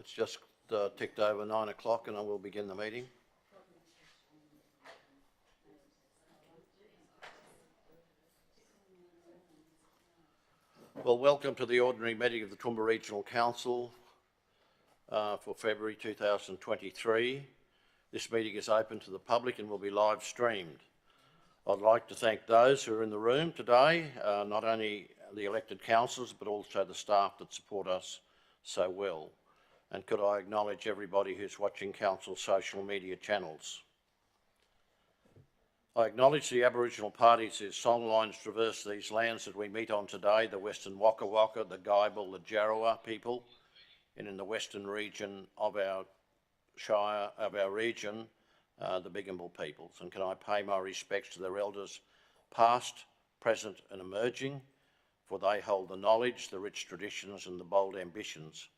It's just ticked over 9 o'clock and I will begin the meeting. Well, welcome to the ordinary meeting of the Toowoomba Regional Council for February 2023. This meeting is open to the public and will be live streamed. I'd like to thank those who are in the room today, not only the elected councillors but also the staff that support us so well. And could I acknowledge everybody who's watching Council's social media channels. I acknowledge the Aboriginal parties whose songlines traverse these lands that we meet on today, the Western Waka Waka, the Gibel, the Djarowa people, and in the western region of our shire, of our region, the Bigambal peoples. And can I pay my respects to their elders past, present and emerging, for they hold the knowledge, the rich traditions and the bold ambitions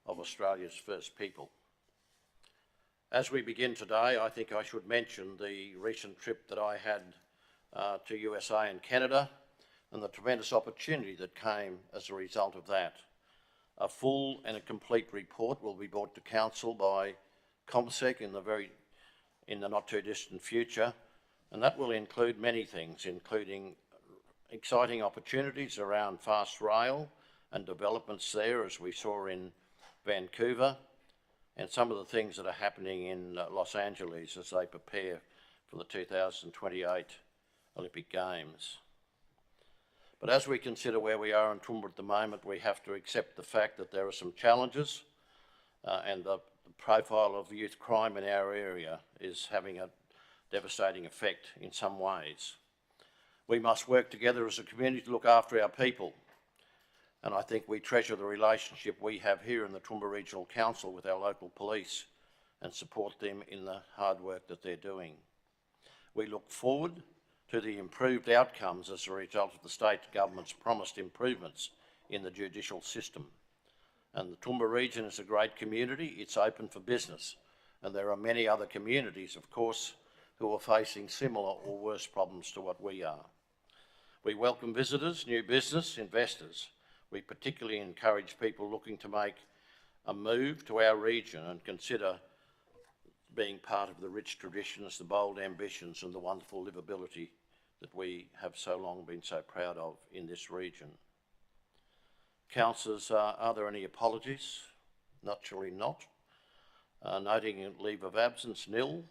of Australia's first people. As we begin today, I think I should mention the recent trip that I had to USA and Canada and the tremendous opportunity that came as a result of that. A full and a complete report will be brought to Council by ComSec in the not too distant future, and that will include many things, including exciting opportunities around fast rail and developments there, as we saw in Vancouver, and some of the things that are happening in Los Angeles as they prepare for the 2028 Olympic Games. But as we consider where we are in Toowoomba at the moment, we have to accept the fact that there are some challenges and the profile of youth crime in our area is having a devastating effect in some ways. We must work together as a community to look after our people. And I think we treasure the relationship we have here in the Toowoomba Regional Council with our local police and support them in the hard work that they're doing. We look forward to the improved outcomes as a result of the state government's promised improvements in the judicial system. And the Toowoomba region is a great community, it's open for business. And there are many other communities, of course, who are facing similar or worse problems to what we are. We welcome visitors, new business, investors. We particularly encourage people looking to make a move to our region and consider being part of the rich traditions, the bold ambitions and the wonderful livability that we have so long been so proud of in this region. Councillors, are there any apologies? Naturally not. Noting leave of absence, nil.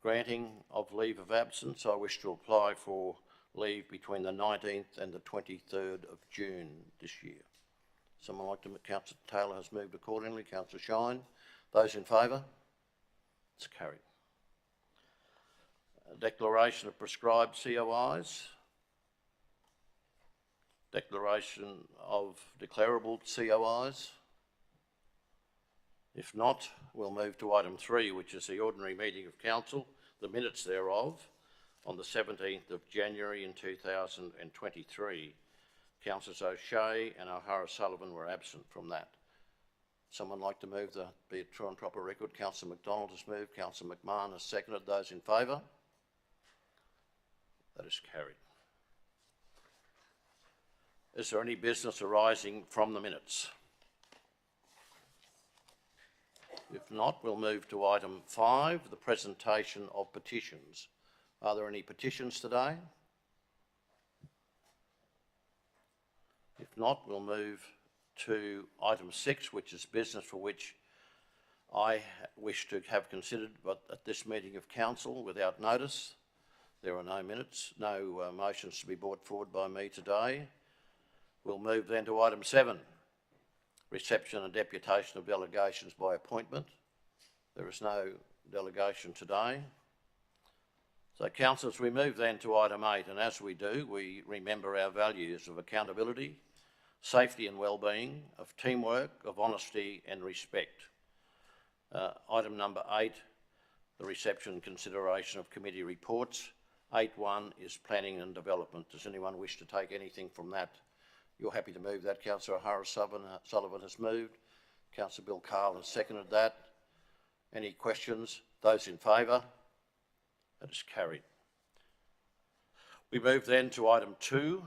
Granting of leave of absence, I wish to apply for leave between the 19th and the 23rd of June this year. Someone like to, Councillor Taylor has moved accordingly, Councillor Shine. Those in favour? It's carried. Declaration of prescribed COIs. Declaration of declarable COIs. If not, we'll move to item 3, which is the ordinary meeting of Council, the minutes thereof, on the 17th of January in 2023. Councillors O'Shea and O'Hara-Sullivan were absent from that. Someone like to move the be a true and proper record? Councillor McDonald has moved, Councillor McMahon has seconded. Those in favour? That is carried. Is there any business arising from the minutes? If not, we'll move to item 5, the presentation of petitions. Are there any petitions today? If not, we'll move to item 6, which is business for which I wish to have considered, but at this meeting of Council without notice. There are no minutes, no motions to be brought forward by me today. We'll move then to item 7, reception and deputation of delegations by appointment. There is no delegation today. So, councillors, we move then to item 8, and as we do, we remember our values of accountability, safety and well-being, of teamwork, of honesty and respect. Item number 8, the reception and consideration of committee reports. 8.1 is planning and development. Does anyone wish to take anything from that? You're happy to move that. Councillor O'Hara-Sullivan has moved. Councillor Bill Carl has seconded that. Any questions? Those in favour? That is carried. We move then to item 2,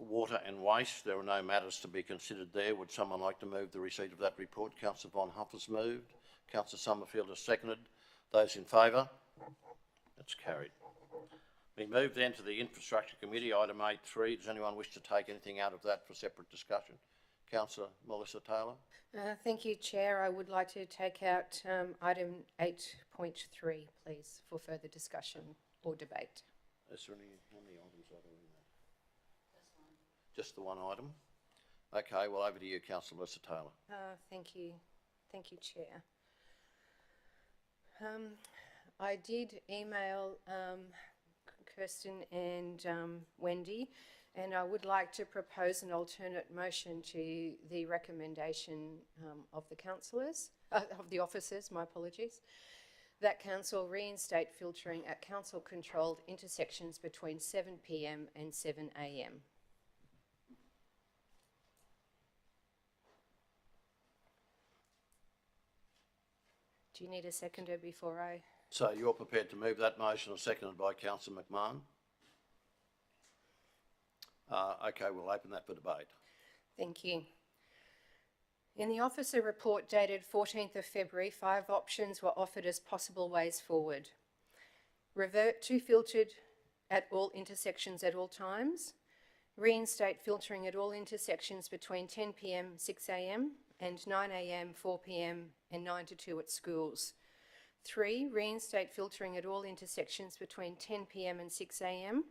water and waste. There are no matters to be considered there. Would someone like to move the receipt of that report? Councillor Von Hoff has moved. Councillor Summerfield has seconded. Those in favour? That's carried. We move then to the Infrastructure Committee, item 8.3. Does anyone wish to take anything out of that for separate discussion? Councillor Melissa Taylor. Thank you, Chair. I would like to take out item 8.3, please, for further discussion or debate. Is there how many items are there in that? Just the one item? Okay, well, over to you, Councillor Melissa Taylor. Thank you. Thank you, Chair. I did email Kirsten and Wendy, and I would like to propose an alternate motion to the recommendation of the councillors, of the officers, my apologies, that council reinstate filtering at council-controlled intersections between 7 p.m. and 7 a.m. Do you need a seconder before I... So you're prepared to move that motion, and seconded by Councillor McMahon? Okay, we'll open that for debate. Thank you. In the officer report dated 14th of February, 5 options were offered as possible ways forward. Revert to filtered at all intersections at all times. Reinstate filtering at all intersections between 10 p.m, 6 a.m, and 9 a.m, 4 p.m, and 9 to 2 at schools. 3, reinstate filtering at all intersections between 10 p.m. and 6 a.m.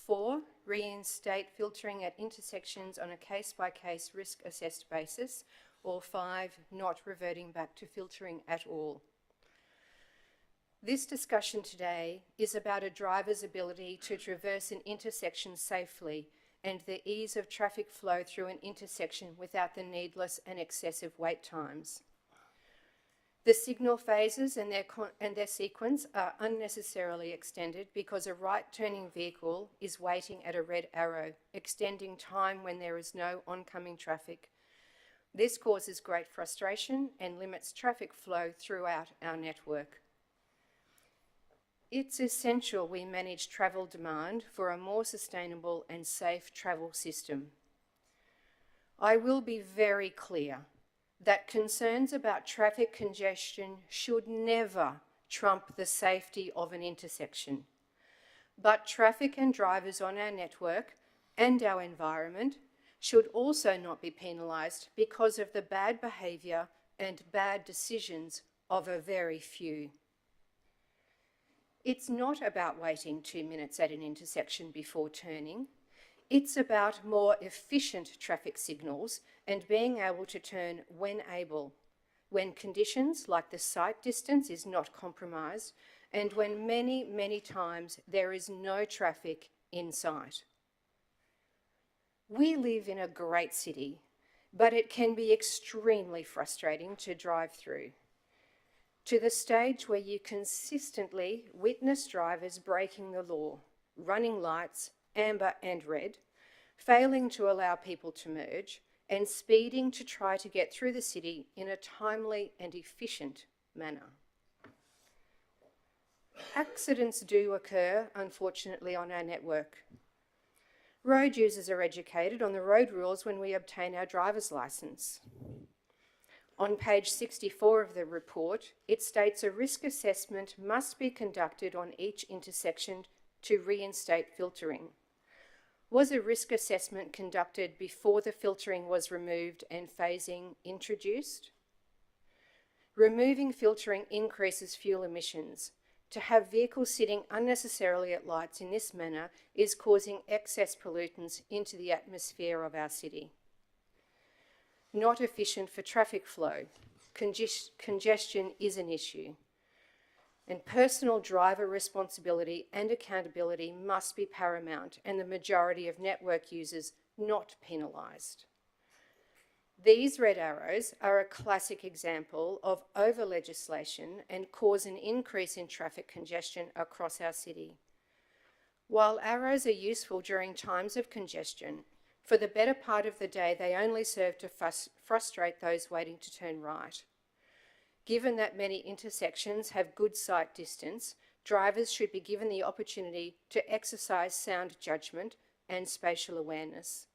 4, reinstate filtering at intersections on a case-by-case risk-assessed basis. Or 5, not reverting back to filtering at all. This discussion today is about a driver's ability to traverse an intersection safely and the ease of traffic flow through an intersection without the needless and excessive wait times. The signal phases and their sequence are unnecessarily extended because a right-turning vehicle is waiting at a red arrow, extending time when there is no oncoming traffic. This causes great frustration and limits traffic flow throughout our network. It's essential we manage travel demand for a more sustainable and safe travel system. I will be very clear that concerns about traffic congestion should never trump the safety of an intersection. But traffic and drivers on our network and our environment should also not be penalised because of the bad behaviour and bad decisions of a very few. It's not about waiting 2 minutes at an intersection before turning. It's about more efficient traffic signals and being able to turn when able, when conditions like the sight distance is not compromised, and when many times there is no traffic in sight. We live in a great city, but it can be extremely frustrating to drive through, to the stage where you consistently witness drivers breaking the law, running lights, amber and red, failing to allow people to merge, and speeding to try to get through the city in a timely and efficient manner. Accidents do occur, unfortunately, on our network. Road users are educated on the road rules when we obtain our driver's licence. On page 64 of the report, it states a risk assessment must be conducted on each intersection to reinstate filtering. Was a risk assessment conducted before the filtering was removed and phasing introduced? Removing filtering increases fuel emissions. To have vehicles sitting unnecessarily at lights in this manner is causing excess pollutants into the atmosphere of our city. Not efficient for traffic flow. Congestion is an issue. And personal driver responsibility and accountability must be paramount and the majority of network users not penalised. These red arrows are a classic example of over-legislation and cause an increase in traffic congestion across our city. While arrows are useful during times of congestion, for the better part of the day they only serve to frustrate those waiting to turn right. Given that many intersections have good sight distance, drivers should be given the opportunity to exercise sound judgment, and spatial awareness.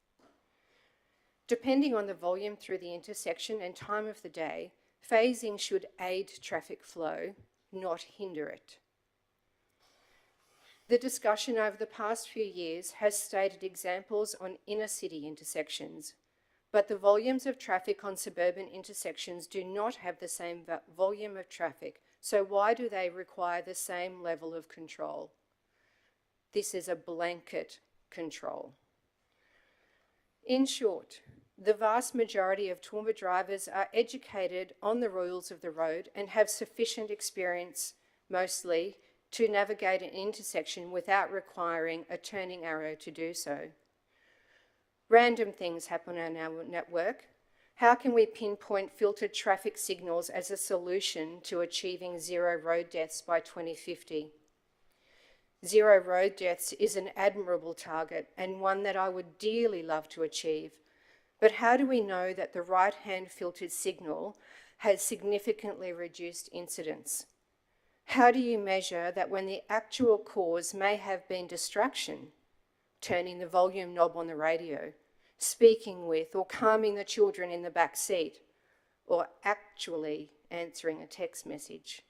Depending on the volume through the intersection and time of the day, phasing should aid traffic flow, not hinder it. The discussion over the past few years has stated examples on inner city intersections, but the volumes of traffic on suburban intersections do not have the same volume of traffic, so why do they require the same level of control? This is a blanket control. In short, the vast majority of Toowoomba drivers are educated on the rules of the road and have sufficient experience, mostly, to navigate an intersection without requiring a turning arrow to do so. Random things happen on our network. How can we pinpoint filtered traffic signals as a solution to achieving zero road deaths by 2050? Zero road deaths is an admirable target and one that I would dearly love to achieve. But how do we know that the right-hand filtered signal has significantly reduced incidents? How do you measure that when the actual cause may have been distraction, turning the volume knob on the radio, speaking with or calming the children in the back seat, or actually answering a text message?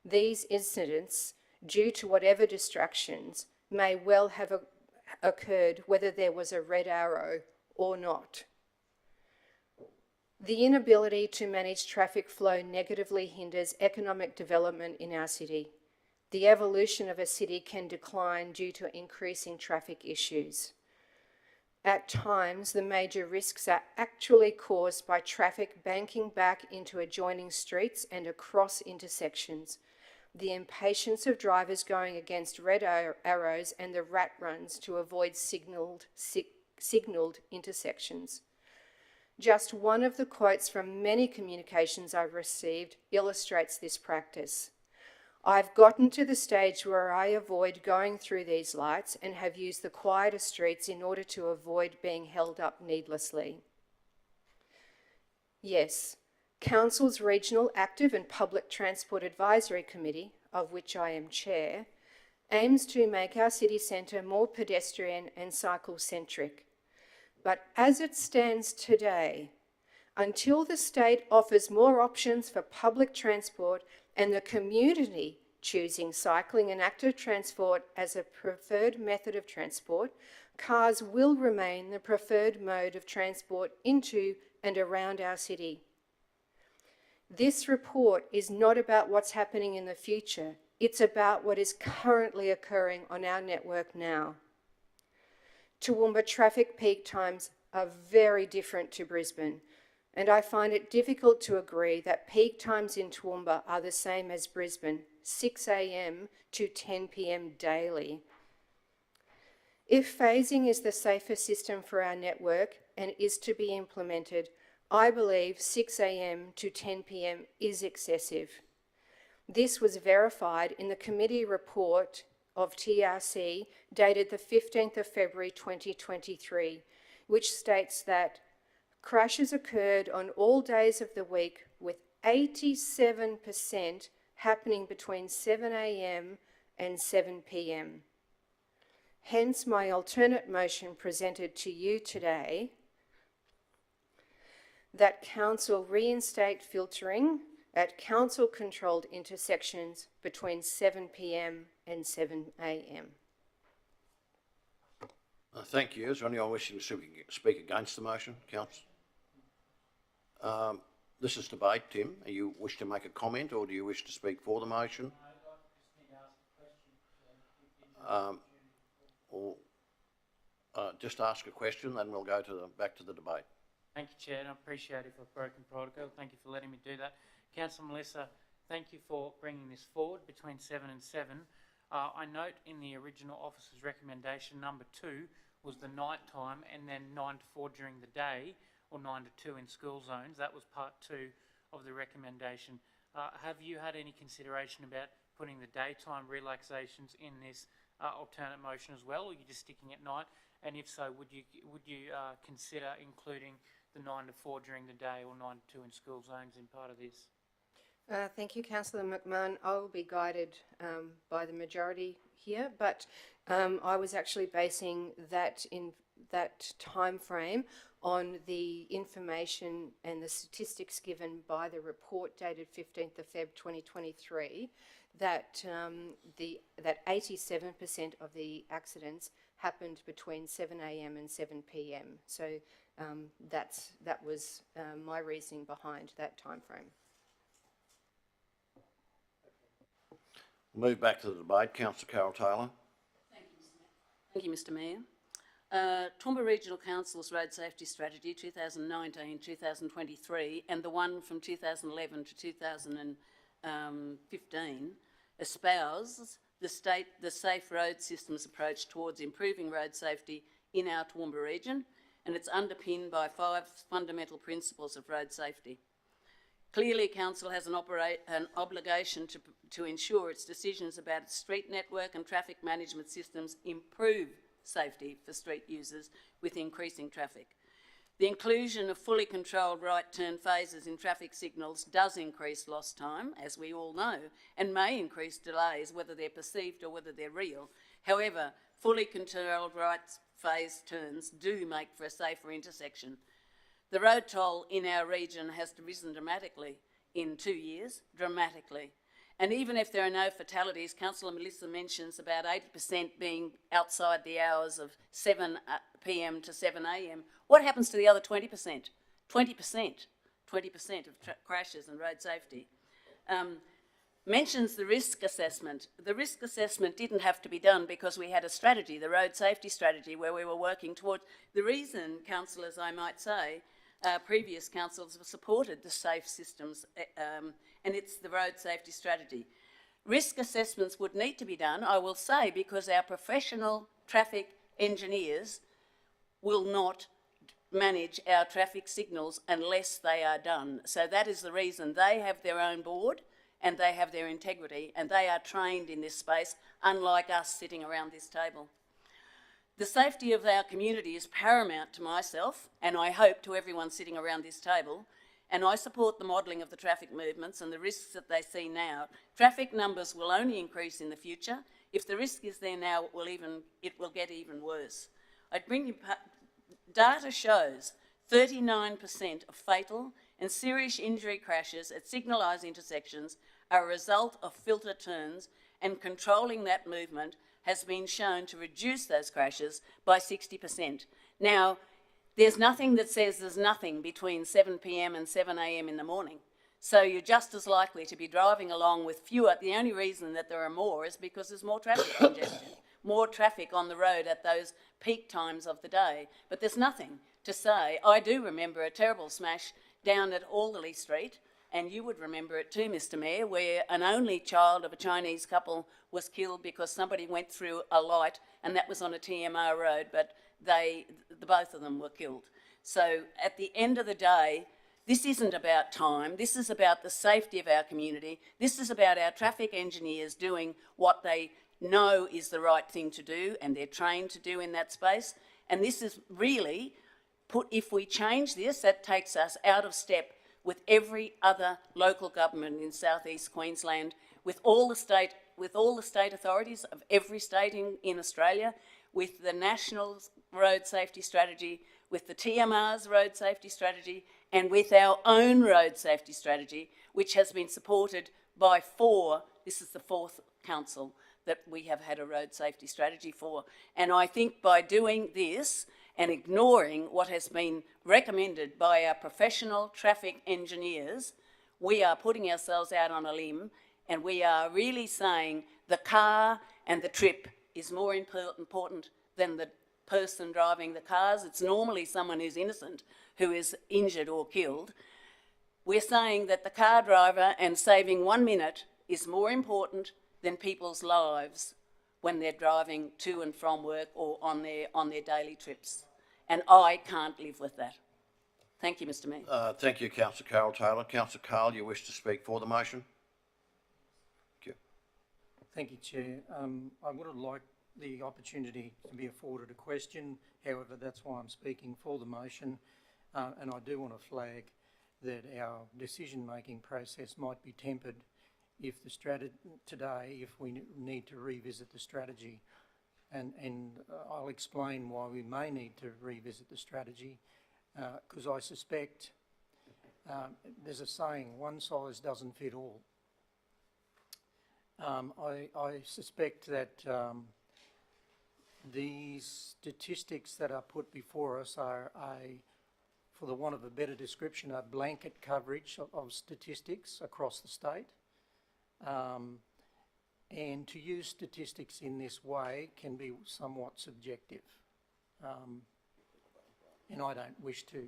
These incidents, due to whatever distractions, may well have occurred whether there was a red arrow or not. The inability to manage traffic flow negatively hinders economic development in our city. The evolution of a city can decline due to increasing traffic issues. At times, the major risks are actually caused by traffic banking back into adjoining streets and across intersections, the impatience of drivers going against red arrows and the rat runs to avoid signalled intersections. Just one of the quotes from many communications I've received illustrates this practice. I've gotten to the stage where I avoid going through these lights and have used the quieter streets in order to avoid being held up needlessly. Yes, Council's Regional Active and Public Transport Advisory Committee, of which I am chair, aims to make our city centre more pedestrian and cycle-centric. But as it stands today, until the state offers more options for public transport and the community choosing cycling and active transport as a preferred method of transport, cars will remain the preferred mode of transport into and around our city. This report is not about what's happening in the future. It's about what is currently occurring on our network now. Toowoomba traffic peak times are very different to Brisbane, and I find it difficult to agree that peak times in Toowoomba are the same as Brisbane, 6 a.m. to 10 p.m. daily. If phasing is the safer system for our network and is to be implemented, I believe 6 a.m. to 10 p.m. is excessive. This was verified in the committee report of TRC dated the 15th of February 2023, which states that crashes occurred on all days of the week, with 87% happening between 7 a.m. and 7 p.m. Hence my alternate motion presented to you today that Council reinstate filtering at council-controlled intersections between 7 p.m. and 7 a.m. Thank you. Is there anyone wishing to speak against the motion, Council? This is debate, Tim. Do you wish to make a comment or do you wish to speak for the motion? Just ask a question, then we'll go back to the debate. Thank you, Chair, and I appreciate if I've broken protocol. Thank you for letting me do that. Councillor Melissa, thank you for bringing this forward between 7 and 7. I note in the original officer's recommendation, number 2 was the night time, and then 9 to 4 during the day, or 9 to 2 in school zones. That was part 2 of the recommendation. Have you had any consideration about putting the daytime relaxations in this alternate motion as well, or are you just sticking at night? And if so, would you consider including the 9 to 4 during the day or 9 to 2 in school zones in part of this? Thank you, Councillor McMahon. I will be guided by the majority here, but I was actually basing that time frame on the information and the statistics given by the report dated 15th of Feb 2023, that 87% of the accidents happened between 7 a.m. and 7 p.m. So that was my reasoning behind that time frame. Move back to the debate. Councillor Carol Taylor. Thank you, Mr Mayor. Toowoomba Regional Council's Road Safety Strategy 2019-2023 and the one from 2011 to 2015 espouses the Safe Road Systems approach towards improving road safety in our Toowoomba region, and it's underpinned by 5 fundamental principles of road safety. Clearly, Council has an obligation to ensure its decisions about its street network and traffic management systems improve safety for street users with increasing traffic. The inclusion of fully controlled right turn phases in traffic signals does increase lost time, as we all know, and may increase delays, whether they're perceived or whether they're real. However, fully controlled right phase turns do make for a safer intersection. The road toll in our region has risen dramatically in 2 years, dramatically. And even if there are no fatalities, Councillor Melissa mentions about 80% being outside the hours of 7 p.m. to 7 a.m. What happens to the other 20%? 20% of crashes and road safety. Mentions the risk assessment. The risk assessment didn't have to be done because we had a strategy, the road safety strategy, where we were working towards. The reason, councillors, I might say, previous councils have supported the safe systems, and it's the road safety strategy. Risk assessments would need to be done, I will say, because our professional traffic engineers will not manage our traffic signals unless they are done. So that is the reason they have their own board and they have their integrity and they are trained in this space, unlike us sitting around this table. The safety of our community is paramount to myself, and I hope to everyone sitting around this table, and I support the modelling of the traffic movements and the risks that they see now. Traffic numbers will only increase in the future. If the risk is there now, it will get even worse. I'd bring you, data shows 39% of fatal and serious injury crashes at signalised intersections are a result of filter turns, and controlling that movement has been shown to reduce those crashes by 60%. Now, there's nothing that says there's nothing between 7 p.m. and 7 a.m. in the morning. So you're just as likely to be driving along with fewer. The only reason that there are more is because there's more traffic congestion, more traffic on the road at those peak times of the day. But there's nothing to say. I do remember a terrible smash down at Alderley Street, and you would remember it too, Mr Mayor, where an only child of a Chinese couple was killed because somebody went through a light, and that was on a TMR road, but the both of them were killed. So at the end of the day, this isn't about time. This is about the safety of our community. This is about our traffic engineers doing what they know is the right thing to do and they're trained to do in that space. And this is really, if we change this, that takes us out of step with every other local government in southeast Queensland, with all the state authorities of every state in Australia, with the National Road Safety Strategy, with the TMR's Road Safety Strategy, and with our own Road Safety Strategy, which has been supported by this is the 4th council that we have had a road safety strategy for. And I think by doing this and ignoring what has been recommended by our professional traffic engineers, we are putting ourselves out on a limb, and we are really saying the car and the trip is more important than the person driving the cars. It's normally someone who's innocent who is injured or killed. We're saying that the car driver and saving 1 minute is more important than people's lives when they're driving to and from work or on their daily trips. And I can't live with that. Thank you, Mr Mayor. Thank you, Councillor Carol Taylor. Councillor Carl, you wish to speak for the motion? Thank you. Thank you, Chair. I would have liked the opportunity to be afforded a question. However, that's why I'm speaking for the motion. And I do want to flag that our decision-making process might be tempered if the if we need to revisit the strategy and I'll explain why we may need to revisit the strategy, because I suspect there's a saying, one size doesn't fit all. I suspect that these statistics that are put before us are for the want of a better description, a blanket coverage of statistics across the state. And to use statistics in this way can be somewhat subjective. And I don't wish to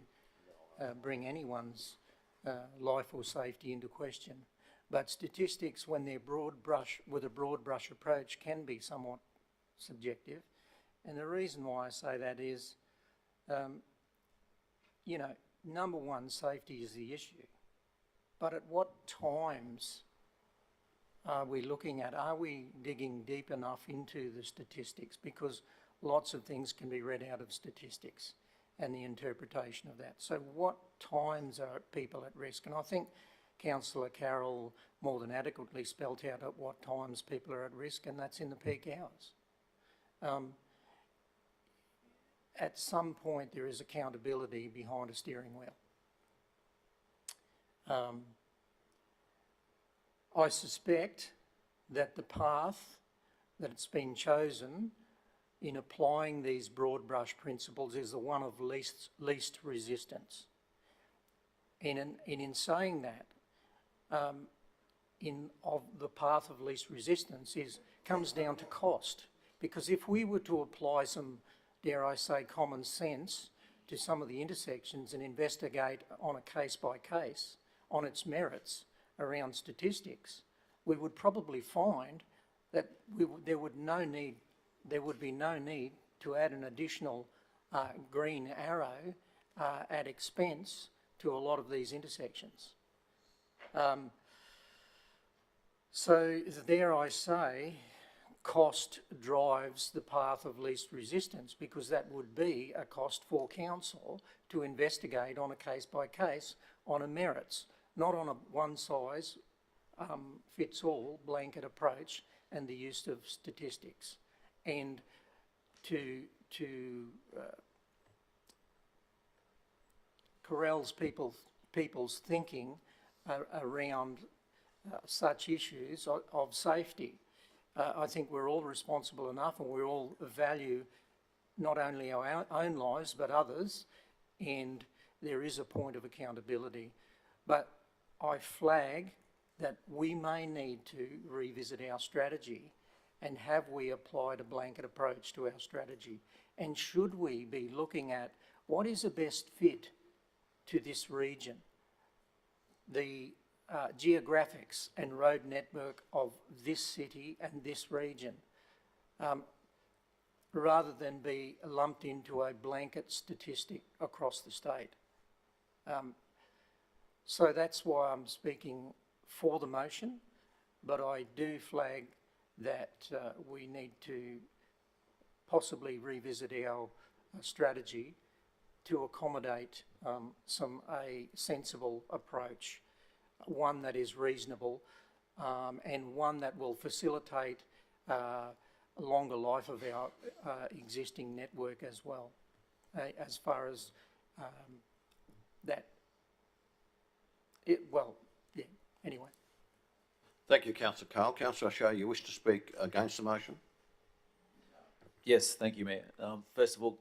bring anyone's life or safety into question. But statistics, when they're with a broad brush approach, can be somewhat subjective. And the reason why I say that is, you know, number one, safety is the issue. But at what times are we looking at? Are we digging deep enough into the statistics? Because lots of things can be read out of statistics and the interpretation of that. So what times are people at risk? And I think Councillor Carroll more than adequately spelt out at what times people are at risk, and that's in the peak hours. At some point there is accountability behind a steering wheel. I suspect that the path that's been chosen in applying these broad brush principles is the one of least resistance. And in saying that, of the path of least resistance comes down to cost. Because if we were to apply some, dare I say, common sense to some of the intersections and investigate on a case by case on its merits around statistics, we would probably find that there would be no need to add an additional green arrow at expense to a lot of these intersections. So dare I say, cost drives the path of least resistance, because that would be a cost for council to investigate on a case by case on a merits, not on a one size fits all blanket approach and the use of statistics. And to corrals people's thinking around such issues of safety. I think we're all responsible enough, and we all value not only our own lives but others, and there is a point of accountability. But I flag that we may need to revisit our strategy, and have we applied a blanket approach to our strategy? And should we be looking at what is the best fit to this region? The geographics and road network of this city and this region, rather than be lumped into a blanket statistic across the state. So that's why I'm speaking for the motion, but I do flag that we need to possibly revisit our strategy to accommodate a sensible approach, one that is reasonable, and one that will facilitate a longer life of our existing network as well, as far as that. Anyway. Thank you, Councillor Carl. Councillor O'Shea, you wish to speak against the motion? Yes, thank you, Mayor. First of all,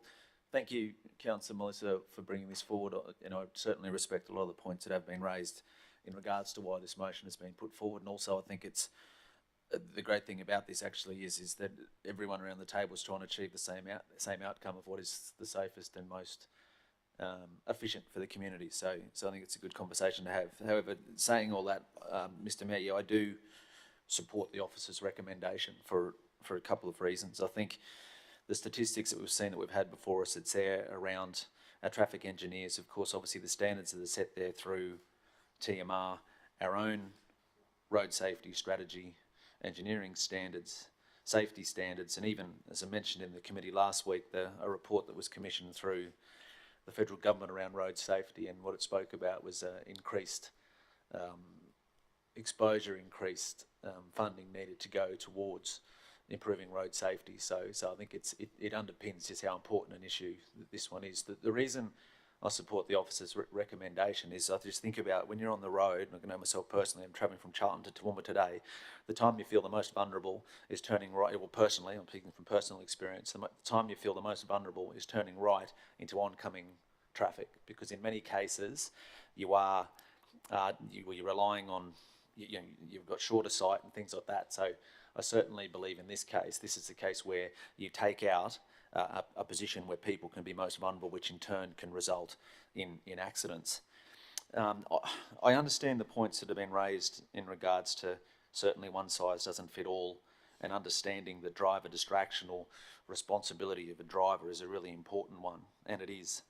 thank you, Councillor Melissa, for bringing this forward. And I certainly respect a lot of the points that have been raised in regards to why this motion has been put forward. And also, I think it's the great thing about this actually is that everyone around the table is trying to achieve the same outcome of what is the safest and most efficient for the community. So I think it's a good conversation to have. However, saying all that, Mr. Mayor, I do support the officer's recommendation for a couple of reasons. I think the statistics that we've seen that we've had before us, it's there around our traffic engineers. Of course, obviously the standards that are set there through TMR, our own road safety strategy, engineering standards, safety standards, and even, as I mentioned in the committee last week, a report that was commissioned through the federal government around road safety, and what it spoke about was increased exposure, increased funding needed to go towards improving road safety. So I think it underpins just how important an issue this one is. The reason I support the officer's recommendation is I just think about when you're on the road, and I know myself personally, I'm travelling from Charlton to Toowoomba today, the time you feel the most vulnerable is turning right, well personally, I'm speaking from personal experience, the time you feel the most vulnerable is turning right into oncoming traffic, because in many cases you are, you're relying on, you've got shorter sight and things like that. So I certainly believe in this case, this is the case where you take out a position where people can be most vulnerable, which in turn can result in accidents. I understand the points that have been raised in regards to certainly one size doesn't fit all, and understanding that driver distraction or responsibility of a driver is a really important one, and it is.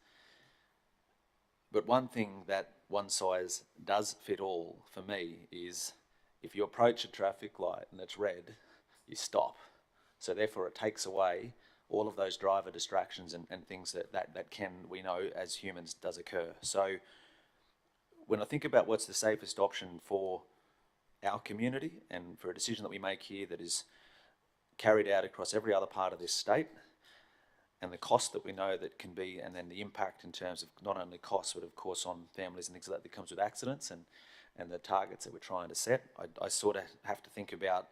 But one thing that one size does fit all for me is if you approach a traffic light and it's red, you stop. So therefore it takes away all of those driver distractions and things that can, we know as humans, does occur. So when I think about what's the safest option for our community and for a decision that we make here that is carried out across every other part of this state, and the cost that we know that can be, and then the impact in terms of not only costs, but of course on families and things like that comes with accidents and the targets that we're trying to set, I sort of have to think about,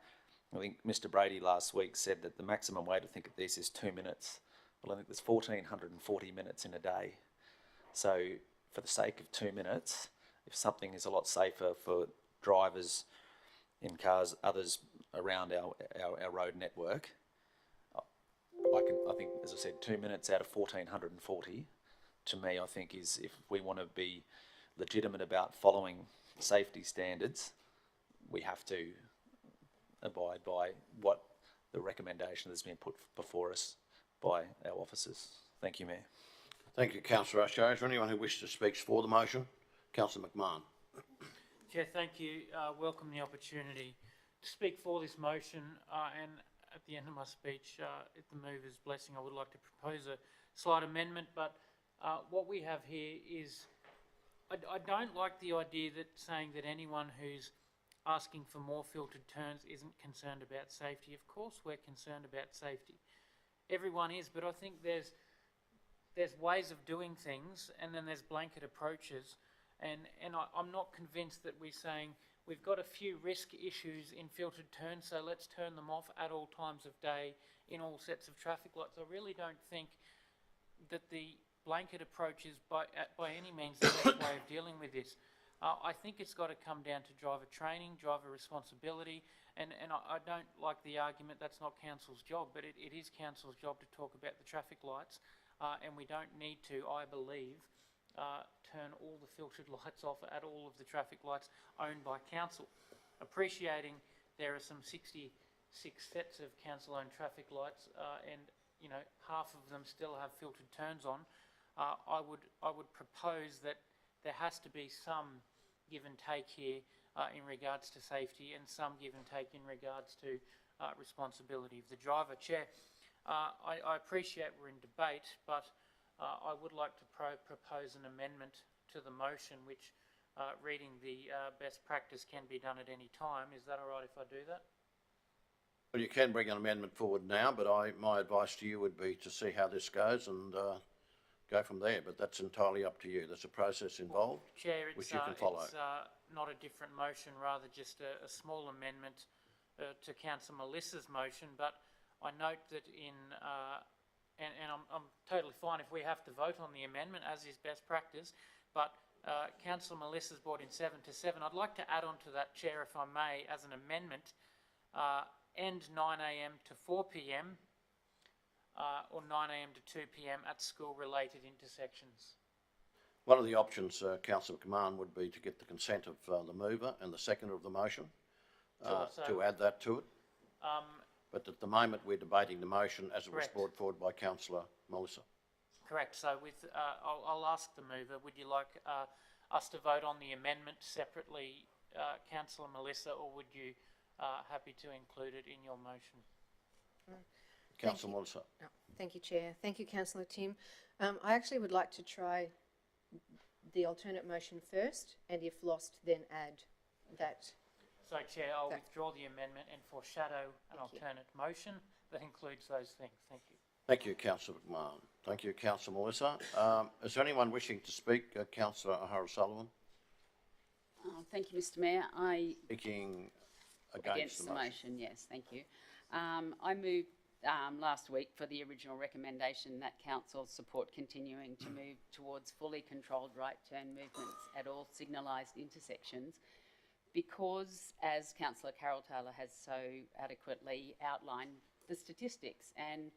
I think Mr. Brady last week said that the maximum way to think of this is 2 minutes. Well, I think there's 1,440 minutes in a day. So for the sake of 2 minutes, if something is a lot safer for drivers in cars, others around our road network, I think, as I said, 2 minutes out of 1,440, to me, I think is, if we want to be legitimate about following safety standards, we have to abide by what the recommendation that's been put before us by our officers. Thank you, Mayor. Thank you, Councillor O'Shea. Is there anyone who wishes to speak for the motion? Councillor McMahon. Chair, thank you. Welcome the opportunity to speak for this motion, and at the end of my speech, at the mover's blessing, I would like to propose a slight amendment, but what we have here is, I don't like the idea that saying that anyone who's asking for more filtered turns isn't concerned about safety. Of course we're concerned about safety. Everyone is, but I think there's ways of doing things, and then there's blanket approaches, and I'm not convinced that we're saying we've got a few risk issues in filtered turns, so let's turn them off at all times of day in all sets of traffic lights. I really don't think that the blanket approach is by any means the best way of dealing with this. I think it's got to come down to driver training, driver responsibility, and I don't like the argument that's not council's job, but it is council's job to talk about the traffic lights, and we don't need to, I believe, turn all the filtered lights off at all of the traffic lights owned by council. Appreciating there are some 66 sets of council-owned traffic lights, and half of them still have filtered turns on. I would propose that there has to be some give and take here in regards to safety, and some give and take in regards to responsibility of the driver. Chair, I appreciate we're in debate, but I would like to propose an amendment to the motion, which reading the best practice can be done at any time. Is that all right if I do that? Well, you can bring an amendment forward now, but my advice to you would be to see how this goes and go from there, but that's entirely up to you. There's a process involved, Chair, which you can follow. It's not a different motion, rather just a small amendment to Councillor Melissa's motion, but I note that I'm totally fine if we have to vote on the amendment, as is best practice, but Councillor Melissa's brought in 7 to 7. I'd like to add on to that, Chair, if I may, as an amendment, end 9 a.m. to 4 p.m, or 9 a.m. to 2 p.m. at school-related intersections. One of the options, Councillor McMahon, would be to get the consent of the mover and the seconder of the motion to add that to it. But at the moment, we're debating the motion as it was brought forward by Councillor Melissa. Correct. So I'll ask the mover, would you like us to vote on the amendment separately, Councillor Melissa, or would you happy to include it in your motion? Councillor Melissa. Oh, thank you, Chair. Thank you, Councillor Tim. I actually would like to try the alternate motion first, and if lost, then add that. So, Chair, I'll Thank- withdraw the amendment and foreshadow an Thank you. alternate motion that includes those things. Thank you. Thank you, councillor McMahon. Thank you, councillor Melissa. Is there anyone wishing to speak? Councillor O'Hara-Sullivan, Thank you, Mr Mayor. I speaking against the motion. yes, thank you. I moved last week for the original recommendation that council support continuing to move towards fully controlled right turn movements at all signalised intersections, because, as Councillor Carol Taylor has so adequately outlined, the statistics, and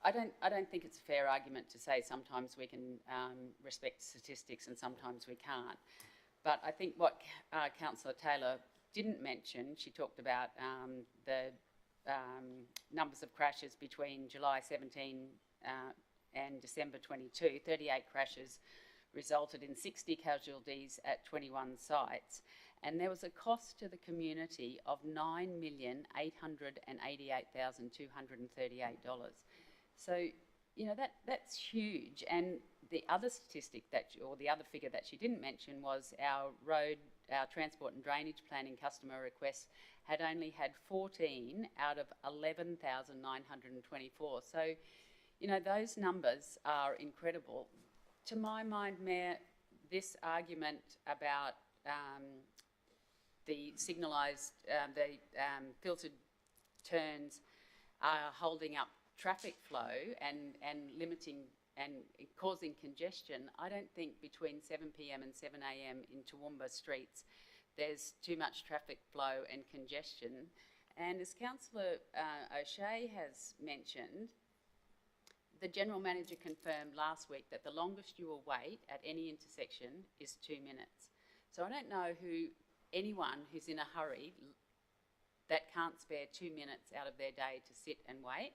I don't think it's a fair argument to say sometimes we can respect statistics and sometimes we can't. But I think what Councillor Taylor didn't mention, she talked about the numbers of crashes between July 17 and December 22. 38 crashes resulted in 60 casualties at 21 sites. And there was a cost to the community of $9,888,238. So, you know, that's huge. And the other statistic or the other figure that she didn't mention was our transport and drainage planning customer requests had only had 14 out of 11,924. So, you know, those numbers are incredible. To my mind, Mayor, this argument about the signalised, filtered turns are holding up traffic flow and limiting and causing congestion. I don't think between 7 p.m. and 7 a.m. in Toowoomba streets there's too much traffic flow and congestion. And as Councillor O'Shea has mentioned, the General Manager confirmed last week that the longest you will wait at any intersection is 2 minutes. So I don't know anyone who's in a hurry that can't spare 2 minutes out of their day to sit and wait.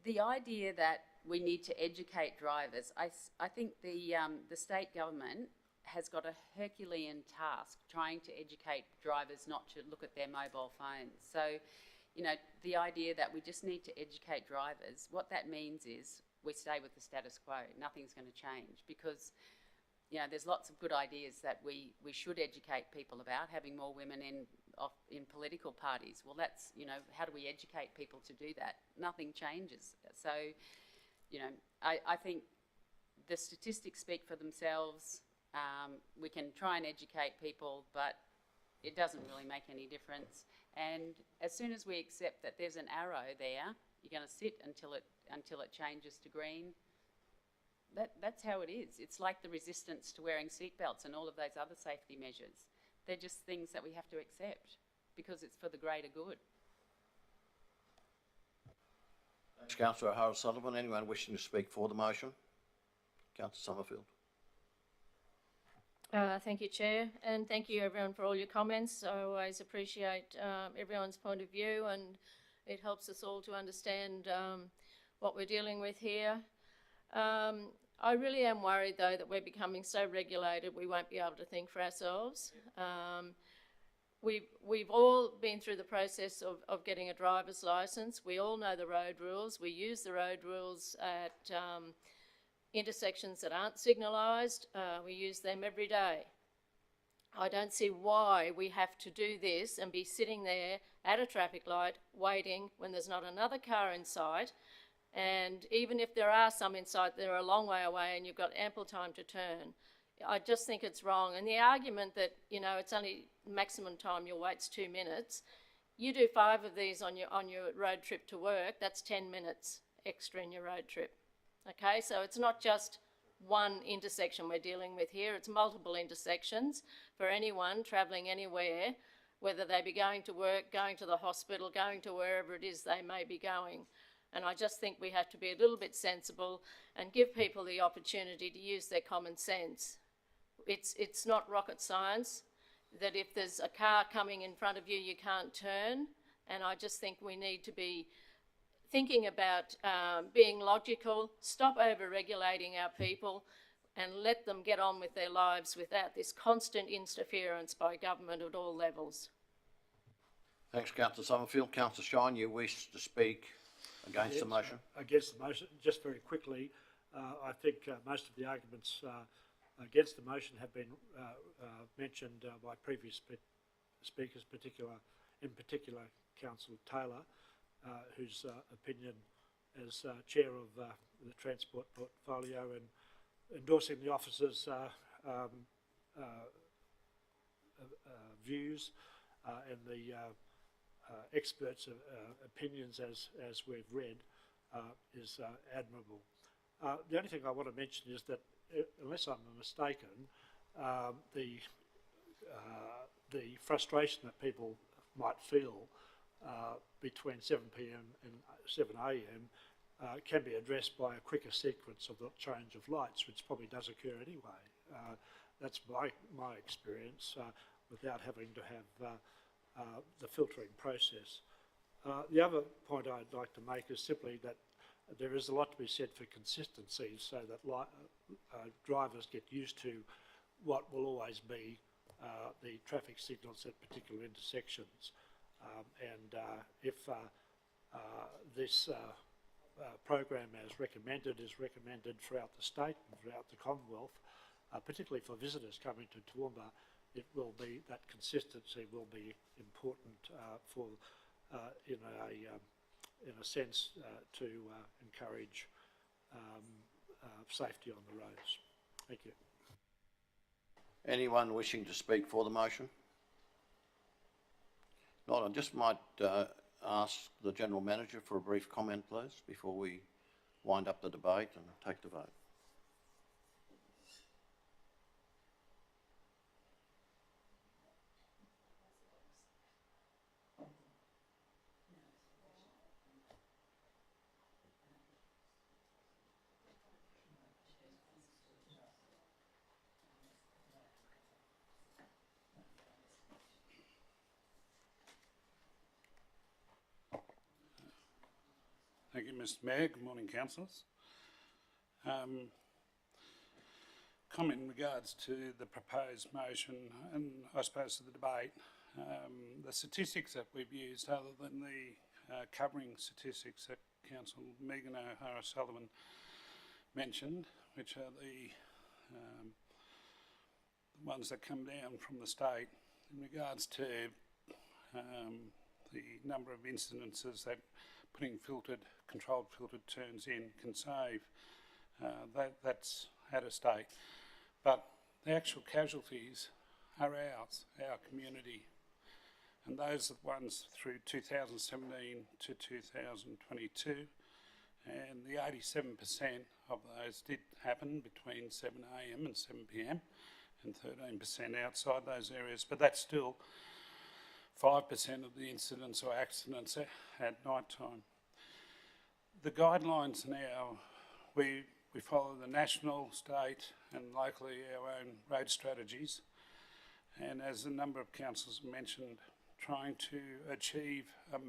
The idea that we need to educate drivers, I think the state government has got a Herculean task trying to educate drivers not to look at their mobile phones. So, you know, the idea that we just need to educate drivers, what that means is we stay with the status quo. Nothing's going to change because, you know, there's lots of good ideas that we should educate people about, having more women in political parties. Well, that's, you know, how do we educate people to do that? Nothing changes. So, you know, I think the statistics speak for themselves. We can try and educate people, but it doesn't really make any difference. And as soon as we accept that there's an arrow there, you're going to sit until it changes to green. That's how it is. It's like the resistance to wearing seatbelts and all of those other safety measures. They're just things that we have to accept because it's for the greater good. Thanks, Councillor O'Hara-Sullivan. Anyone wishing to speak for the motion? Councillor Summerfield. Thank you, Chair, and thank you everyone for all your comments. I always appreciate everyone's point of view, and it helps us all to understand what we're dealing with here. I really am worried, though, that we're becoming so regulated we won't be able to think for ourselves. We've all been through the process of getting a driver's licence. We all know the road rules. We use the road rules at intersections that aren't signalised. We use them every day. I don't see why we have to do this and be sitting there at a traffic light waiting when there's not another car in sight. And even if there are some in sight, they're a long way away and you've got ample time to turn. I just think it's wrong. And the argument that, you know, it's only maximum time you'll wait's 2 minutes. You do 5 of these on your road trip to work, that's 10 minutes extra in your road trip. Okay, so it's not just one intersection we're dealing with here, it's multiple intersections for anyone travelling anywhere, whether they be going to work, going to the hospital, going to wherever it is they may be going. And I just think we have to be a little bit sensible and give people the opportunity to use their common sense. It's not rocket science that if there's a car coming in front of you, you can't turn. And I just think we need to be thinking about being logical, stop over-regulating our people and let them get on with their lives without this constant interference by government at all levels. Thanks, Councillor Summerfield. Councillor Shine, you wish to speak against the motion? Against the motion, just very quickly, I think most of the arguments against the motion have been mentioned by previous speakers, in particular Councillor Taylor, whose opinion as chair of the transport portfolio and endorsing the officer's views and the experts' opinions as we've read is admirable. The only thing I want to mention is that, unless I'm mistaken, the frustration that people might feel between 7 p.m. and 7 a.m. Can be addressed by a quicker sequence of the change of lights, which probably does occur anyway. That's my experience, without having to have the filtering process. The other point I'd like to make is simply that there is a lot to be said for consistency, so that drivers get used to what will always be the traffic signals at particular intersections. If this program as recommended is recommended throughout the state and throughout the Commonwealth, particularly for visitors coming to Toowoomba, it will be, that consistency will be important for, in a sense, to encourage safety on the roads. Thank you. Anyone wishing to speak for the motion? Not, I just might ask the General Manager for a brief comment, please, before we wind up the debate and take the vote. Thank you, Mr. Mayor. Good morning, councillors. Comment in regards to the proposed motion and I suppose to the debate. The statistics that we've used, other than the covering statistics that Councillor Megan O'Hara-Sullivan mentioned, which are the ones that come down from the state in regards to the number of incidences that putting controlled filtered turns in can save. That's at a state. But the actual casualties are ours, our community. And those are the ones through 2017 to 2022. And the 87% of those did happen between 7 a.m. and 7 p.m. and 13% outside those areas. But that's still 5% of the incidents or accidents at night time. The guidelines now, we follow the national, state and locally our own road strategies, and as a number of councillors mentioned, trying to achieve a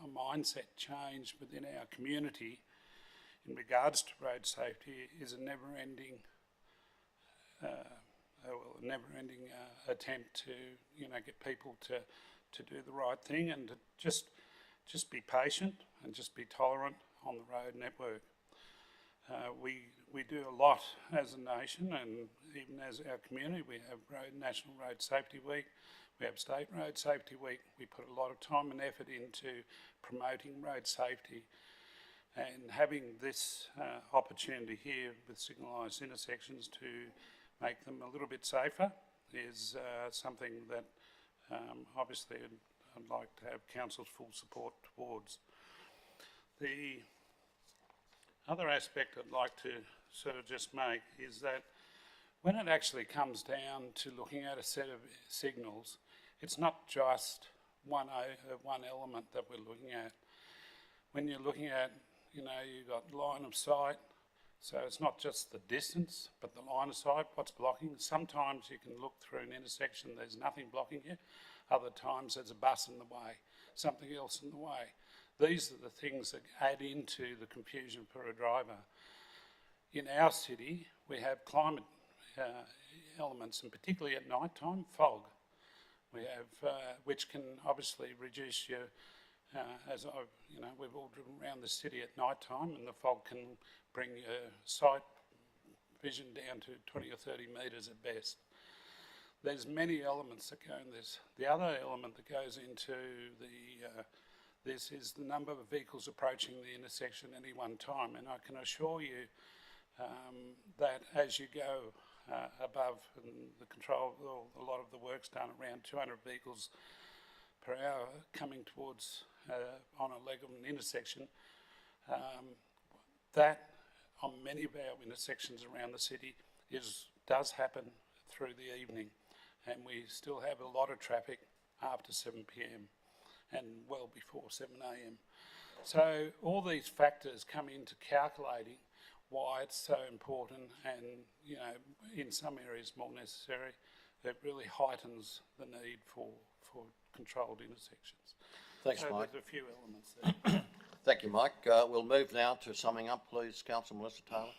mindset change within our community in regards to road safety is a never-ending attempt to get people to do the right thing and to just be patient and just be tolerant on the road network. We do a lot as a nation, and even as our community. We have National Road Safety Week, we have State Road Safety Week. We put a lot of time and effort into promoting road safety, and having this opportunity here with signalised intersections to make them a little bit safer is something that obviously I'd like to have Council's full support towards. The other aspect I'd like to sort of just make is that when it actually comes down to looking at a set of signals, it's not just one element that we're looking at. When you're looking at, you've got line of sight, so it's not just the distance, but the line of sight, what's blocking. Sometimes you can look through an intersection, there's nothing blocking you. Other times there's a bus in the way, something else in the way. These are the things that add into the confusion for a driver. In our city, we have climate elements, and particularly at night time, fog. We have, which can obviously reduce your, we've all driven around the city at night time, and the fog can bring your sight vision down to 20 or 30 metres at best. There's many elements that go in this. The other element that goes into this is the number of vehicles approaching the intersection at any one time, and I can assure you that as you go above and the control, a lot of the work's done around 200 vehicles per hour coming towards on a leg of an intersection, that on many of our intersections around the city does happen through the evening, and we still have a lot of traffic after 7 p.m. and well before 7 a.m. So all these factors come into calculating why it's so important, and you know, in some areas more necessary. That really heightens the need for controlled intersections. Thanks, So Mike. there's a few elements there. Thank you, Mike. We'll move now to summing up, please, Councillor Melissa Taylor.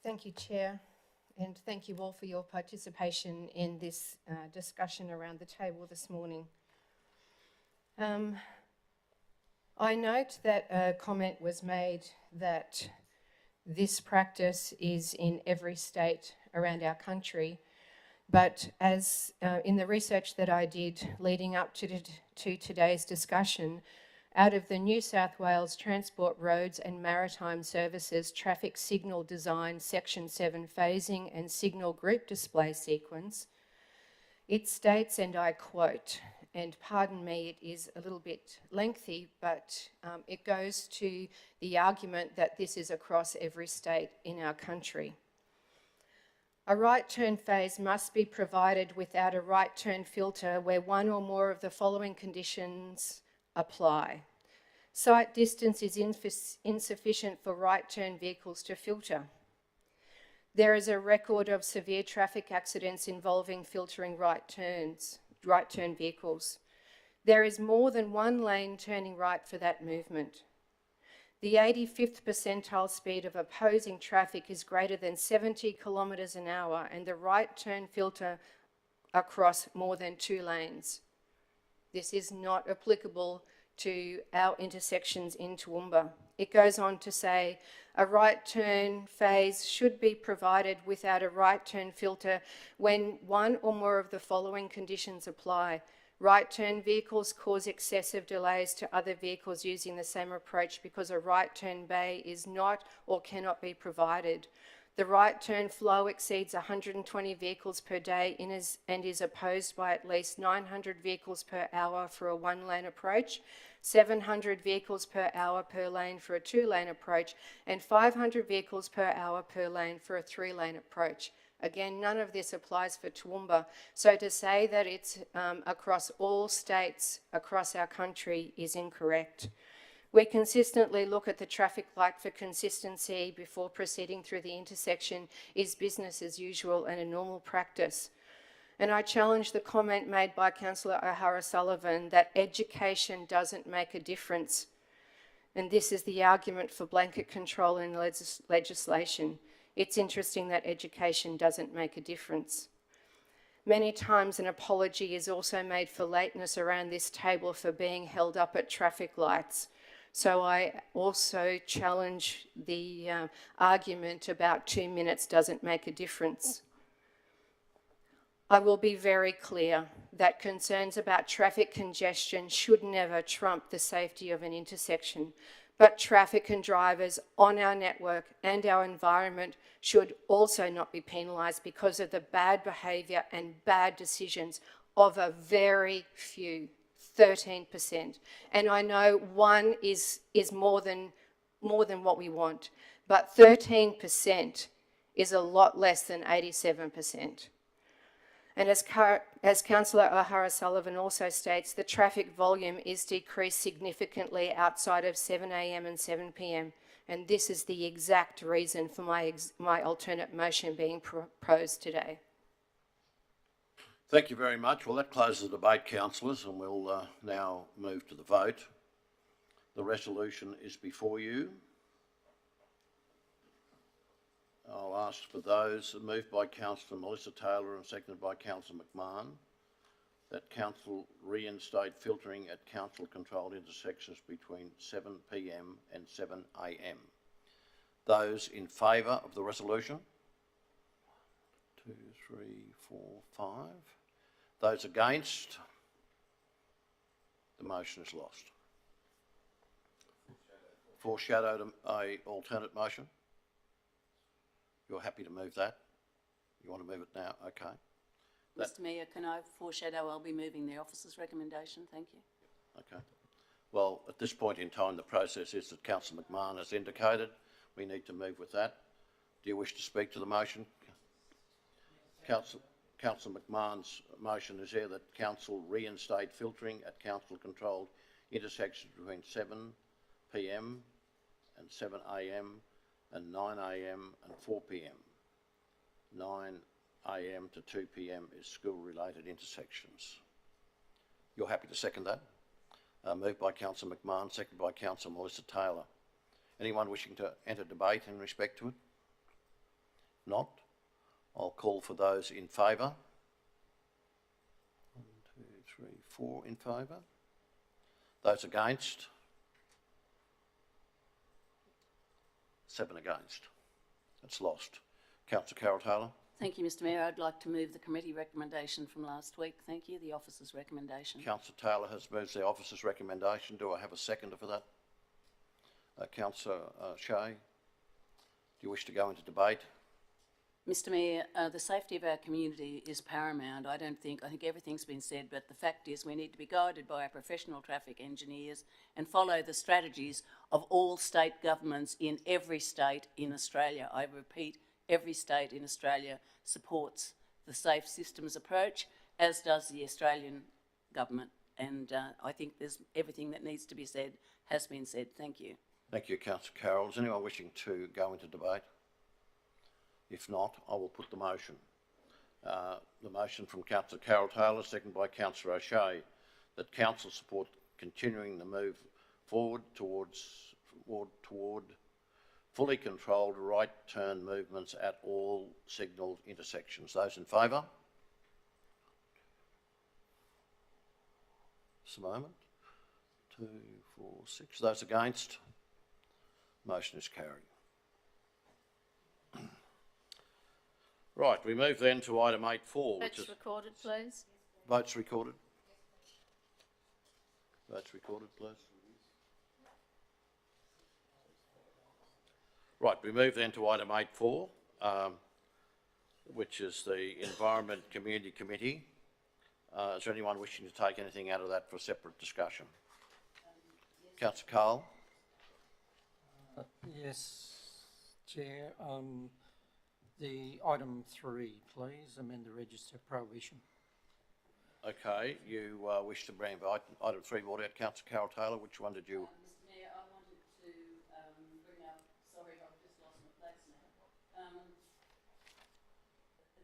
Thank you, Chair, and thank you all for your participation in this discussion around the table this morning. I note that a comment was made that this practice is in every state around our country, but as in the research that I did leading up to today's discussion, out of the New South Wales Transport Roads and Maritime Services Traffic Signal Design Section 7 Phasing and Signal Group Display Sequence, it states, and I quote, and pardon me, it is a little bit lengthy, but it goes to the argument that this is across every state in our country. A right turn phase must be provided without a right turn filter where one or more of the following conditions apply. Sight distance is insufficient for right turn vehicles to filter. There is a record of severe traffic accidents involving filtering right turn vehicles. There is more than one lane turning right for that movement. The 85th percentile speed of opposing traffic is greater than 70 kilometres an hour, and the right turn filter across more than 2 lanes. This is not applicable to our intersections in Toowoomba. It goes on to say, a right turn phase should be provided without a right turn filter when one or more of the following conditions apply. Right turn vehicles cause excessive delays to other vehicles using the same approach because a right turn bay is not or cannot be provided. The right turn flow exceeds 120 vehicles per day and is opposed by at least 900 vehicles per hour for a 1-lane approach, 700 vehicles per hour per lane for a 2-lane approach, and 500 vehicles per hour per lane for a 3-lane approach. Again, none of this applies for Toowoomba. So to say that it's across all states across our country is incorrect. We consistently look at the traffic light for consistency before proceeding through the intersection is business as usual and a normal practice. And I challenge the comment made by Councillor O'Hara-Sullivan that education doesn't make a difference. And this is the argument for blanket control in legislation. It's interesting that education doesn't make a difference. Many times an apology is also made for lateness around this table for being held up at traffic lights. So I also challenge the argument about 2 minutes doesn't make a difference. I will be very clear that concerns about traffic congestion should never trump the safety of an intersection, but traffic and drivers on our network and our environment should also not be penalised because of the bad behaviour and bad decisions of a very few, 13%. And I know one is more than what we want, but 13% is a lot less than 87%. And as Councillor O'Hara-Sullivan also states, the traffic volume is decreased significantly outside of 7 a.m. and 7 p.m. And this is the exact reason for my alternate motion being proposed today. Thank you very much. Well, that closes the debate, councillors, and we'll now move to the vote. The resolution is before you. I'll ask for those moved by Councillor Melissa Taylor and seconded by Councillor McMahon that council reinstate filtering at council controlled intersections between 7 p.m. and 7 a.m. Those in favour of the resolution? 1, 2, 3, 4, 5. Those against? The motion is lost. Foreshadowed a alternate motion? You're happy to move that? You want to move it now? Okay. Mr Mayor, can I foreshadow I'll be moving the officer's recommendation? Thank you. Okay. Well, at this point in time, the process is that Councillor McMahon has indicated we need to move with that. Do you wish to speak to the motion? Councillor McMahon's motion is here that Council reinstate filtering at council-controlled intersections between 7 p.m. and 7 a.m. and 9 a.m. and 4 p.m. 9 a.m. to 2 p.m. is school-related intersections. You're happy to second that? Moved by Councillor McMahon, seconded by Councillor Melissa Taylor. Anyone wishing to enter debate in respect to it? Not? I'll call for those in favour. 1, 2, 3, 4 in favour. Those against? 7 against. That's lost. Councillor Carol Taylor. Thank you, Mr Mayor. I'd like to move the committee recommendation from last week. Thank you. The officer's recommendation. Councillor Taylor has moved the officer's recommendation. Do I have a seconder for that? Councillor Shea, do you wish to go into debate? Mr Mayor, the safety of our community is paramount. I think everything's been said, but the fact is we need to be guided by our professional traffic engineers and follow the strategies of all state governments in every state in Australia. I repeat, every state in Australia supports the safe systems approach, as does the Australian government. And I think everything that needs to be said has been said. Thank you. Thank you, Councillor Carroll. Is anyone wishing to go into debate? If not, I will put the motion. The motion from Councillor Carol Taylor, seconded by Councillor O'Shea, that Council support continuing the move forward toward fully controlled right turn movements at all signalled intersections. Those in favour? Just a moment. 2, 4, 6. Those against? Motion is carried. Right, we move then to item 8.4, which Votes is... recorded, please. Votes recorded. Votes recorded, please. Right, we move then to item 8.4, which is the Environment Community Committee. Is there anyone wishing to take anything out of that for separate discussion? Councillor Carl. Yes, Chair. The item 3, please, amend the register of prohibition. Okay, you wish to bring item 3 brought out. Councillor Carol Taylor, which one did you... Mr Mayor, I wanted to bring up, sorry, I've just lost my place now.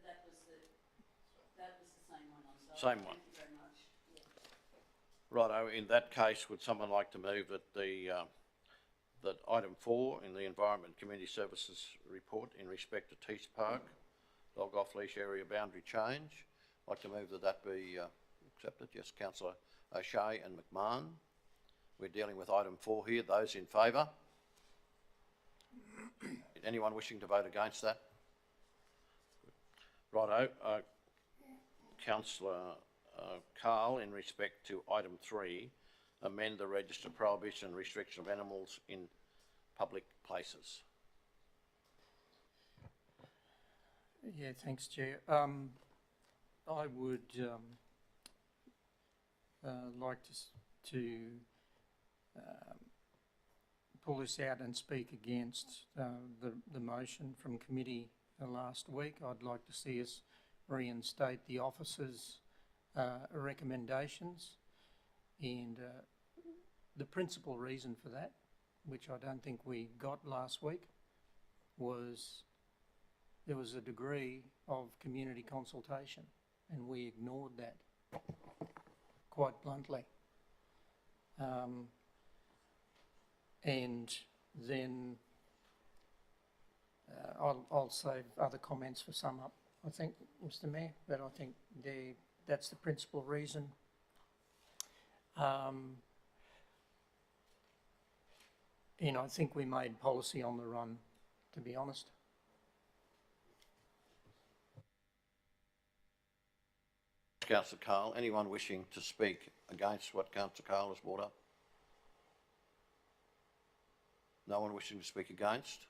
That was the same one, I'm sorry. Same one. Thank you very much. Yeah. Righto, in that case, would someone like to move that that item 4 in the Environment and Community Services report in respect to Tees Park, dog off-leash area boundary change, I'd like to move that be accepted. Yes, Councillor O'Shea and McMahon. We're dealing with item 4 here. Those in favour? Anyone wishing to vote against that? Righto. Councillor Carl, in respect to item 3, amend the register prohibition and restriction of animals in public places. Yeah, thanks, Chair. I would like to pull this out and speak against the motion from committee last week. I'd like to see us reinstate the officer's recommendations, and the principal reason for that, which I don't think we got last week, was there was a degree of community consultation and we ignored that quite bluntly. And then I'll save other comments for sum up, I think, Mr Mayor, but I think that's the principal reason. And I think we made policy on the run to be honest. Councillor Carl, anyone wishing to speak against what Councillor Carl has brought up? No one wishing to speak against?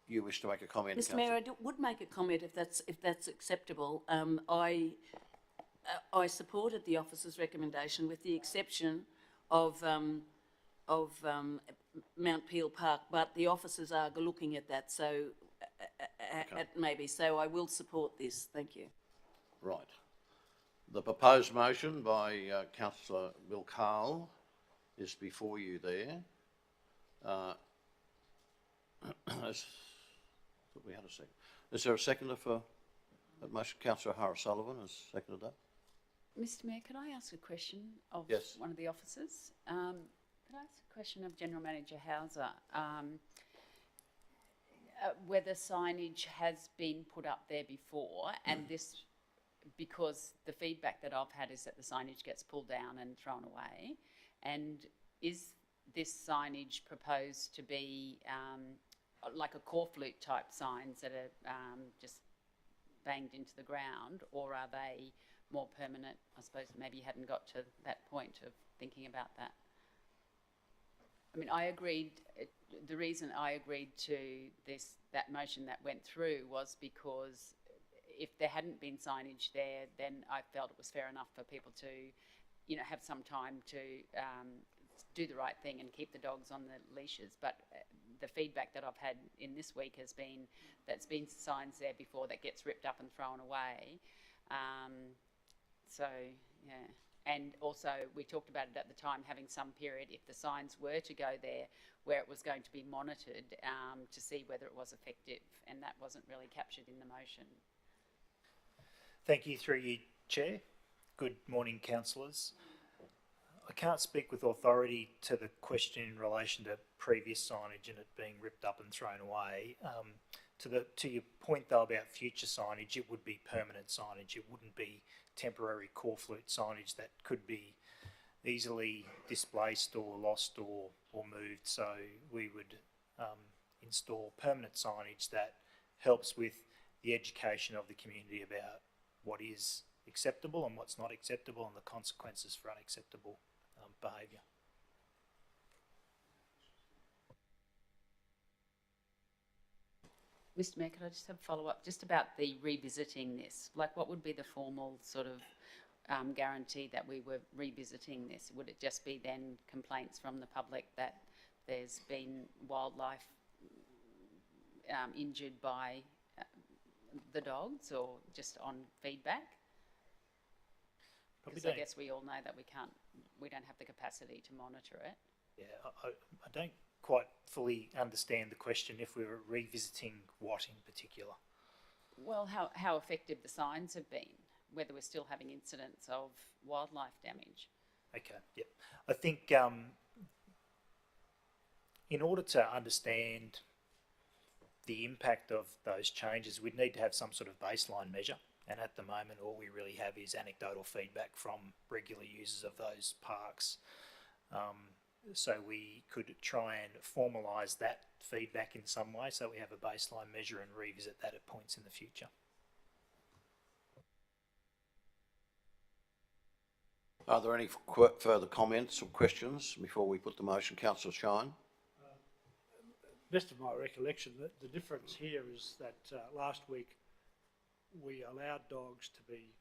You wish to make a comment, Mr Mayor, would make a comment if that's acceptable. I supported the officer's recommendation with the exception of Mount Peel Park, but the officers are looking at that, so maybe. So I will support this. Thank you. Right. The proposed motion by Councillor Will Carl is before you there. We had a second. Is there a seconder for that motion? Councillor O'Hara Sullivan has seconded that. Mr Mayor, could I ask a question of Yes. one of the officers? Could I ask a question of General Manager Hauser? Whether signage has been put up there before, and this, because the feedback that I've had is that the signage gets pulled down and thrown away, and is this signage proposed to be like a corflute type signs that are just banged into the ground, or are they more permanent? I suppose maybe you hadn't got to that point of thinking about that. I mean, I agreed, the reason I agreed to that motion that went through was because if there hadn't been signage there, then I felt it was fair enough for people to, you know, have some time to do the right thing and keep the dogs on the leashes. But the feedback that I've had in this week has been that's been signs there before that gets ripped up and thrown away. So, yeah. And also, we talked about it at the time, having some period, if the signs were to go there, where it was going to be monitored to see whether it was effective, and that wasn't really captured in the motion. Thank you, through you, Chair. Good morning, councillors. I can't speak with authority to the question in relation to previous signage and it being ripped up and thrown away. To your point though about future signage, it would be permanent signage. It wouldn't be temporary corflute signage that could be easily displaced or lost or moved. So we would install permanent signage that helps with the education of the community about what is acceptable and what's not acceptable and the consequences for unacceptable behaviour. Mr Mayor, could I just have a follow-up just about the revisiting this? Like, what would be the formal sort of guarantee that we were revisiting this? Would it just be then complaints from the public that there's been wildlife injured by the dogs, or just on feedback? Because I guess we all know that we don't have the capacity to monitor it. Yeah, I don't quite fully understand the question, if we were revisiting what in particular. Well, how effective the signs have been, whether we're still having incidents of wildlife damage. Okay, yep. I think in order to understand the impact of those changes, we'd need to have some sort of baseline measure. And at the moment, all we really have is anecdotal feedback from regular users of those parks. So we could try and formalise that feedback in some way, so we have a baseline measure and revisit that at points in the future. Are there any further comments or questions before we put the motion? Councillor Shine. Best of my recollection, the difference here is that last week we allowed dogs to be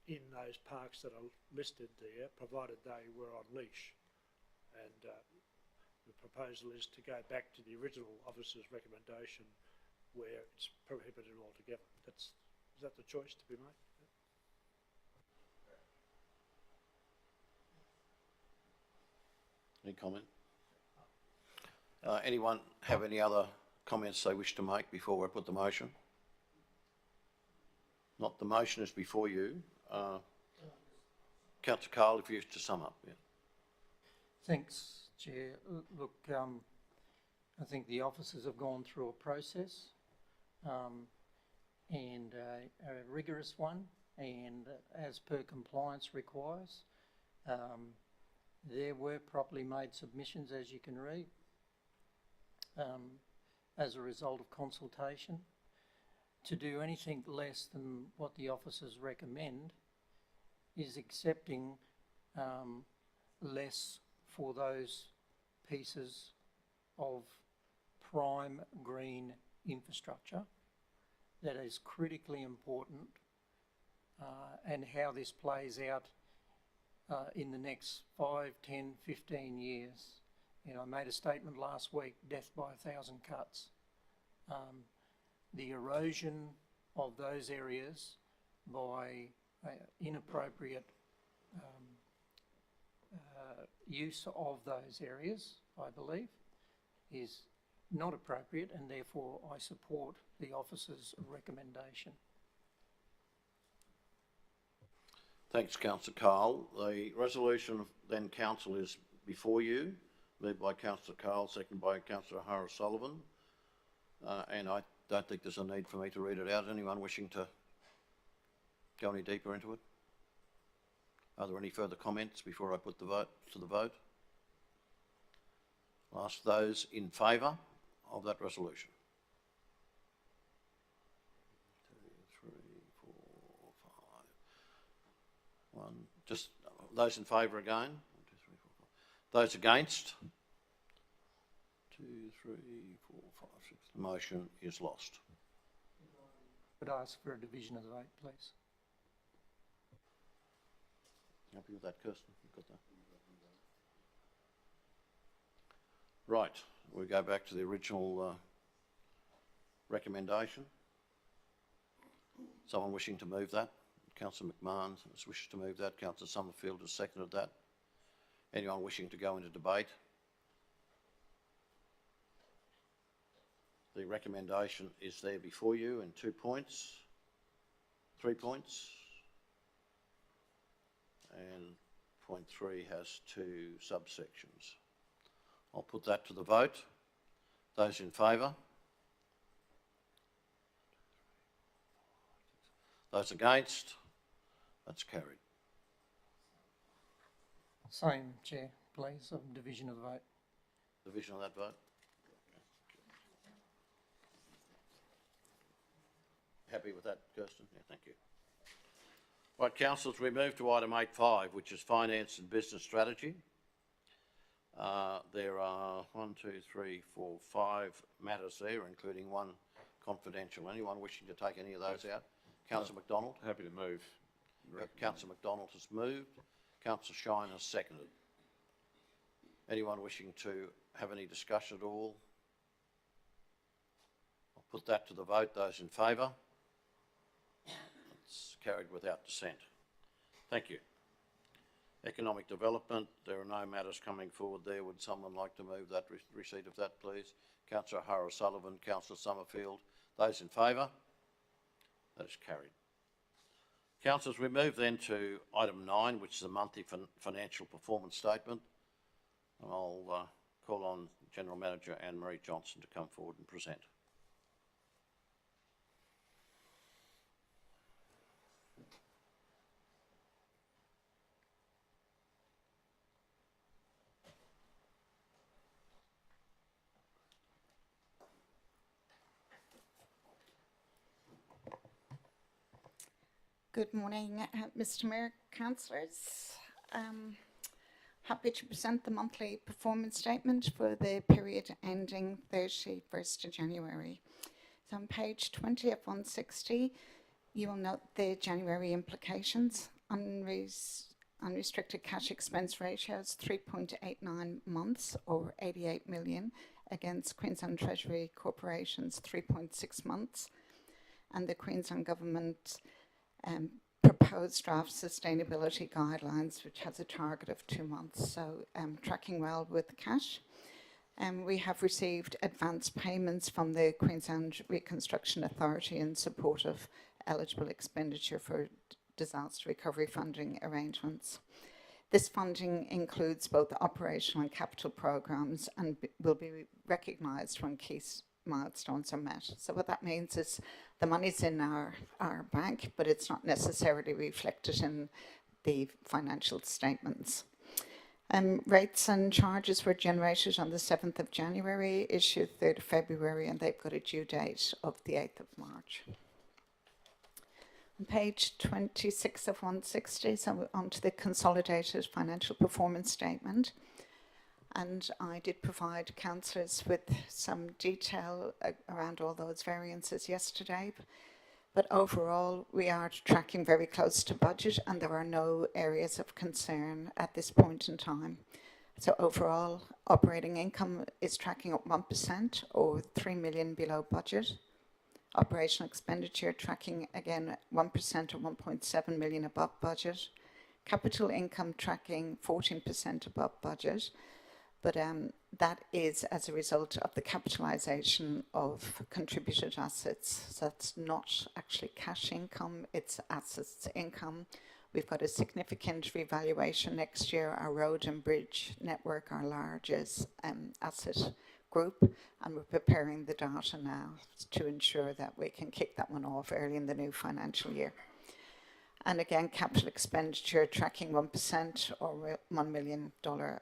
in those parks that are listed there, provided they were on leash. And the proposal is to go back to the original officer's recommendation where it's prohibited altogether. Is that the choice to be made? Any comment? Anyone have any other comments they wish to make before we put the motion? Not the motion is before you. Councillor Carl, if you wish to sum up. Yeah. Thanks, Chair. Look, I think the officers have gone through a process and a rigorous one, and as per compliance requires. There were properly made submissions, as you can read, as a result of consultation. To do anything less than what the officers recommend is accepting less for those pieces of prime green infrastructure that is critically important, and how this plays out in the next 5, 10, 15 years. You know, I made a statement last week, death by 1,000 cuts. The erosion of those areas by inappropriate use of those areas, I believe, is not appropriate, and therefore I support the officer's recommendation. Thanks, Councillor Carl. The resolution then, Council, is before you, moved by Councillor Carl, seconded by Councillor O'Sullivan. And I don't think there's a need for me to read it out. Anyone wishing to go any deeper into it? Are there any further comments before I put the vote to the vote? I'll ask those in favour of that resolution. 2, 3, 4, 5. 1. Just those in favour again. 1, 2, 3, 4, 5. Those against? 2, 3, 4, 5, 6. The motion is lost. Could I ask for a division of the vote, please? Happy with that, Kirsten? You've got that? Right, we go back to the original recommendation. Someone wishing to move that? Councillor McMahon wishes to move that. Councillor Summerfield has seconded that. Anyone wishing to go into debate? The recommendation is there before you in 2 points, 3 points, and point 3 has 2 subsections. I'll put that to the vote. Those in favour? Those against? That's carried. Same, Chair, please, of division of the vote. Division of that vote? Happy with that, Kirsten? Yeah, thank you. Right, councillors, we move to item 8.5, which is finance and business strategy. There are 1, 2, 3, 4, 5 matters there, including one confidential. Anyone wishing to take any of those out? Councillor McDonald? Happy to move. Councillor McDonald has moved. Councillor Shine has seconded. Anyone wishing to have any discussion at all? I'll put that to the vote. Those in favour? It's carried without dissent. Thank you. Economic development, there are no matters coming forward there. Would someone like to move that receipt of that, please? Councillor O'Sullivan, Councillor Summerfield. Those in favour? That is carried. Councillors, we move then to item 9, which is the monthly financial performance statement. And I'll call on General Manager Anne-Marie Johnson to come forward and present. Good morning, Mr Mayor, councillors. Happy to present the monthly performance statement for the period ending 31st of January. So on page 20 of 160, you will note the January implications. Unrestricted cash expense ratios 3.89 months or 88 million against Queensland Treasury Corporation's 3.6 months, and the Queensland Government proposed draft sustainability guidelines, which has a target of 2 months, so tracking well with cash. We have received advance payments from the Queensland Reconstruction Authority in support of eligible expenditure for disaster recovery funding arrangements. This funding includes both operational and capital programs and will be recognised when key milestones are met. So what that means is the money's in our bank, but it's not necessarily reflected in the financial statements. Rates and charges were generated on the 7th of January, issued 3rd of February, and they've got a due date of the 8th of March. On page 26 of 160, so on to the consolidated financial performance statement. And I did provide councillors with some detail around all those variances yesterday. But overall, we are tracking very close to budget, and there are no areas of concern at this point in time. So overall, operating income is tracking up 1% or 3 million below budget. Operational expenditure tracking again 1% or 1.7 million above budget. Capital income tracking 14% above budget. But that is as a result of the capitalisation of contributed assets. So that's not actually cash income, it's assets income. We've got a significant revaluation next year. Our road and bridge network, our largest asset group, and we're preparing the data now to ensure that we can kick that one off early in the new financial year. And again, capital expenditure tracking 1% or $1 million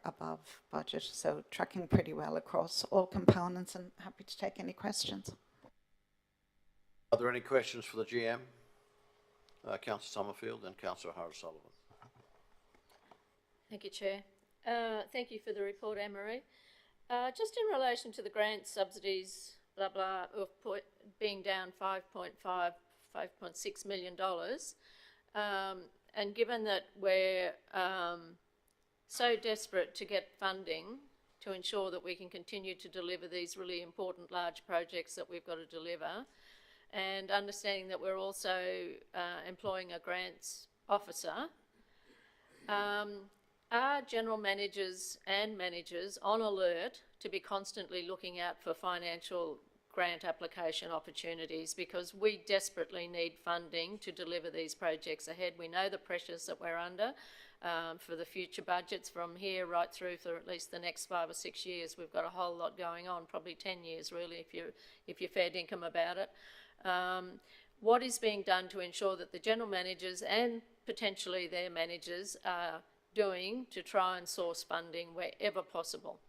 above budget. So tracking pretty well across all components, and happy to take any questions. Are there any questions for the GM? Councillor Summerfield, then Councillor Harris-Sullivan. Thank you, Chair. Thank you for the report, Anne-Marie. Just in relation to the grant subsidies, blah, blah, of being down $5.6 million, and given that we're so desperate to get funding to ensure that we can continue to deliver these really important large projects that we've got to deliver, and understanding that we're also employing a grants officer, are general managers and managers on alert to be constantly looking out for financial grant application opportunities, because we desperately need funding to deliver these projects ahead. We know the pressures that we're under for the future budgets from here right through for at least the next 5 or 6 years. We've got a whole lot going on, probably 10 years really if you're fair dinkum about it. What is being done to ensure that the general managers and potentially their managers are doing to try and source funding wherever possible?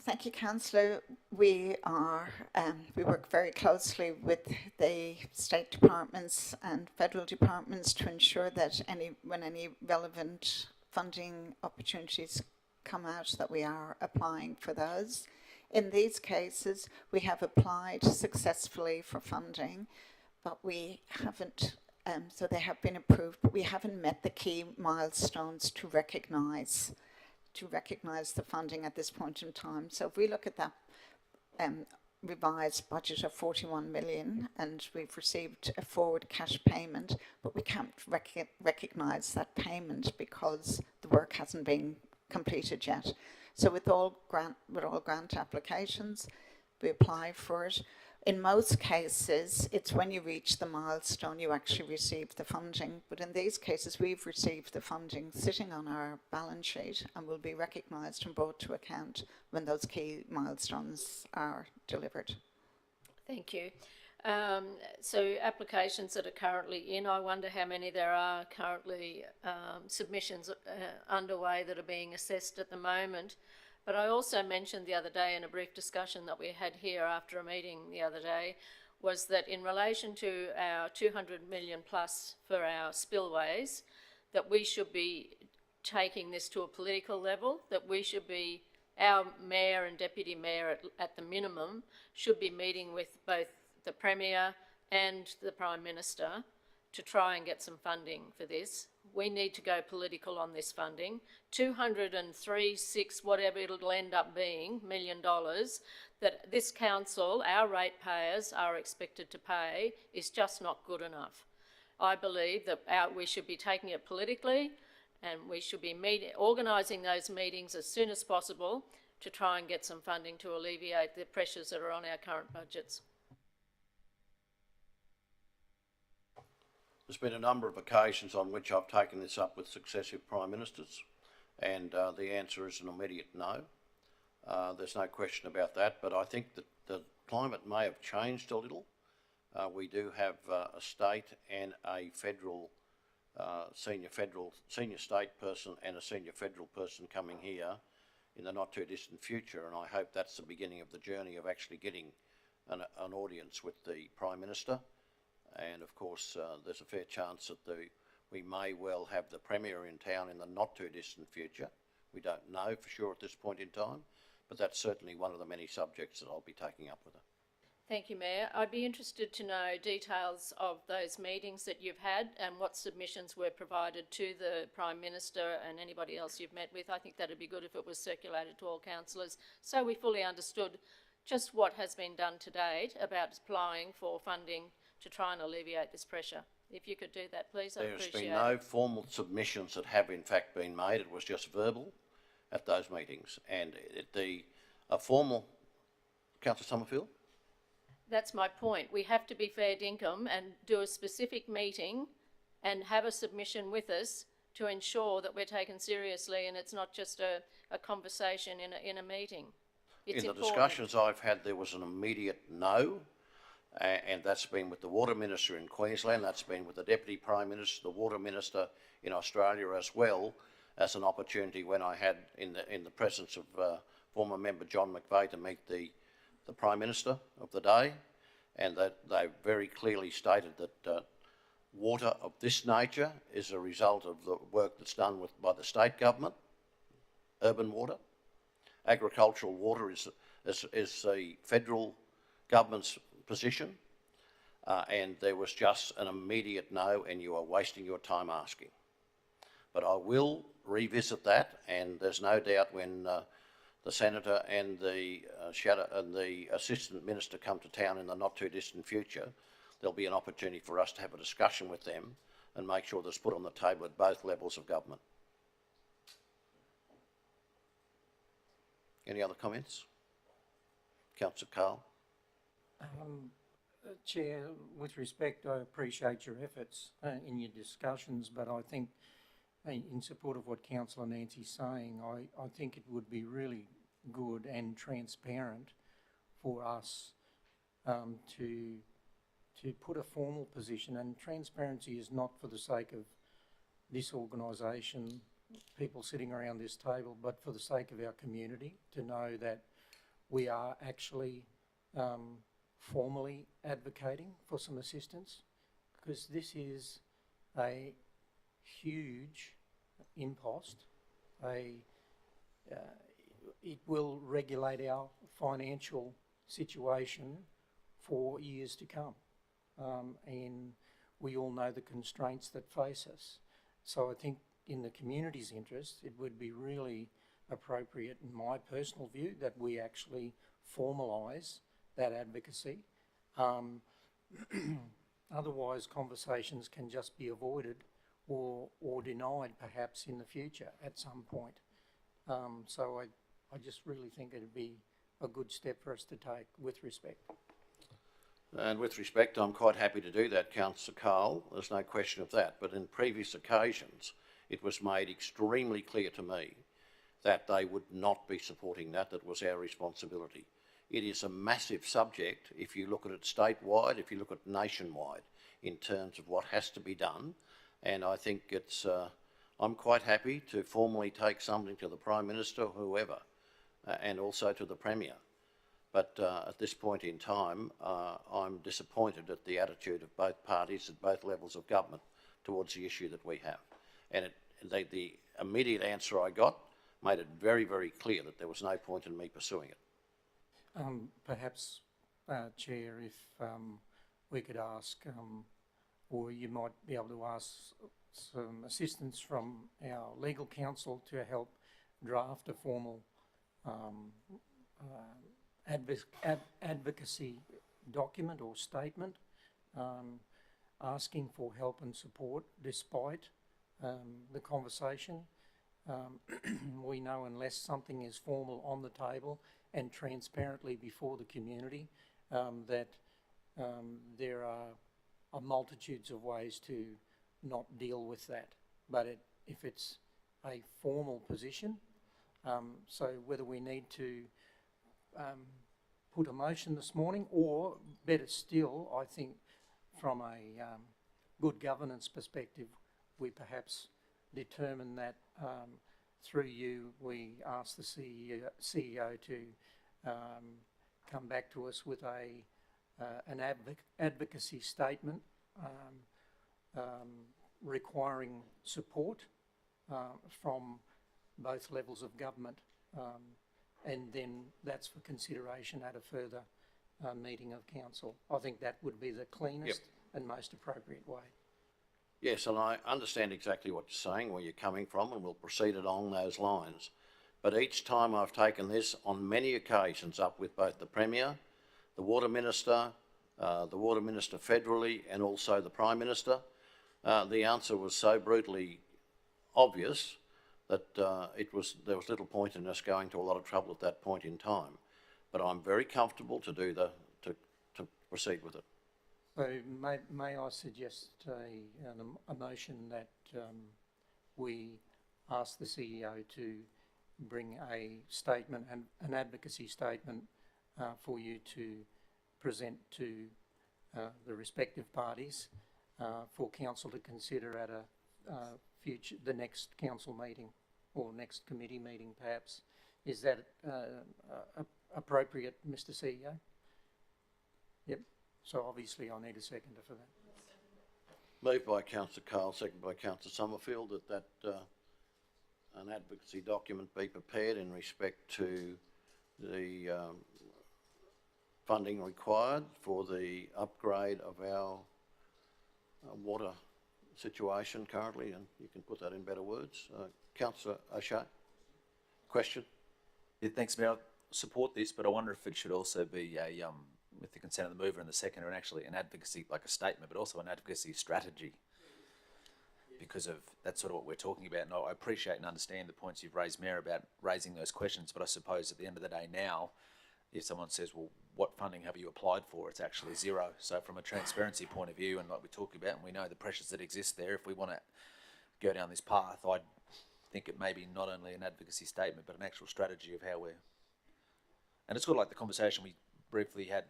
Thank you, Councillor. We work very closely with the state departments and federal departments to ensure that when any relevant funding opportunities come out, that we are applying for those. In these cases, we have applied successfully for funding, but we haven't, so they have been approved, but we haven't met the key milestones to recognise the funding at this point in time. So if we look at that revised budget of 41 million, and we've received a forward cash payment, but we can't recognise that payment because the work hasn't been completed yet. So with all grant applications, we apply for it. In most cases, it's when you reach the milestone you actually receive the funding. But in these cases, we've received the funding sitting on our balance sheet and will be recognised and brought to account when those key milestones are delivered. Thank you. So applications that are currently in, I wonder how many there are currently submissions underway that are being assessed at the moment. But I also mentioned the other day in a brief discussion that we had here after a meeting the other day, was that in relation to our 200 million plus for our spillways, that we should be taking this to a political level, that we should be, our mayor and deputy mayor at the minimum, should be meeting with both the Premier and the Prime Minister to try and get some funding for this. We need to go political on this funding. 203.6, whatever it'll end up being, $1 million, that this council, our ratepayers, are expected to pay is just not good enough. I believe that we should be taking it politically, and we should be organising those meetings as soon as possible to try and get some funding to alleviate the pressures that are on our current budgets. There's been a number of occasions on which I've taken this up with successive Prime Ministers, and the answer is an immediate no. There's no question about that, but I think that the climate may have changed a little. We do have a state and a federal senior state person and a senior federal person coming here in the not too distant future, and I hope that's the beginning of the journey of actually getting an audience with the Prime Minister. And of course, there's a fair chance that we may well have the Premier in town in the not too distant future. We don't know for sure at this point in time, but that's certainly one of the many subjects that I'll be taking up with her. Thank you, Mayor. I'd be interested to know details of those meetings that you've had and what submissions were provided to the Prime Minister and anybody else you've met with. I think that'd be good if it was circulated to all councillors so we fully understood just what has been done to date about applying for funding to try and alleviate this pressure. If you could do that, please, I'd appreciate it. There's been no formal submissions that have in fact been made. It was just verbal at those meetings. And a formal... Councillor Summerfield? That's my point. We have to be fair dinkum and do a specific meeting and have a submission with us to ensure that we're taken seriously and it's not just a conversation in a meeting. It's in the important. discussions I've had, there was an immediate no, and that's been with the Water Minister in Queensland, that's been with the Deputy Prime Minister, the Water Minister in Australia, as well as an opportunity when I had in the presence of former member John McVeigh to meet the Prime Minister of the day, and that they very clearly stated that water of this nature is a result of the work that's done by the state government, urban water. Agricultural water is the federal government's position, and there was just an immediate no, and you are wasting your time asking. But I will revisit that, and there's no doubt when the Senator and the Assistant Minister come to town in the not too distant future, there'll be an opportunity for us to have a discussion with them and make sure that's put on the table at both levels of government. Any other comments? Councillor Carl? Chair, with respect, I appreciate your efforts in your discussions, but I think in support of what Councillor Nancy's saying, I think it would be really good and transparent for us to put a formal position, and transparency is not for the sake of this organisation, people sitting around this table, but for the sake of our community, to know that we are actually formally advocating for some assistance, because this is a huge impost. It will regulate our financial situation for years to come, and we all know the constraints that face us. So I think in the community's interest, it would be really appropriate, in my personal view, that we actually formalise that advocacy. Otherwise, conversations can just be avoided or denied perhaps in the future at some point. So I just really think it'd be a good step for us to take with respect. And with respect, I'm quite happy to do that, Councillor Carl. There's no question of that. But in previous occasions, it was made extremely clear to me that they would not be supporting that. That was our responsibility. It is a massive subject if you look at it statewide, if you look at it nationwide, in terms of what has to be done. And I think it's, I'm quite happy to formally take something to the Prime Minister or whoever, and also to the Premier. But at this point in time, I'm disappointed at the attitude of both parties at both levels of government towards the issue that we have. And the immediate answer I got made it very, very clear that there was no point in me pursuing it. Perhaps, Chair, if we could ask, or you might be able to ask some assistance from our legal counsel to help draft a formal advocacy document or statement, asking for help and support despite the conversation. We know unless something is formal on the table and transparently before the community, that there are multitudes of ways to not deal with that. But if it's a formal position, so whether we need to put a motion this morning, or better still, I think from a good governance perspective, we perhaps determine that through you, we ask the CEO to come back to us with an advocacy statement requiring support from both levels of government, and then that's for consideration at a further meeting of council. I think that would be the cleanest and most appropriate way. Yes, and I understand exactly what you're saying, where you're coming from, and we'll proceed along those lines. But each time I've taken this on many occasions up with both the Premier, the Water Minister federally, and also the Prime Minister, the answer was so brutally obvious that there was little point in us going to a lot of trouble at that point in time. But I'm very comfortable to to proceed with it. So may I suggest a motion that we ask the CEO to bring a statement, an advocacy statement for you to present to the respective parties for council to consider at the next council meeting or next committee meeting perhaps. Is that appropriate, Mr. CEO? Yep. So obviously I need a seconder for that. Moved by Councillor Cole, seconded by Councillor Summerfield, that an advocacy document be prepared in respect to the funding required for the upgrade of our water situation currently, and you can put that in better words. Councillor O'Shea, question? Yeah, thanks, Mayor. I support this, but I wonder if it should also be a, with the consent of the mover and the seconder, and actually an advocacy, like a statement, but also an advocacy strategy. Because of that's sort of what we're talking about. And I appreciate and understand the points you've raised, Mayor, about raising those questions. But I suppose at the end of the day now, if someone says, well, what funding have you applied for? It's actually zero. So from a transparency point of view, and like we talked about, and we know the pressures that exist there, if we want to go down this path, I think it may be not only an advocacy statement, but an actual strategy of how we're... And it's sort of like the conversation we briefly had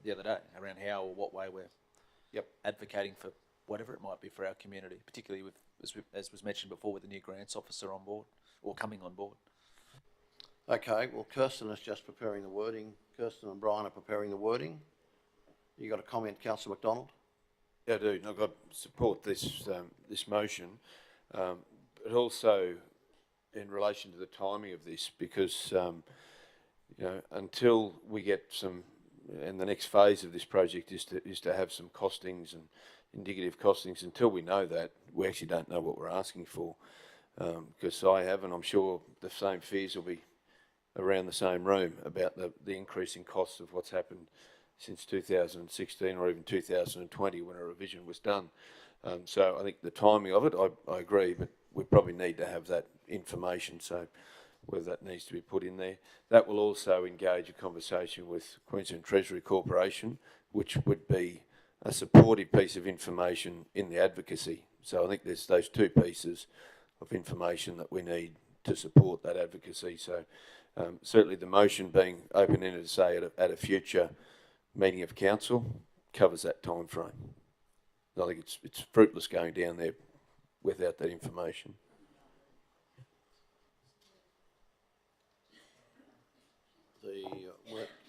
the other day around how or what way we're advocating for whatever it might be for our community, particularly with, as was mentioned before, with the new grants officer on board, or coming on board. Okay, well, Kirsten is just preparing the wording. Kirsten and Brian are preparing the wording. You got a comment, Councillor McDonald? Yeah, I do. I've got to support this this motion, but also in relation to the timing of this, because you know, until we get some, and the next phase of this project is to have some costings and indicative costings. Until we know that, we actually don't know what we're asking for, because I have, and I'm sure the same fears will be around the same room about the increasing costs of what's happened since 2016 or even 2020 when a revision was done. So I think the timing of it, I agree, but we probably need to have that information, so whether that needs to be put in there. That will also engage a conversation with Queensland Treasury Corporation, which would be a supportive piece of information in the advocacy. So I think there's those two pieces of information that we need to support that advocacy. So certainly the motion being open-ended to say at a future meeting of council covers that time frame. I think it's fruitless going down there without that information.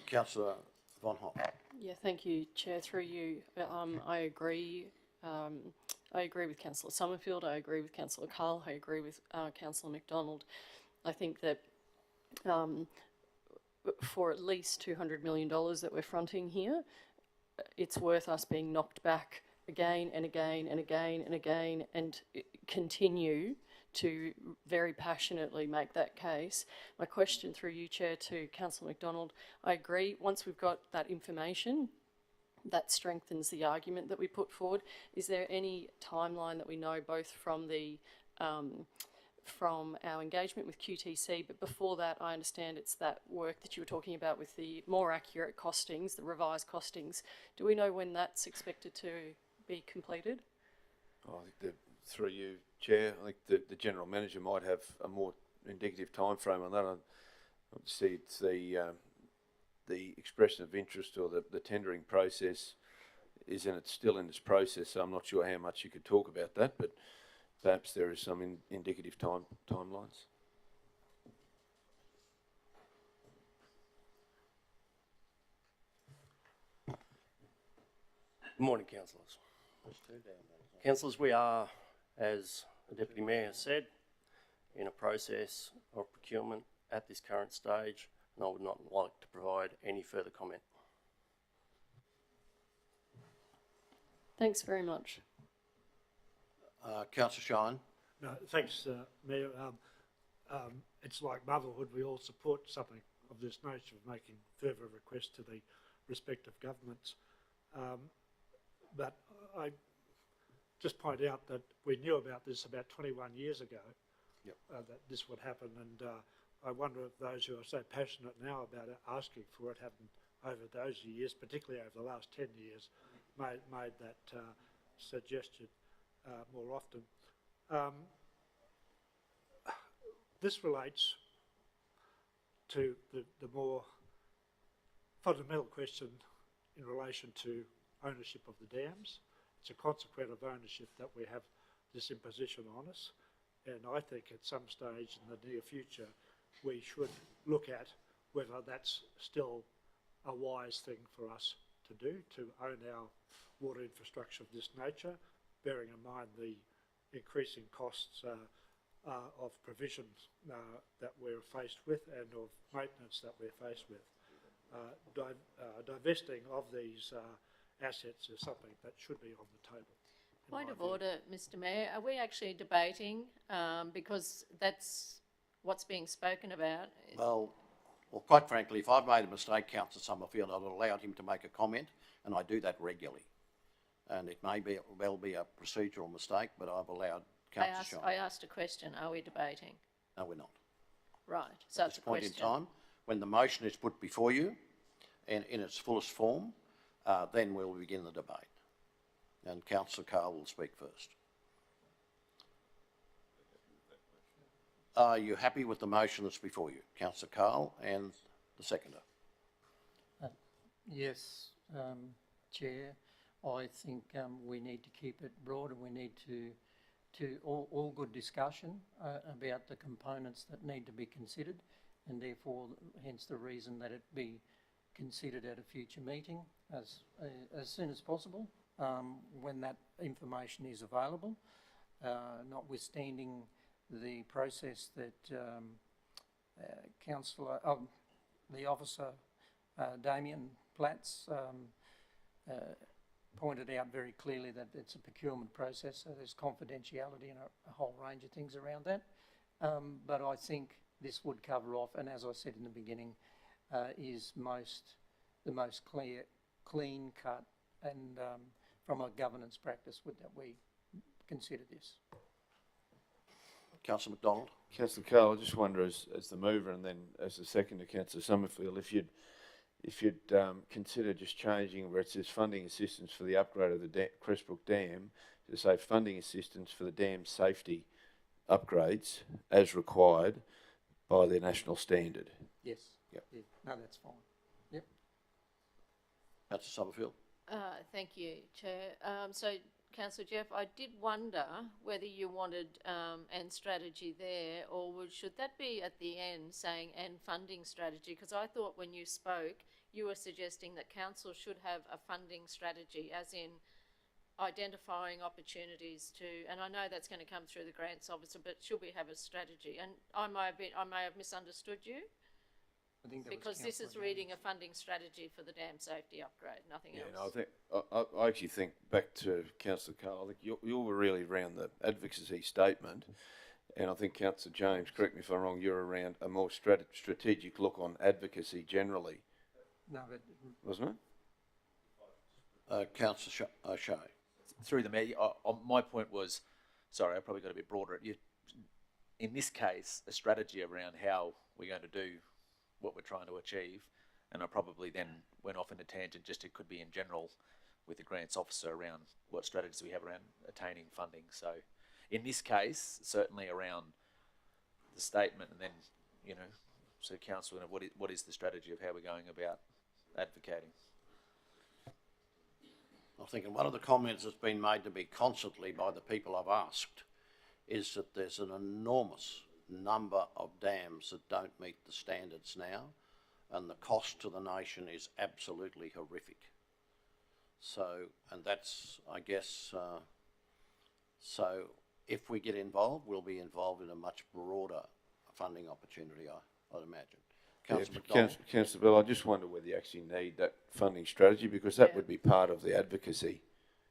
Councillor Von Hopp. Yeah, thank you, Chair. Through you, I agree. I agree with Councillor Summerfield. I agree with Councillor Carl. I agree with Councillor McDonald. I think that for at least $200 million that we're fronting here, it's worth us being knocked back again and again and again and again, and continue to very passionately make that case. My question through you, Chair, to Councillor McDonald, I agree, once we've got that information, that strengthens the argument that we put forward. Is there any timeline that we know, both from the from our engagement with QTC, but before that, I understand it's that work that you were talking about with the more accurate costings, the revised costings. Do we know when that's expected to be completed? I think through you, Chair, I think the General Manager might have a more indicative time frame on that. Obviously, it's the expression of interest or the tendering process is still in its process, so I'm not sure how much you could talk about that, but perhaps there is some indicative timelines. Good morning, councillors. Councillors, we are, as the Deputy Mayor has said, in a process of procurement at this current stage, and I would not like to provide any further comment. Thanks very much. Councillor Shine. No, thanks, Mayor. It's like motherhood. We all support something of this nature of making further requests to the respective governments. But I just point out that we knew about this about 21 years ago, that this would happen, and I wonder if those who are so passionate now about it, asking for it haven't over those years, particularly over the last 10 years, made that suggestion more often. This relates to the more fundamental question in relation to ownership of the dams. It's a consequence of ownership that we have this imposition on us, and I think at some stage in the near future we should look at whether that's still a wise thing for us to do, to own our water infrastructure of this nature, bearing in mind the increasing costs of provision that we're faced with and of maintenance that we're faced with. Divesting of these assets is something that should be on the table. Point of order, Mr Mayor. Are we actually debating, because that's what's being spoken about? Well, quite frankly, if I've made a mistake, Councillor Summerfield, I've allowed him to make a comment, and I do that regularly. And it may well be a procedural mistake, but I've allowed Councillor Shine. I asked a question. Are we debating? No, we're not. Right. So At it's this a point question. in time, when the motion is put before you and in its fullest form, then we'll begin the debate. And Councillor Carl will speak first. Are you happy with the motion that's before you, Councillor Carl and the seconder? Yes, Chair. I think we need to keep it broad, and we need to all good discussion about the components that need to be considered, and therefore, hence the reason that it be considered at a future meeting as soon as possible, when that information is available, notwithstanding the process that the officer Damien Platts pointed out very clearly that it's a procurement process, so there's confidentiality and a whole range of things around that. But I think this would cover off, and as I said in the beginning, is the most clean cut, and from a governance practice that we consider this. Councillor McDonald. Councillor Carl, I just wonder, as the mover and then as the seconder, Councillor Summerfield, if you'd consider just changing where it says funding assistance for the upgrade of the Crestbrook Dam to say funding assistance for the dam safety upgrades as required by the national standard. Yes. Yep. Yeah. No, that's fine. Yep. Councillor Summerfield. Thank you, Chair. So, Councillor Jeff, I did wonder whether you wanted and strategy there, or should that be at the end saying and funding strategy? Because I thought when you spoke, you were suggesting that council should have a funding strategy, as in identifying opportunities to, and I know that's going to come through the grants officer, but should we have a strategy? And I may have misunderstood you. I think because this is reading a funding strategy for the dam safety upgrade, nothing else. No, I think I actually think back to Councillor Carl. I think you were really around the advocacy statement, and I think Councillor James, correct me if I'm wrong, you're around a more strategic look on advocacy generally. No, but wasn't it? Councillor Shay. Through the Mayor, my point was, sorry, I probably got a bit broader. In this case, a strategy around how we're going to do what we're trying to achieve, and I probably then went off in a tangent, just it could be in general with the grants officer around what strategies we have around attaining funding. So in this case, certainly around the statement, and then, so council, what is the strategy of how we're going about advocating? I think one of the comments that's been made to me constantly by the people I've asked is that there's an enormous number of dams that don't meet the standards now, and the cost to the nation is absolutely horrific. So, and that's, I guess, so if we get involved, we'll be involved in a much broader funding opportunity, I'd imagine. Councillor McDonald. Councillor Bell, I just wonder whether you actually need that funding strategy, because that would be part of the advocacy.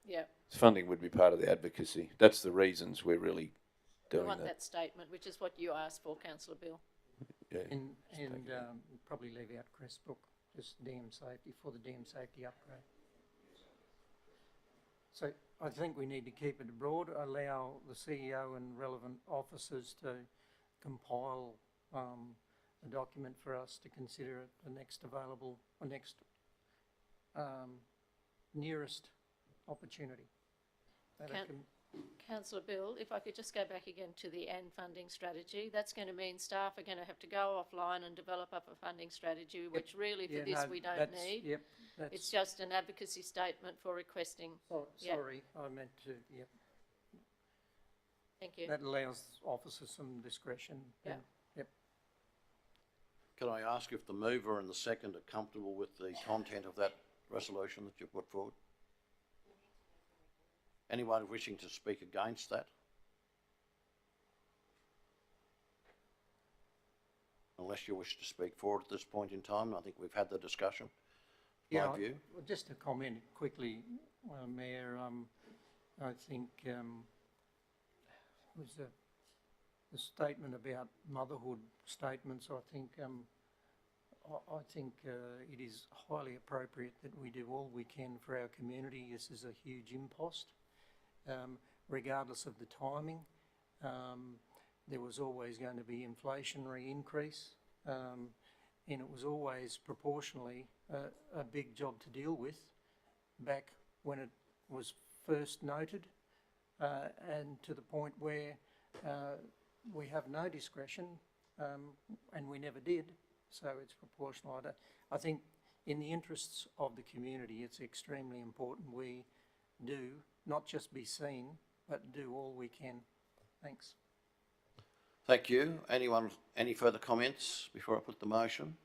Yeah, Funding would be part of the advocacy. That's the reasons we're really we doing want that. that statement, which is what you asked for, councillor Bill. Yeah. And probably leave out Crestbrook, just dam safety for the dam safety upgrade. So I think we need to keep it broad, allow the CEO and relevant officers to compile a document for us to consider at the next available, or next nearest opportunity. That it can- Councillor Bill, if I could just go back again to the AND funding strategy, that's going to mean staff are going to have to go offline and develop up a funding strategy, which really for this we don't need. Yep, It's just an advocacy statement for requesting. sorry, I meant to, yep. Thank you. That allows officers some discretion. Yeah. Yep. Can I ask if the mover and the second are comfortable with the content of that resolution that you put forward? Anyone wishing to speak against that? Unless you wish to speak for it at this point in time, I think we've had the discussion. Yeah, My view. well, just to comment quickly, Mayor, I think was the statement about motherhood statements. I think it is highly appropriate that we do all we can for our community. This is a huge impost, regardless of the timing. There was always going to be inflationary increase, and it was always proportionally a big job to deal with back when it was first noted, and to the point where we have no discretion, and we never did, so it's proportional. I think in the interests of the community, it's extremely important we do not just be seen, but do all we can. Thanks. Thank you. Anyone, any further comments before I put the motion?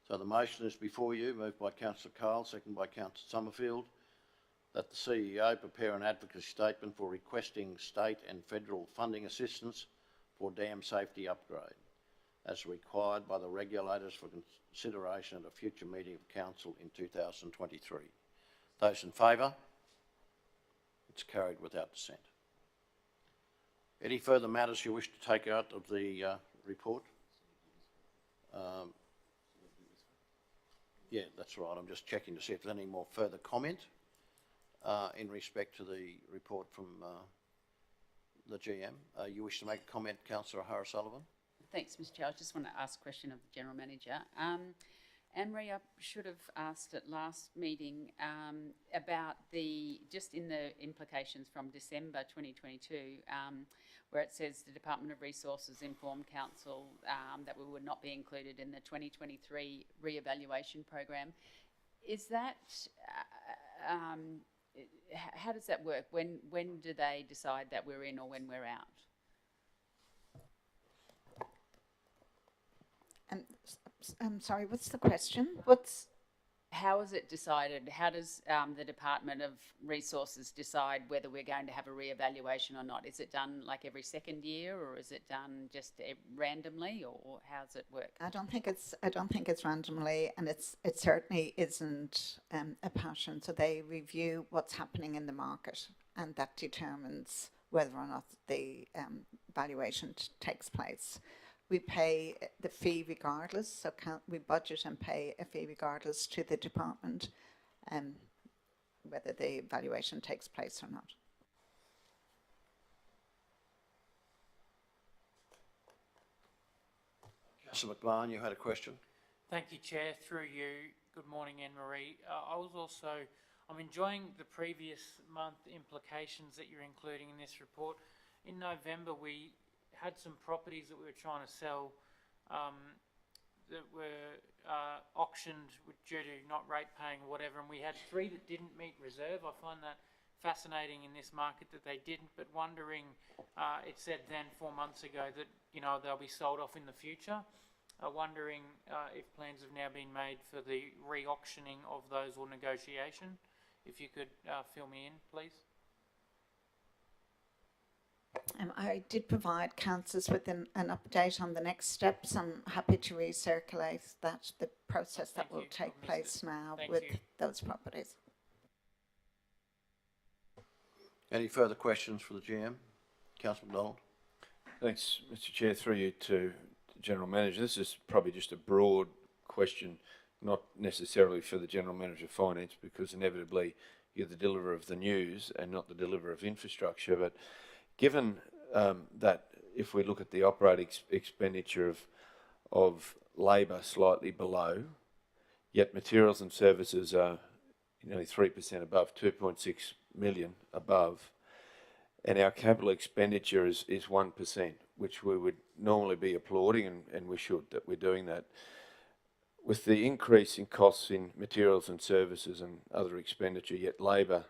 So the motion is before you, moved by Councillor Carl, seconded by Councillor Summerfield, that the CEO prepare an advocacy statement for requesting state and federal funding assistance for dam safety upgrade, as required by the regulators for consideration at a future meeting of Council in 2023. Those in favour? It's carried without dissent. Any further matters you wish to take out of the report? Yeah, that's right. I'm just checking to see if there's any more further comment in respect to the report from the GM. You wish to make a comment, Councillor O'Hara-Sullivan? Thanks, Mr Chair. I just want to ask a question of the General Manager. Anne-Marie, I should have asked at last meeting about just in the implications from December 2022, where it says the Department of Resources informed Council that we would not be included in the 2023 re-evaluation program. Is that, how does that work? When do they decide that we're in or when we're out? I'm sorry, what's the question? How is it decided? How does the Department of Resources decide whether we're going to have a re-evaluation or not? Is it done like every second year, or is it done just randomly, or how does it work? I don't think it's randomly, and it certainly isn't a pattern. So they review what's happening in the market, and that determines whether or not the valuation takes place. We pay the fee regardless, so we budget and pay a fee regardless to the department, whether the valuation takes place or not. Councillor McMahon, you had a question? Thank you, Chair. Through you, good morning, Anne-Marie. I'm enjoying the previous month implications that you're including in this report. In November, we had some properties that we were trying to sell that were auctioned due to not rate paying or whatever, and we had 3 that didn't meet reserve. I find that fascinating in this market that they didn't, but wondering, it said then 4 months ago that, you know, they'll be sold off in the future. Wondering if plans have now been made for the re-auctioning of those or negotiation. If you could fill me in, please. I did provide councillors with an update on the next steps. I'm happy to recirculate that, the process that will take place now with those properties. Any further questions for the GM? Councillor McDonald. Thanks, Mr Chair. Through you to the General Manager. This is probably just a broad question, not necessarily for the General Manager of Finance, because inevitably you're the deliverer of the news and not the deliverer of infrastructure. But given that if we look at the operating expenditure of labour slightly below, yet materials and services are nearly 3% above, 2.6 million above, and our capital expenditure is 1%, which we would normally be applauding, and we should, that we're doing that. With the increase in costs in materials and services and other expenditure, yet labour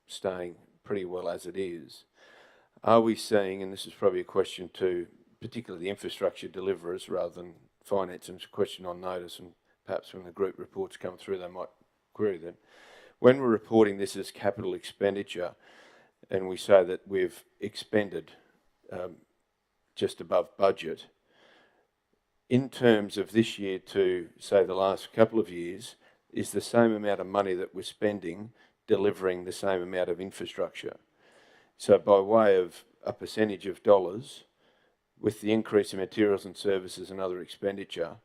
staying pretty well as it is, are we seeing, and this is probably a question to particularly the infrastructure deliverers rather than finance, and it's a question on notice, and perhaps when the group reports come through they might query them. When we're reporting this as capital expenditure and we say that we've expended just above budget, in terms of this year to, say, the last couple of years, is the same amount of money that we're spending delivering the same amount of infrastructure? So by way of a percentage of dollars, with the increase in materials and services and other expenditure,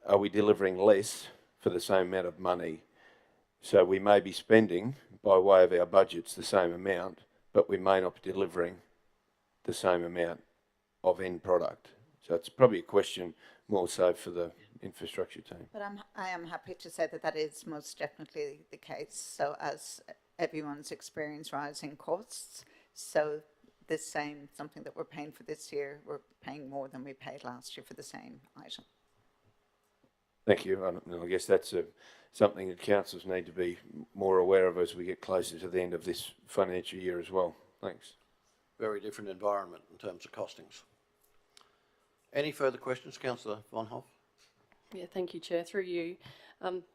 are we delivering less for the same amount of money? So we may be spending, by way of our budgets, the same amount, but we may not be delivering the same amount of end product. So it's probably a question more so for the infrastructure team. But I am happy to say that that is most definitely the case. So as everyone's experienced rising costs, so this same, something that we're paying for this year, we're paying more than we paid last year for the same item. Thank you. I guess that's something that councils need to be more aware of as we get closer to the end of this financial year as well. Thanks. Very different environment in terms of costings. Any further questions, Councillor Von Hoff? Yeah, thank you, Chair. Through you.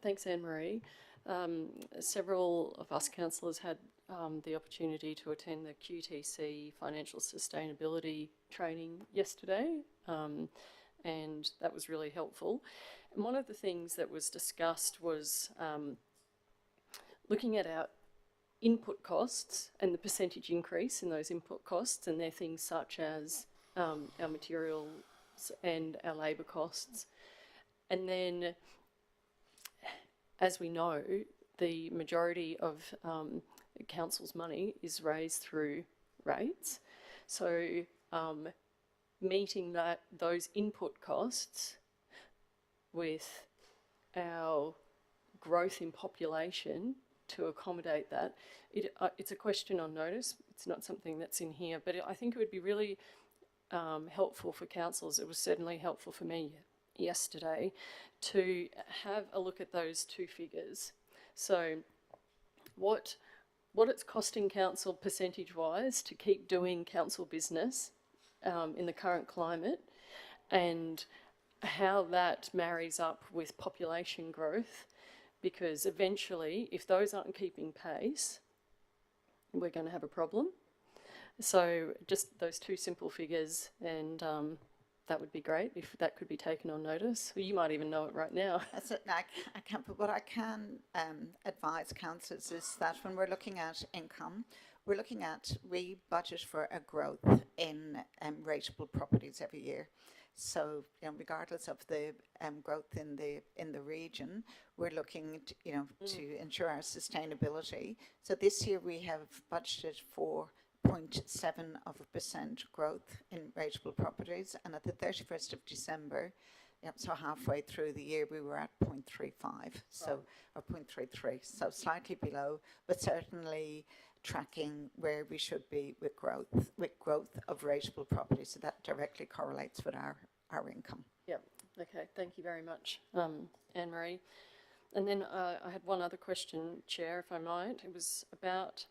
Thanks, Anne-Marie. Several of us councillors had the opportunity to attend the QTC Financial Sustainability training yesterday, and that was really helpful. And one of the things that was discussed was looking at our input costs and the percentage increase in those input costs, and they're things such as our materials and our labour costs. And then, as we know, the majority of council's money is raised through rates. So meeting those input costs with our growth in population to accommodate that, it's a question on notice. It's not something that's in here, but I think it would be really helpful for councils. It was certainly helpful for me yesterday to have a look at those two figures. So what it's costing council percentage-wise to keep doing council business in the current climate, and how that marries up with population growth, because eventually, if those aren't keeping pace, we're going to have a problem. So just those two simple figures, and that would be great if that could be taken on notice. Well, you might even know it right now. That's it. I can't, but what I can advise councillors is that when we're looking at income, we're looking at, we budget for a growth in rateable properties every year. So, you know, regardless of the growth in the region, we're looking to, to ensure our sustainability. So this year we have budgeted for 0.7% growth in rateable properties, and at the 31st of December, so halfway through the year, we were at 0.35, so or 0.33, so slightly below, but certainly tracking where we should be with growth of rateable properties. So that directly correlates with our income. Yeah. Okay. Thank you very much, Anne-Marie. And then I had one other question, Chair, if I might. It was about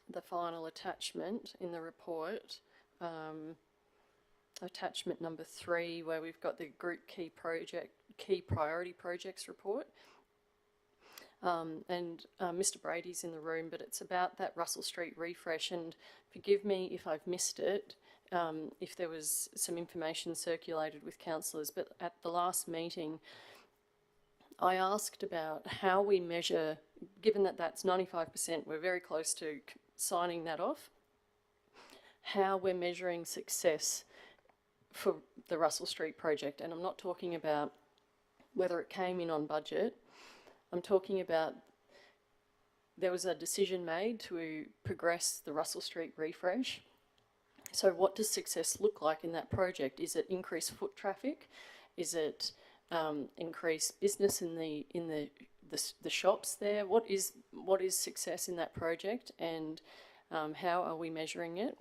the final attachment in the report, attachment number 3, where we've got the group key priority projects report. Mr. Brady's in the room, but it's about that Russell Street refresh, and forgive me if I've missed it, if there was some information circulated with councillors, but at the last meeting I asked about how we measure, given that that's 95%, we're very close to signing that off, how we're measuring success for the Russell Street project. And I'm not talking about whether it came in on budget. I'm talking about there was a decision made to progress the Russell Street refresh. So what does success look like in that project? Is it increased foot traffic? Is it increased business in the shops there? What is success in that project, and how are we measuring it?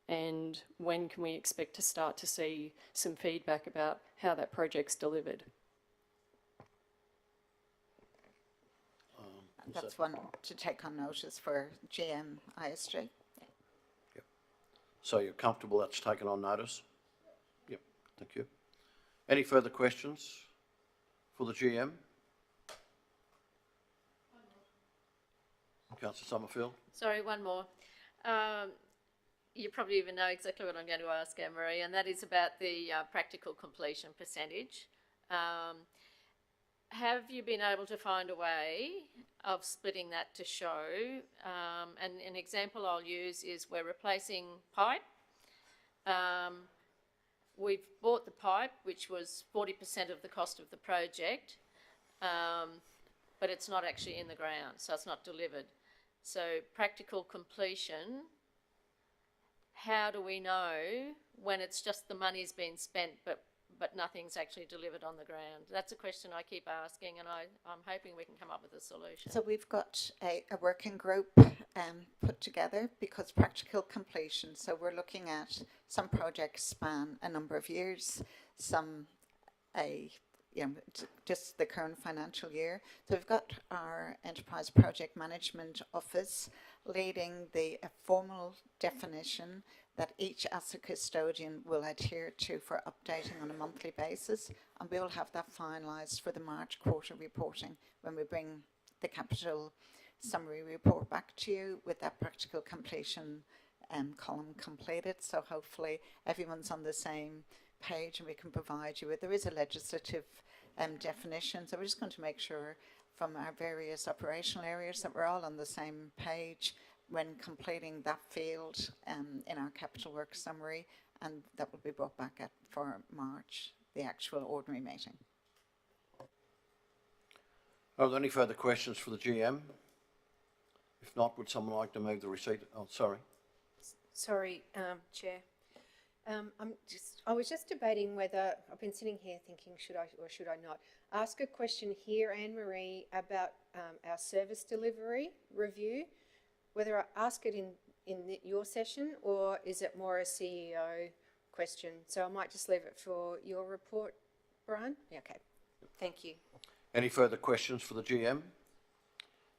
And when can we expect to start to see some feedback about how that project's delivered? That's one to take on notice for GM ISG. Yep. So you're comfortable that's taken on notice? Yep, thank you. Any further questions for the GM? Councillor Summerfield? Sorry, one more. You probably even know exactly what I'm going to ask, Anne-Marie, and that is about the practical completion percentage. Have you been able to find a way of splitting that to show? And an example I'll use is we're replacing pipe. We've bought the pipe, which was 40% of the cost of the project, but it's not actually in the ground, so it's not delivered. So practical completion, how do we know when it's just the money's been spent but nothing's actually delivered on the ground? That's a question I keep asking, and I'm hoping we can come up with a solution. So we've got a working group put together because practical completion. So we're looking at some projects span a number of years, some just the current financial year. So we've got our Enterprise Project Management Office leading a formal definition that each asset custodian will adhere to for updating on a monthly basis, and we will have that finalised for the March quarter reporting when we bring the capital summary report back to you with that practical completion column completed. So hopefully everyone's on the same page and we can provide you with, there is a legislative definition, so we're just going to make sure from our various operational areas that we're all on the same page when completing that field in our capital work summary, and that will be brought back for March, the actual ordinary meeting. Are there any further questions for the GM? If not, would someone like to move the receipt? Oh, sorry. Sorry, Chair. I was just debating whether, I've been sitting here thinking, should I or should I not ask a question here, Anne-Marie, about our service delivery review, whether I ask it in your session or is it more a CEO question? So I might just leave it for your report, Brian. Yeah, okay, thank you. Any further questions for the GM?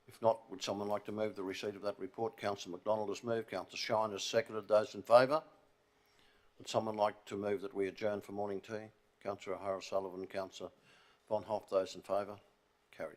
If not, would someone like to move the receipt of that report? Councillor McDonald has moved, Councillor Shine has seconded. Those in favour? Would someone like to move that we adjourn for morning tea? Councillor O'Hara-Sullivan, Councillor Von Hoff, those in favour? Carried.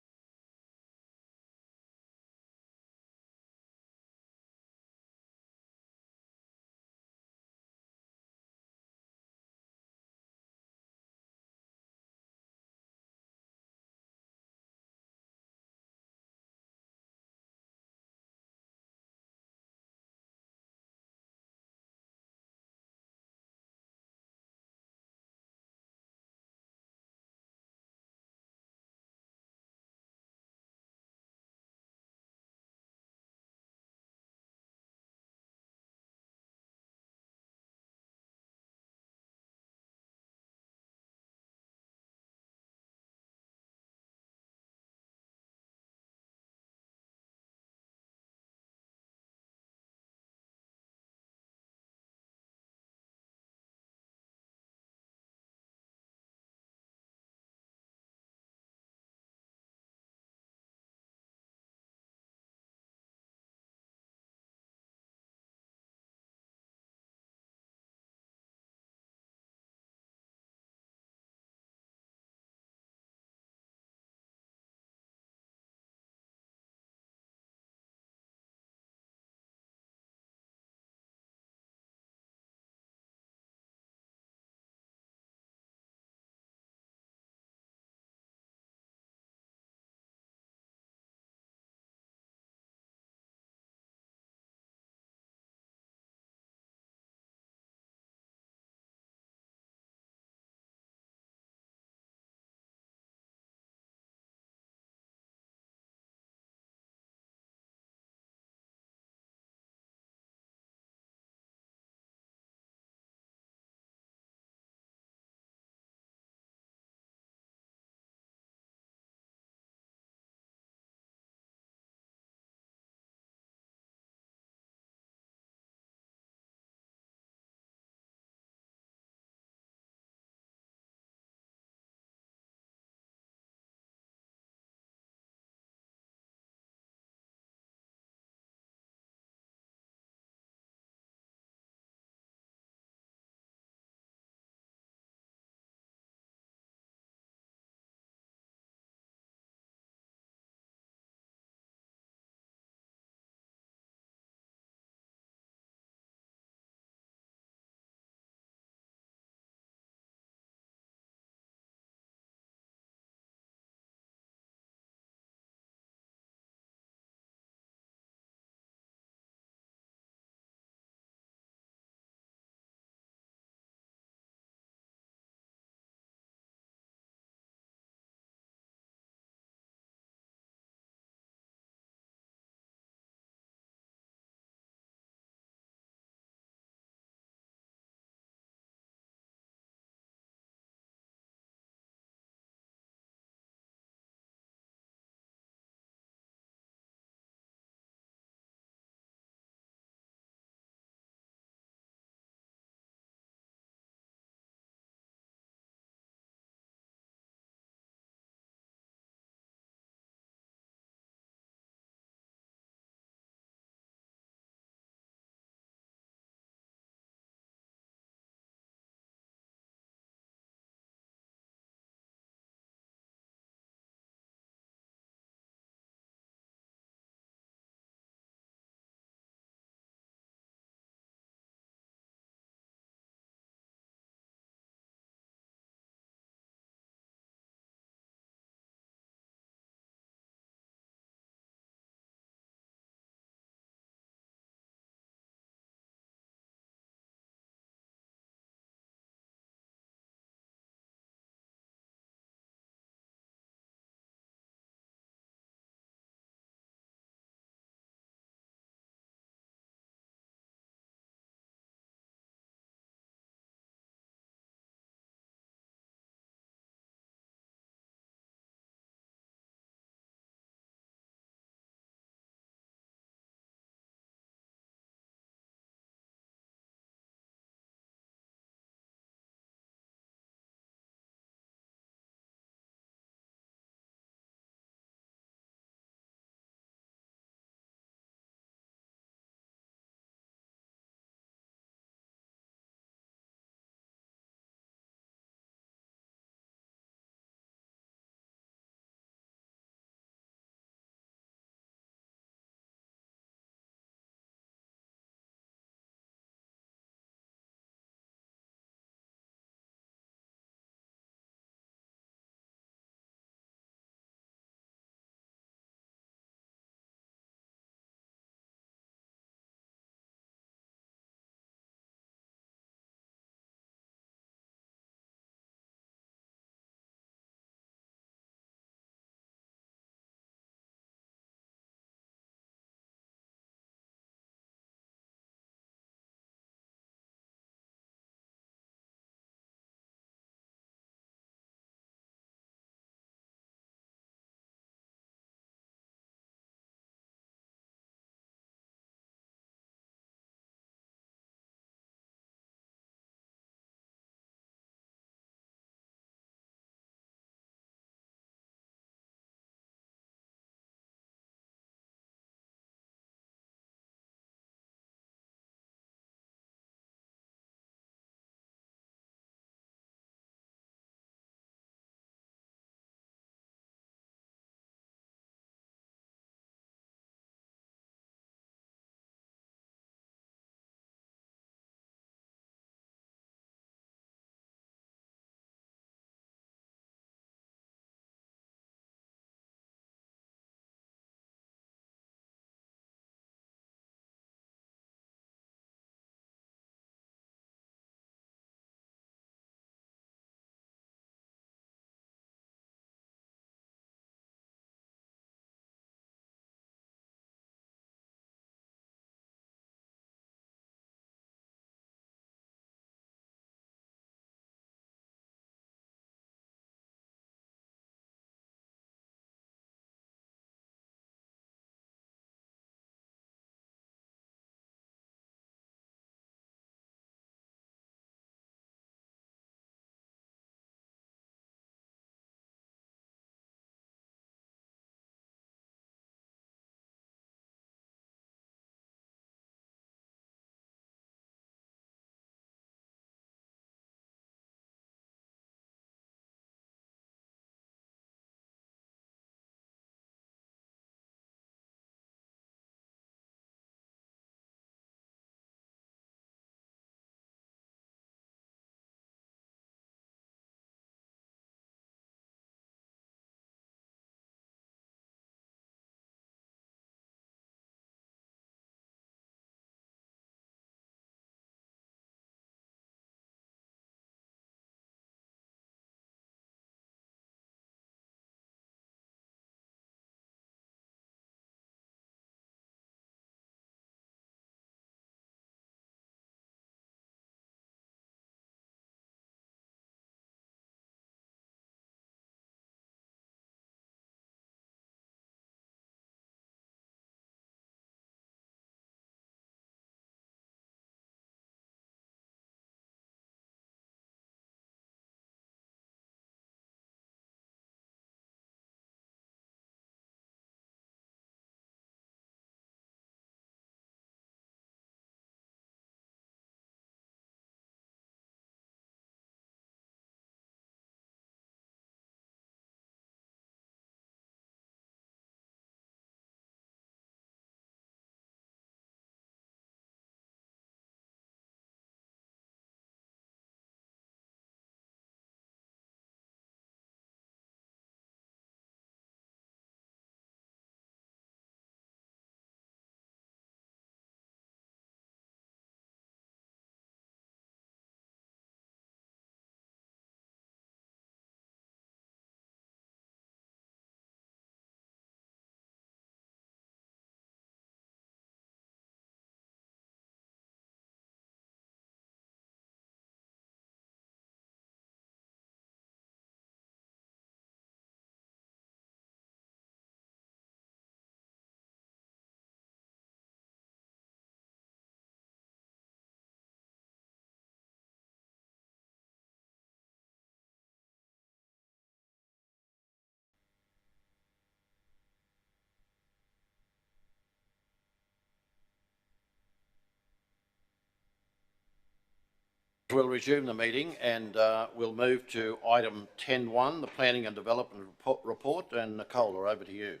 We'll resume the meeting and we'll move to item 10.1, the Planning and Development Report. And Nicola, over to you.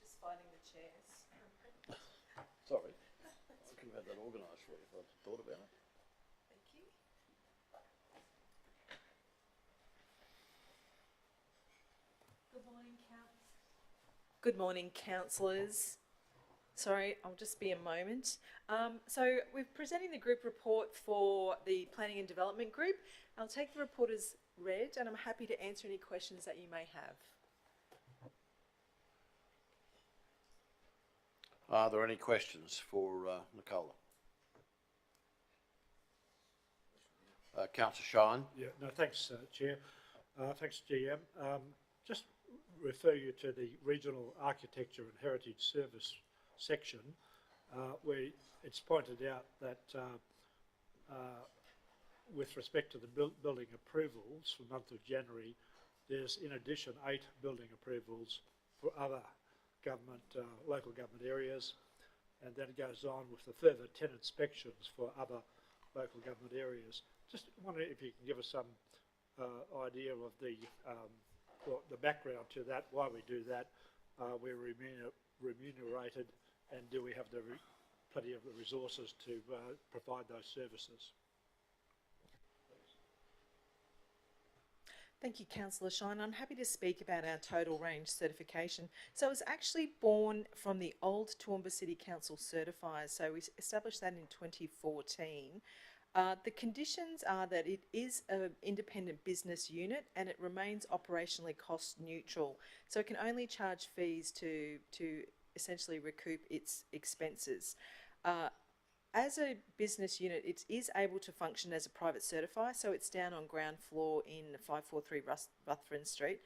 Just finding the chairs. Sorry, I could have had that organised for you if I'd thought about it. Thank you. Good morning, Good morning, councillors. Sorry, I'll just be a moment. So we're presenting the group report for the Planning and Development Group. I'll take the report as read and I'm happy to answer any questions that you may have. Are there any questions for Nicola? Councillor Shine. Yeah, no, thanks, Chair. Thanks, GM. Just refer you to the Regional Architecture and Heritage Service section, where it's pointed out that with respect to the building approvals for the month of January, there's in addition 8 building approvals for other government, local government areas, and then it goes on with the further 10 inspections for other local government areas. Just wondering if you can give us some idea of the background to that, why we do that, we're remunerated, and do we have plenty of the resources to provide those services? Thank you, Councillor Shine. I'm happy to speak about our total range certification. So it was actually born from the old Toowoomba City Council certifiers. So we established that in 2014. The conditions are that it is an independent business unit and it remains operationally cost neutral. So it can only charge fees to essentially recoup its expenses. As a business unit, it is able to function as a private certifier, so it's down on ground floor in 543 Ruthven Street.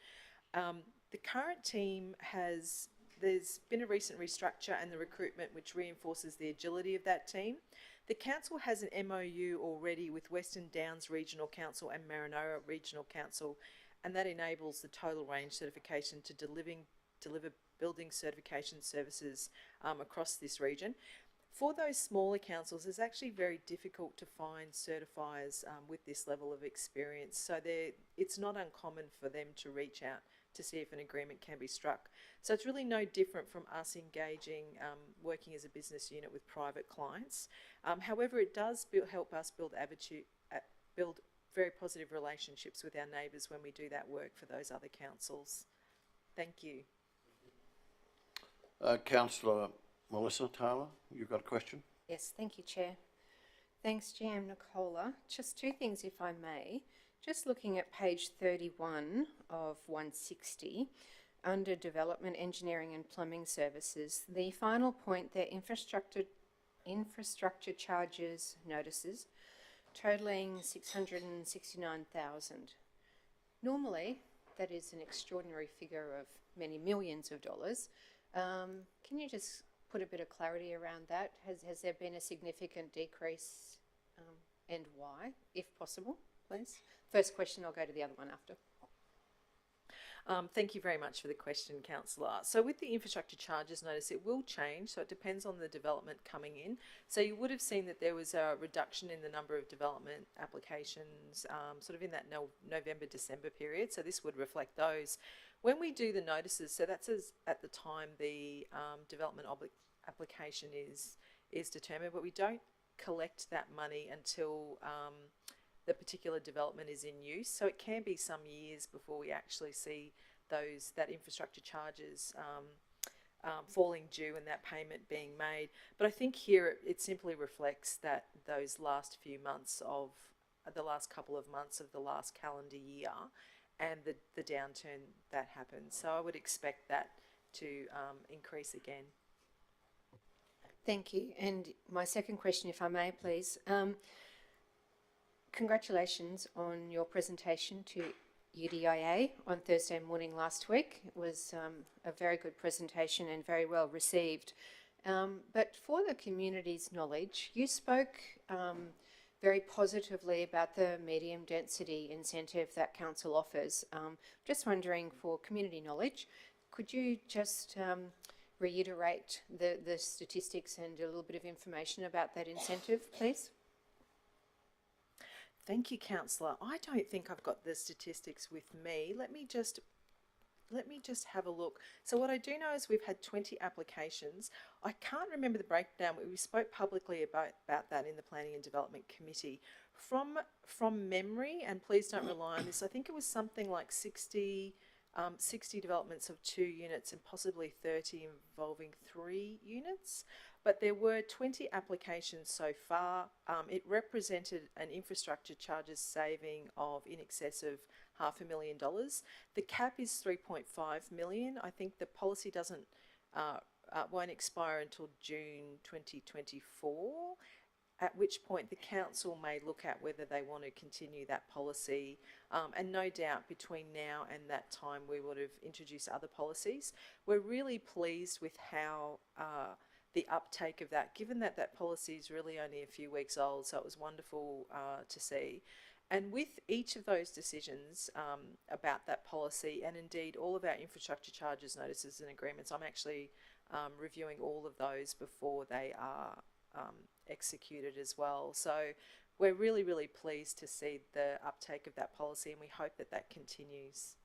The current team there's been a recent restructure and the recruitment which reinforces the agility of that team. The council has an MOU already with Western Downs Regional Council and Maranoa Regional Council, and that enables the total range certification to deliver building certification services across this region. For those smaller councils, it's actually very difficult to find certifiers with this level of experience. So it's not uncommon for them to reach out to see if an agreement can be struck. So it's really no different from us engaging, working as a business unit with private clients. However, it does help us build very positive relationships with our neighbours when we do that work for those other councils. Thank you. Councillor Melissa Taylor, you've got a question? Yes, thank you, Chair. Thanks, GM Nicola. Just 2 things, if I may. Just looking at page 31 of 160, under Development, Engineering and Plumbing Services, the final point, their infrastructure charges notices, totalling 669,000. Normally, that is an extraordinary figure of many millions of dollars. Can you just put a bit of clarity around that? Has there been a significant decrease, and why, if possible, please? First question, I'll go to the other one after. Thank you very much for the question, Councillor. So with the infrastructure charges notice, it will change, so it depends on the development coming in. So you would have seen that there was a reduction in the number of development applications sort of in that November, December period, so this would reflect those. When we do the notices, so that's at the time the development application is determined, but we don't collect that money until the particular development is in use. So it can be some years before we actually see that infrastructure charges falling due and that payment being made. But I think here it simply reflects that those last few months of the last couple of months of the last calendar year and the downturn that happened. So I would expect that to increase again. Thank you. And my second question, if I may, please. Congratulations on your presentation to UDIA on Thursday morning last week. It was a very good presentation and very well received. But for the community's knowledge, you spoke very positively about the medium density incentive that council offers. Just wondering, for community knowledge, could you just reiterate the statistics and a little bit of information about that incentive, please? Thank you, councillor. I don't think I've got the statistics with me. Let me just have a look. So what I do know is we've had 20 applications. I can't remember the breakdown. We spoke publicly about that in the Planning and Development Committee. From memory, and please don't rely on this, I think it was something like 60 developments of 2 units and possibly 30 involving 3 units. But there were 20 applications so far. It represented an infrastructure charges saving of in excess of $500,000. The cap is 3.5 million. I think the policy won't expire until June 2024, at which point the council may look at whether they want to continue that policy. And no doubt between now and that time we would have introduced other policies. We're really pleased with how the uptake of that, given that that policy is really only a few weeks old, so it was wonderful to see. And with each of those decisions about that policy, and indeed all of our infrastructure charges, notices and agreements, I'm actually reviewing all of those before they are executed as well. So we're really, really pleased to see the uptake of that policy, and we hope that that continues.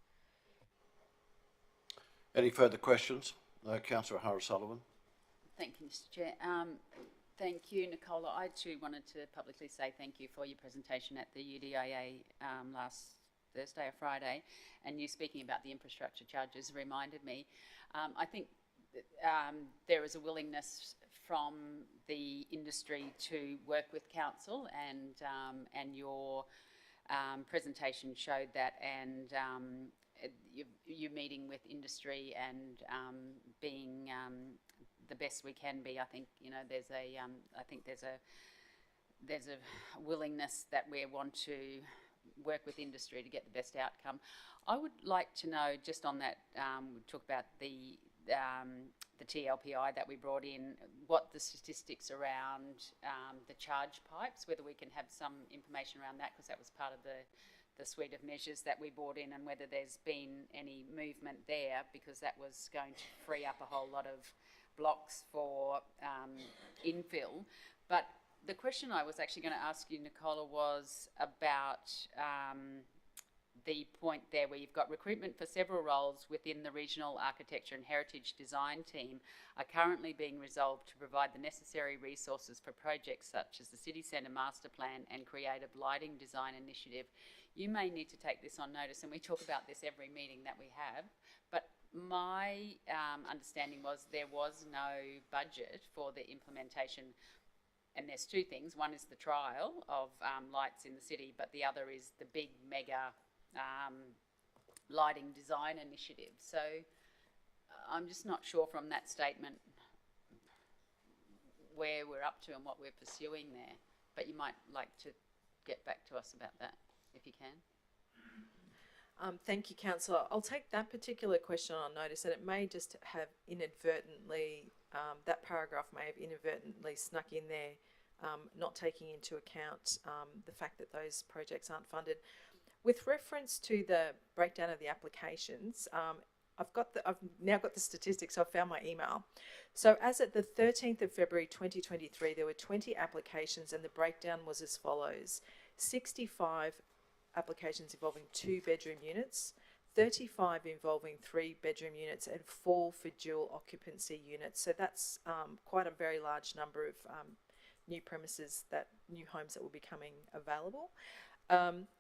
Any further questions? Councillor O'Sullivan. Thank you, Mr Chair. Thank you, Nicola. I too wanted to publicly say thank you for your presentation at the UDIA last Thursday or Friday, and you speaking about the infrastructure charges reminded me. I think there is a willingness from the industry to work with council, and your presentation showed that, and you meeting with industry and being the best we can be. I think there's a willingness that we want to work with industry to get the best outcome. I would like to know, just on that, we talk about the TLPI that we brought in, what the statistics around the charge pipes, whether we can have some information around that, because that was part of the suite of measures that we brought in, and whether there's been any movement there, because that was going to free up a whole lot of blocks for infill. But the question I was actually going to ask you, Nicola, was about the point there where you've got recruitment for several roles within the Regional Architecture and Heritage Design team are currently being resolved to provide the necessary resources for projects such as the City Centre Master Plan and Creative Lighting Design Initiative. You may need to take this on notice, and we talk about this every meeting that we have, but my understanding was there was no budget for the implementation, and there's 2 things. One is the trial of lights in the city, but the other is the big mega lighting design initiative. So I'm just not sure from that statement where we're up to and what we're pursuing there, but you might like to get back to us about that if you can. Thank you, councillor. I'll take that particular question on notice, and it may just have inadvertently, that paragraph may have inadvertently snuck in there, not taking into account the fact that those projects aren't funded. With reference to the breakdown of the applications, I've now got the statistics. I've found my email. So as at the 13th of February 2023, there were 20 applications, and the breakdown was as follows: 65 applications involving 2-bedroom units, 35 involving 3-bedroom units, and 4 for dual occupancy units. So that's quite a very large number of new premises, new homes that will be coming available.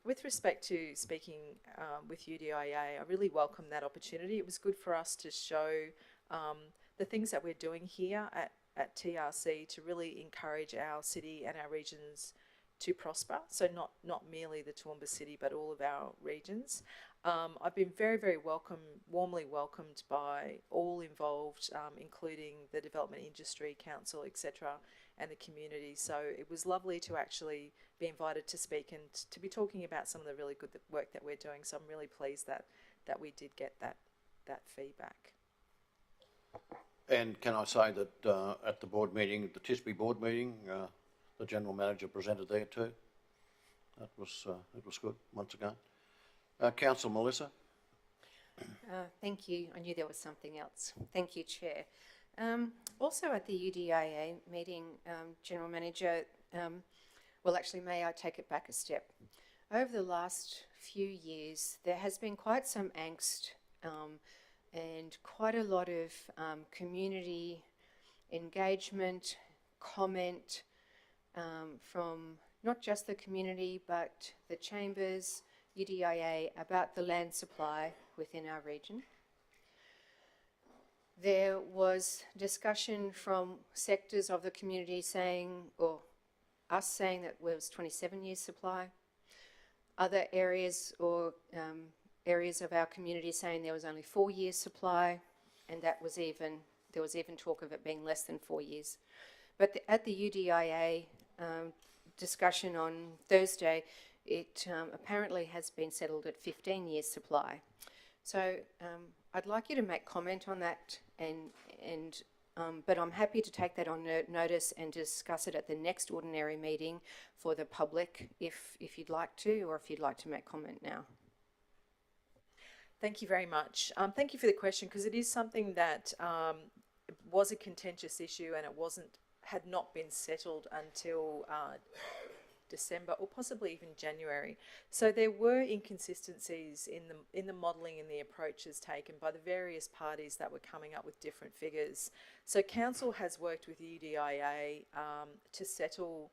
With respect to speaking with UDIA, I really welcome that opportunity. It was good for us to show the things that we're doing here at TRC to really encourage our city and our regions to prosper. So not merely the Toowoomba City, but all of our regions. I've been very, very warmly welcomed by all involved, including the Development Industry Council, etc., and the community. So it was lovely to actually be invited to speak and to be talking about some of the really good work that we're doing. So I'm really pleased that we did get that feedback. And can I say that at the board meeting, the TISB board meeting, the General Manager presented there too. It was good once again. Councillor Melissa. Thank you. I knew there was something else. Thank you, Chair. Also at the UDIA meeting, General Manager, well actually may I take it back a step. Over the last few years there has been quite some angst and quite a lot of community engagement, comment from not just the community but the chambers, UDIA, about the land supply within our region. There was discussion from sectors of the community saying, or us saying, that it was 27 years supply. Other areas or areas of our community saying there was only 4 years supply, and there was even talk of it being less than 4 years. But at the UDIA discussion on Thursday, it apparently has been settled at 15 years supply. So I'd like you to make comment on that, but I'm happy to take that on notice and discuss it at the next ordinary meeting for the public, if you'd like to, or if you'd like to make comment now. Thank you very much. Thank you for the question, because it is something that was a contentious issue, and it had not been settled until December, or possibly even January. So there were inconsistencies in the modelling and the approaches taken by the various parties that were coming up with different figures. So council has worked with the UDIA to settle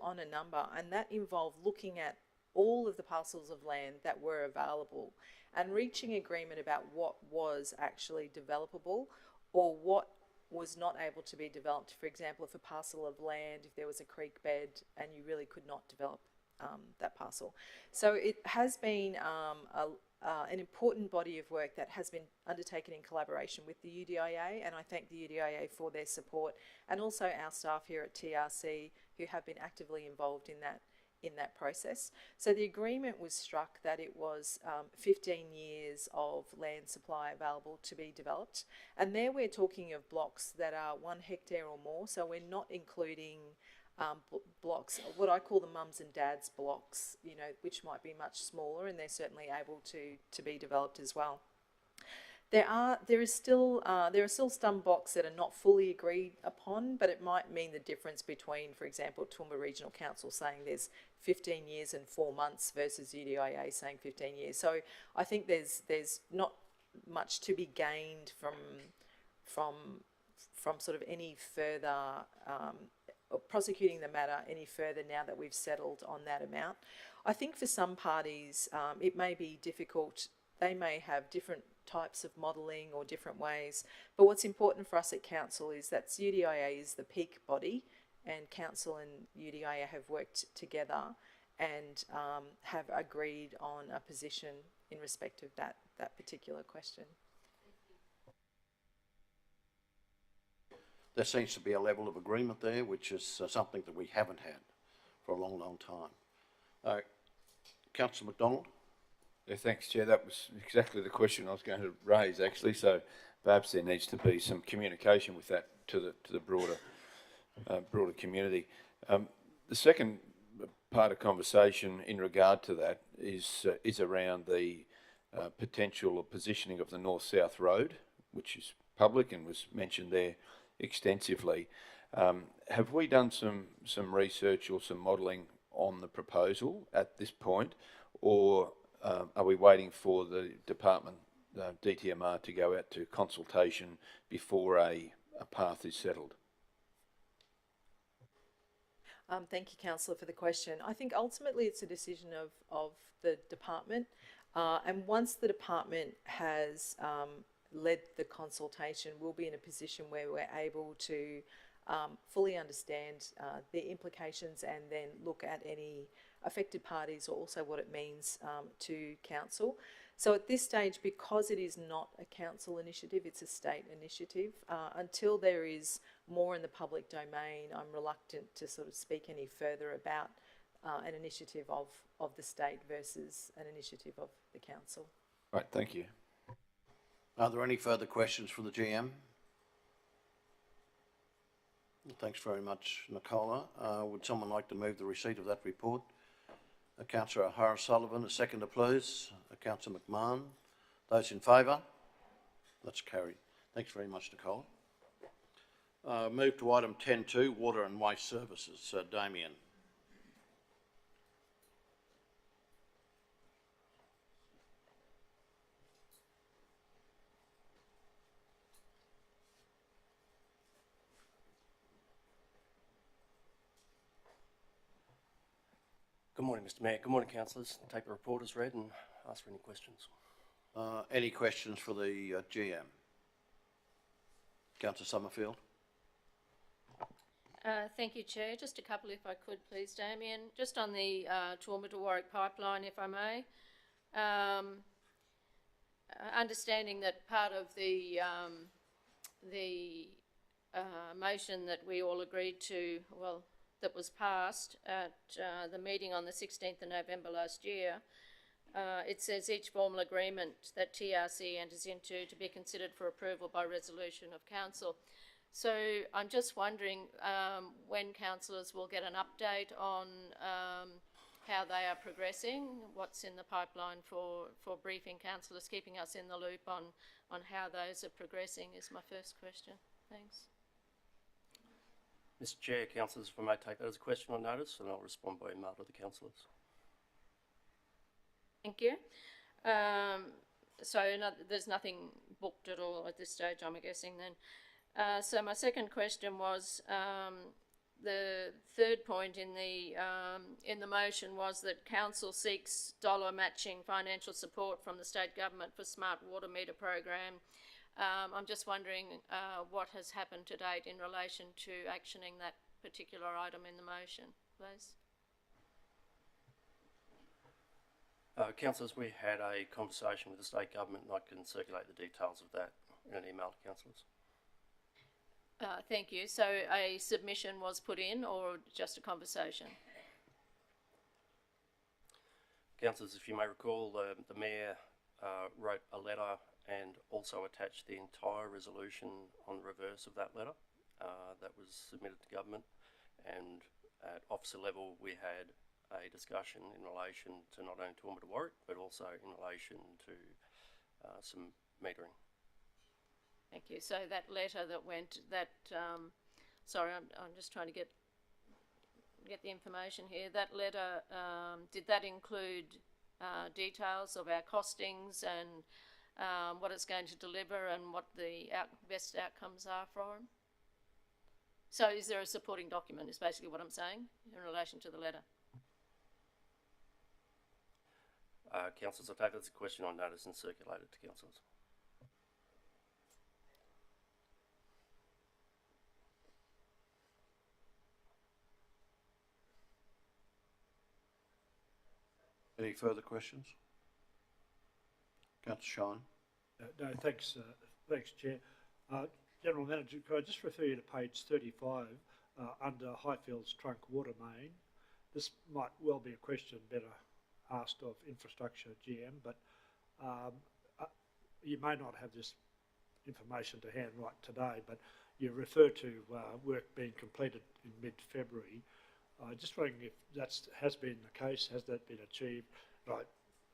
on a number, and that involved looking at all of the parcels of land that were available and reaching agreement about what was actually developable or what was not able to be developed. For example, if a parcel of land, if there was a creek bed and you really could not develop that parcel. So it has been an important body of work that has been undertaken in collaboration with the UDIA, and I thank the UDIA for their support, and also our staff here at TRC who have been actively involved in that process. So the agreement was struck that it was 15 years of land supply available to be developed, and there we're talking of blocks that are 1 hectare or more, so we're not including blocks, what I call the mums and dads blocks, you know, which might be much smaller, and they're certainly able to be developed as well. There are still some blocks that are not fully agreed upon, but it might mean the difference between, for example, Toowoomba Regional Council saying there's 15 years and 4 months versus UDIA saying 15 years. So I think there's not much to be gained from sort of any further prosecuting the matter any further now that we've settled on that amount. I think for some parties it may be difficult. They may have different types of modelling or different ways, but what's important for us at council is that UDIA is the peak body, and council and UDIA have worked together and have agreed on a position in respect of that particular question. There seems to be a level of agreement there, which is something that we haven't had for a long, long time. Councillor McDonald. Yeah, thanks, Chair. That was exactly the question I was going to raise, actually. So perhaps there needs to be some communication with that to the broader community. The second part of conversation in regard to that is around the potential or positioning of the north-south road, which is public and was mentioned there extensively. Have we done some research or some modelling on the proposal at this point, or are we waiting for the department, DTMR, to go out to consultation before a path is settled? Thank you, Councillor, for the question. I think ultimately it's a decision of the department, and once the department has led the consultation, we'll be in a position where we're able to fully understand the implications and then look at any affected parties, or also what it means to council. So at this stage, because it is not a council initiative, it's a state initiative, until there is more in the public domain, I'm reluctant to sort of speak any further about an initiative of the state versus an initiative of the council. Right, thank you. Are there any further questions for the GM? Thanks very much, Nicola. Would someone like to move the receipt of that report? Councillor O'Hara-Sullivan, a seconder, please. Councillor McMahon. Those in favour? That's carried. Thanks very much, Nicola. Move to item 10.2, Water and Waste Services. Damien. Good morning, Mr Mayor. Good morning, councillors. Take the report as read and ask for any questions. Any questions for the GM? Councillor Summerfield. Thank you, Chair. Just a couple, if I could, please, Damien. Just on the Toowoomba to Warwick pipeline, if I may. Understanding that part of the motion that we all agreed to, well, that was passed at the meeting on the 16th of November last year, it says each formal agreement that TRC enters into to be considered for approval by resolution of council. So I'm just wondering when councillors will get an update on how they are progressing, what's in the pipeline for briefing councillors, keeping us in the loop on how those are progressing is my first question. Thanks. Mr Chair, councillors, if I may take that as a question on notice, and I'll respond by email to the councillors. Thank you. So there's nothing booked at all at this stage, I'm guessing then. So my second question was the third point in the motion was that council seeks dollar matching financial support from the state government for smart water meter program. I'm just wondering what has happened to date in relation to actioning that particular item in the motion, please. Councillors, we had a conversation with the state government and I can circulate the details of that in an email to councillors. Thank you. So a submission was put in or just a conversation? Councillors, if you may recall, the Mayor wrote a letter and also attached the entire resolution on the reverse of that letter that was submitted to government, and at officer level we had a discussion in relation to not only Toowoomba to Warwick but also in relation to some metering. Thank you. So that letter that went, sorry, I'm just trying to get the information here. That letter, did that include details of our costings and what it's going to deliver and what the best outcomes are for them? So is there a supporting document is basically what I'm saying in relation to the letter? Councillors, I'll take that as a question on notice and circulate it to councillors. Any further questions? Councillor Shine. No, thanks, Chair. General Manager, could I just refer you to page 35 under Highfields Trunk Water Main? This might well be a question better asked of Infrastructure GM, but you may not have this information to hand right today, but you refer to work being completed in mid-February. Just wondering if that has been the case, has that been achieved? I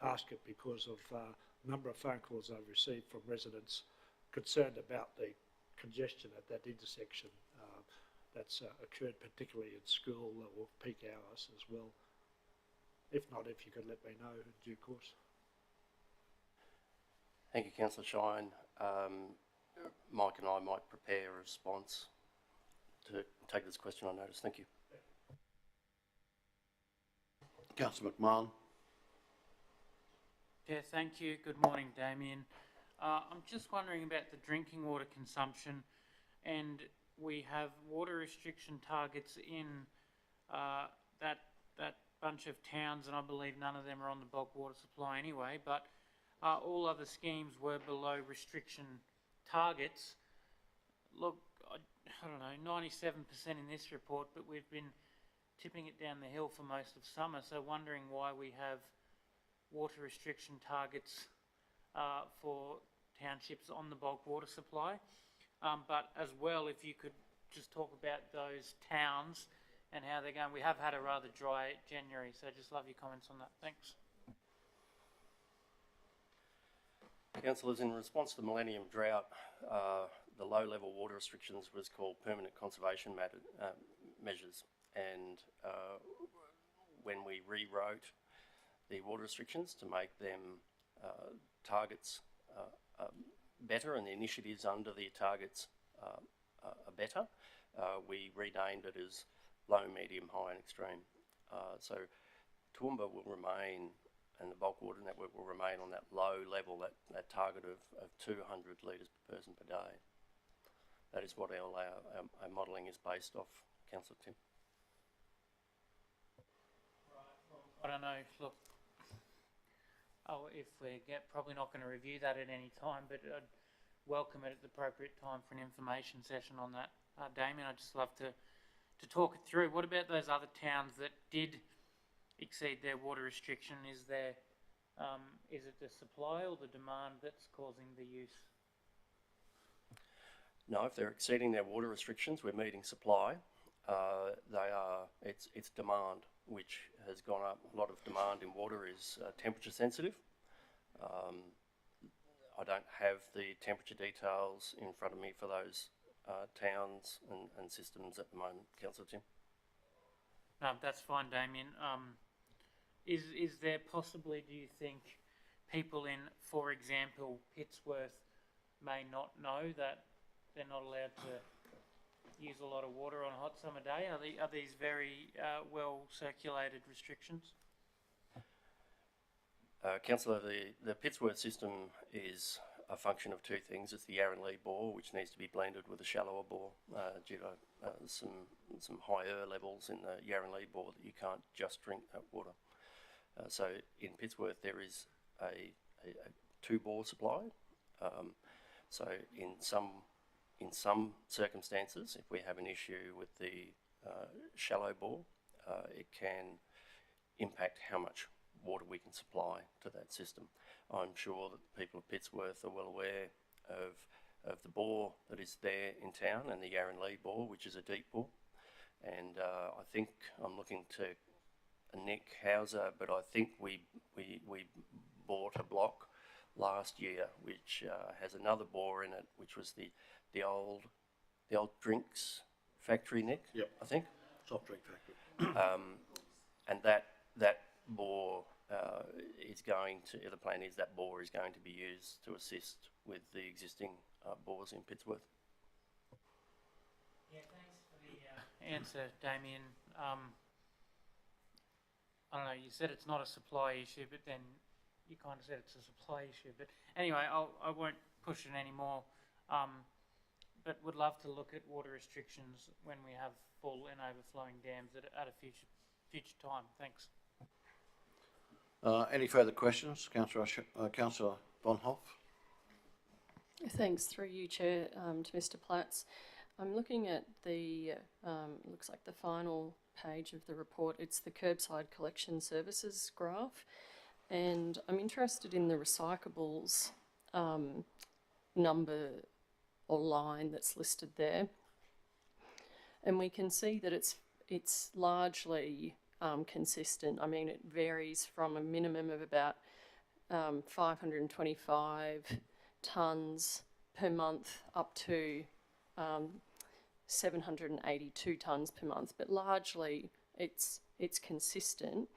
ask it because of a number of phone calls I've received from residents concerned about the congestion at that intersection that's occurred particularly in school or peak hours as well. If not, if you could let me know in due course. Thank you, Councillor Shine. Mike and I might prepare a response to take this question on notice. Thank you. Councillor McMahon. Yeah, thank you. Good morning, Damien. I'm just wondering about the drinking water consumption, and we have water restriction targets in that bunch of towns, and I believe none of them are on the bulk water supply anyway, but all other schemes were below restriction targets. Look, I don't know, 97% in this report, but we've been tipping it down the hill for most of summer, so wondering why we have water restriction targets for townships on the bulk water supply. But as well, if you could just talk about those towns and how they're going. We have had a rather dry January, so just love your comments on that. Thanks. Councillors, in response to the Millennium Drought, the low-level water restrictions was called permanent conservation measures, and when we rewrote the water restrictions to make them targets better, and the initiatives under the targets are better, we renamed it as low, medium, high and extreme. So Toowoomba will remain, and the bulk water network will remain on that low level, that target of 200 litres per person per day. That is what our modelling is based off, Councillor Tim. I don't know, look, if we probably not going to review that at any time, but I'd welcome it at the appropriate time for an information session on that. Damien, I'd just love to talk it through. What about those other towns that did exceed their water restriction? Is it the supply or the demand that's causing the use? No, if they're exceeding their water restrictions, we're meeting supply. It's demand, which has gone up. A lot of demand in water is temperature sensitive. I don't have the temperature details in front of me for those towns and systems at the moment, Councillor Tim. No, that's fine, Damien. Is there possibly, do you think, people in, for example, Pittsworth may not know that they're not allowed to use a lot of water on a hot summer day? Are these very well circulated restrictions? Councillor, the Pittsworth system is a function of two things. It's the Yarranlee bore, which needs to be blended with a shallower bore due to some higher levels in the Yarranlee bore that you can't just drink that water. So in Pittsworth there is a two-bore supply. So in some circumstances, if we have an issue with the shallow bore, it can impact how much water we can supply to that system. I'm sure that the people of Pittsworth are well aware of the bore that is there in town and the Yarranlee bore, which is a deep bore. And I think I'm looking to Nick Hauser, but I think we bought a block last year which has another bore in it, which was the old drinks factory, Nick. Yep. I think. Soft drink factory. And that bore is going to, the plan is that bore is going to be used to assist with the existing bores in Pittsworth. Yeah, thanks for the answer, Damien. I don't know, you said it's not a supply issue, but then you kind of said it's a supply issue. But anyway, I won't push it anymore. But would love to look at water restrictions when we have full and overflowing dams at a future time. Thanks. Any further questions? Councillor Von Hoff. Thanks, through you, Chair, to Mr. Platts. I'm looking at the, looks like the final page of the report. It's the curbside collection services graph. And I'm interested in the recyclables number or line that's listed there. And we can see that it's largely consistent. I mean, it varies from a minimum of about 525 tonnes per month up to 782 tonnes per month, but largely it's consistent.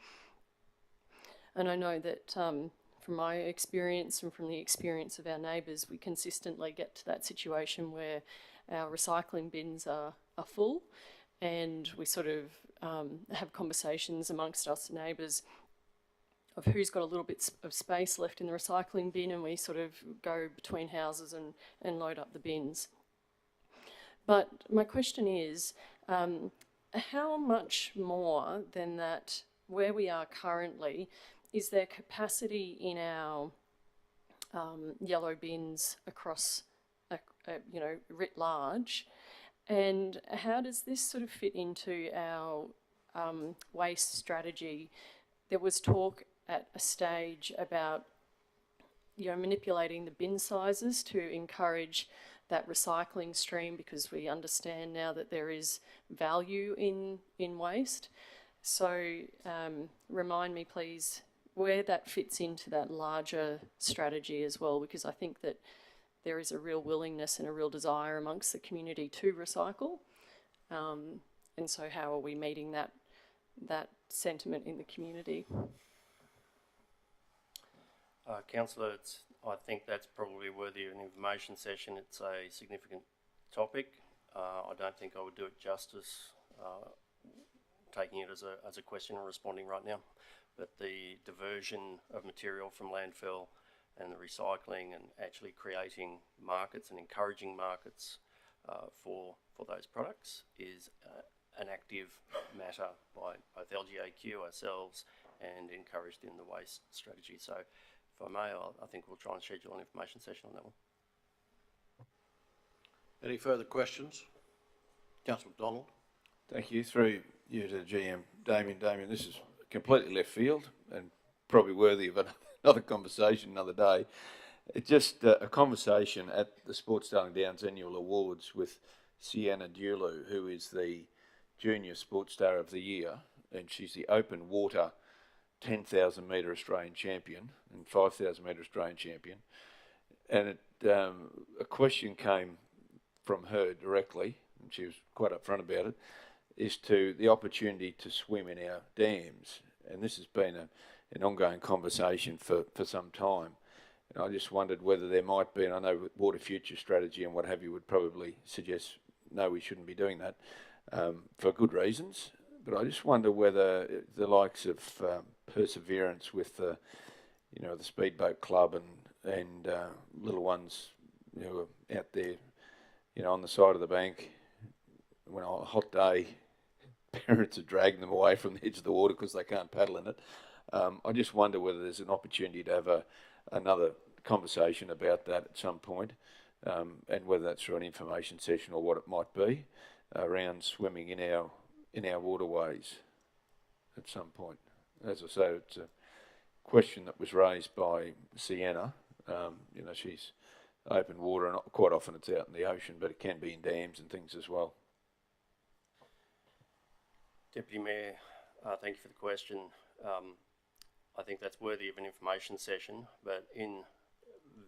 And I know that from my experience and from the experience of our neighbours, we consistently get to that situation where our recycling bins are full, and we sort of have conversations amongst us neighbours of who's got a little bit of space left in the recycling bin, and we sort of go between houses and load up the bins. But my question is, how much more than that, where we are currently, is there capacity in our yellow bins across, writ large? And how does this sort of fit into our waste strategy? There was talk at a stage about, manipulating the bin sizes to encourage that recycling stream, because we understand now that there is value in waste. So remind me, please, where that fits into that larger strategy as well, because I think that there is a real willingness and a real desire amongst the community to recycle. And so how are we meeting that sentiment in the community? Councillor, I think that's probably worthy of an information session. It's a significant topic. I don't think I would do it justice taking it as a question and responding right now. But the diversion of material from landfill and the recycling and actually creating markets and encouraging markets for those products is an active matter by both LGAQ, ourselves, and encouraged in the waste strategy. So if I may, I think we'll try and schedule an information session on that one. Any further questions? Councillor McDonald. Thank you. Through you to the GM, Damien. Damien, this is completely left field and probably worthy of another conversation another day. It's just a conversation at the Sports Darling Downs Annual Awards with Sienna Dulu, who is the Junior Sports Star of the Year, and she's the open water 10,000 metre Australian champion and 5,000 metre Australian champion. And a question came from her directly, and she was quite upfront about it, is to the opportunity to swim in our dams. And this has been an ongoing conversation for some time. And I just wondered whether there might be, and I know Water Future strategy and what have you would probably suggest, no, we shouldn't be doing that for good reasons. But I just wonder whether the likes of Perseverance with the Speedboat Club and little ones who are out there, on the side of the bank, when on a hot day, parents are dragging them away from the edge of the water because they can't paddle in it. I just wonder whether there's an opportunity to have another conversation about that at some point, and whether that's through an information session or what it might be around swimming in our waterways at some point. As I say, it's a question that was raised by Sienna. She's open water, and quite often it's out in the ocean, but it can be in dams and things as well. Deputy Mayor, thank you for the question. I think that's worthy of an information session, but in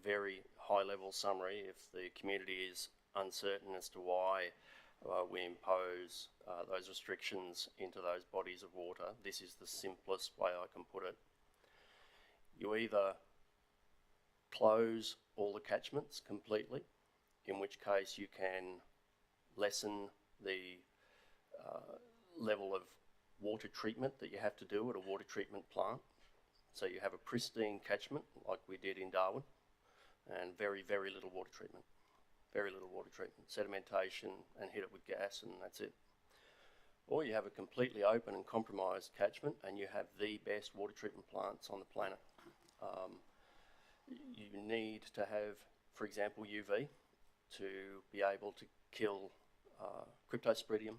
very high level summary, if the community is uncertain as to why we impose those restrictions into those bodies of water, this is the simplest way I can put it. You either close all the catchments completely, in which case you can lessen the level of water treatment that you have to do at a water treatment plant. So you have a pristine catchment like we did in Darwin, and very, very little water treatment. Very little water treatment, sedimentation, and hit it with gas, and that's it. Or you have a completely open and compromised catchment, and you have the best water treatment plants on the planet. You need to have, for example, UV to be able to kill cryptosporidium,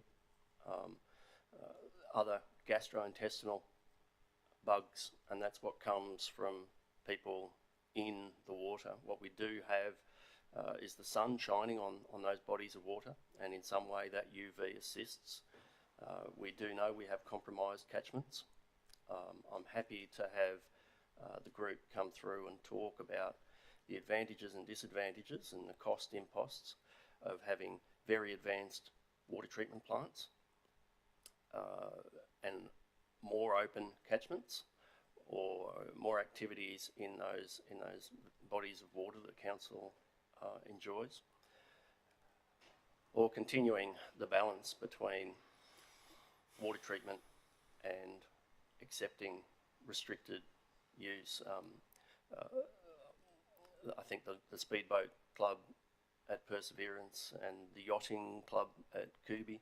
other gastrointestinal bugs, and that's what comes from people in the water. What we do have is the sun shining on those bodies of water, and in some way that UV assists. We do know we have compromised catchments. I'm happy to have the group come through and talk about the advantages and disadvantages and the cost imposts of having very advanced water treatment plants and more open catchments, or more activities in those bodies of water that council enjoys, or continuing the balance between water treatment and accepting restricted use. I think the Speedboat Club at Perseverance and the Yachting Club at Kubi,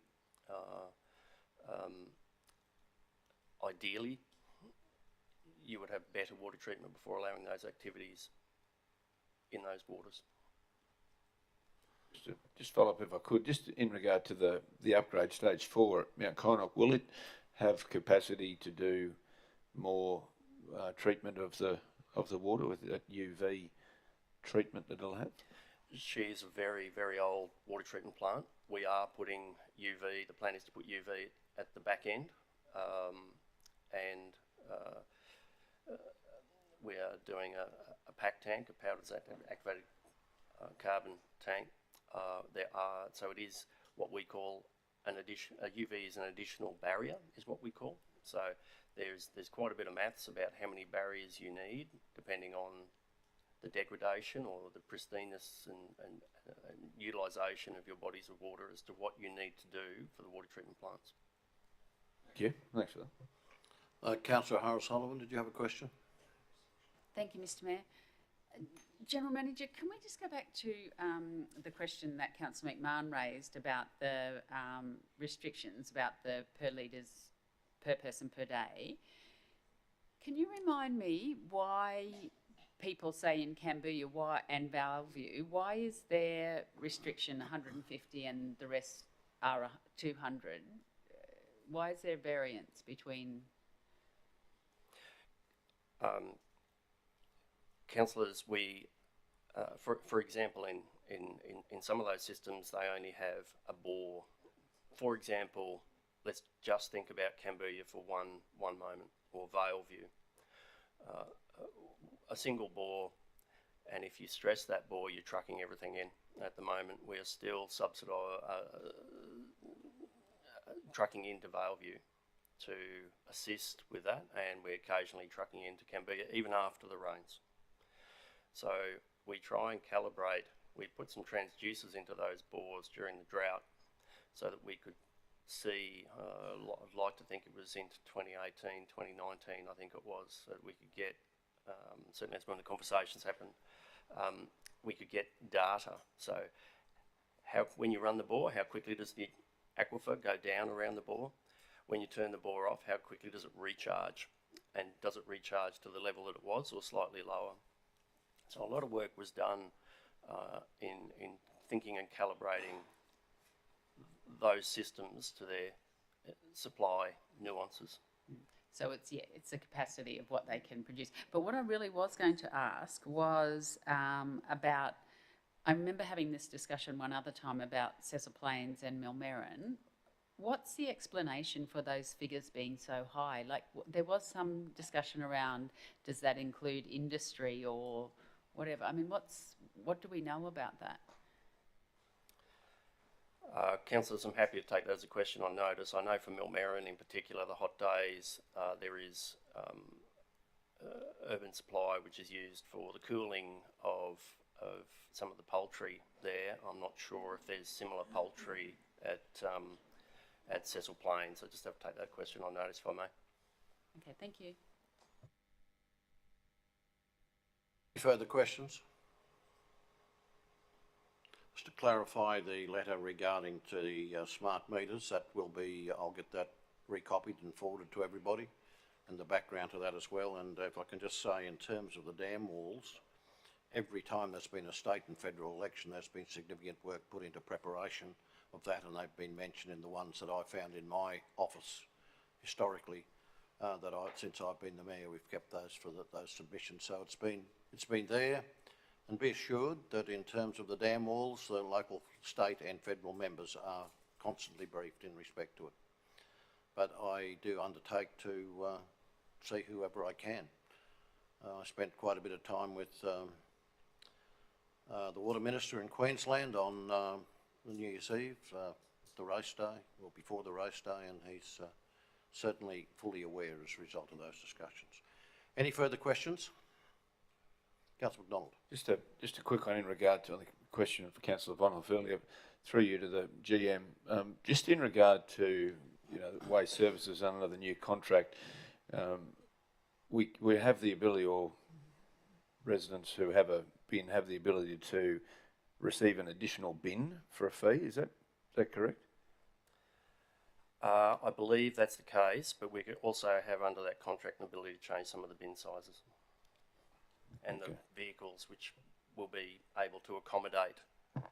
ideally you would have better water treatment before allowing those activities in those waters. Just follow up if I could, just in regard to the upgrade stage 4 at Mount Kynoch, will it have capacity to do more treatment of the water with that UV treatment that it'll have? She is a very, very old water treatment plant. We are putting UV, the plan is to put UV at the back end, and we are doing a pack tank, a powdered activated carbon tank. So it is what we call a UV is an additional barrier, is what we call. So there's quite a bit of maths about how many barriers you need, depending on the degradation or the pristineness and utilisation of your bodies of water as to what you need to do for the water treatment plants. Thank you. Thanks for that. Councillor Harris-Sullivan, did you have a question? Thank you, Mr Mayor. General Manager, can we just go back to the question that Councillor McMahon raised about the restrictions about the per litres per person per day? Can you remind me why people say in Cambodia and Valview, why is their restriction 150 and the rest are 200? Why is there variance between? Councillors, we, for example, in some of those systems, they only have a bore. For example, let's just think about Cambodia for one moment, or Valeview. A single bore, and if you stress that bore, you're trucking everything in. At the moment, we are still trucking into Valeview to assist with that, and we're occasionally trucking into Cambodia, even after the rains. So we try and calibrate, we put some transducers into those bores during the drought so that we could see, I'd like to think it was into 2018, 2019, I think it was, so that we could get, certainly that's when the conversations happened, we could get data. So when you run the bore, how quickly does the aquifer go down around the bore? When you turn the bore off, how quickly does it recharge? And does it recharge to the level that it was or slightly lower? So a lot of work was done in thinking and calibrating those systems to their supply nuances. So it's the capacity of what they can produce. But what I really was going to ask was about, I remember having this discussion one other time about Cecil Plains and Millmerran. What's the explanation for those figures being so high? Like there was some discussion around, does that include industry or whatever? I mean, what do we know about that? Councillors, I'm happy to take that as a question on notice. I know for Millmerran in particular, the hot days, there is urban supply which is used for the cooling of some of the poultry there. I'm not sure if there's similar poultry at Cecil Plains. I just have to take that question on notice if I may. Okay, thank you. Any further questions? Just to clarify the letter regarding to the smart meters, that will be, I'll get that recopied and forwarded to everybody, and the background to that as well. And if I can just say, in terms of the dam walls, every time there's been a state and federal election, there's been significant work put into preparation of that, and they've been mentioned in the ones that I found in my office historically. Since I've been the mayor, we've kept those for those submissions. So it's been there, and be assured that in terms of the dam walls, the local, state, and federal members are constantly briefed in respect to it. But I do undertake to see whoever I can. I spent quite a bit of time with the Water Minister in Queensland on the New Year's Eve, the race day, or before the race day, and he's certainly fully aware as a result of those discussions. Any further questions? Councillor McDonald. Just a quick one in regard to the question for Councillor Vonhoff earlier, through you to the GM. Just in regard to waste services under the new contract, we have the ability, or residents who have a bin have the ability to receive an additional bin for a fee. Is that correct? I believe that's the case, but we could also have under that contract an ability to change some of the bin sizes and the vehicles which will be able to accommodate, the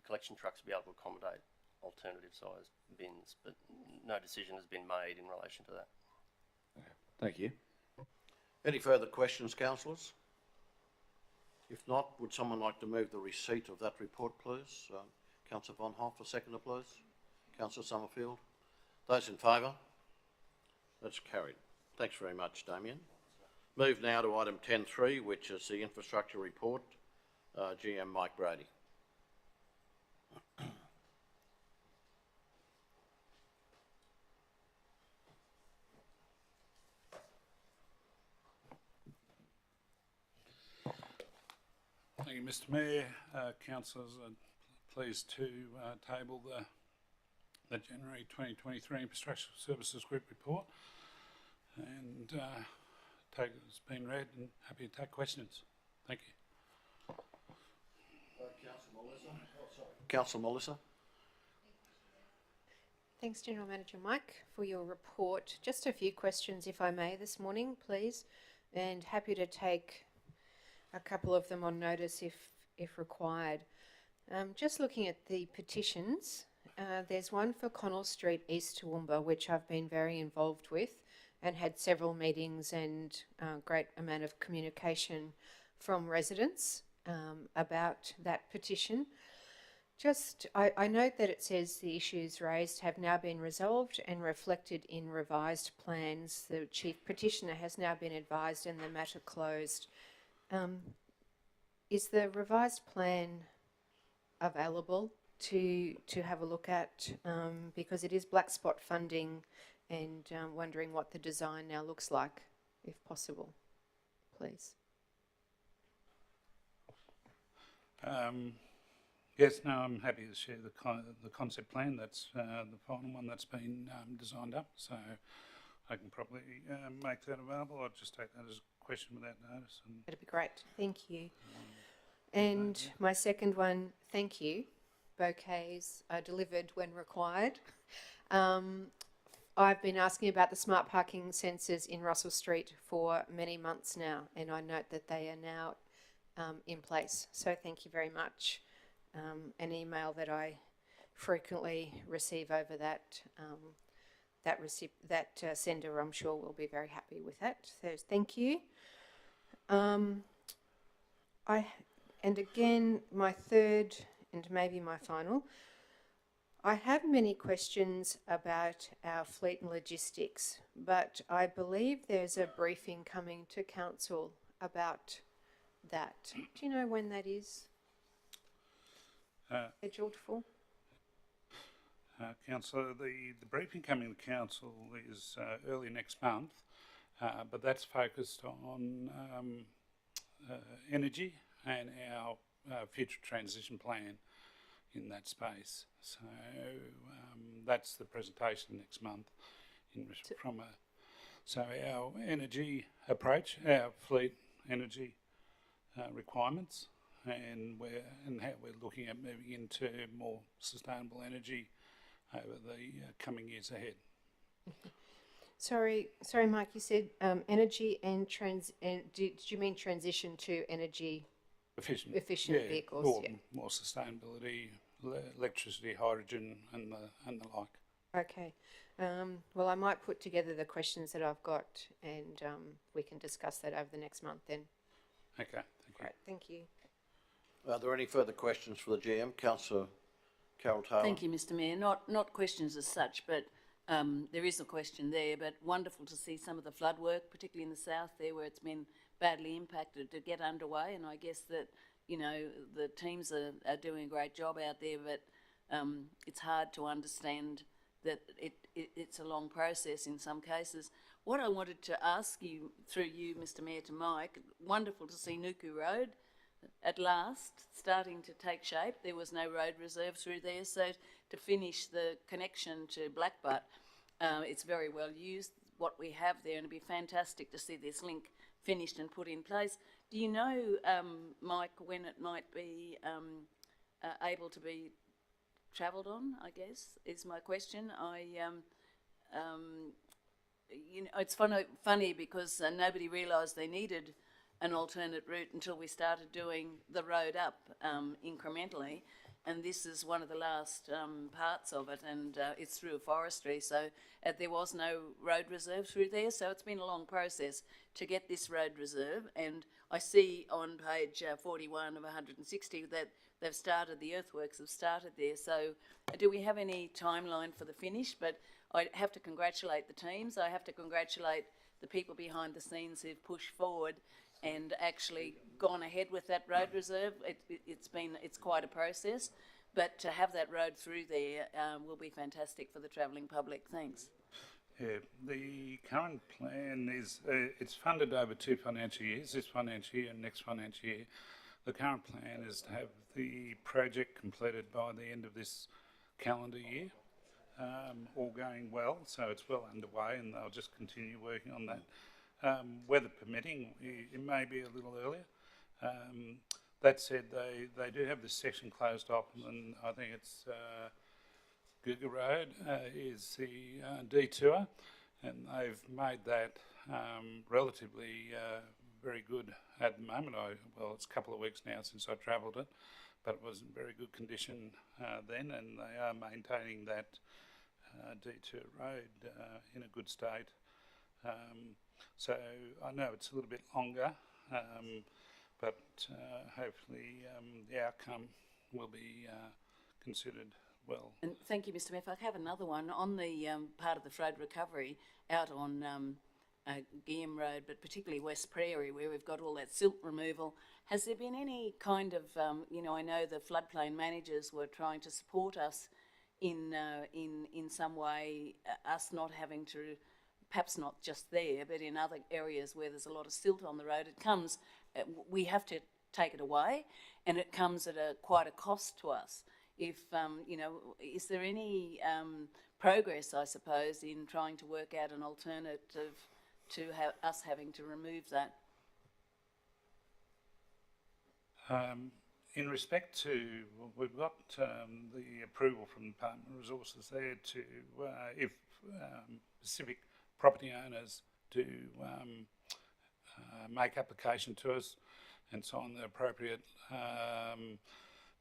collection trucks will be able to accommodate alternative sized bins, but no decision has been made in relation to that. Okay. Thank you. Any further questions, councillors? If not, would someone like to move the receipt of that report, please? Councillor Vonhoff, a seconder, please. Councillor Summerfield. Those in favour? That's carried. Thanks very much, Damien. Move now to item 10.3, which is the infrastructure report GM Mike Brady. Thank you, Mr Mayor. Councillors, I'm pleased to table the January 2023 Infrastructure Services Group report, and take it as been read and happy to take questions. Thank you. Councillor Melissa. Oh, sorry. Councillor Melissa. Thanks, General Manager Mike, for your report. Just a few questions, if I may, this morning, please, and happy to take a couple of them on notice if required. Just looking at the petitions, there's one for Connell Street, East Toowoomba, which I've been very involved with and had several meetings and great amount of communication from residents about that petition. I note that it says the issues raised have now been resolved and reflected in revised plans. The Chief Petitioner has now been advised and the matter closed. Is the revised plan available to have a look at? Because it is black spot funding, and wondering what the design now looks like, if possible, please. Yes, no, I'm happy to share the concept plan. That's the final one that's been designed up, so I can probably make that available. I'll just take that as a question without notice. That'd be great. Thank you. And my second one, thank you. Bouquets are delivered when required. I've been asking about the smart parking sensors in Russell Street for many months now, and I note that they are now in place. So thank you very much. An email that I frequently receive over that sender, I'm sure, will be very happy with that. So thank you. And again, my third and maybe my final, I have many questions about our fleet and logistics, but I believe there's a briefing coming to Council about that. Do you know when that is scheduled for? Councillor, the briefing coming to Council is early next month, but that's focused on energy and our future transition plan in that space. So that's the presentation next month. So our energy approach, our fleet energy requirements, and how we're looking at moving into more sustainable energy over the coming years ahead. Sorry, Mike. You said energy and did you mean transition to energy efficient yeah, vehicles? More sustainability, electricity, hydrogen, and the like. Okay. Well, I might put together the questions that I've got, and we can discuss that over the next month then. Okay. Thank you. Great. Thank you. Are there any further questions for the GM? Councillor Carol Taylor. Thank you, Mr Mayor. Not questions as such, but there is a question there, but wonderful to see some of the flood work, particularly in the south there where it's been badly impacted, to get underway. And I guess that, you know, the teams are doing a great job out there, but it's hard to understand that it's a long process in some cases. What I wanted to ask you, through you, Mr Mayor, to Mike, wonderful to see Nuku Road at last starting to take shape. There was no road reserve through there, so to finish the connection to Blackbutt, it's very well used, what we have there, and it'd be fantastic to see this link finished and put in place. Do you know, Mike, when it might be able to be travelled on, I guess, is my question. You know, it's funny because nobody realised they needed an alternate route until we started doing the road up incrementally, and this is one of the last parts of it, and it's through a forestry, so there was no road reserve through there, so it's been a long process to get this road reserve. And I see on page 41 of 160 that they've started, the earthworks have started there. So do we have any timeline for the finish? But I have to congratulate the teams. I have to congratulate the people behind the scenes who've pushed forward and actually gone ahead with that road reserve. It's quite a process, but to have that road through there will be fantastic for the travelling public. Thanks. Yeah, the current plan is, it's funded over 2 financial years, this financial year and next financial year. The current plan is to have the project completed by the end of this calendar year, all going well, so it's well underway and they'll just continue working on that. Weather permitting, it may be a little earlier. That said, they do have this section closed off, and I think it's Googa Road is the detour, and they've made that relatively very good at the moment. Well, it's a couple of weeks now since I travelled it, but it was in very good condition then, and they are maintaining that detour road in a good state. So I know it's a little bit longer, but hopefully the outcome will be considered well. And thank you, Mr Mayor. If I have another one on the part of the road recovery out on Guillaume Road, but particularly West Prairie, where we've got all that silt removal. Has there been any kind of, I know the floodplain managers were trying to support us in some way, us not having to, perhaps not just there, but in other areas where there's a lot of silt on the road. It comes, we have to take it away, and it comes at quite a cost to us. If, is there any progress, I suppose, in trying to work out an alternative to us having to remove that? In respect to, we've got the approval from the Department of Resources there to, if specific property owners do make application to us and sign the appropriate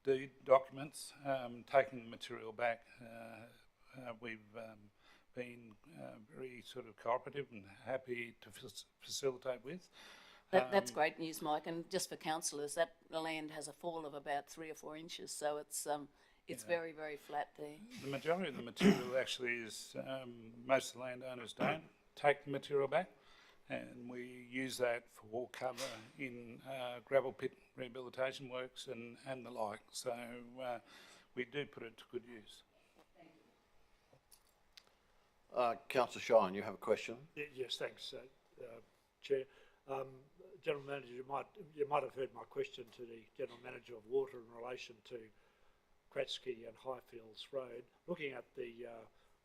deed documents, taking the material back. We've been very sort of cooperative and happy to facilitate with. That's great news, Mike. And just for councillors, that land has a fall of about 3 or 4 inches, so it's very, very flat there. The majority of the material actually is, most of the landowners don't take the material back, and we use that for wall cover in gravel pit rehabilitation works and the like. So we do put it to good use. Councillor Shine, you have a question? Yes, thanks, Chair. General Manager, you might have heard my question to the General Manager of Water in relation to Kratzky and Highfields Road. Looking at the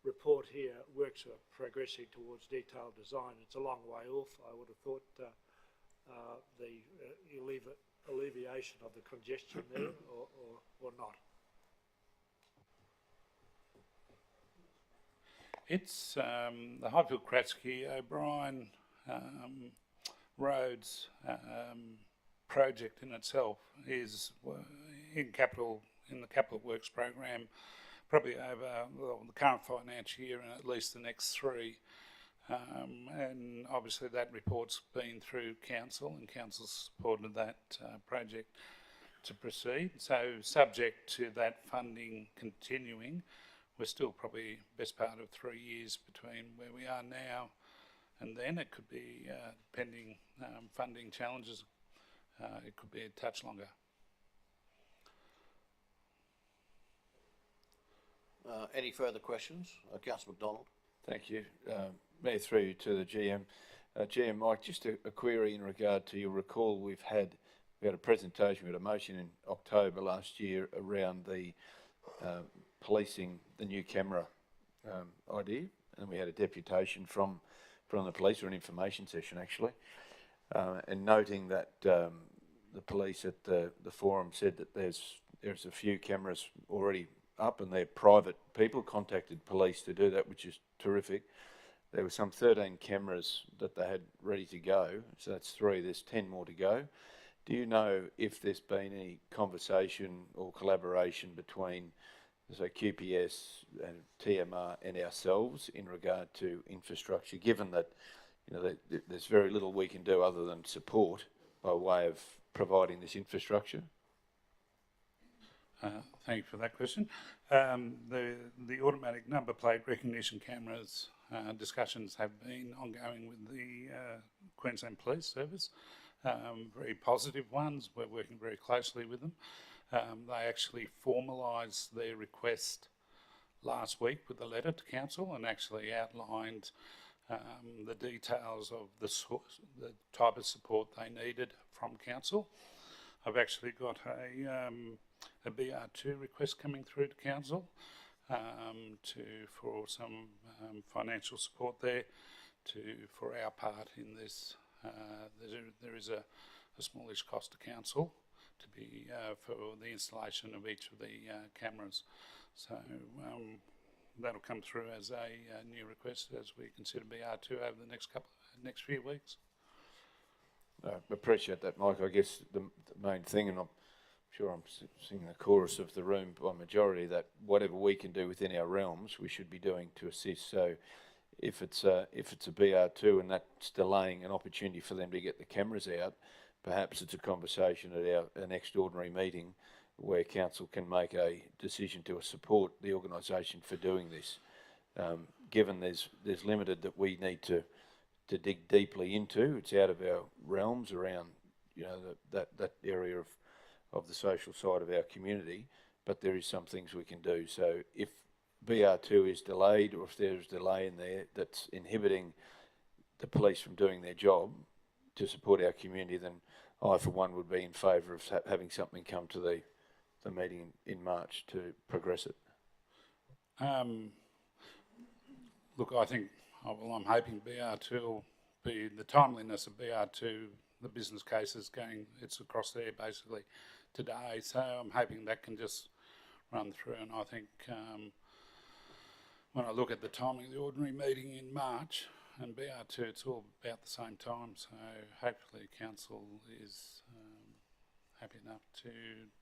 report here, works are progressing towards detailed design. It's a long way off. I would have thought the alleviation of the congestion there, or not. It's the Highfield Kratzky O'Brien Roads project in itself is in the Capital Works program, probably over the current financial year and at least the next 3. And obviously that report's been through council, and council's supported that project to proceed. So subject to that funding continuing, we're still probably best part of 3 years between where we are now and then. It could be, pending funding challenges, it could be a touch longer. Any further questions? Councillor McDonald. Thank you. Mayor, through you to the GM. GM Mike, just a query in regard to, you'll recall we had a presentation, we had a motion in October last year around the policing the new camera idea, and we had a deputation from the police, or an information session actually, and noting that the police at the forum said that there's a few cameras already up, and they're private people contacted police to do that, which is terrific. There were some 13 cameras that they had ready to go, so that's 3, there's 10 more to go. Do you know if there's been any conversation or collaboration between, say, QPS and TMR and ourselves in regard to infrastructure, given that there's very little we can do other than support by way of providing this infrastructure? Thank you for that question. The automatic number plate recognition cameras discussions have been ongoing with the Queensland Police Service. very positive ones. We're working very closely with them. They actually formalised their request last week with a letter to council and actually outlined the details of the type of support they needed from council. I've actually got a BR2 request coming through to council for some financial support there for our part in this. There is a smallish cost to council to be for the installation of each of the cameras. So that'll come through as a new request as we consider BR2 over the next few weeks. I appreciate that, Mike. I guess the main thing, and I'm sure I'm singing the chorus of the room by majority, that whatever we can do within our realms, we should be doing to assist. So if it's a BR2 and that's delaying an opportunity for them to get the cameras out, perhaps it's a conversation at our next ordinary meeting where council can make a decision to support the organisation for doing this. Given there's limited that we need to dig deeply into, it's out of our realms around, you know, that area of the social side of our community, but there is some things we can do. So if BR2 is delayed, or if there's delay in there that's inhibiting the police from doing their job to support our community, then I, for one, would be in favour of having something come to the meeting in March to progress it. Look, I think, I'm hoping BR2 will be, the timeliness of BR2, the business case is going, it's across there basically today, so I'm hoping that can just run through. And I think when I look at the timing of the ordinary meeting in March and BR2, it's all about the same time, so hopefully council is happy enough to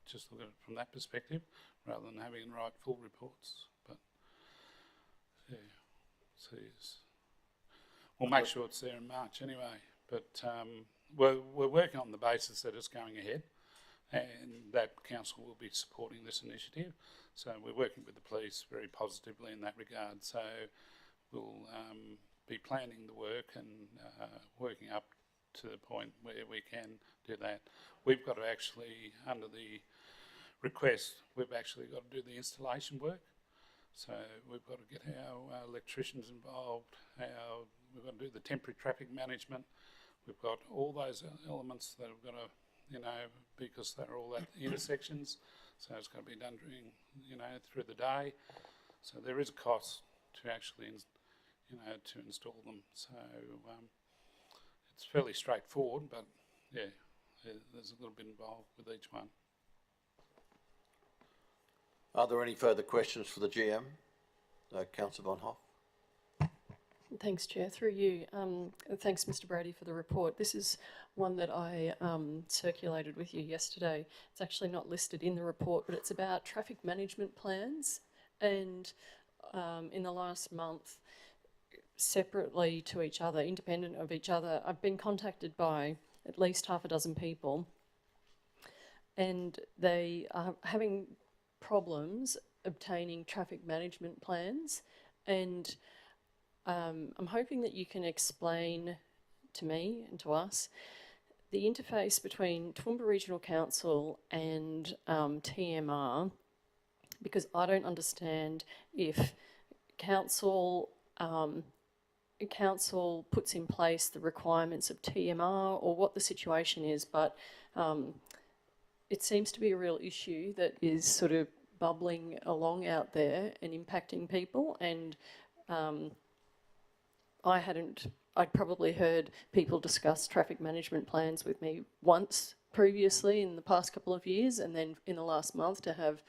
just look at it from that perspective rather than having to write full reports. But yeah, we'll make sure it's there in March anyway. But we're working on the basis that it's going ahead and that council will be supporting this initiative. So we're working with the police very positively in that regard. So we'll be planning the work and working up to the point where we can do that. We've got to actually, under the request, we've actually got to do the installation work. So we've got to get our electricians involved, we've got to do the temporary traffic management. We've got all those elements that we've got to, you know, because they're all at intersections. So it's got to be done during, you know, through the day. So there is a cost to actually, you know, to install them. So it's fairly straightforward, but yeah, there's a little bit involved with each one. Are there any further questions for the GM? Councillor Von Hoff. Thanks, Chair. Through you. Thanks, Mr. Brady, for the report. This is one that I circulated with you yesterday. It's actually not listed in the report, but it's about traffic management plans. And in the last month, separately to each other, independent of each other, I've been contacted by at least half a dozen people, and they are having problems obtaining traffic management plans. And I'm hoping that you can explain to me and to us the interface between Toowoomba Regional Council and TMR, because I don't understand if council puts in place the requirements of TMR or what the situation is, but it seems to be a real issue that is sort of bubbling along out there and impacting people. And I'd probably heard people discuss traffic management plans with me once previously in the past couple of years, and then in the last month to have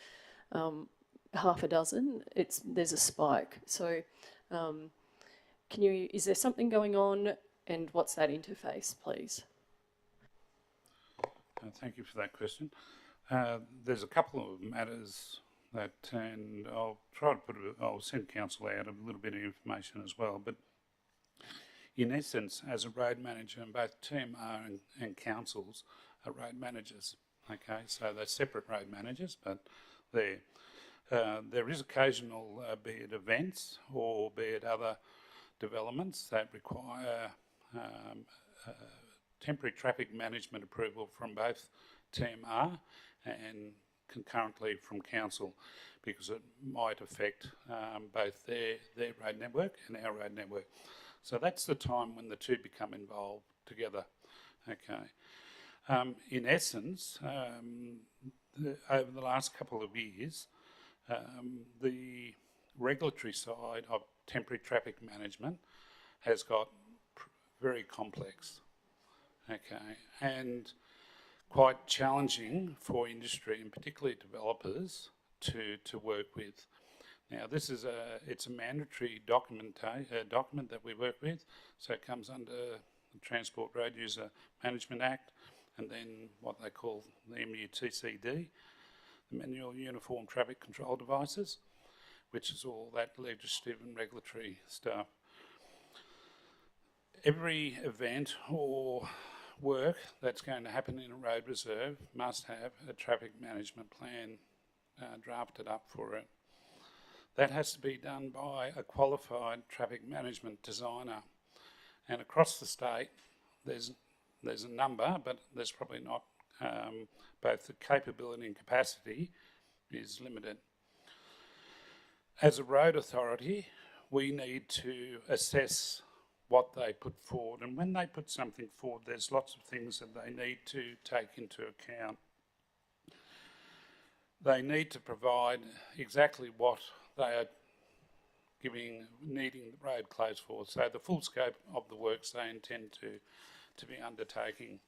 half a dozen, there's a spike. So is there something going on, and what's that interface, please? Thank you for that question. There's a couple of matters that, and I'll try to I'll send council out a little bit of information as well, but in essence, as a road manager, and both TMR and councils are road managers, okay? So they're separate road managers, but there is occasional, be it events or be it other developments that require temporary traffic management approval from both TMR and concurrently from council, because it might affect both their road network and our road network. So that's the time when the two become involved together. Okay. In essence, over the last couple of years, the regulatory side of temporary traffic management has got very complex, okay, and quite challenging for industry and particularly developers to work with. Now, this is it's a mandatory document that we work with, so it comes under the Transport Road User Management Act, and then what they call the MUTCD, the Manual Uniform Traffic Control Devices, which is all that legislative and regulatory stuff. Every event or work that's going to happen in a road reserve must have a traffic management plan drafted up for it. That has to be done by a qualified traffic management designer. And across the state, there's a number, but there's probably not, both the capability and capacity is limited. As a road authority, we need to assess what they put forward. And when they put something forward, there's lots of things that they need to take into account. They need to provide exactly what they are needing the road closed for. So the full scope of the works they intend to be undertaking.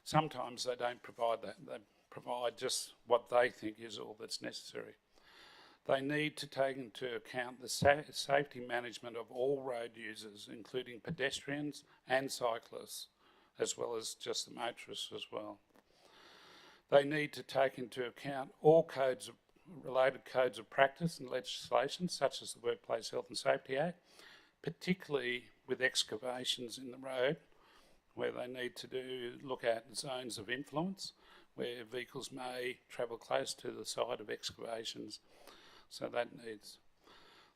Sometimes they don't provide that. They provide just what they think is all that's necessary. They need to take into account the safety management of all road users, including pedestrians and cyclists, as well as just the motorists as well. They need to take into account all related codes of practice and legislation, such as the Workplace Health and Safety Act, particularly with excavations in the road, where they need to look at zones of influence, where vehicles may travel close to the site of excavations. So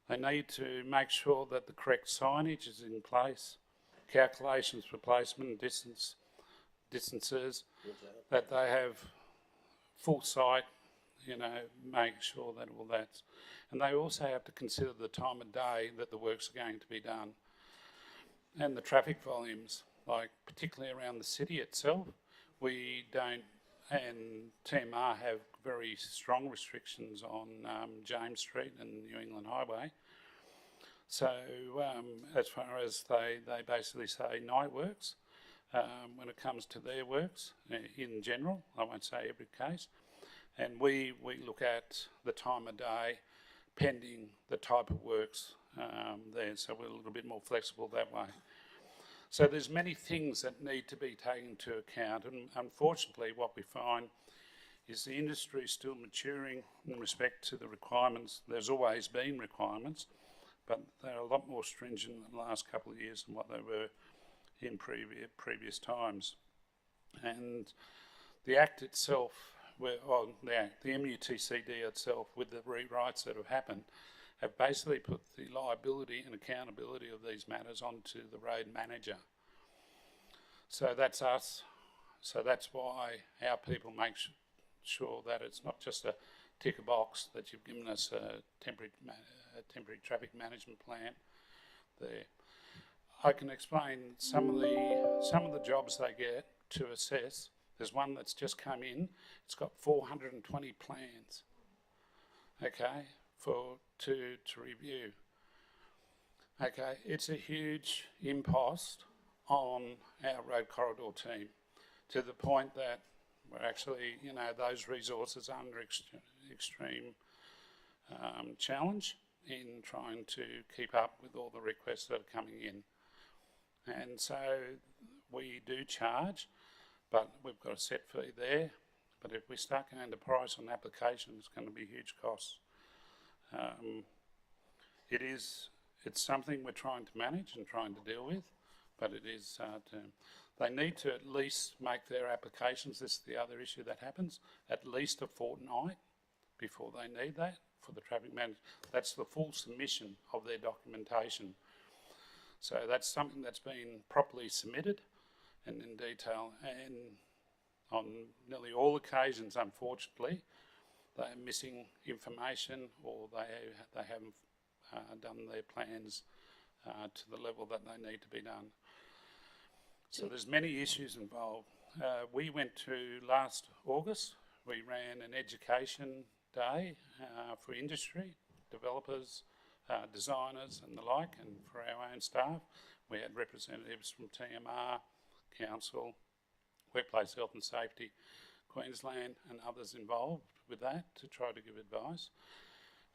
they need to make sure that the correct signage is in place, calculations for placement and distances, that they have full sight, make sure that all that's, and they also have to consider the time of day that the works are going to be done, and the traffic volumes, like particularly around the city itself. We don't, and TMR have very strong restrictions on James Street and New England Highway. So as far as they basically say night works, when it comes to their works in general, I won't say every case, and we look at the time of day pending the type of works there, so we're a little bit more flexible that way. So there's many things that need to be taken into account, and unfortunately what we find is the industry is still maturing in respect to the requirements. There's always been requirements, but they're a lot more stringent in the last couple of years than what they were in previous times. And the Act itself, the MUTCD itself, with the rewrites that have happened, have basically put the liability and accountability of these matters onto the road manager. So that's us. So that's why our people make sure that it's not just a tick a box that you've given us a temporary traffic management plan there. I can explain some of the jobs they get to assess. There's one that's just come in. It's got 420 plans, okay, to review. Okay, it's a huge impost on our road corridor team, to the point that we're actually, those resources are under extreme challenge in trying to keep up with all the requests that are coming in. And so we do charge, but we've got a set fee there. But if we start going to price on application, it's going to be huge costs. It's something we're trying to manage and trying to deal with, but it is they need to at least make their applications. This is the other issue that happens, at least a fortnight before they need that for the traffic management. That's the full submission of their documentation. So that's something that's been properly submitted, and in detail, and on nearly all occasions, unfortunately, they are missing information, or they haven't done their plans to the level that they need to be done. So there's many issues involved. We went to last August, we ran an education day for industry, developers, designers and the like, and for our own staff. We had representatives from TMR, Council, Workplace Health and Safety, Queensland and others involved with that to try to give advice.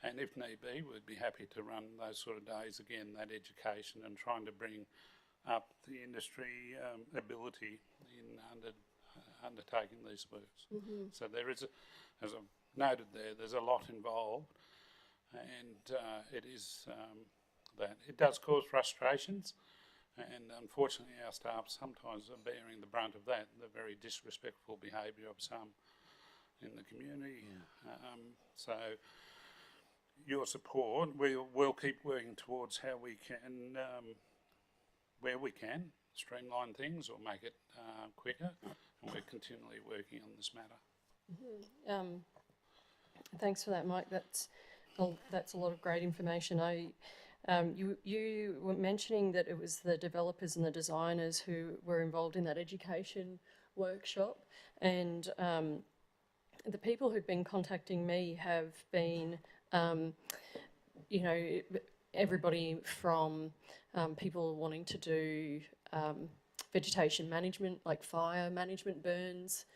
And if need be, we'd be happy to run those sort of days again, that education, and trying to bring up the industry ability in undertaking these works. So there is, as I've noted there, there's a lot involved, and it is that it does cause frustrations, and unfortunately our staff sometimes are bearing the brunt of that, the very disrespectful behaviour of some in the community. So your support, we'll keep working towards how we can, where we can, streamline things or make it quicker, and we're continually working on this matter. Thanks for that, Mike. That's a lot of great information. You were mentioning that it was the developers and the designers who were involved in that education workshop, and the people who've been contacting me have been, you know, everybody from people wanting to do vegetation management, like fire management, burns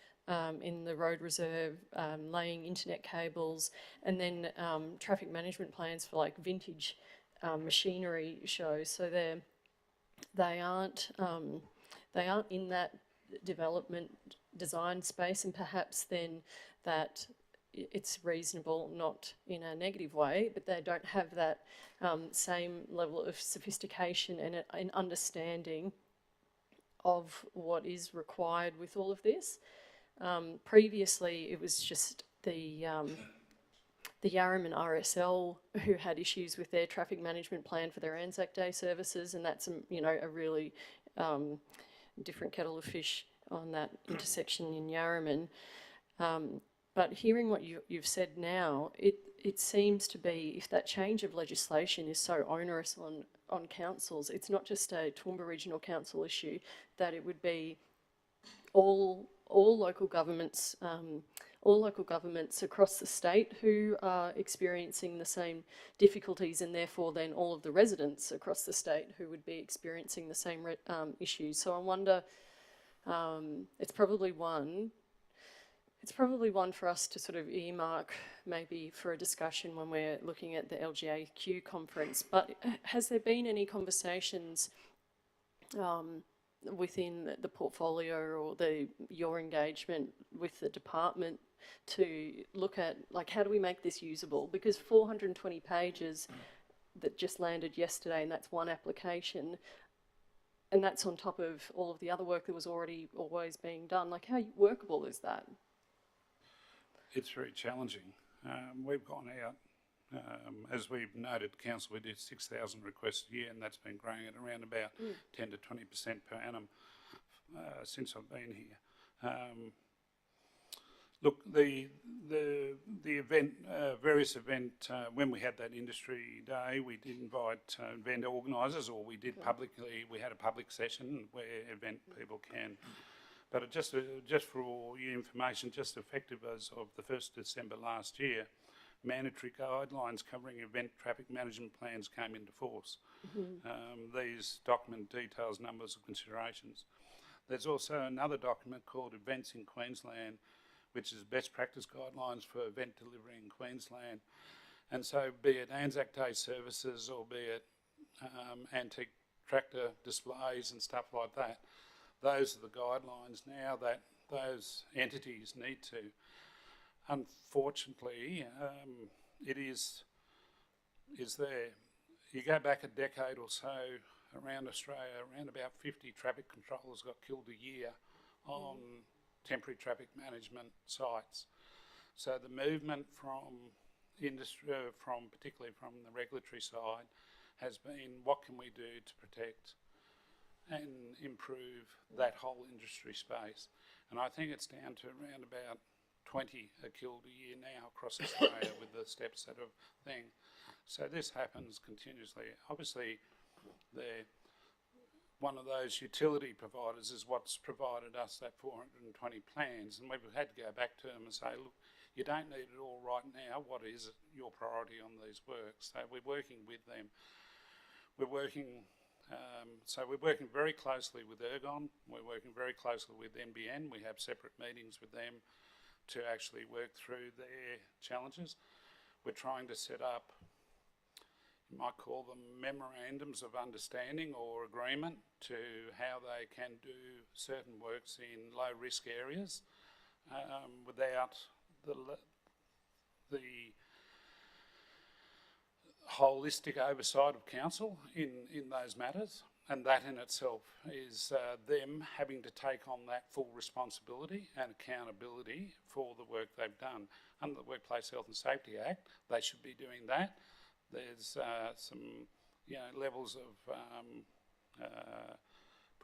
in the road reserve, laying internet cables, and then traffic management plans for like vintage machinery shows. So they aren't in that development design space, and perhaps then that it's reasonable, not in a negative way, but they don't have that same level of sophistication and understanding of what is required with all of this. Previously, it was just the Yarraman RSL who had issues with their traffic management plan for their Anzac Day services, and that's a really different kettle of fish on that intersection in Yarraman. But hearing what you've said now, it seems to be, if that change of legislation is so onerous on councils, it's not just a Toowoomba Regional Council issue, that it would be all local governments across the state who are experiencing the same difficulties, and therefore then all of the residents across the state who would be experiencing the same issues. So I wonder, it's probably one for us to sort of earmark maybe for a discussion when we're looking at the LGAQ conference. But has there been any conversations within the portfolio or your engagement with the department to look at, like, how do we make this usable? Because 420 pages that just landed yesterday, and that's one application, and that's on top of all of the other work that was always being done. Like, how workable is that? It's very challenging. We've gone out, as we've noted, Council, we do 6,000 requests a year, and that's been growing at around about 10 to 20% per annum since I've been here. Look, the event, various event, when we had that industry day, we did invite vendor organisers, or we did publicly, we had a public session where event people can. But just for all your information, just effective as of the 1st of December last year, mandatory guidelines covering event traffic management plans came into force. These document details numbers of considerations. There's also another document called Events in Queensland, which is best practice guidelines for event delivery in Queensland. And so be it Anzac Day services, or be it antique tractor displays and stuff like that, those are the guidelines now that those entities need to. Unfortunately, it is there. You go back a decade or so around Australia, around about 50 traffic controllers got killed a year on temporary traffic management sites. So the movement from industry, particularly from the regulatory side, has been, what can we do to protect and improve that whole industry space. And I think it's down to around about 20 are killed a year now across Australia with the steps that are thing. So this happens continuously. Obviously, they're one of those utility providers is what's provided us that 420 plans, and we've had to go back to them and say, look, you don't need it all right now. What is your priority on these works? So we're working with them. We're working very closely with Ergon. We're working very closely with NBN. We have separate meetings with them to actually work through their challenges. We're trying to set up, you might call them memorandums of understanding or agreement to how they can do certain works in low risk areas without the holistic oversight of council in those matters. And that in itself is them having to take on that full responsibility and accountability for the work they've done. Under the Workplace Health and Safety Act, they should be doing that. There's some levels of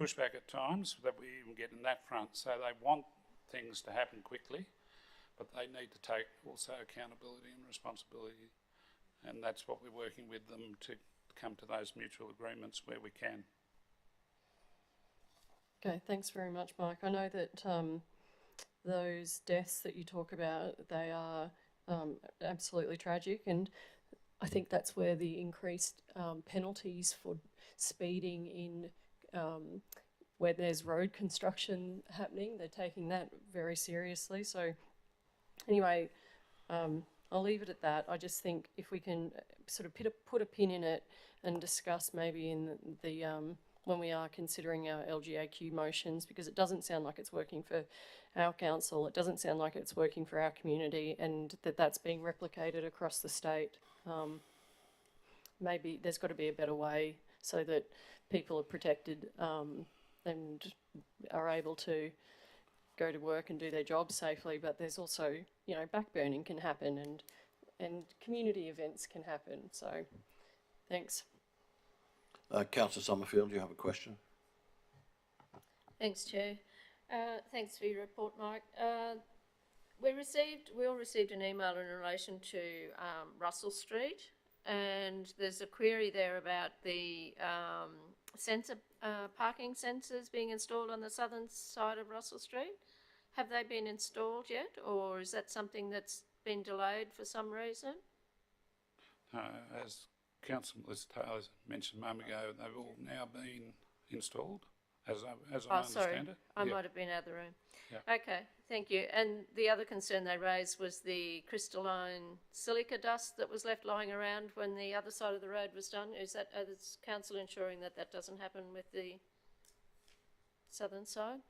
pushback at times that we even get in that front. So they want things to happen quickly, but they need to take also accountability and responsibility. And that's what we're working with them to come to those mutual agreements where we can. Okay, thanks very much, Mike. I know that those deaths that you talk about, they are absolutely tragic, and I think that's where the increased penalties for speeding in where there's road construction happening, they're taking that very seriously. So anyway, I'll leave it at that. I just think if we can sort of put a pin in it and discuss maybe in the when we are considering our LGAQ motions, because it doesn't sound like it's working for our council, it doesn't sound like it's working for our community, and that's being replicated across the state. Maybe there's got to be a better way so that people are protected and are able to go to work and do their jobs safely, but there's also, backburning can happen and community events can happen. So, thanks. Councillor Summerfield, you have a question? Thanks, Chair. Thanks for your report, Mike. We all received an email in relation to Russell Street, and there's a query there about the parking sensors being installed on the southern side of Russell Street. Have they been installed yet, or is that something that's been delayed for some reason? As Councillor Melissa Taylor mentioned a moment ago, they've all now been installed, as I understand it. I might have been out of the room. Yeah. Okay, thank you. And the other concern they raised was the crystalline silica dust that was left lying around when the other side of the road was done. Is council ensuring that doesn't happen with the southern side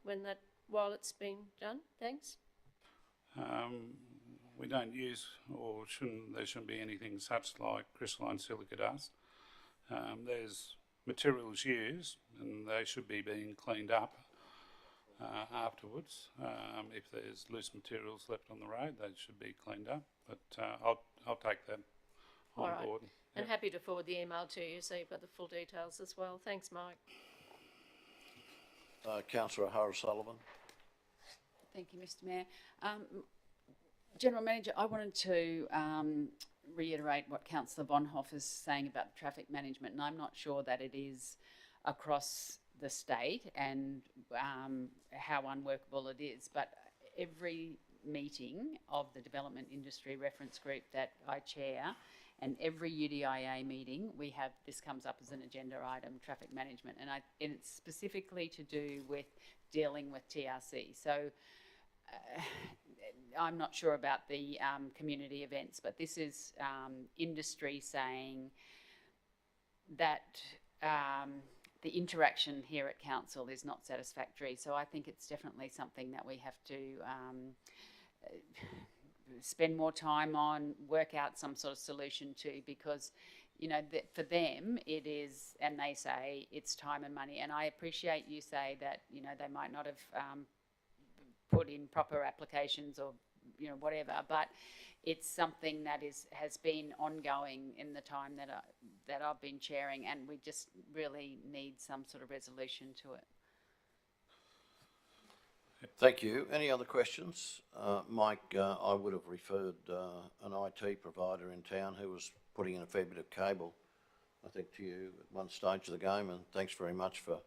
while it's being done? Thanks. We don't use, there shouldn't be anything such like crystalline silica dust. There's materials used and they should be being cleaned up afterwards. If there's loose materials left on the road, they should be cleaned up, but I'll take that on board. And happy to forward the email to you so you've got the full details as well. Thanks, Mike. Councillor O'Hara-Sullivan. Thank you, Mr Mayor. General Manager, I wanted to reiterate what Councillor Bonhoff is saying about the traffic management, and I'm not sure that it is across the state and how unworkable it is, but every meeting of the Development Industry Reference Group that I chair and every UDIA meeting this comes up as an agenda item, traffic management, and it's specifically to do with dealing with TRC. So I'm not sure about the community events, but this is industry saying that the interaction here at council is not satisfactory. So I think it's definitely something that we have to spend more time on, work out some sort of solution to, because for them it is, and they say it's time and money. And I appreciate you say that they might not have put in proper applications or whatever, but it's something that has been ongoing in the time that I've been chairing, and we just really need some sort of resolution to it. Thank you. Any other questions? Mike, I would have referred an IT provider in town who was putting in a fair bit of cable, I think, to you at one stage of the game, and thanks very much for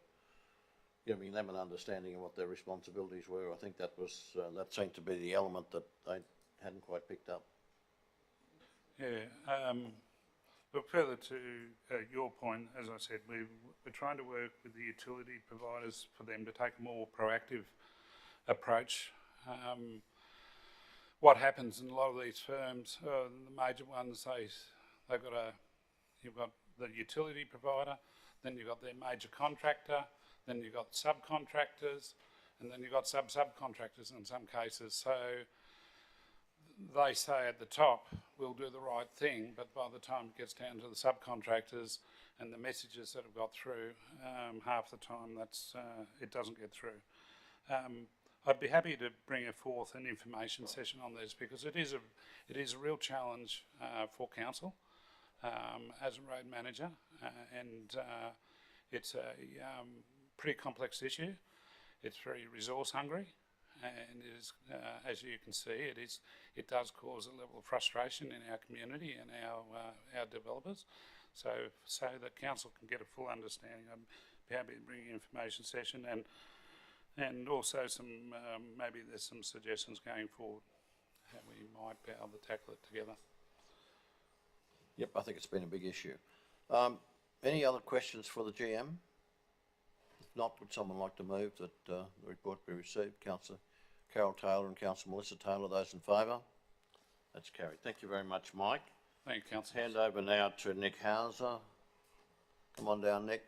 giving them an understanding of what their responsibilities were. I think that was that seemed to be the element that they hadn't quite picked up. Yeah. But further to your point, as I said, we're trying to work with the utility providers for them to take a more proactive approach. What happens in a lot of these firms, the major ones, you've got the utility provider, then you've got their major contractor, then you've got subcontractors, and then you've got subcontractors in some cases. So they say at the top, we'll do the right thing, but by the time it gets down to the subcontractors and the messages that have got through, half the time it doesn't get through. I'd be happy to bring forth an information session on this, because it is a real challenge for council as a road manager, and it's a pretty complex issue. It's very resource hungry, and it is, as you can see, it does cause a level of frustration in our community and our developers. So that council can get a full understanding, I'd be happy to bring an information session, and also some maybe there's some suggestions going forward how we might be able to tackle it together. Yep, I think it's been a big issue. Any other questions for the GM? If not, would someone like to move that the report be received? Councillor Carol Taylor and Councillor Melissa Taylor, those in favour? That's carried. Thank you very much, Mike. Thank you, Councillor. Hand over now to Nick Hauser. Come on down, Nick.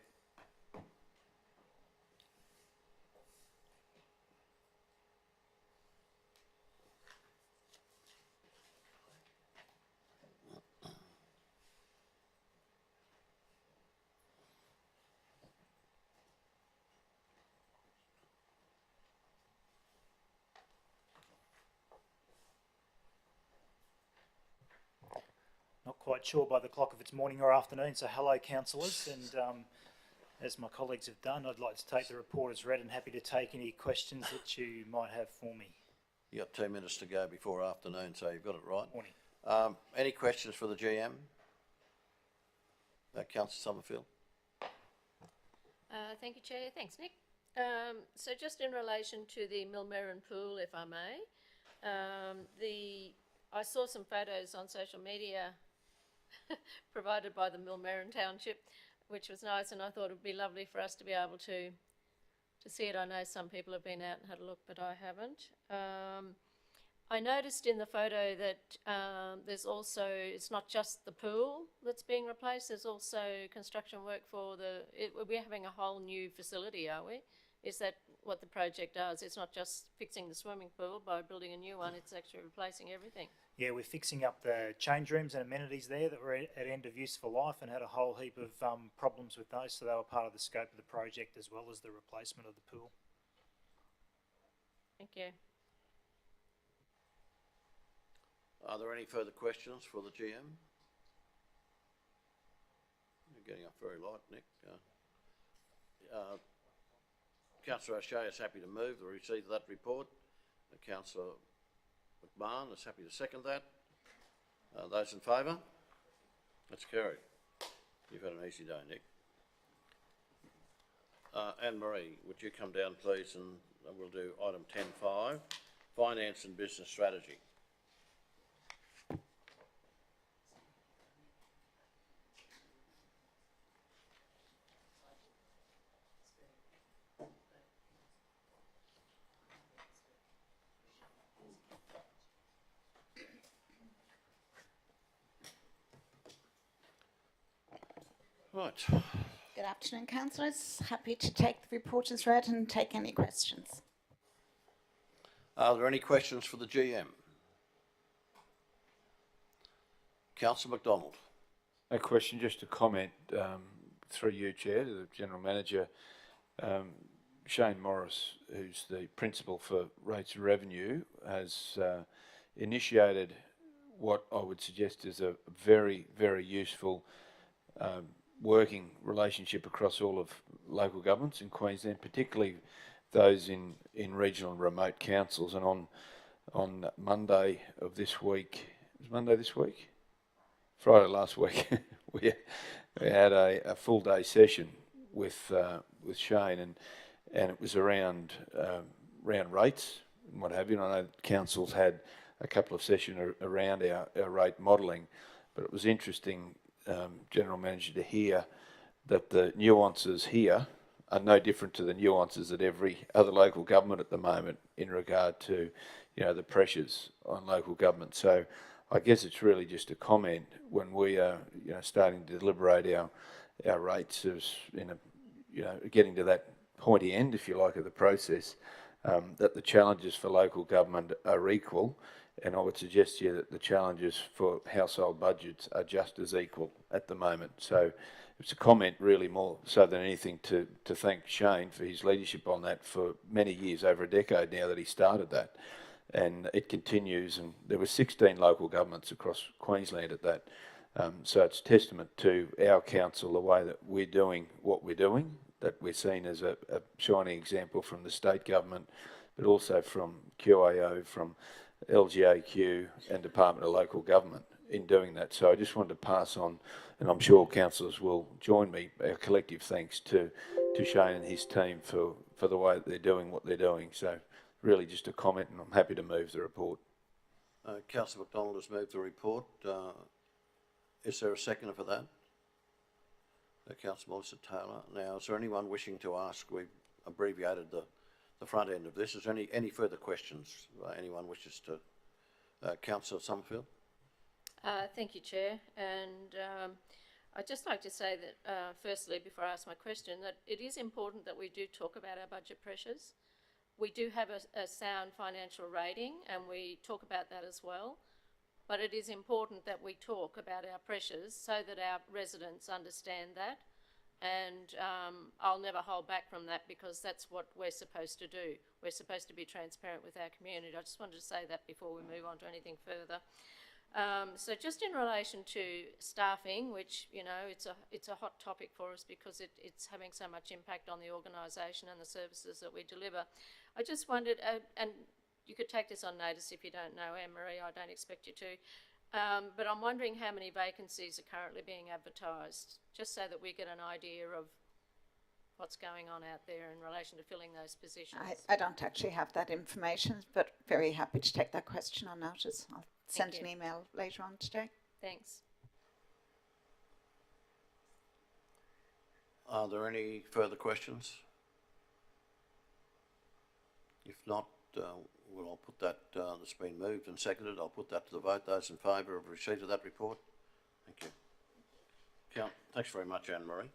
Not quite sure by the clock if it's morning or afternoon, so hello councillors, and as my colleagues have done, I'd like to take the report as read and happy to take any questions that you might have for me. You've got 2 minutes to go before afternoon, so you've got it right. Morning. Any questions for the GM? Councillor Summerfield. Thank you, Chair. Thanks, Nick. So just in relation to the Millmerran pool, if I may, I saw some photos on social media provided by the Millmerran Township, which was nice, and I thought it would be lovely for us to be able to see it. I know some people have been out and had a look, but I haven't. I noticed in the photo that there's also, it's not just the pool that's being replaced, there's also construction work for we're having a whole new facility, are we? Is that what the project does? It's not just fixing the swimming pool by building a new one, it's actually replacing everything. Yeah, we're fixing up the change rooms and amenities there that were at end of useful life and had a whole heap of problems with those, so they were part of the scope of the project as well as the replacement of the pool. Thank you. Are there any further questions for the GM? You're getting up very light, Nick. Councillor O'Shea is happy to move the receipt of that report. Councillor McMahon is happy to second that. Those in favour? That's carried. You've had an easy day, Nick. Anne-Marie, would you come down, please, and we'll do item 10.5, Finance and Business Strategy. Right. Good afternoon, councillors. Happy to take the report as read and take any questions. Are there any questions for the GM? Councillor McDonald. A question, just a comment through you, Chair, to the General Manager. Shane Morris, who's the Principal for Rates and Revenue, has initiated what I would suggest is a very, very useful working relationship across all of local governments in Queensland, particularly those in regional and remote councils. And on Monday of this week, was Monday this week? Friday last week, we had a full day session with Shane, and it was around rates and what have you. And I know councils had a couple of sessions around our rate modelling, but it was interesting, General Manager, to hear that the nuances here are no different to the nuances at every other local government at the moment in regard to, the pressures on local government. So I guess it's really just a comment when we are, starting to deliberate our rates as getting to that pointy end, if you like, of the process, that the challenges for local government are equal. And I would suggest to you that the challenges for household budgets are just as equal at the moment. So it's a comment really more so than anything to thank Shane for his leadership on that for many years, over a decade now that he started that. And it continues, and there were 16 local governments across Queensland at that. So it's testament to our council, the way that we're doing what we're doing, that we're seen as a shining example from the state government, but also from QAO, from LGAQ and Department of Local Government in doing that. So I just wanted to pass on, and I'm sure councillors will join me, our collective thanks to Shane and his team for the way that they're doing what they're doing. So really just a comment, and I'm happy to move the report. Councillor McDonald has moved the report. Is there a seconder for that? Councillor Melissa Taylor. Now, is there anyone wishing to ask? We've abbreviated the front end of this. Is there any further questions anyone wishes to? Councillor Summerfield. Thank you, Chair. And I'd just like to say that, firstly, before I ask my question, that it is important that we do talk about our budget pressures. We do have a sound financial rating, and we talk about that as well. But it is important that we talk about our pressures so that our residents understand that. And I'll never hold back from that, because that's what we're supposed to do. We're supposed to be transparent with our community. I just wanted to say that before we move on to anything further. So just in relation to staffing, which, it's a hot topic for us because it's having so much impact on the organisation and the services that we deliver. I just wondered, and you could take this on notice if you don't know, Anne-Marie, I don't expect you to, but I'm wondering how many vacancies are currently being advertised, just so that we get an idea of what's going on out there in relation to filling those positions. I don't actually have that information, but very happy to take that question on notice. I'll send an email later on today. Thanks. Are there any further questions? If not, I'll put that, that's been moved and seconded, I'll put that to the vote. Those in favour of receipt of that report? Thank you. Thanks very much, Anne-Marie.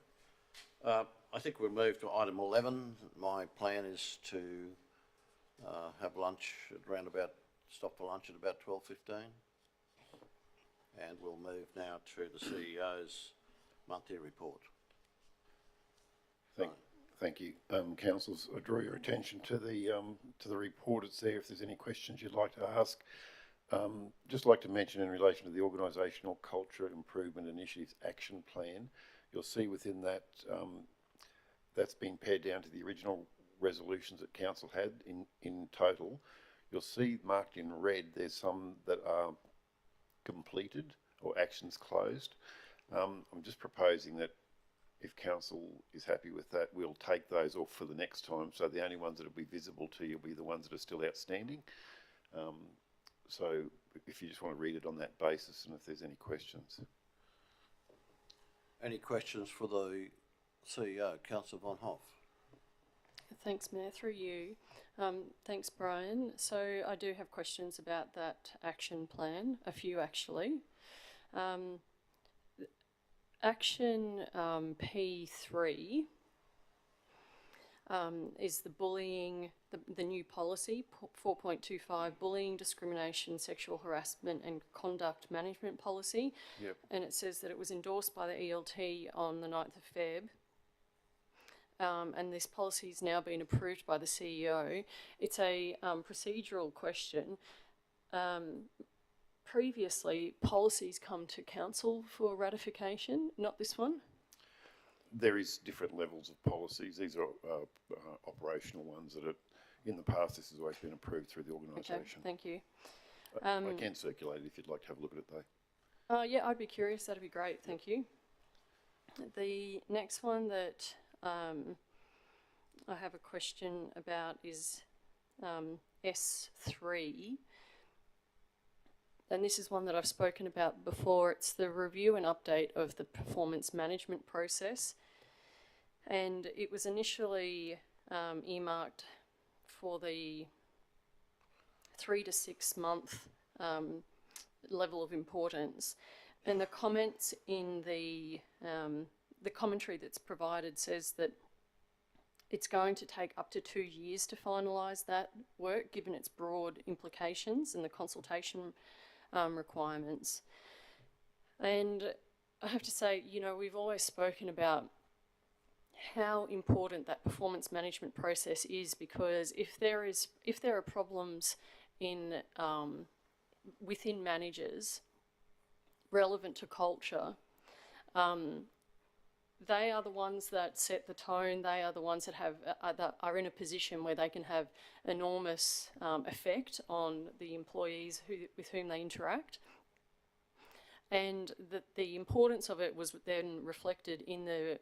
I think we'll move to item 11. My plan is to have lunch at around about, stop for lunch at about 12:15. And we'll move now to the CEO's monthly report. Thank you, councillors. I draw your attention to the report. It's there if there's any questions you'd like to ask. Just like to mention in relation to the Organisational Culture Improvement Initiatives Action Plan, you'll see within that that's been pared down to the original resolutions that council had in total. You'll see marked in red there's some that are completed or actions closed. I'm just proposing that if council is happy with that, we'll take those off for the next time. So the only ones that will be visible to you will be the ones that are still outstanding. So if you just want to read it on that basis, and if there's any questions. Any questions for the CEO, Councillor Von Hoff? Thanks, Mayor. Through you. Thanks, Brian. So I do have questions about that action plan, a few actually. Action P3 is the bullying, the new policy, 4.25, bullying, discrimination, sexual harassment and conduct management policy. Yep. And it says that it was endorsed by the ELT on the 9th of Feb. And this policy has now been approved by the CEO. It's a procedural question. previously policies come to council for ratification, not this one? There is different levels of policies. These are operational ones that are, in the past, this has always been approved through the Okay, organisation. thank you. I can circulate it if you'd like to have a look at it though. Yeah, I'd be curious. That'd be great. Thank you. The next one that I have a question about is S3. And this is one that I've spoken about before. It's the review and update of the performance management process. And it was initially earmarked for the 3 to 6 month level of importance. And the comments in the commentary that's provided says that it's going to take up to 2 years to finalise that work, given its broad implications and the consultation requirements. And I have to say, you know, we've always spoken about how important that performance management process is, because if there are problems in within managers relevant to culture, they are the ones that set the tone. They are the ones that are in a position where they can have enormous effect on the employees with whom they interact. And the importance of it was then reflected in the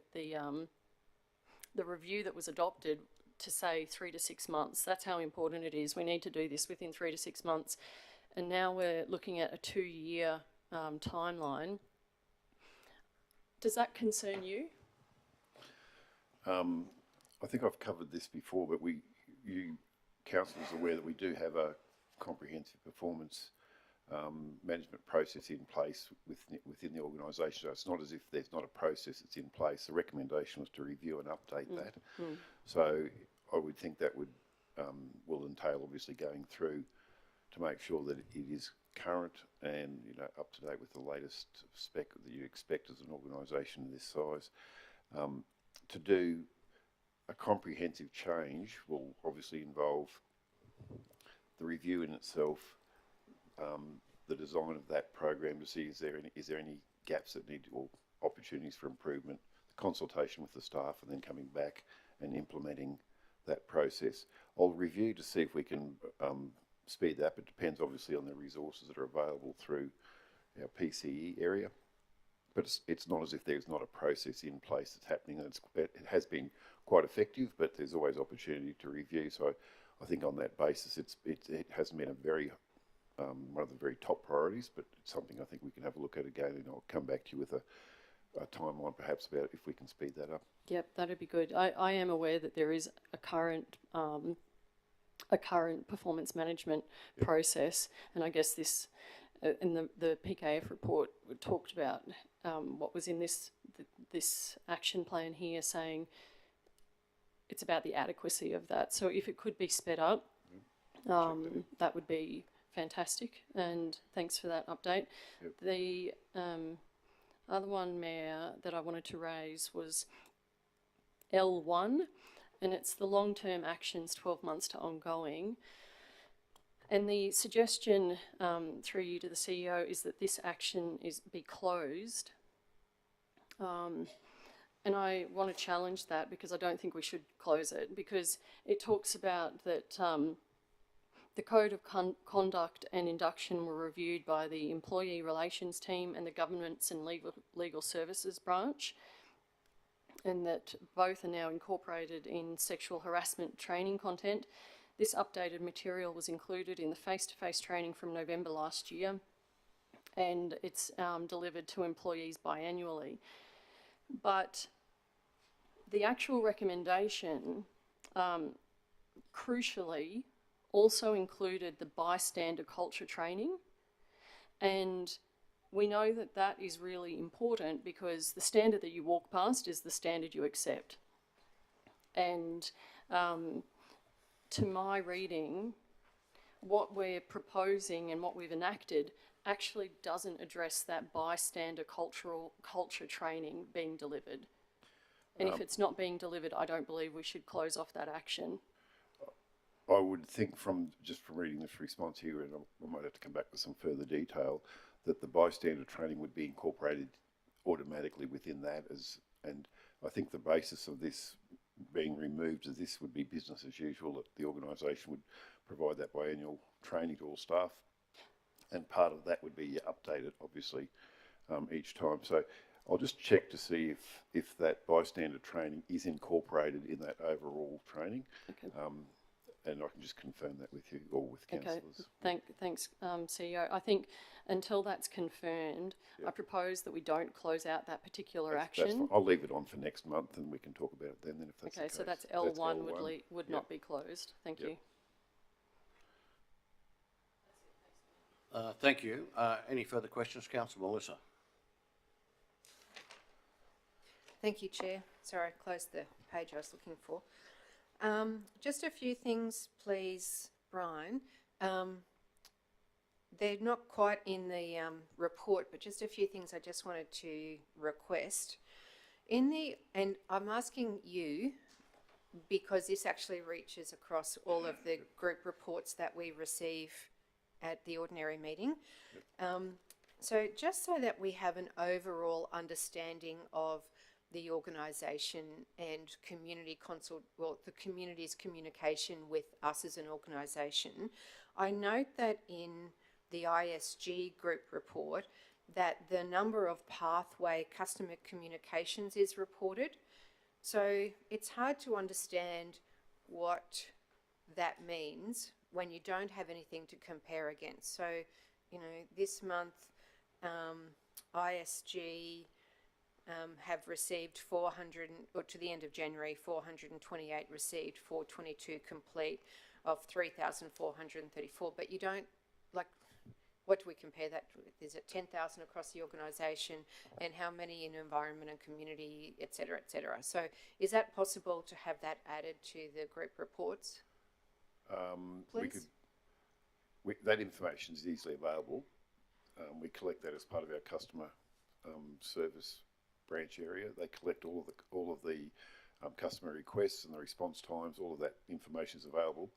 review that was adopted to say 3 to 6 months. That's how important it is. We need to do this within 3 to 6 months. And now we're looking at a 2-year timeline. Does that concern you? I think I've covered this before, but you council is aware that we do have a comprehensive performance management process in place within the organisation. So it's not as if there's not a process that's in place. The recommendation was to review and update that. So I would think that will entail obviously going through to make sure that it is current and, you know, up to date with the latest spec that you expect as an organisation this size. To do a comprehensive change will obviously involve the review in itself, the design of that program to see is there any gaps that need or opportunities for improvement, the consultation with the staff, and then coming back and implementing that process. I'll review to see if we can speed that, but it depends obviously on the resources that are available through our PCE area. But it's not as if there's not a process in place that's happening. It has been quite effective, but there's always opportunity to review. So I think on that basis, it hasn't been a very one of the very top priorities, but it's something I think we can have a look at again, and I'll come back to you with a timeline perhaps about if we can speed that up. Yep, that'd be good. I am aware that there is a current performance management process, and I guess this in the PKF report we talked about what was in this action plan here, saying it's about the adequacy of that. So if it could be sped up, that would be fantastic, and thanks for that update. Yep. The other one, Mayor, that I wanted to raise was L1, and it's the long-term actions 12 months to ongoing. And the suggestion through you to the CEO is that this action be closed. And I want to challenge that, because I don't think we should close it, because it talks about that the Code of Conduct and Induction were reviewed by the Employee Relations Team and the Governance and Legal Services Branch, and that both are now incorporated in sexual harassment training content. This updated material was included in the face-to-face training from November last year, and it's delivered to employees biannually. But the actual recommendation, crucially, also included the bystander culture training, and we know that that is really important, because the standard that you walk past is the standard you accept. And to my reading, what we're proposing and what we've enacted actually doesn't address that bystander culture training being delivered. And if it's not being delivered, I don't believe we should close off that action. I would think from reading this response here, and I might have to come back with some further detail, that the bystander training would be incorporated automatically within that and I think the basis of this being removed is this would be business as usual, that the organisation would provide that biannual training to all staff, and part of that would be updated obviously each time. So I'll just check to see if that bystander training is incorporated in that overall training. Okay. And I can just confirm that with you or with councillors. Okay, thanks, CEO. I think until that's confirmed, I propose that we don't close out that particular That's action. fine. I'll leave it on for next month and we can talk about it then if that's Okay, the so case. that's L1 would Yep. not be closed. Thank Yep. you. Thank you. Any further questions, Councillor Melissa? Thank you, Chair. Sorry, I closed the page I was looking for. Just a few things, please, Brian. They're not quite in the report, but just a few things I just wanted to request. And I'm asking you, because this actually reaches across all of the group reports that we receive at the ordinary meeting. So just so that we have an overall understanding of the organisation and the community's communication with us as an organisation, I note that in the ISG group report that the number of pathway customer communications is reported. So it's hard to understand what that means when you don't have anything to compare against. So, you know, this month ISG have received 400, or to the end of January, 428 received, 422 complete of 3,434. But you don't, like, what do we compare that with? Is it 10,000 across the organisation, and how many in environment and community, et cetera, et cetera? So is that possible to have that added to the group reports? Please? That information is easily available. We collect that as part of our customer service branch area. They collect all of the customer requests and the response times. All of that information is available.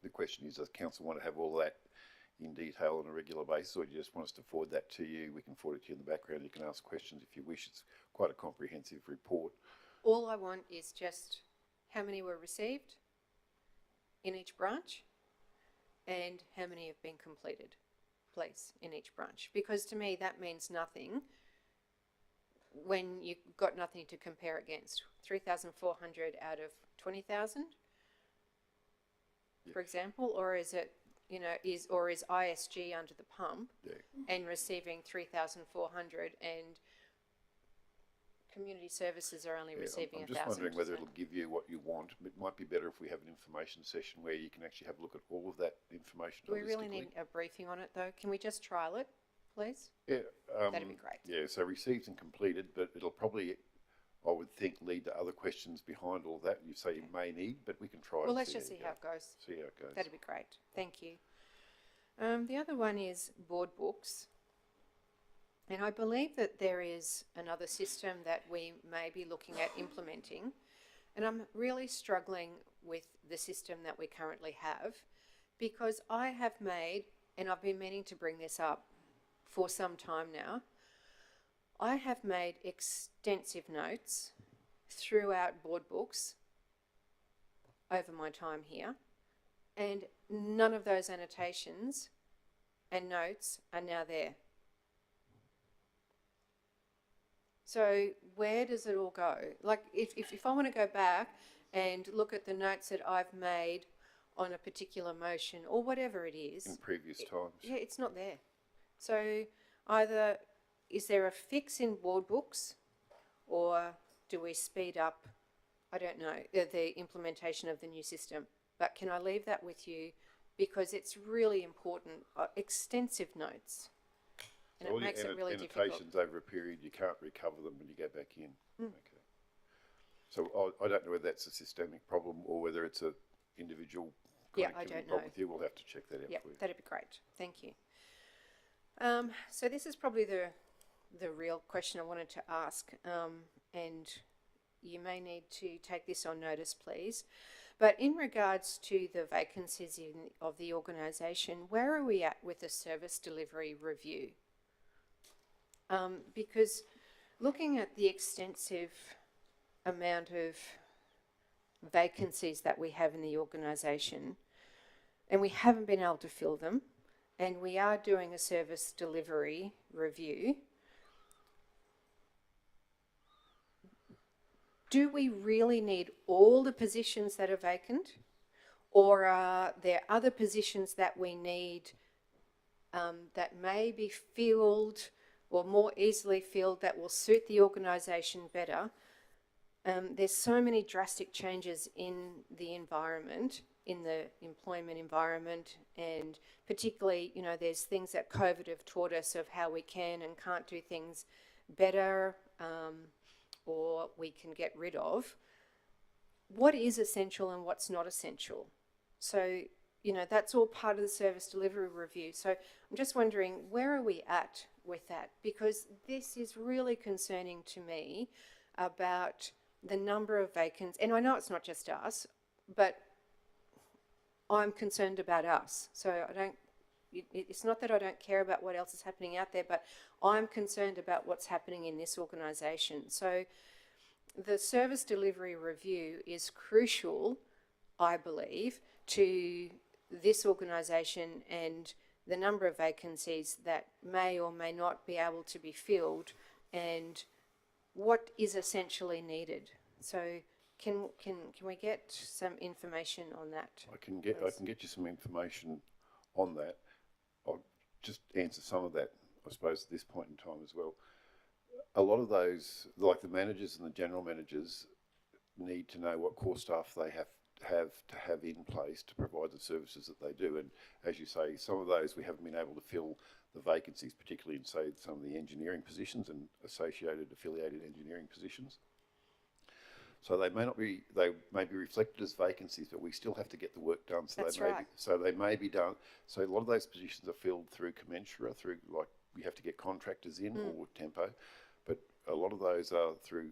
The question is, does council want to have all that in detail on a regular basis, or do you just want us to forward that to you? We can forward it to you in the background. You can ask questions if you wish. It's quite a comprehensive report. All I want is just how many were received in each branch and how many have been completed, please, in each branch. Because to me that means nothing when you've got nothing to compare against. 3,400 out of 20,000, for example, or is it, you know, is ISG under the pump and receiving 3,400 and community services are only receiving 1,000? I'm just wondering whether it'll give you what you want. It might be better if we have an information session where you can actually have a look at all of that information. Do we really need a briefing on it though? Can we just trial it, please? Yeah, that'd be great. Yeah, so received and completed, but it'll probably, I would think, lead to other questions behind all that. You say you may need, but we can try. Well, let's just see how it goes. See how it goes. That'd be great. Thank you. The other one is board books. And I believe that there is another system that we may be looking at implementing. And I'm really struggling with the system that we currently have, because I have made, and I've been meaning to bring this up for some time now, I have made extensive notes throughout board books over my time here, and none of those annotations and notes are now there. So where does it all go? Like if I want to go back and look at the notes that I've made on a particular motion or whatever it is. In previous times. Yeah, it's not there. So either is there a fix in board books, or do we speed up, I don't know, the implementation of the new system? But can I leave that with you, because it's really important, extensive notes. And So it makes it really difficult. annotations over a period, you can't recover them when you go back in. Okay. So I don't know whether that's a systemic problem or whether it's a individual Yeah, I connectivity don't problem know. with you. We'll have to check that out Yeah, for you. that'd be great. Thank you. So this is probably the real question I wanted to ask, and you may need to take this on notice, please. But in regards to the vacancies of the organisation, where are we at with the service delivery review? Because looking at the extensive amount of vacancies that we have in the organisation, and we haven't been able to fill them, and we are doing a service delivery review, do we really need all the positions that are vacant? Or are there other positions that we need that may be filled or more easily filled that will suit the organisation better? There's so many drastic changes in the environment, in the employment environment, and particularly, you know, there's things that COVID have taught us of how we can and can't do things better, or we can get rid of. What is essential and what's not essential? So, you know, that's all part of the service delivery review. So I'm just wondering, where are we at with that? Because this is really concerning to me about the number of vacancies. And I know it's not just us, but I'm concerned about us. So it's not that I don't care about what else is happening out there, but I'm concerned about what's happening in this organisation. So the service delivery review is crucial, I believe, to this organisation and the number of vacancies that may or may not be able to be filled and what is essentially needed. So can we get some information on that? I can get you some information on that. I'll just answer some of that, I suppose, at this point in time as well. A lot of those, like the managers and the general managers, need to know what core staff they have in place to provide the services that they do. And as you say, some of those we haven't been able to fill the vacancies, particularly in, say, some of the engineering positions and associated affiliated engineering positions. So they may be reflected as vacancies, but we still have to get the work done. So they may be done. So a lot of those positions are filled through commensurate, through, like, we have to get contractors in or tempo, but a lot of those are through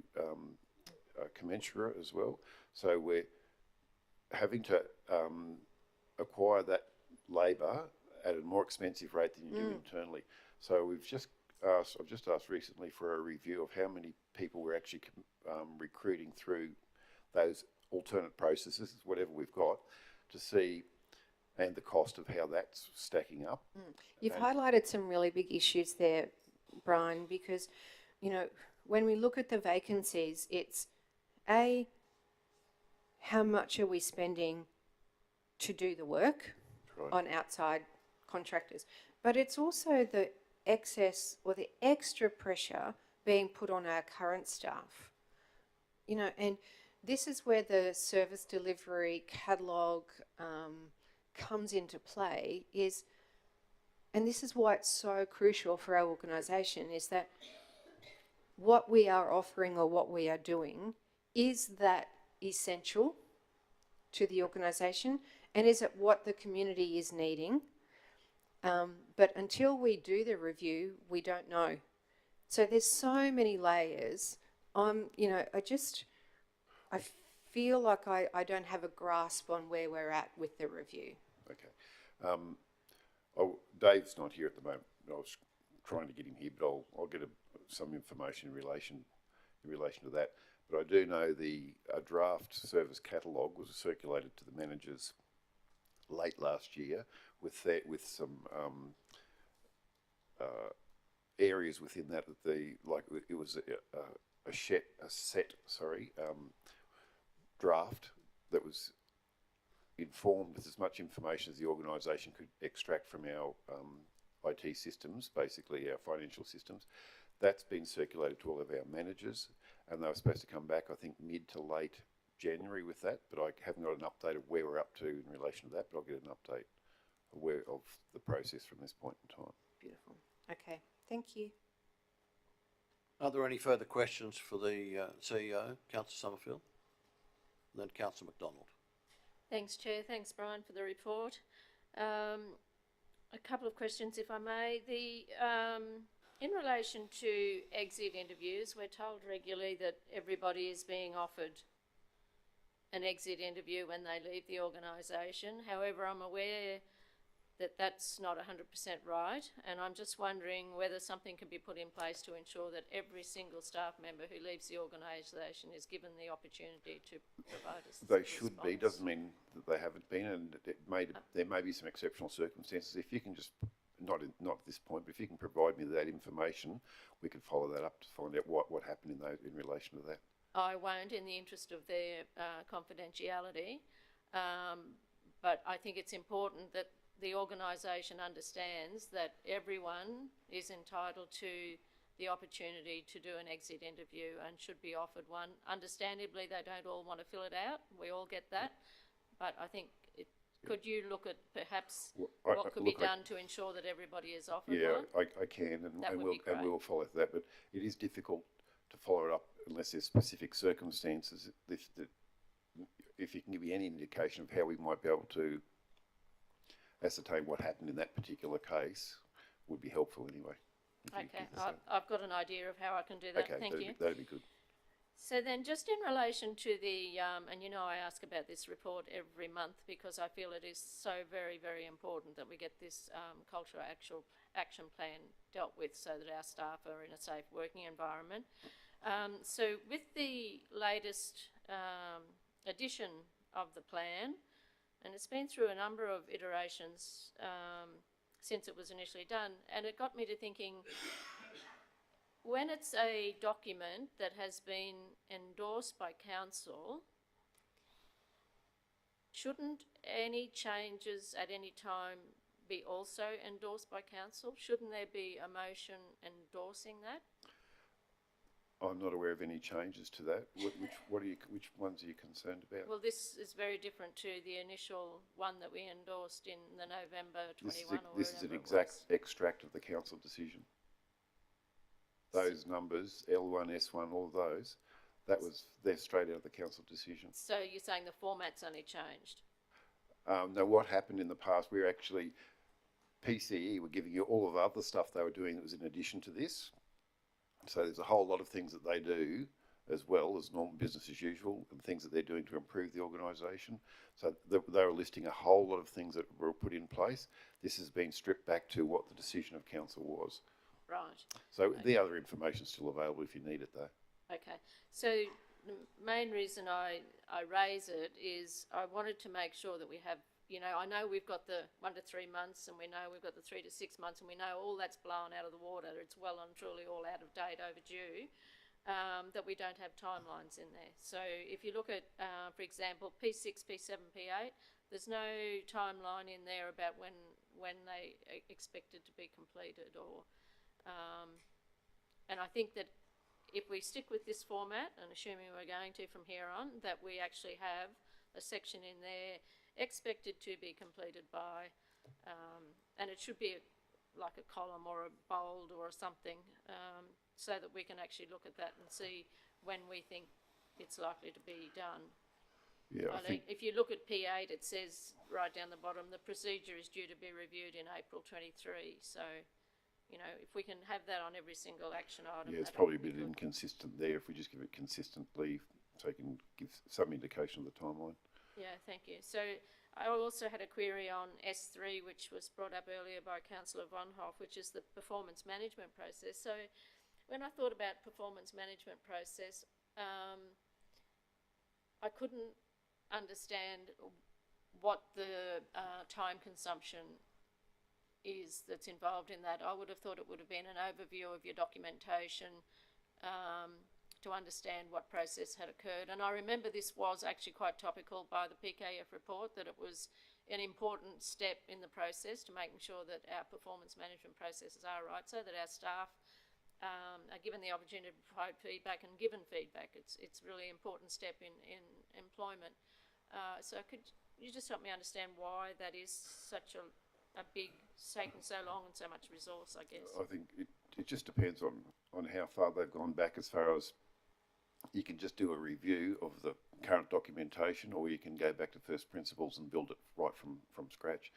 commensurate as well. So we're having to acquire that labour at a more expensive rate than you do internally. So I've just asked recently for a review of how many people we're actually recruiting through those alternate processes, whatever we've got, to see, and the cost of how that's stacking up. You've highlighted some really big issues there, Brian, because, you know, when we look at the vacancies, it's how much are we spending to do the work on outside contractors, but it's also the excess or the extra pressure being put on our current staff. You know, and this is where the service delivery catalogue comes into play, and this is why it's so crucial for our organisation, is that what we are offering or what we are doing, is that essential to the organisation, and is it what the community is needing? But until we do the review, we don't know. So there's so many layers. You know, I feel like I don't have a grasp on where we're at with the review. Okay. Dave's not here at the moment. I was trying to get him here, but I'll get some information in relation to that. But I do know a draft service catalogue was circulated to the managers late last year with some areas within that it was a set draft that was informed with as much information as the organisation could extract from our IT systems, basically our financial systems. That's been circulated to all of our managers, and they were supposed to come back, I think, mid to late January with that, but I haven't got an update of where we're up to in relation to that, but I'll get an update of the process from this point in time. Beautiful. Okay, thank you. Are there any further questions for the CEO, Councillor Summerfield? And then Councillor McDonald. Thanks, Chair. Thanks, Brian, for the report. A couple of questions, if I may. In relation to exit interviews, we're told regularly that everybody is being offered an exit interview when they leave the organisation. However, I'm aware that that's not 100% right, and I'm just wondering whether something can be put in place to ensure that every single staff member who leaves the organisation is given the opportunity to provide us. They should be, doesn't mean that they haven't been, and there may be some exceptional circumstances. If you can just, not at this point, but if you can provide me that information, we can follow that up to find out what happened in relation to that. I won't, in the interest of their confidentiality, but I think it's important that the organisation understands that everyone is entitled to the opportunity to do an exit interview and should be offered one. Understandably, they don't all want to fill it out. We all get that. But I think, could you look at perhaps what could be done to ensure that everybody is offered one? I can, and we will follow that. But it is difficult to follow it up unless there's specific circumstances. If you can give me any indication of how we might be able to ascertain what happened in that particular case, would be helpful anyway. Okay, I've got an idea of how I can do that. Okay, Thank you. That'd be good. So then, just in relation to the, and you know I ask about this report every month because I feel it is so very, very important that we get this cultural action plan dealt with so that our staff are in a safe working environment. So with the latest edition of the plan, and it's been through a number of iterations since it was initially done, and it got me to thinking, when it's a document that has been endorsed by council, shouldn't any changes at any time be also endorsed by council? Shouldn't there be a motion endorsing that? I'm not aware of any changes to that. Which ones are you concerned about? Well, this is very different to the initial one that we endorsed in the November 21 This is an exact extract of the council decision. Those numbers, L1, S1, all of those, they're straight out of the council decision. So you're saying the format's only changed? No, what happened in the past, we were actually, PCE were giving you all of the other stuff they were doing that was in addition to this. So there's a whole lot of things that they do as well as normal business as usual and things that they're doing to improve the organisation. So they were listing a whole lot of things that were put in place. This has been stripped back to what the decision of council was. Right. So the other information is still available if you need it though. Okay. So the main reason I raise it is I wanted to make sure that we have, you know, I know we've got the 1 to 3 months and we know we've got the 3 to 6 months and we know all that's blown out of the water. It's well and truly all out of date, overdue, that we don't have timelines in there. So if you look at, for example, P6, P7, P8, there's no timeline in there about when they expected to be completed or, and I think that if we stick with this format, and assuming we're going to from here on, that we actually have a section in there expected to be completed by, and it should be like a column or a bold or something, so that we can actually look at that and see when we think it's likely to be done. Yeah, I think if you look at P8, it says right down the bottom, the procedure is due to be reviewed in April 23. So, you know, if we can have that on every single action item. yeah, it's probably a bit inconsistent there if we just give it consistently so you can give some indication of the timeline. Yeah, thank you. So I also had a query on S3, which was brought up earlier by Councillor Vonhoff, which is the performance management process. So when I thought about performance management process, I couldn't understand what the time consumption is that's involved in that. I would have thought it would have been an overview of your documentation, to understand what process had occurred. And I remember this was actually quite topical by the PKF report, that it was an important step in the process to making sure that our performance management processes are right, so that our staff are given the opportunity to provide feedback and given feedback. It's really an important step in employment. So could you just help me understand why that is such a big, taking so long and so much resource, I guess? I think it just depends on how far they've gone back, as far as you can just do a review of the current documentation, or you can go back to first principles and build it right from scratch.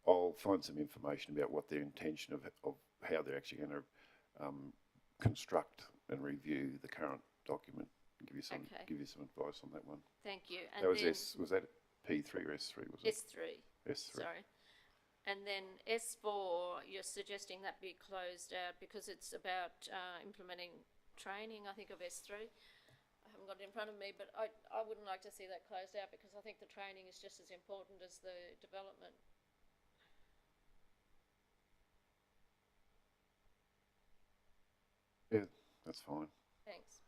I'll find some information about what their intention of how they're actually going to construct and review the current document and give Okay. give you some advice on that one. Thank you. And That was then was that P3 or S3, was it? S3. S3. Sorry. And then S4, you're suggesting that be closed out because it's about implementing training, I think, of S3. I haven't got it in front of me, but I wouldn't like to see that closed out because I think the training is just as important as the development. Yeah, that's fine. Thanks.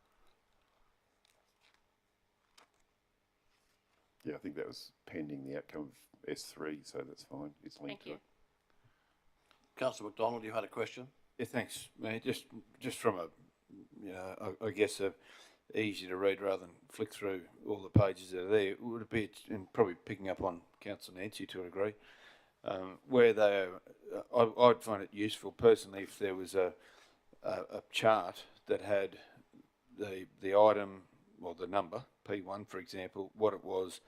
Yeah, I think that was pending the outcome of S3, so that's fine. It's linked Thank to you. it. Councillor McDonald, you had a question? Yeah, thanks, Mayor. Just from a, you know, I guess a easy to read rather than flick through all the pages that are there, would it be, and probably picking up on Councillor Nancy to a degree, where they are, I'd find it useful personally if there was a chart that had the item, well, the number, P1 for example, what it was,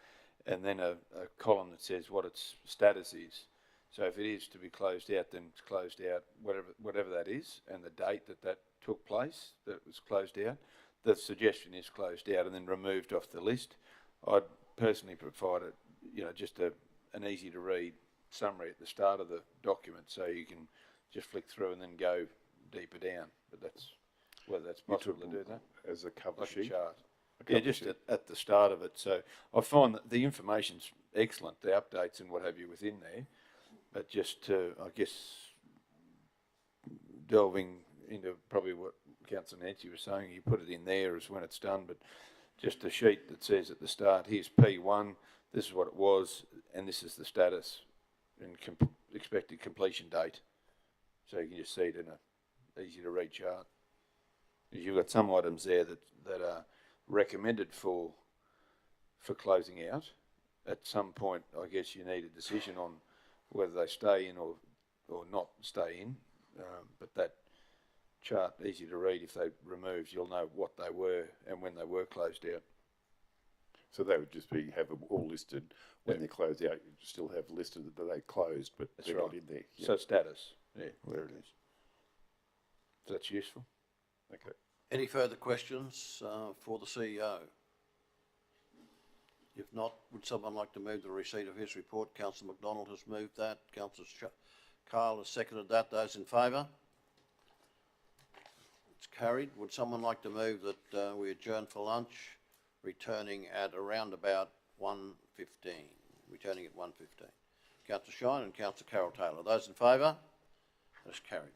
and then a column that says what its status is. So if it is to be closed out, then it's closed out, whatever that is, and the date that took place, that was closed out. The suggestion is closed out and then removed off the list. I'd personally provide it, you know, just an easy to read summary at the start of the document, so you can just flick through and then go deeper down. But that's whether that's possible to do that as a cover like sheet. A chart. A cover Yeah, just sheet. at the start of it. So I find that the information's excellent, the updates and what have you within there. But just to, I guess, delving into probably what Councillor Nancy was saying, you put it in there as when it's done, but just a sheet that says at the start, here's P1, this is what it was, and this is the status and expected completion date. So you can just see it in a easy to read chart. You've got some items there that are recommended for closing out. At some point, I guess you need a decision on whether they stay in or not stay in. But that chart, easy to read, if they removed, you'll know what they were and when they were closed out. So they would just have them all listed when they're closed out. You still have listed that they closed, but That's they're right. not in there. Yeah. So status, yeah, where it is. So that's useful. Okay. Any further questions for the CEO? If not, would someone like to move the receipt of his report? Councillor McDonald has moved that. Councillor Carl has seconded that. Those in favour? It's carried. Would someone like to move that we adjourn for lunch, returning at around about 1:15? Returning at 1:15. Councillor Shine and Councillor Carol Taylor. Those in favour? That's carried.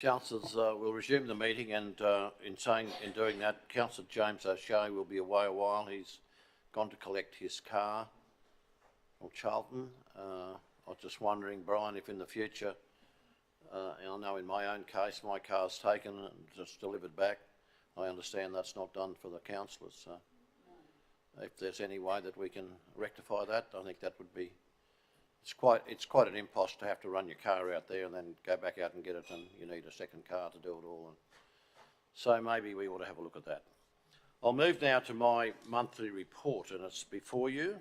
Councillors, we'll resume the meeting, and in doing that, Councillor James O'Shea will be away a while. He's gone to collect his car from Charlton. I was just wondering, Brian, if in the future, I know in my own case, my car's taken and just delivered back. I understand that's not done for the councillors. So if there's any way that we can rectify that, I think that would be. It's quite an impost to have to run your car out there and then go back out and get it, and you need a second car to do it all. And so maybe we ought to have a look at that. I'll move now to my monthly report, and it's before you.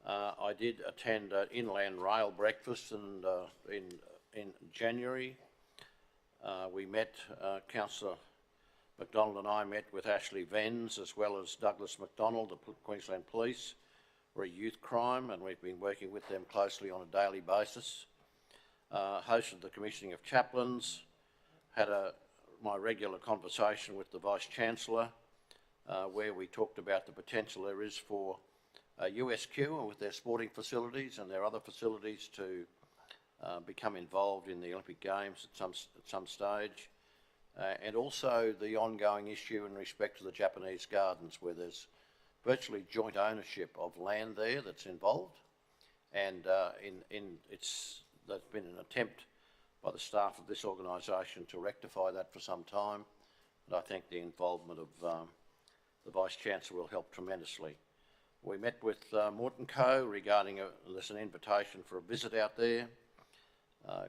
I did attend an Inland Rail breakfast in January. We met, Councillor McDonald and I met with Ashley Venz as well as Douglas McDonald, the Queensland Police, for a youth crime, and we've been working with them closely on a daily basis. Hosted the commissioning of chaplains, had my regular conversation with the Vice-Chancellor, where we talked about the potential there is for USQ with their sporting facilities and their other facilities to become involved in the Olympic Games at some stage, and also the ongoing issue in respect to the Japanese gardens, where there's virtually joint ownership of land there that's involved, and there's been an attempt by the staff of this organisation to rectify that for some time, and I think the involvement of the Vice-Chancellor will help tremendously. We met with Morton Co regarding there's an invitation for a visit out there,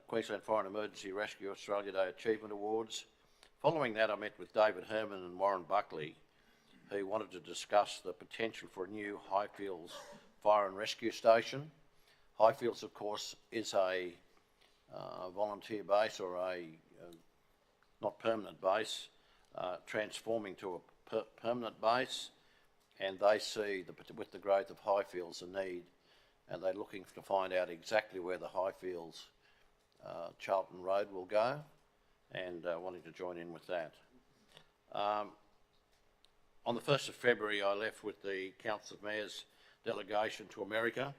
Queensland Fire and Emergency Rescue Australia Day Achievement Awards. Following that, I met with David Herman and Warren Buckley, who wanted to discuss the potential for a new Highfields Fire and Rescue Station. Highfields, of course, is a volunteer base, or a not permanent base, transforming to a permanent base, and they see, with the growth of Highfields, a need, and they're looking to find out exactly where the Highfields Charlton Road will go, and wanting to join in with that. On the 1st of February, I left with the Council of Mayors delegation to America.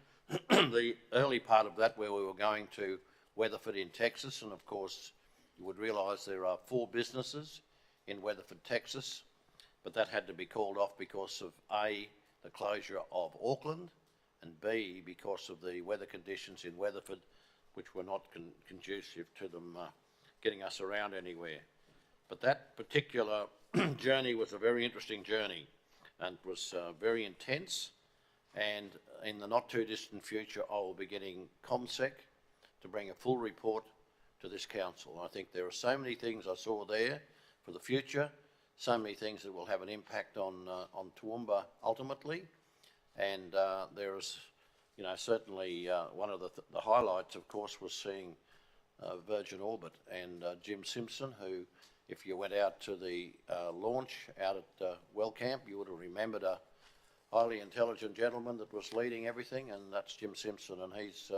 The early part of that, where we were going to Weatherford in Texas, and of course you would realise there are 4 businesses in Weatherford, Texas, but that had to be called off because of A, the closure of Auckland, and B, because of the weather conditions in Weatherford, which were not conducive to them getting us around anywhere. But that particular journey was a very interesting journey, and was very intense, and in the not too distant future I will be getting ComSec to bring a full report to this council. I think there are so many things I saw there for the future, so many things that will have an impact on Toowoomba ultimately, and there is, you know, certainly one of the highlights, of course, was seeing Virgin Orbit and Jim Simpson, who, if you went out to the launch out at Wellcamp, you would have remembered a highly intelligent gentleman that was leading everything, and that's Jim Simpson, and he's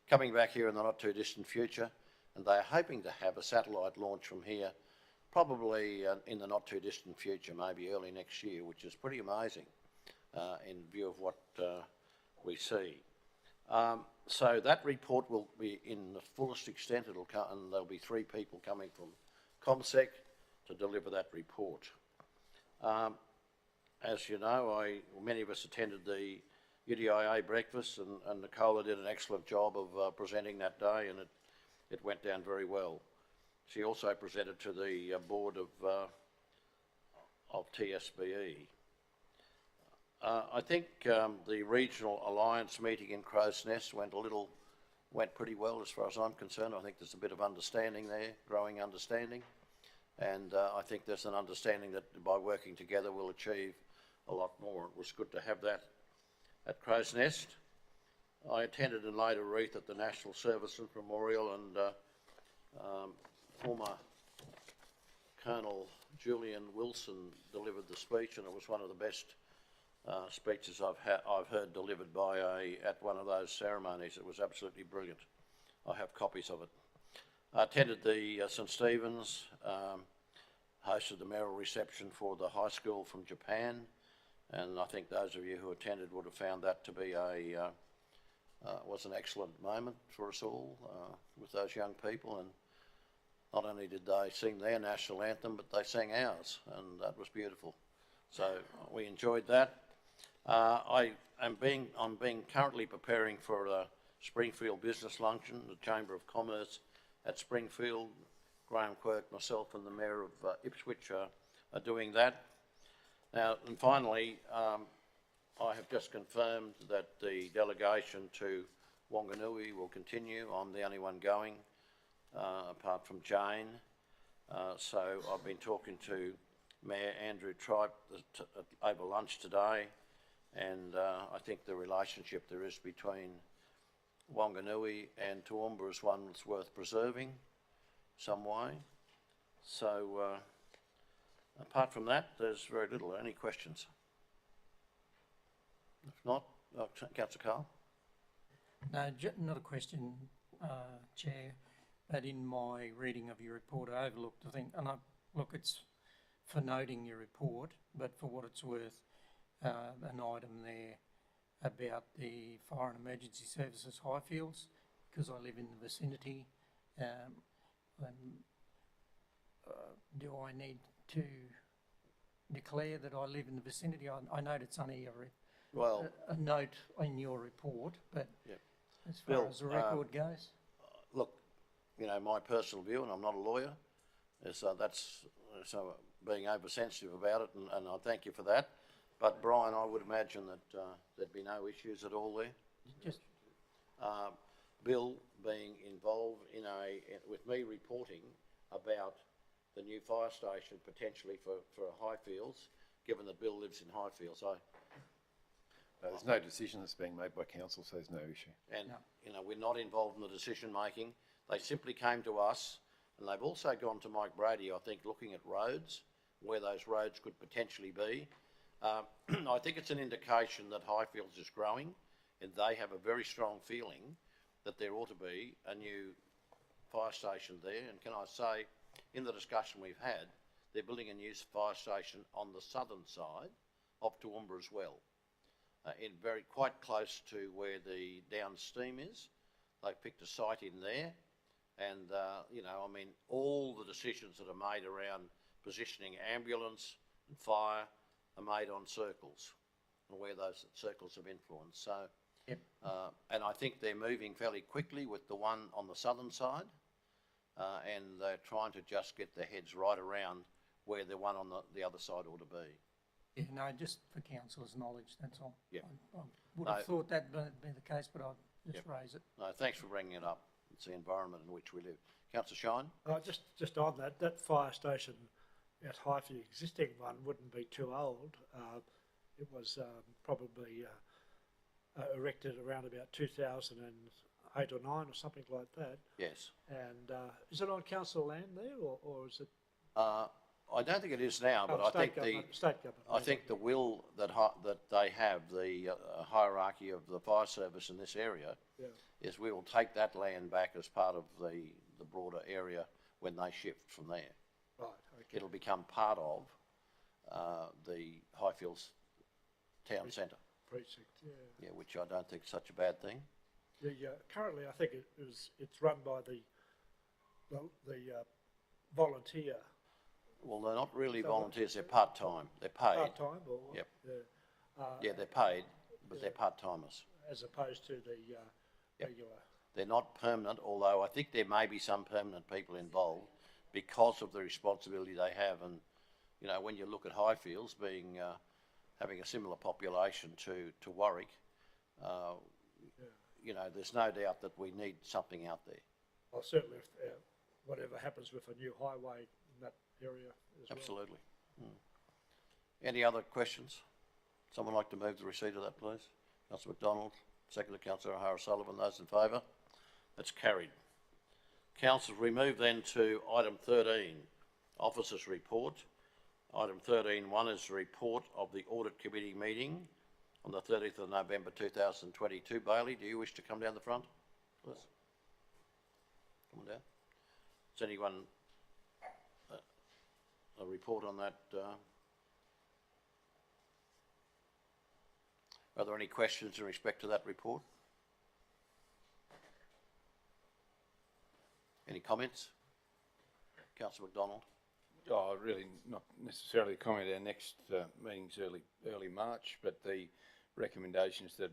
coming back here in the not too distant future, and they're hoping to have a satellite launch from here probably in the not too distant future, maybe early next year, which is pretty amazing in view of what we see. So that report will be in the fullest extent. It'll come, and there'll be 3 people coming from ComSec to deliver that report. As you know, many of us attended the UDIA breakfast, and Nicola did an excellent job of presenting that day, and it went down very well. She also presented to the board of TSBE. I think the Regional Alliance meeting in Crow's Nest went pretty well as far as I'm concerned. I think there's a bit of understanding there, growing understanding, and I think there's an understanding that by working together we'll achieve a lot more. It was good to have that at Crow's Nest. I attended and laid a wreath at the National Servicemen Memorial, and former Colonel Julian Wilson delivered the speech, and it was one of the best speeches I've heard delivered at one of those ceremonies. It was absolutely brilliant. I have copies of it. I attended the St Stephen's, hosted the mayoral reception for the high school from Japan, and I think those of you who attended would have found that to be was an excellent moment for us all with those young people, and not only did they sing their national anthem, but they sang ours, and that was beautiful. So we enjoyed that. I'm currently preparing for a Springfield Business Luncheon, the Chamber of Commerce at Springfield. Graham Quirk, myself and the Mayor of Ipswich are doing that. Now, and finally, I have just confirmed that the delegation to Wanganui will continue. I'm the only one going, apart from Jane. So I've been talking to Mayor Andrew Tripe over lunch today, and I think the relationship there is between Wanganui and Toowoomba is one that's worth preserving some way. So apart from that, there's very little. Any questions? If not, Councillor Carl. No, not a question, Chair, but in my reading of your report, I overlooked, I think, and look, it's for noting your report, but for what it's worth, an item there about the Fire and Emergency Services Highfields, because I live in the vicinity. Do I need to declare that I live in the vicinity? I note it's only a note in your report, but as far as the record goes? Look, you know, my personal view, and I'm not a lawyer, is that's so being oversensitive about it, and I thank you for that. But Brian, I would imagine that there'd be no issues at all there. Just Bill being involved in with me reporting about the new fire station potentially for Highfields, given that Bill lives in Highfields. There's no decision that's being made by council, so there's no issue. And, you know, we're not involved in the decision making. They simply came to us, and they've also gone to Mike Brady, I think, looking at roads, where those roads could potentially be. I think it's an indication that Highfields is growing, and they have a very strong feeling that there ought to be a new fire station there. And can I say, in the discussion we've had, they're building a new fire station on the southern side of Toowoomba as well, quite close to where the down steam is. They've picked a site in there, and you know, I mean, all the decisions that are made around positioning ambulance and fire are made on circles and where those circles of influence. So, and I think they're moving fairly quickly with the one on the southern side, and they're trying to just get their heads right around where the one on the other side ought to be. Yeah, no, just for councillors' knowledge, that's all. Yeah. I would have thought that'd be the case, but I'll just raise it. No, thanks for bringing it up. It's the environment in which we live. Councillor Shine? Just on that fire station at Highfield, the existing one wouldn't be too old. It was probably erected around about 2008 or 9 or something like that. Yes. And is it on council land there, or is it? I don't think it is now, but I think I think the will that they have, the hierarchy of the fire service in this area, is we will take that land back as part of the broader area when they shift from there. Right. Okay. It'll become part of the Highfields town centre. Precinct. Yeah. Yeah, which I don't think is such a bad thing. Currently, I think it's run by the volunteer. Well, they're not really volunteers, they're part-time. They're paid. Part-time? Or, yep. Yeah, they're paid, but they're part-timers. As opposed to the regular. They're not permanent, although I think there may be some permanent people involved because of the responsibility they have. And, you know, when you look at Highfields being, having a similar population to Warwick, you know, there's no doubt that we need something out there. Well, certainly if whatever happens with a new highway in that area as Absolutely. Well. Any other questions? Someone like to move the receipt of that, please? Councillor McDonald, seconded Councillor O'Hara-Sullivan. Those in favour? That's carried. Councillors, we move then to item 13, Officers' Report. Item 13.1 is the report of the Audit Committee meeting on the 30th of November 2022. Bailey, do you wish to come down the front, please? Come on down. Does anyone a report on that? Are there any questions in respect to that report? Any comments? Councillor McDonald. Oh, really not necessarily a comment. Our next meeting's early March, but the recommendations that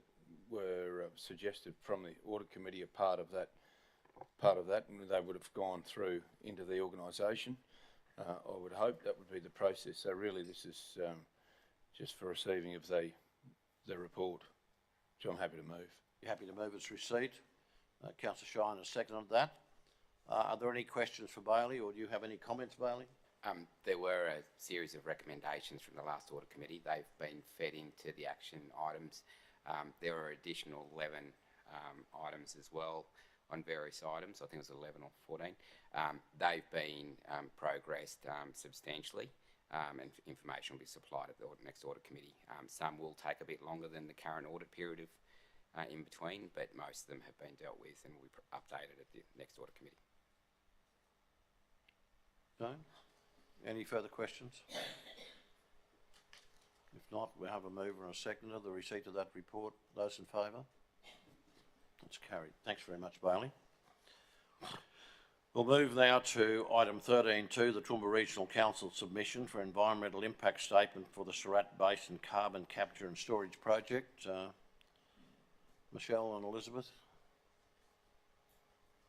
were suggested from the audit committee are part of that, and they would have gone through into the organisation. I would hope that would be the process. So really, this is just for receiving of the report, which I'm happy to move. You're happy to move its receipt? Councillor Shine has seconded that. Are there any questions for Bailey, or do you have any comments, Bailey? There were a series of recommendations from the last audit committee. They've been fed into the action items. There are additional 11 items as well on various items. I think it was 11 or 14. They've been progressed substantially, and information will be supplied at the next audit committee. Some will take a bit longer than the current audit period of in between, but most of them have been dealt with and will be updated at the next audit committee. No? Any further questions? If not, we have a mover and a seconder. The receipt of that report. Those in favour? That's carried. Thanks very much, Bailey. We'll move now to item 13.2, the Toowoomba Regional Council submission for environmental impact statement for the Surat Basin Carbon Capture and Storage Project. Michelle and Elizabeth.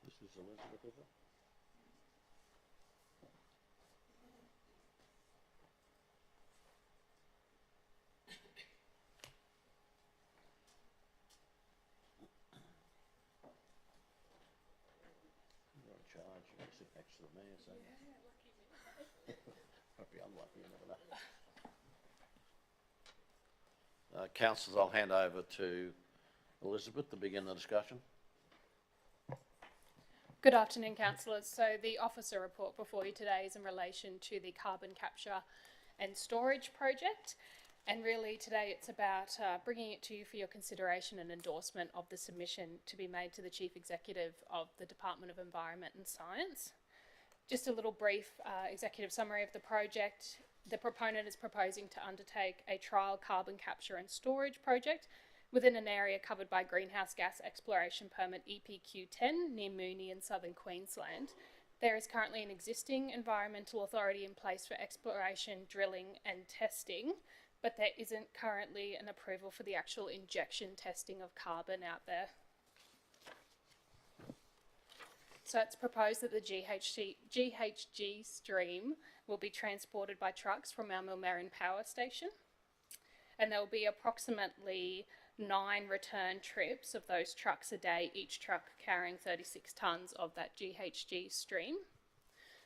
This is Elizabeth, is it? Sit next to the mayor, so. Might be unlucky, you never know. Councillors, I'll hand over to Elizabeth to begin the discussion. Good afternoon, councillors. So the officer report before you today is in relation to the carbon capture and storage project. And really today it's about bringing it to you for your consideration and endorsement of the submission to be made to the Chief Executive of the Department of Environment and Science. Just a little brief executive summary of the project. The proponent is proposing to undertake a trial carbon capture and storage project within an area covered by Greenhouse Gas Exploration Permit EPQ10 near Moonee in southern Queensland. There is currently an existing environmental authority in place for exploration, drilling and testing, but there isn't currently an approval for the actual injection testing of carbon out there. So it's proposed that the GHG stream will be transported by trucks from our Millmerran Power Station, and there will be approximately 9 return trips of those trucks a day, each truck carrying 36 tonnes of that GHG stream.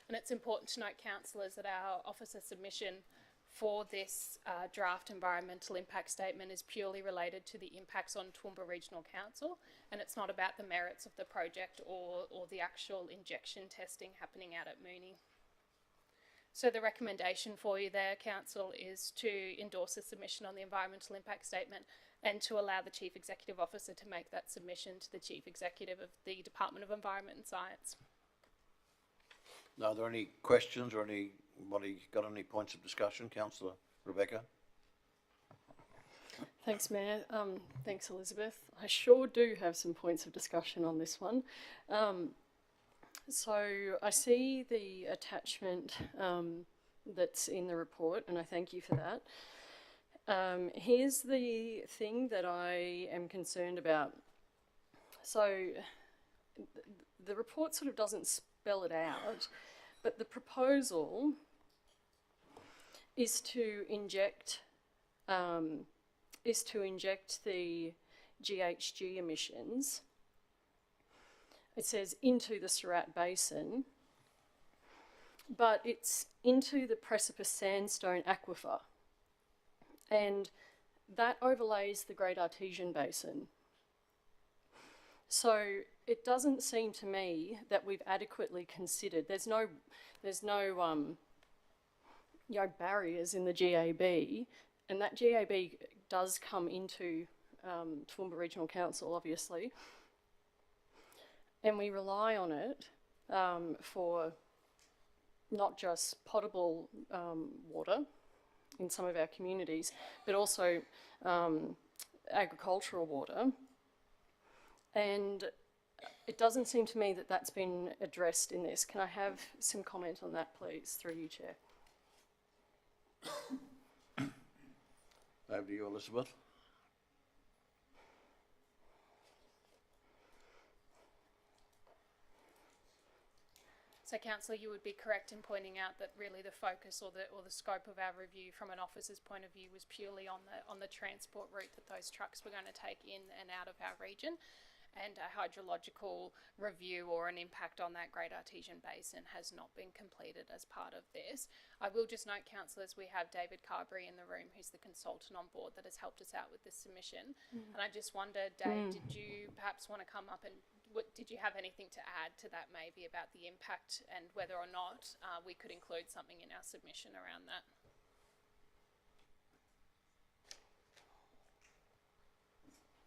And it's important to note, councillors, that our officer submission for this draft environmental impact statement is purely related to the impacts on Toowoomba Regional Council, and it's not about the merits of the project or the actual injection testing happening out at Moonee. So the recommendation for you there, council, is to endorse the submission on the environmental impact statement and to allow the Chief Executive Officer to make that submission to the Chief Executive of the Department of Environment and Science. Now, are there any questions or anybody got any points of discussion? Councillor Rebecca? Thanks, Mayor. Thanks, Elizabeth. I sure do have some points of discussion on this one. So I see the attachment that's in the report, and I thank you for that. Here's the thing that I am concerned about. So the report sort of doesn't spell it out, but the proposal is to inject the GHG emissions. It says into the Surat Basin, but it's into the Precipice Sandstone Aquifer, and that overlays the Great Artesian Basin. So it doesn't seem to me that we've adequately considered. There's no barriers in the GAB, and that GAB does come into Toowoomba Regional Council, obviously, and we rely on it for not just potable water in some of our communities, but also agricultural water. And it doesn't seem to me that that's been addressed in this. Can I have some comment on that, please, through you, Chair? Over to you, Elizabeth. So, Councillor, you would be correct in pointing out that really the focus or the scope of our review from an officer's point of view was purely on the transport route that those trucks were going to take in and out of our region, and a hydrological review or an impact on that Great Artesian Basin has not been completed as part of this. I will just note, councillors, we have David Carberry in the room, who's the consultant on board that has helped us out with this submission. And I just wondered, Dave, did you perhaps want to come up and did you have anything to add to that maybe about the impact and whether or not we could include something in our submission around that?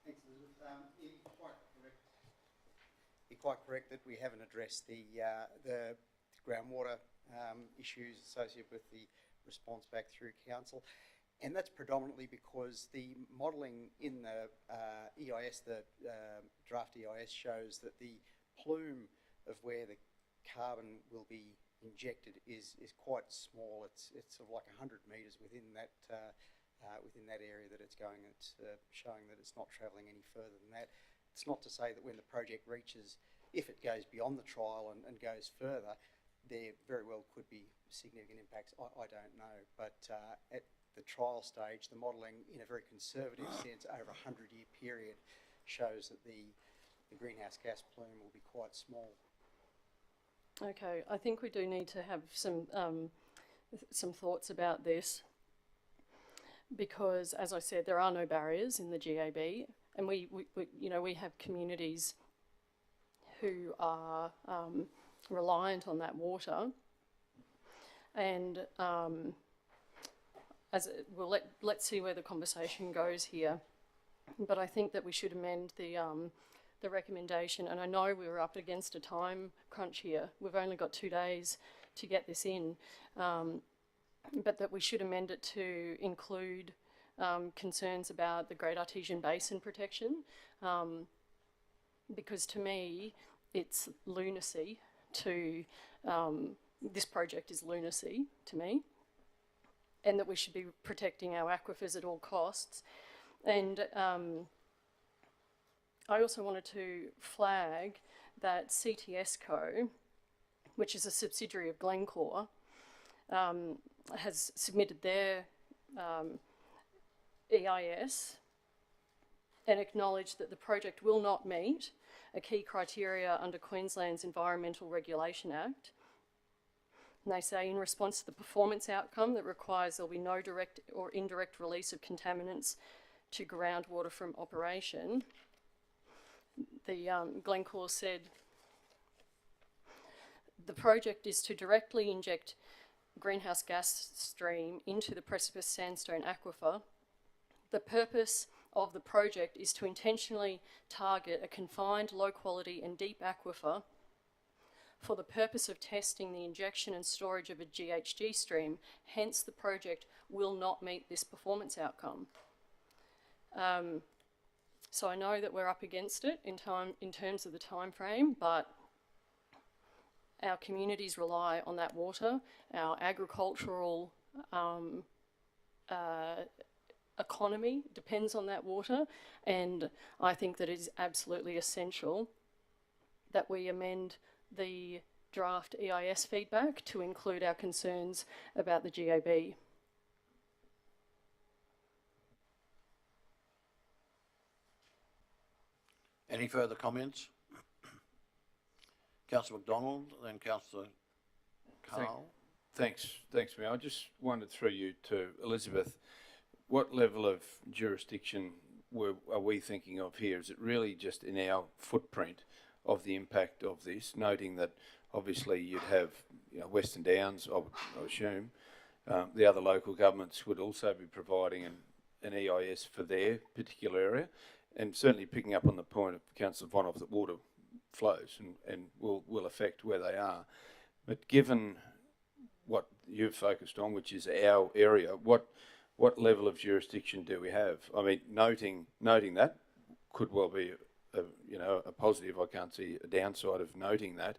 Thanks, Elizabeth. You're quite correct that we haven't addressed the groundwater issues associated with the response back through council. And that's predominantly because the modelling in the EIS, the draft EIS, shows that the plume of where the carbon will be injected is quite small. It's sort of like 100 metres within that area that it's going. It's showing that it's not travelling any further than that. It's not to say that when the project reaches, if it goes beyond the trial and goes further, there very well could be significant impacts. I don't know, but at the trial stage, the modelling in a very conservative sense over a 100-year period shows that the greenhouse gas plume will be quite small. Okay, I think we do need to have some thoughts about this, because, as I said, there are no barriers in the GAB, and we have communities who are reliant on that water, and let's see where the conversation goes here. But I think that we should amend the recommendation, and I know we were up against a time crunch here. We've only got 2 days to get this in, but that we should amend it to include concerns about the Great Artesian Basin protection, because to me it's lunacy to, this project is lunacy to me, and that we should be protecting our aquifers at all costs. And I also wanted to flag that CTSCo, which is a subsidiary of Glencore, has submitted their EIS and acknowledged that the project will not meet a key criteria under Queensland's Environmental Regulation Act. And they say, in response to the performance outcome that requires there'll be no direct or indirect release of contaminants to groundwater from operation, the Glencore said the project is to directly inject greenhouse gas stream into the Precipice Sandstone aquifer. The purpose of the project is to intentionally target a confined, low quality and deep aquifer for the purpose of testing the injection and storage of a GHG stream. Hence, the project will not meet this performance outcome. So I know that we're up against it in terms of the time frame, but our communities rely on that water. Our agricultural economy depends on that water, and I think that it is absolutely essential that we amend the draft EIS feedback to include our concerns about the GAB. Any further comments? Councillor McDonald, then Councillor Carl. Thanks, Mayor. I just wondered through you to Elizabeth, what level of jurisdiction are we thinking of here? Is it really just in our footprint of the impact of this, noting that obviously you'd have Western Downs, I assume, the other local governments would also be providing an EIS for their particular area, and certainly picking up on the point of Councillor Vonhoff that water flows and will affect where they are. But given what you've focused on, which is our area, what level of jurisdiction do we have? I mean, noting that could well be you know, a positive. I can't see a downside of noting that,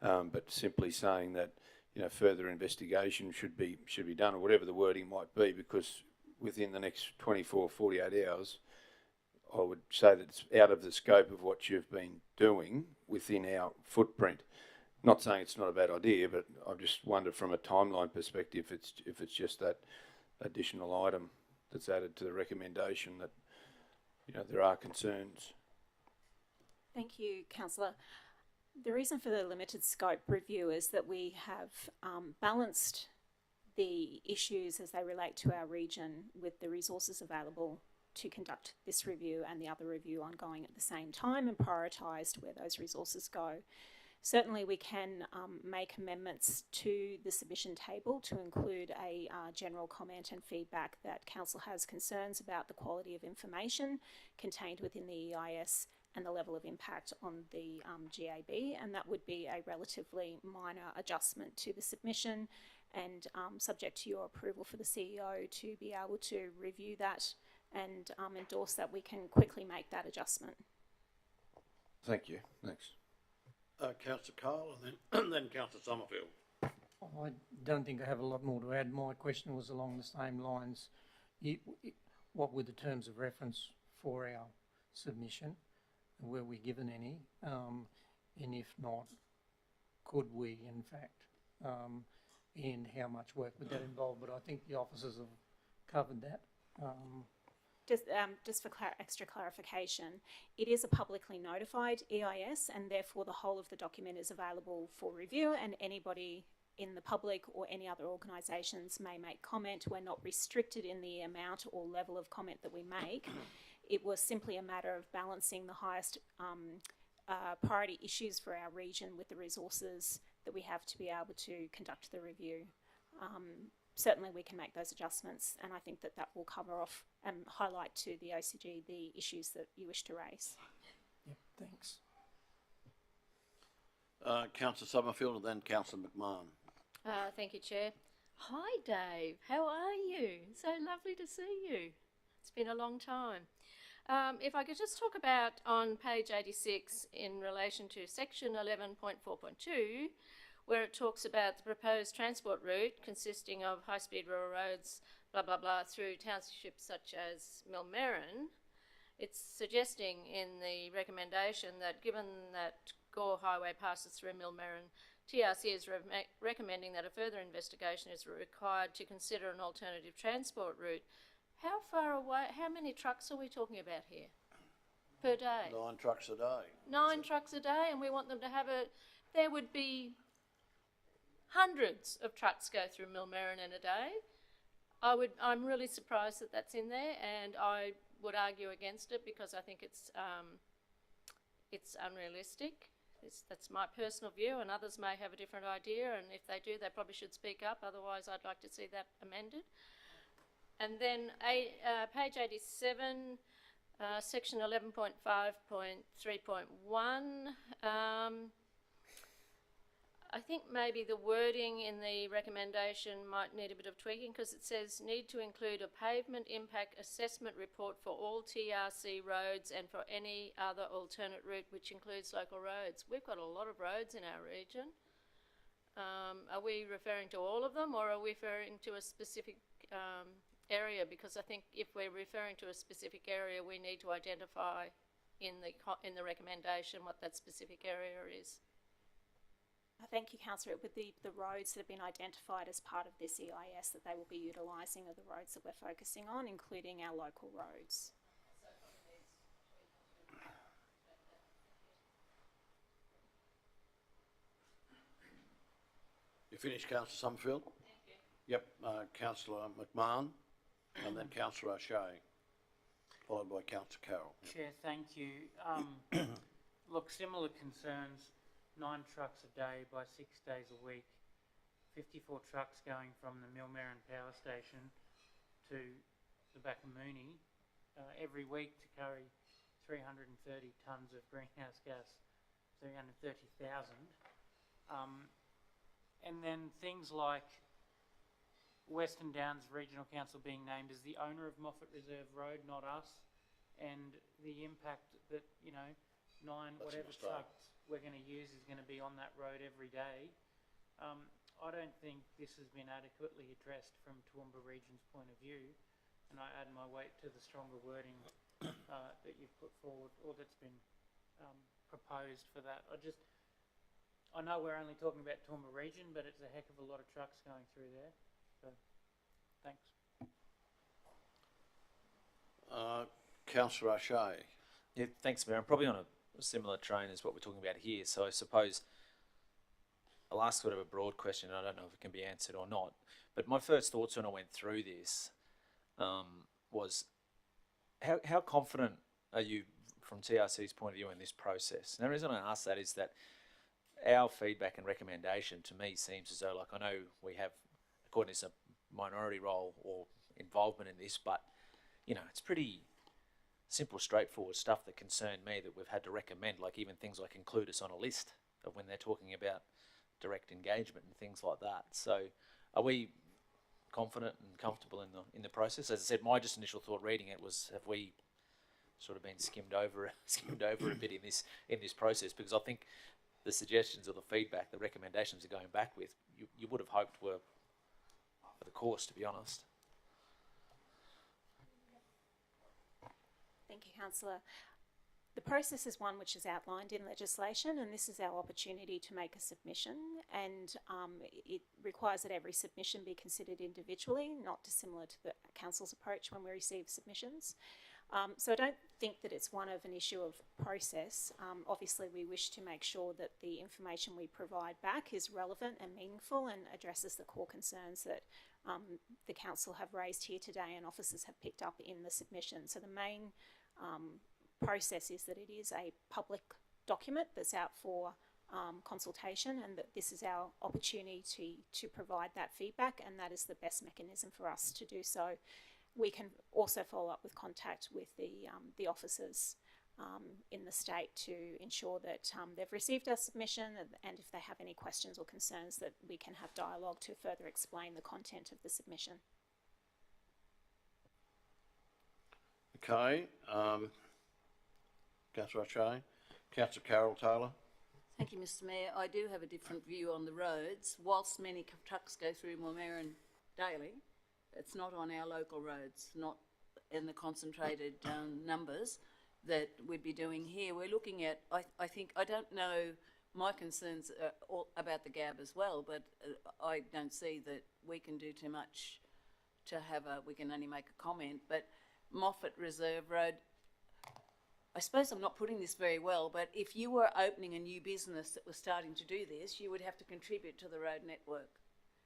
but simply saying that, you know, further investigation should be done, or whatever the wording might be, because within the next 24, 48 hours, I would say that it's out of the scope of what you've been doing within our footprint. Not saying it's not a bad idea, but I just wonder from a timeline perspective if it's just that additional item that's added to the recommendation that, you know, there are concerns. Thank you, Councillor. The reason for the limited scope review is that we have balanced the issues as they relate to our region with the resources available to conduct this review and the other review ongoing at the same time, and prioritised where those resources go. Certainly we can make amendments to the submission table to include a general comment and feedback that Council has concerns about the quality of information contained within the EIS and the level of impact on the GAB, and that would be a relatively minor adjustment to the submission, and subject to your approval for the CEO to be able to review that and endorse that, we can quickly make that adjustment. Thank you. Thanks. Councillor Cole, and then Councillor Summerfield. I don't think I have a lot more to add. My question was along the same lines. What were the terms of reference for our submission? Were we given any? And if not, could we, in fact? And how much work would that involve? But I think the officers have covered that. Just for extra clarification, it is a publicly notified EIS, and therefore the whole of the document is available for review, and anybody in the public or any other organisations may make comment. We're not restricted in the amount or level of comment that we make. It was simply a matter of balancing the highest priority issues for our region with the resources that we have to be able to conduct the review. Certainly we can make those adjustments, and I think that that will cover off and highlight to the OCG the issues that you wish to raise. Yep, thanks. Councillor Summerfield, and then Councillor McMahon. Thank you, Chair. Hi, Dave. How are you? So lovely to see you. It's been a long time. If I could just talk about on page 86 in relation to section 11.4.2, where it talks about the proposed transport route consisting of high-speed rural roads, blah, blah, blah, through townships such as Millmerran. It's suggesting in the recommendation that given that Gore Highway passes through Millmerran, TRC is recommending that a further investigation is required to consider an alternative transport route. How far away, how many trucks are we talking about here per day? 9 trucks a day. 9 trucks a day, and we want them to have there would be hundreds of trucks go through Millmerran in a day. I'm really surprised that that's in there, and I would argue against it because I think it's unrealistic. That's my personal view, and others may have a different idea, and if they do, they probably should speak up. Otherwise, I'd like to see that amended. And then page 87, section 11.5.3.1. I think maybe the wording in the recommendation might need a bit of tweaking, because it says need to include a pavement impact assessment report for all TRC roads and for any other alternate route which includes local roads. We've got a lot of roads in our region. Are we referring to all of them, or are we referring to a specific area? Because I think if we're referring to a specific area, we need to identify in the recommendation what that specific area is. Thank you, Councillor. It would be the roads that have been identified as part of this EIS that they will be utilising are the roads that we're focusing on, including our local roads. You finished, Councillor Summerfield? Thank you. Yep, Councillor McMahon, and then Councillor O'Shea, followed by Councillor Carroll. Chair, thank you. Look, similar concerns. 9 trucks a day by 6 days a week, 54 trucks going from the Millmerran power station to the Backamooney every week to carry 330 tonnes of greenhouse gas, 330,000. And then things like Western Downs Regional Council being named as the owner of Moffat Reserve Road, not us, and the impact that, you know, whatever trucks we're going to use is going to be on that road every day. I don't think this has been adequately addressed from Toowoomba Region's point of view, and I add my weight to the stronger wording that you've put forward, or that's been proposed for that. I know we're only talking about Toowoomba Region, but it's a heck of a lot of trucks going through there, so thanks. Councillor O'Shea. Yeah, thanks, Mayor. I'm probably on a similar train as what we're talking about here, so I suppose I'll ask sort of a broad question. I don't know if it can be answered or not, but my first thoughts when I went through this was how confident are you from TRC's point of view in this process? And the reason I ask that is that our feedback and recommendation to me seems as though, like, I know we have, according to some minority role or involvement in this, but you know, it's pretty simple, straightforward stuff that concern me that we've had to recommend, like even things like include us on a list of when they're talking about direct engagement and things like that. So are we confident and comfortable in the process? As I said, my just initial thought reading it was, have we sort of been skimmed over a bit in this process? Because I think the suggestions or the feedback, the recommendations are going back with, you would have hoped were for the course, to be honest. Thank you, Councillor. The process is one which is outlined in legislation, and this is our opportunity to make a submission, and it requires that every submission be considered individually, not dissimilar to the Council's approach when we receive submissions. So I don't think that it's one of an issue of process. Obviously, we wish to make sure that the information we provide back is relevant and meaningful and addresses the core concerns that the Council have raised here today and officers have picked up in the submission. So the main process is that it is a public document that's out for consultation, and that this is our opportunity to provide that feedback, and that is the best mechanism for us to do so. We can also follow up with contact with the officers in the state to ensure that they've received our submission, and if they have any questions or concerns, that we can have dialogue to further explain the content of the submission. Okay. Councillor O'Shea. Councillor Carol Taylor. Thank you, Mr Mayor. I do have a different view on the roads. Whilst many trucks go through Mulmerran daily, it's not on our local roads, not in the concentrated numbers that we'd be doing here. We're looking at, I don't know, my concerns are all about the GAB as well, but I don't see that we can do too much to have we can only make a comment. But Moffat Reserve Road, I suppose I'm not putting this very well, but if you were opening a new business that was starting to do this, you would have to contribute to the road network,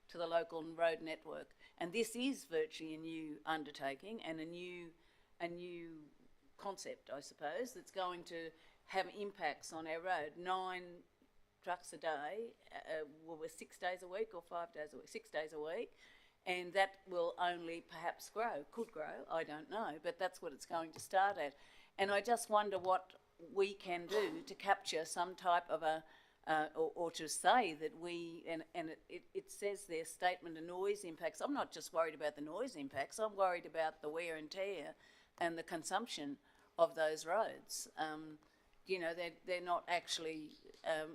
to the local road network. And this is virtually a new undertaking and a new concept, I suppose, that's going to have impacts on our road. 9 trucks a day, well, 6 days a week or 5 days a week, 6 days a week, and that will only perhaps grow, could grow, I don't know, but that's what it's going to start at. And I just wonder what we can do to capture some type of a, or to say that we, and it says there, statement of noise impacts. I'm not just worried about the noise impacts, I'm worried about the wear and tear and the consumption of those roads. You know, they're not actually,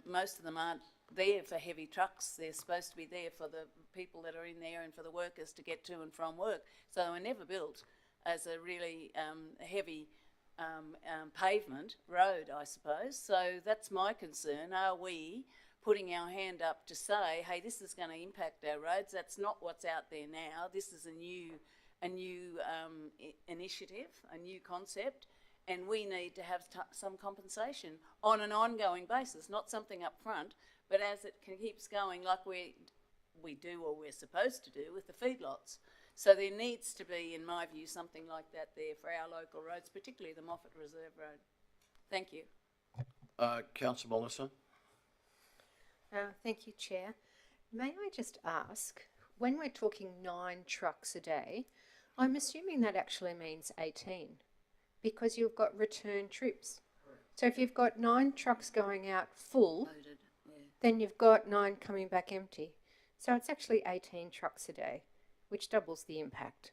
most of them aren't there for heavy trucks. They're supposed to be there for the people that are in there and for the workers to get to and from work. So they were never built as a really heavy pavement road, I suppose. So that's my concern. Are we putting our hand up to say, hey, this is going to impact our roads? That's not what's out there now. This is a new initiative, a new concept, and we need to have some compensation on an ongoing basis, not something up front, but as it keeps going, like we do or we're supposed to do with the feedlots. So there needs to be, in my view, something like that there for our local roads, particularly the Moffat Reserve Road. Thank you. Councillor Melissa. Thank you, Chair. May I just ask, when we're talking 9 trucks a day, I'm assuming that actually means 18, because you've got return trips. So if you've got 9 trucks going out full, Loaded, yeah. then you've got 9 coming back empty. So it's actually 18 trucks a day, which doubles the impact.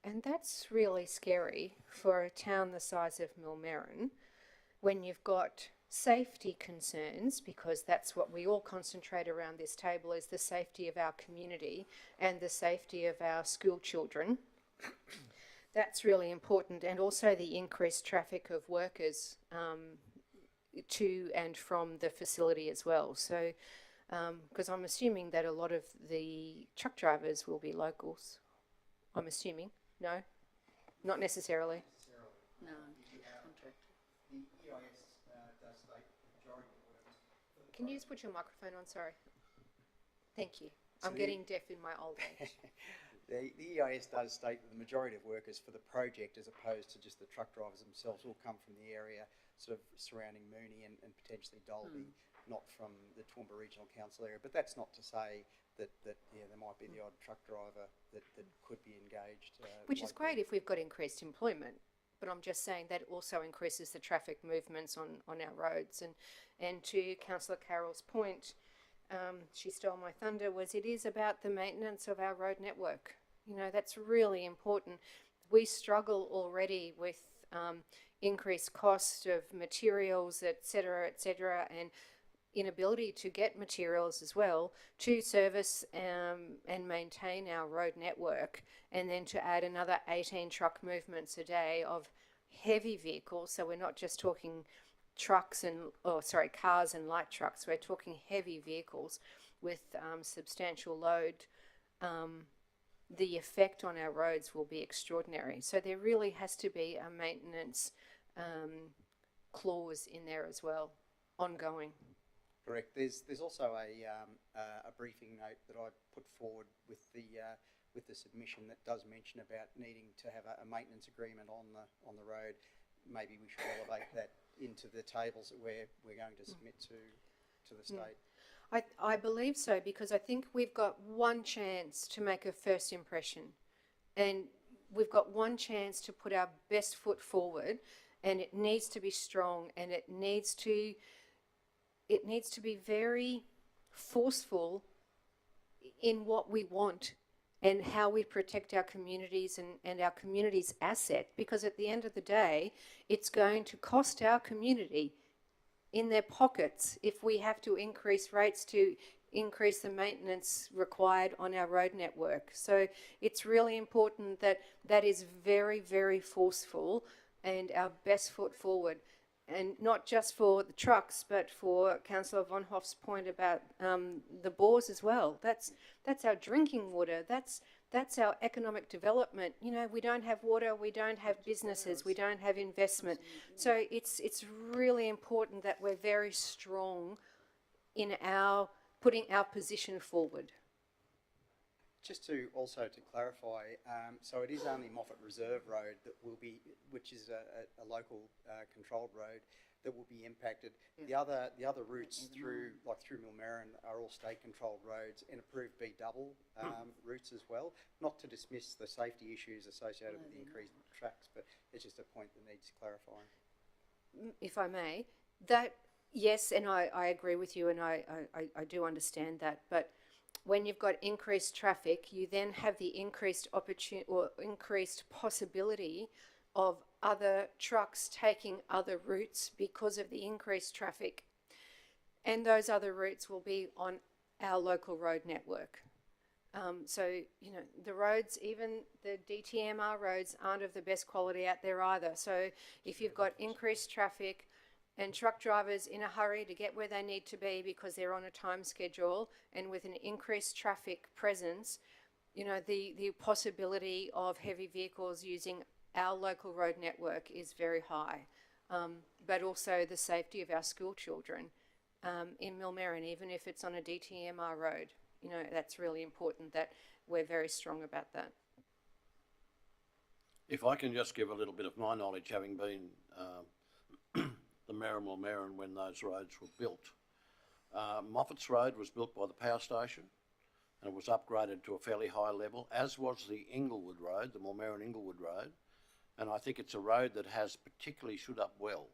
And that's really scary for a town the size of Millmerran when you've got safety concerns, because that's what we all concentrate around this table, is the safety of our community and the safety of our school children. That's really important, and also the increased traffic of workers to and from the facility as well. So, because I'm assuming that a lot of the truck drivers will be locals. I'm assuming. No? Not necessarily. No. The EIS does state the majority of workers. Can you just put your microphone on? Sorry. Thank you. So I'm getting deaf in my old age. The EIS does state that the majority of workers for the project, as opposed to just the truck drivers themselves, will come from the area sort of surrounding Moonee and potentially Dalby, not from the Toowoomba Regional Council area. But that's not to say that yeah, there might be the odd truck driver that could be engaged. Which is great if we've got increased employment. But I'm just saying that also increases the traffic movements on our roads. And to Councillor Carroll's point, she stole my thunder, was it is about the maintenance of our road network. You know, that's really important. We struggle already with increased cost of materials, etc., and inability to get materials as well to service and maintain our road network, and then to add another 18 truck movements a day of heavy vehicles. So we're not just talking cars and light trucks. We're talking heavy vehicles with substantial load. The effect on our roads will be extraordinary. So there really has to be a maintenance clause in there as well, ongoing. Correct. There's also a briefing note that I put forward with the submission that does mention about needing to have a maintenance agreement on the road. Maybe we should elevate that into the tables that we're going to submit to the state. I believe so, because I think we've got one chance to make a first impression, and we've got one chance to put our best foot forward, and it needs to be strong, and it needs to be very forceful in what we want and how we protect our communities and our community's asset, because at the end of the day, it's going to cost our community in their pockets if we have to increase rates to increase the maintenance required on our road network. So it's really important that that is very, very forceful and our best foot forward. And not just for the trucks, but for Councillor Von Hoff's point about the bores as well. That's our drinking water. That's our economic development. You know, we don't have water, we don't have businesses, we don't have investment. So it's really important that we're very strong in putting our position forward. Just to clarify, so it is only Moffat Reserve Road that will be, which is a local controlled road, that will be impacted. Yeah. The other routes through Millmerran are all state controlled roads and approved B-double routes as well. Not to dismiss the safety issues associated with the increased tracks, but it's just a point that needs clarifying. If I may, that yes, and I agree with you, and I do understand that, but when you've got increased traffic, you then have the increased opportunity or increased possibility of other trucks taking other routes because of the increased traffic. And those other routes will be on our local road network. So, you know, the roads, even the DTMR roads, aren't of the best quality out there either. So if you've got increased traffic and truck drivers in a hurry to get where they need to be because they're on a time schedule, and with an increased traffic presence, you know, the possibility of heavy vehicles using our local road network is very high. But also the safety of our school children in Millmerran, even if it's on a DTMR road, you know, that's really important that we're very strong about that. If I can just give a little bit of my knowledge, having been the mayor of Millmerran when those roads were built. Moffat's Road was built by the power station and it was upgraded to a fairly high level, as was the Inglewood Road, the Millmerran Inglewood Road. And I think it's a road that has particularly stood up well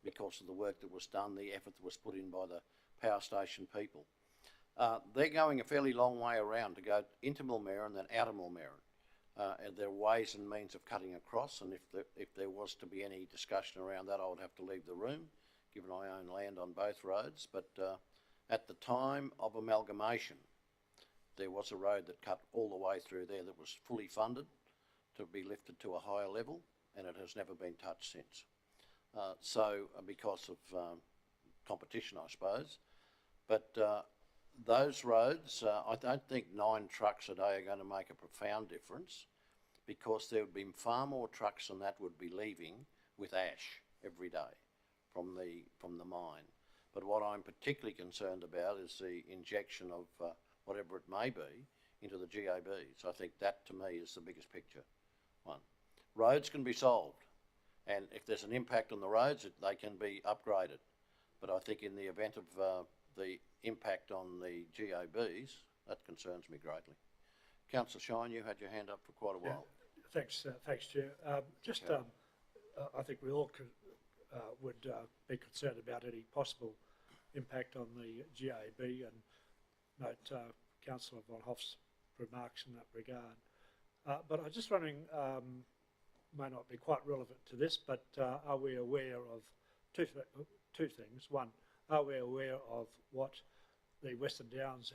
because of the work that was done, the effort that was put in by the power station people. They're going a fairly long way around to go into Millmerran and then out of Millmerran. and there are ways and means of cutting across, and if there was to be any discussion around that, I would have to leave the room, given I own land on both roads. But at the time of amalgamation, there was a road that cut all the way through there that was fully funded to be lifted to a higher level, and it has never been touched since. Because of competition, I suppose. But those roads, I don't think 9 trucks a day are going to make a profound difference, because there would be far more trucks than that would be leaving with ash every day from the mine. But what I'm particularly concerned about is the injection of whatever it may be into the GABs. I think that, to me, is the biggest picture. One, roads can be solved, and if there's an impact on the roads, they can be upgraded. But I think in the event of the impact on the GABs, that concerns me greatly. Councillor Shine, you had your hand up for quite a while. Thanks, Chair. I think we all would be concerned about any possible impact on the GAB, and note Councillor Von Hoff's remarks in that regard. But I'm just wondering, may not be quite relevant to this, but are we aware of two things? One, are we aware of what the Western Downs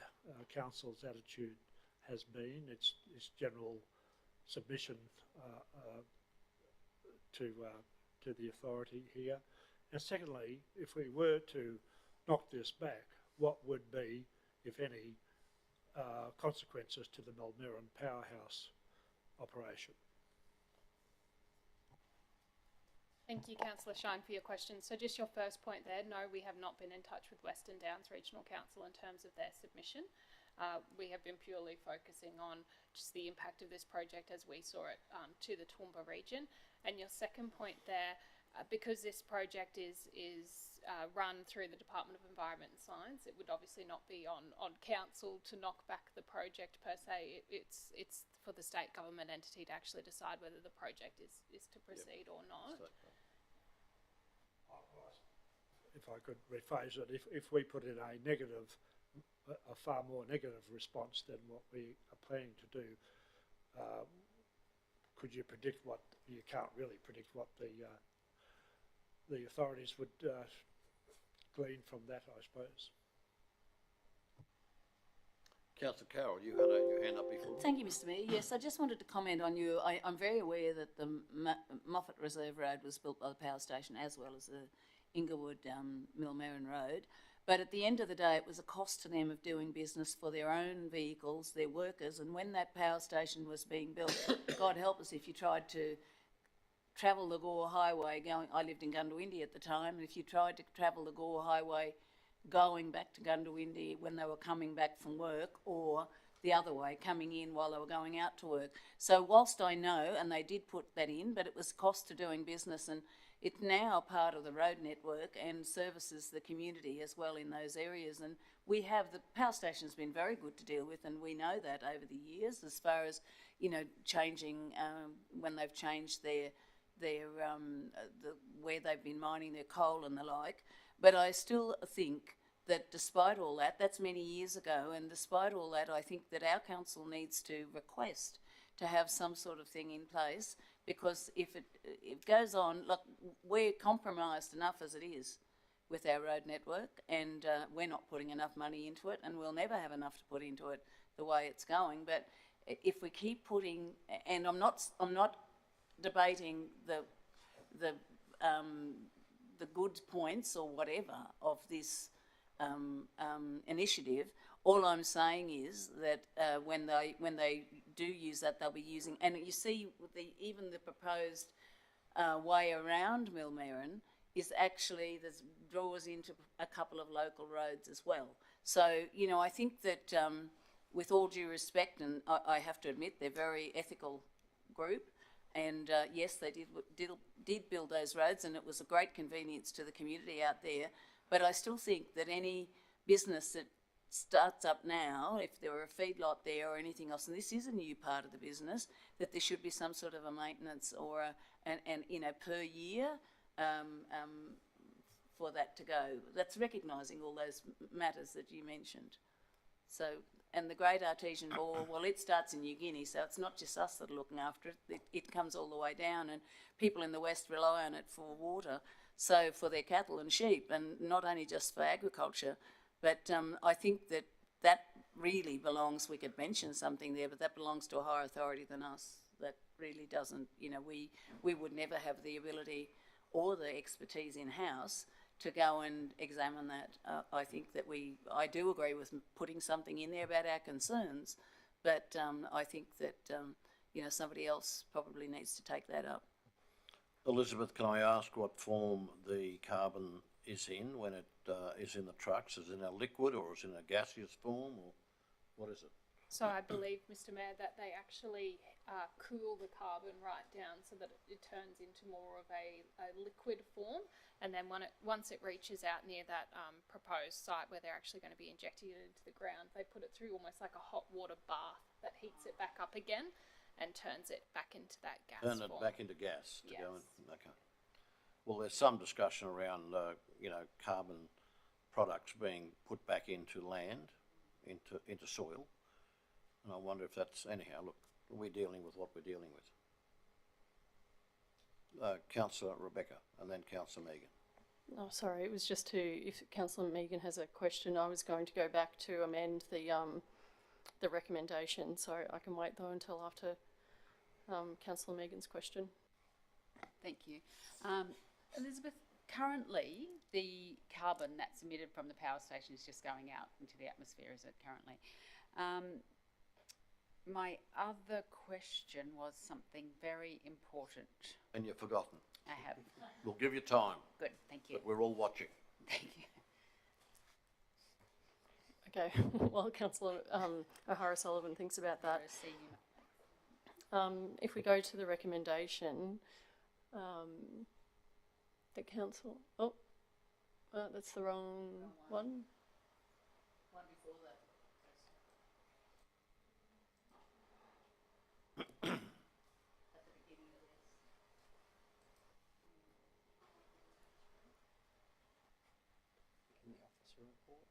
Council's attitude has been, its general submission to the authority here? And secondly, if we were to knock this back, what would be, if any, consequences to the Mulmerran powerhouse operation? Thank you, Councillor Shine, for your question. So just your first point there, no, we have not been in touch with Western Downs Regional Council in terms of their submission. We have been purely focusing on just the impact of this project as we saw it to the Toowoomba region. And your second point there, because this project is run through the Department of Environment and Science, it would obviously not be on council to knock back the project per se. It's for the state government entity to actually decide whether the project is to proceed or not. If I could rephrase it, if we put in a far more negative response than what we are planning to do, could you predict what, you can't really predict what the authorities would glean from that, I suppose. Councillor Carroll, you had your hand up before. Thank you, Mr Mayor. Yes, I just wanted to comment on you. I'm very aware that the Moffat Reserve Road was built by the power station, as well as the Inglewood Millmerran Road. But at the end of the day, it was a cost to them of doing business for their own vehicles, their workers. And when that power station was being built, God help us if you tried to travel the Gore Highway I lived in Goondiwindi at the time, and if you tried to travel the Gore Highway going back to Goondiwindi when they were coming back from work, or the other way, coming in while they were going out to work. So whilst I know, and they did put that in, but it was cost to doing business, and it's now part of the road network and services the community as well in those areas. And we have, the power station's been very good to deal with, and we know that over the years, as far as, you know, changing, when they've changed their where they've been mining their coal and the like. But I still think that despite all that, that's many years ago, and despite all that, I think that our council needs to request to have some sort of thing in place, because if it goes on, look, we're compromised enough as it is with our road network, and we're not putting enough money into it, and we'll never have enough to put into it the way it's going. But if we keep putting, and I'm not debating the good points or whatever of this initiative. All I'm saying is that when they do use that, they'll be using, and you see with even the proposed way around Millmerran is actually, there's draws into a couple of local roads as well. So, you know, I think that with all due respect, and I have to admit they're a very ethical group, and yes, they did build those roads, and it was a great convenience to the community out there. But I still think that any business that starts up now, if there were a feedlot there or anything else, and this is a new part of the business, that there should be some sort of a maintenance or and you know, per year for that to go. That's recognising all those matters that you mentioned. So And the Great Artesian Bore, well, it starts in New Guinea, so it's not just us that are looking after it. It comes all the way down, and people in the West rely on it for water, so for their cattle and sheep, and not only just for agriculture. But I think that really belongs, we could mention something there, but that belongs to a higher authority than us. That really doesn't, we would never have the ability or the expertise in-house to go and examine that. I think that I do agree with putting something in there about our concerns, but I think that, somebody else probably needs to take that up. Elizabeth, can I ask what form the carbon is in when it is in the trucks? Is it in a liquid or is it in a gaseous form, or what is it? So I believe, Mr Mayor, that they actually cool the carbon right down so that it turns into more of a liquid form, and then once it reaches out near that proposed site where they're actually going to be injecting it into the ground, they put it through almost like a hot water bath that heats it back up again and turns it back into that gas Turn it form. back into gas to Yes. go in. Okay. Well, there's some discussion around, carbon products being put back into land, into soil. And I wonder if that's, anyhow, look, we're dealing with what we're dealing with. Councillor Rebecca, and then Councillor Megan. Oh, sorry, it was just if Councillor Megan has a question, I was going to go back to amend the recommendation, so I can wait though until after Councillor Megan's question. Thank you. Elizabeth, currently the carbon that's emitted from the power station is just going out into the atmosphere, is it currently? My other question was something very important. And you've forgotten. I have. We'll give you time. Good, thank you. But we're all watching. Thank you. Okay, while Councillor O'Hara-Sullivan thinks about that, if we go to the recommendation, the council, that's the wrong one. One before that. At the beginning of this. In the officer report.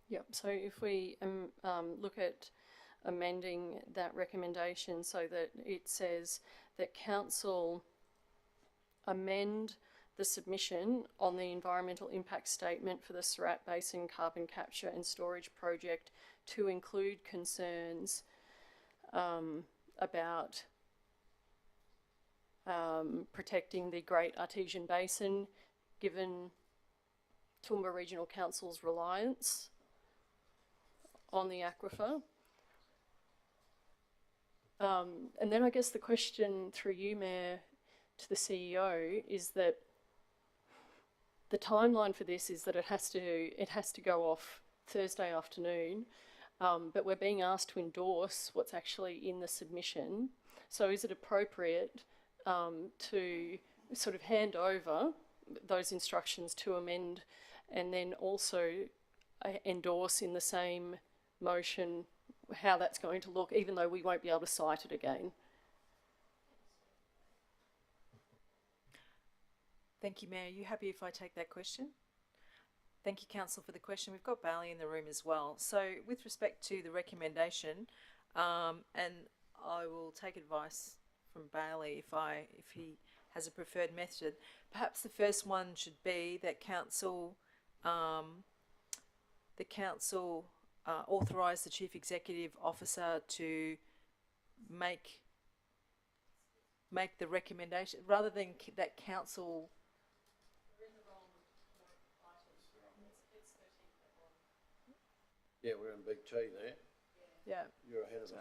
Yep, so if we look at amending that recommendation so that it says that council amend the submission on the environmental impact statement for the Surat Basin carbon capture and storage project to include concerns about protecting the Great Artesian Basin, given Toowoomba Regional Council's reliance on the aquifer. And then I guess the question through you, Mayor, to the CEO is that the timeline for this is that it has to go off Thursday afternoon, but we're being asked to endorse what's actually in the submission. So is it appropriate to sort of hand over those instructions to amend and then also endorse in the same motion how that's going to look, even though we won't be able to cite it again? Thank you, Mayor. Are you happy if I take that question? Thank you, Council, for the question. We've got Bailey in the room as well. So with respect to the recommendation, and I will take advice from Bailey if he has a preferred method. Perhaps the first one should be that council authorise the Chief Executive Officer to make the recommendation rather than that council. Yeah, we're in big T there. Yeah. You're ahead of us.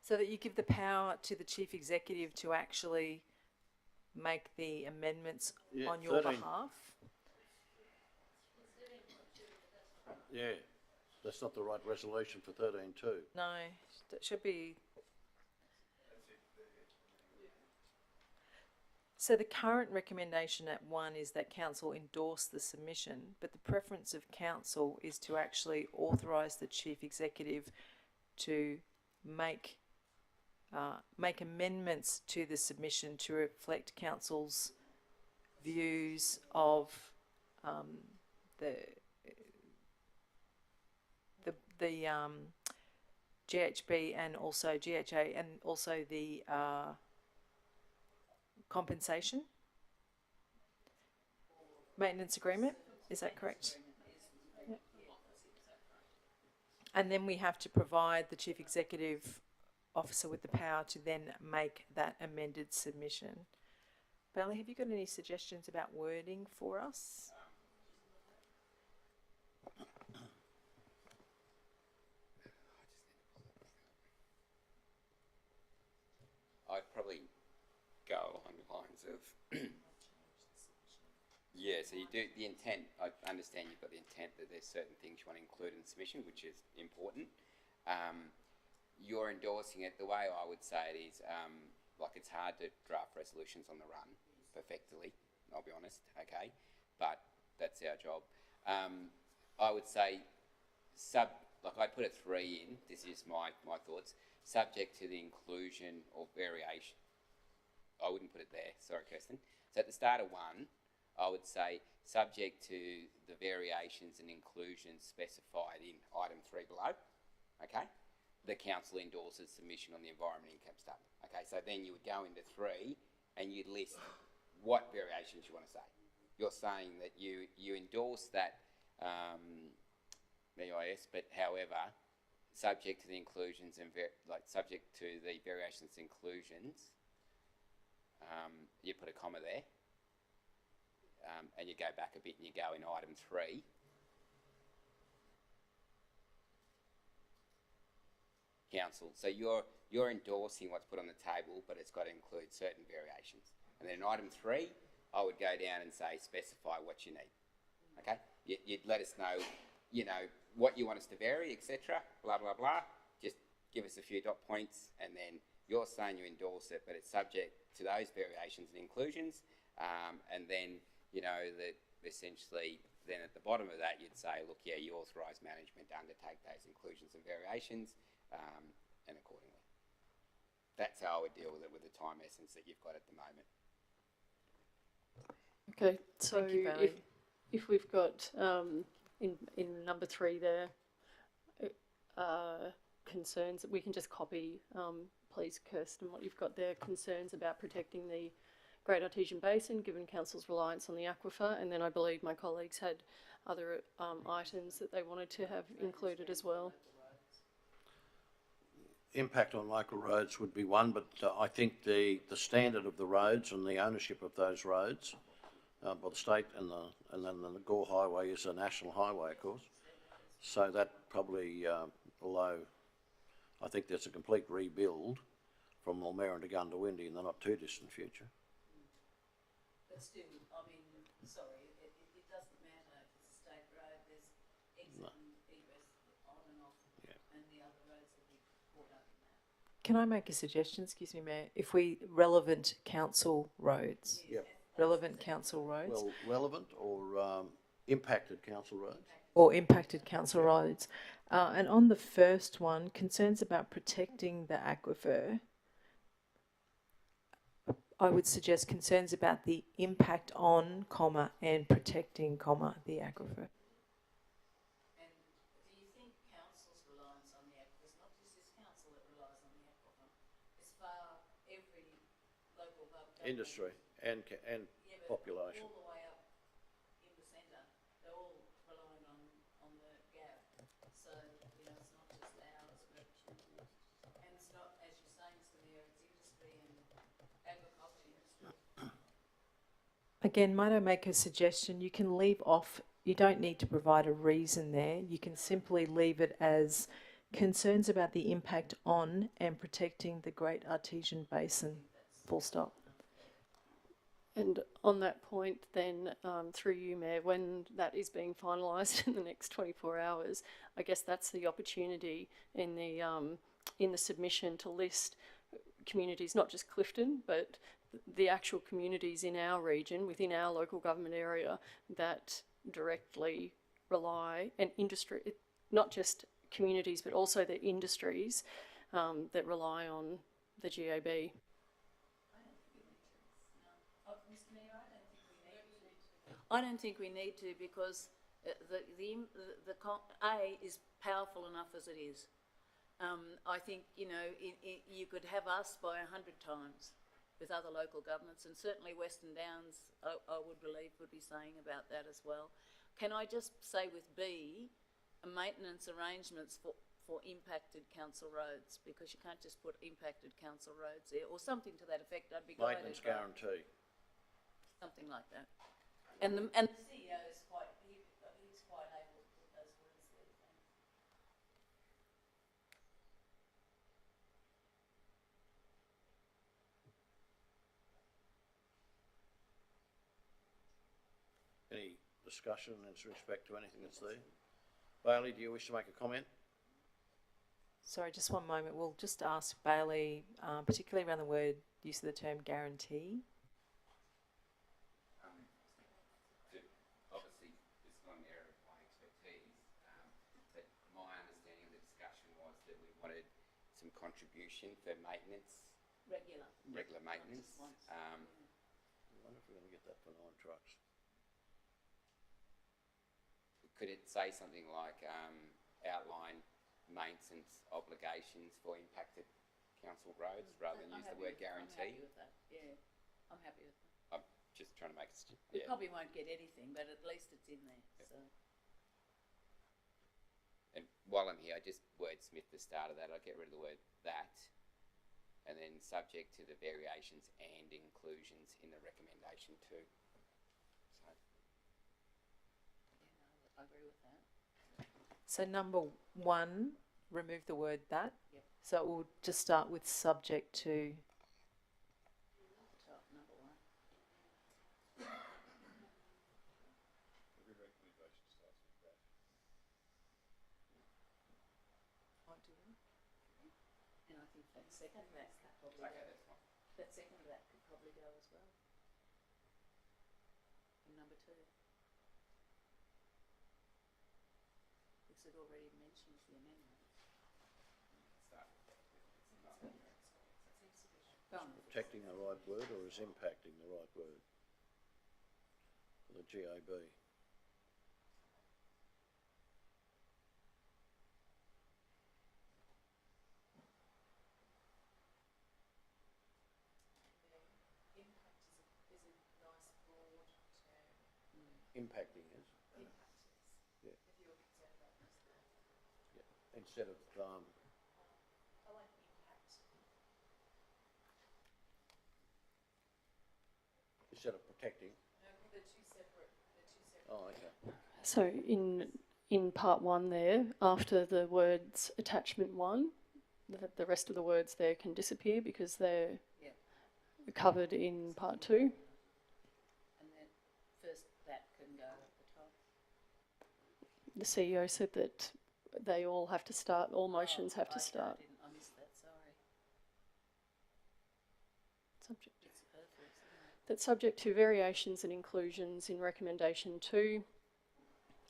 So that you give the power to the Chief Executive to actually make the amendments on your 13. behalf. Yeah, that's not the right resolution for 13.2. No, that should be. So the current recommendation at 1 is that council endorse the submission, but the preference of council is to actually authorise the chief executive to make amendments to the submission to reflect council's views of the GHB and also GHA and also the compensation maintenance agreement. Is that correct? Yep. And then we have to provide the chief executive officer with the power to then make that amended submission. Bailey, have you got any suggestions about wording for us? I'd probably go along the lines of yeah, so you do the intent. I understand you've got the intent that there's certain things you want to include in the submission, which is important. You're endorsing it. The way I would say it is, like it's hard to draft resolutions on the run perfectly. I'll be honest, okay, but that's our job. I would say like I'd put a 3 in. This is my thoughts. Subject to the inclusion or variation. I wouldn't put it there. Sorry, Kirsten. So at the start of 1, I would say subject to the variations and inclusions specified in item 3 below. Okay. The council endorses submission on the environment income statement. Okay. So then you would go into 3 and you'd list what variations you want to say. You're saying that you endorse that EIS, but however, subject to the inclusions and subject to the variations and inclusions, you put a comma there, and you go back a bit and you go in item 3. Council. So you're endorsing what's put on the table, but it's got to include certain variations. And then in item 3, I would go down and say specify what you need. Okay, you'd let us know, you know, what you want us to vary, etc. Blah blah blah. Just give us a few dot points, and then you're saying you endorse it, but it's subject to those variations and inclusions. And then you know that essentially, then at the bottom of that, you'd say, look, yeah, you authorise management to undertake those inclusions and variations, and accordingly. That's how I would deal with it with the time essence that you've got at the moment. Okay, so Thank you, Bailey. if we've got in number 3 there concerns, we can just copy, please, Kirsten, what you've got there, concerns about protecting the Great Artesian Basin, given Council's reliance on the aquifer, and then I believe my colleagues had other items that they wanted to have included as well. Impact on local roads would be one, but I think the standard of the roads and the ownership of those roads by the state and then the Gore Highway is a national highway, of course. So that probably, although I think there's a complete rebuild from Mulmerran to Gundawindi in the not too distant future. But still, I mean, sorry, it doesn't matter if it's a state road, there's exit and egress on and off, and the other roads will be caught up in that. Can I make a suggestion, excuse me, Mayor? If we relevant council roads. Yep. Relevant council roads. Well, relevant or impacted council roads. Or impacted council roads. And on the first one, concerns about protecting the aquifer, I would suggest concerns about the impact on, comma, and protecting, comma, the aquifer. And do you think council's reliance on the aquifer, it's not just this council that relies on the aquifer, it's for every local government. Industry and population. All the way up in the centre, they're all relying on the gap. So, you know, it's not just ours, but, and it's not, as you're saying, Samir, it's industry and agriculture industry. Again, might I make a suggestion? You can leave off, you don't need to provide a reason there. You can simply leave it as concerns about the impact on and protecting the Great Artesian Basin, full stop. And on that point then, through you, Mayor, when that is being finalised in the next 24 hours, I guess that's the opportunity in the submission to list communities, not just Clifton, but the actual communities in our region, within our local government area, that directly rely, and industry, not just communities, but also the industries that rely on the GAB. I don't think we need to, because A is powerful enough as it is. I think, you know, you could have us by 100 times with other local governments, and certainly Western Downs, I would believe, would be saying about that as well. Can I just say with B, maintenance arrangements for impacted council roads, because you can't just put impacted council roads there, or something to that effect. I'd be glad. Maintenance guarantee. Something like that. And the CEO is quite, he's quite able to put those words there. Any discussion in respect to anything that's there? Bailey, do you wish to make a comment? Sorry, just one moment. We'll just ask Bailey, particularly around the word, use of the term guarantee. Obviously, it's not an area of my expertise, but my understanding of the discussion was that we wanted some contribution for maintenance. Regular maintenance. I wonder if we're going to get that for 9 trucks. Could it say something like outline maintenance obligations for impacted council roads rather than use the word guarantee? I'm happy with that, yeah. I'm happy with that. I'm just trying to make it. We probably won't get anything, but at least it's in there, so. And while I'm here, I just wordsmith the start of that. I'll get rid of the word that, and then subject to the variations and inclusions in the recommendation too. So. I agree with that. So number 1, remove the word that. Yep. So it will just start with subject to. Top number 1. Every recommendation starts with that. And I think that second of that could probably go. That's fine. That second of that could probably go as well. And number 2. Because it already mentions the amendment. Protecting the right word, or is impacting the right word? For the GAB. Impacting is? Yeah. Yeah. Instead of, instead of protecting. They're two separate. Oh, okay. So in part 1 there, after the words attachment 1, the rest of the words there can disappear because they're covered in part 2. And then first that can go at the top. The CEO said that they all have to start, all motions have to start. I missed that, sorry. Subject. It's perfect, isn't it? That's subject to variations and inclusions in recommendation 2.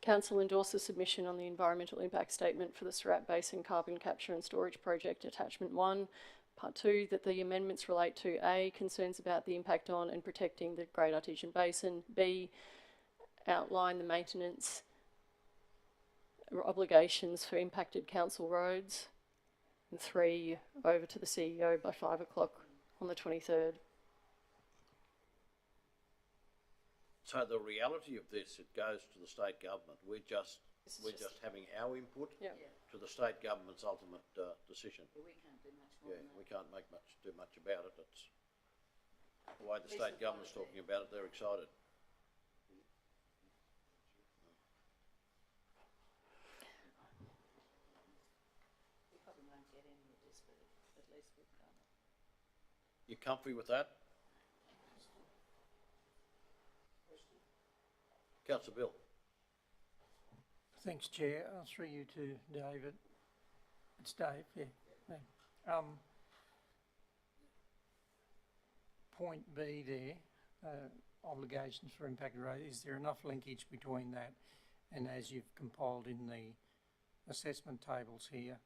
Council endorses submission on the environmental impact statement for the Surat Basin Carbon Capture and Storage Project Attachment 1, Part 2, that the amendments relate to A, concerns about the impact on and protecting the Great Artesian Basin, B, outline the maintenance obligations for impacted council roads, and 3, over to the CEO by 5 o'clock on the 23rd. So the reality of this, it goes to the state government. We're just having our input to the state government's ultimate decision. But we can't do much more Yeah, than that. we can't do much about it. It's the way the state government's talking about it. They're excited. We probably won't get any of this, but at least we've done it. You comfy with that? Councillor Bill. Thanks, Chair. Through you to David. It's Dave, yeah. point B there, obligations for impacted road, is there enough linkage between that and as you've compiled in the assessment tables here,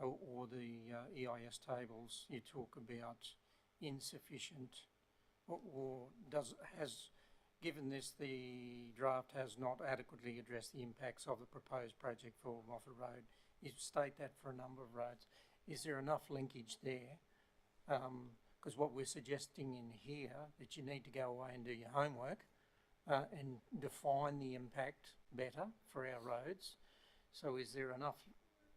or the EIS tables, you talk about insufficient, or given this, the draft has not adequately addressed the impacts of the proposed project for Moffat Road. You state that for a number of roads. Is there enough linkage there? Because what we're suggesting in here, that you need to go away and do your homework and define the impact better for our roads. So is there enough,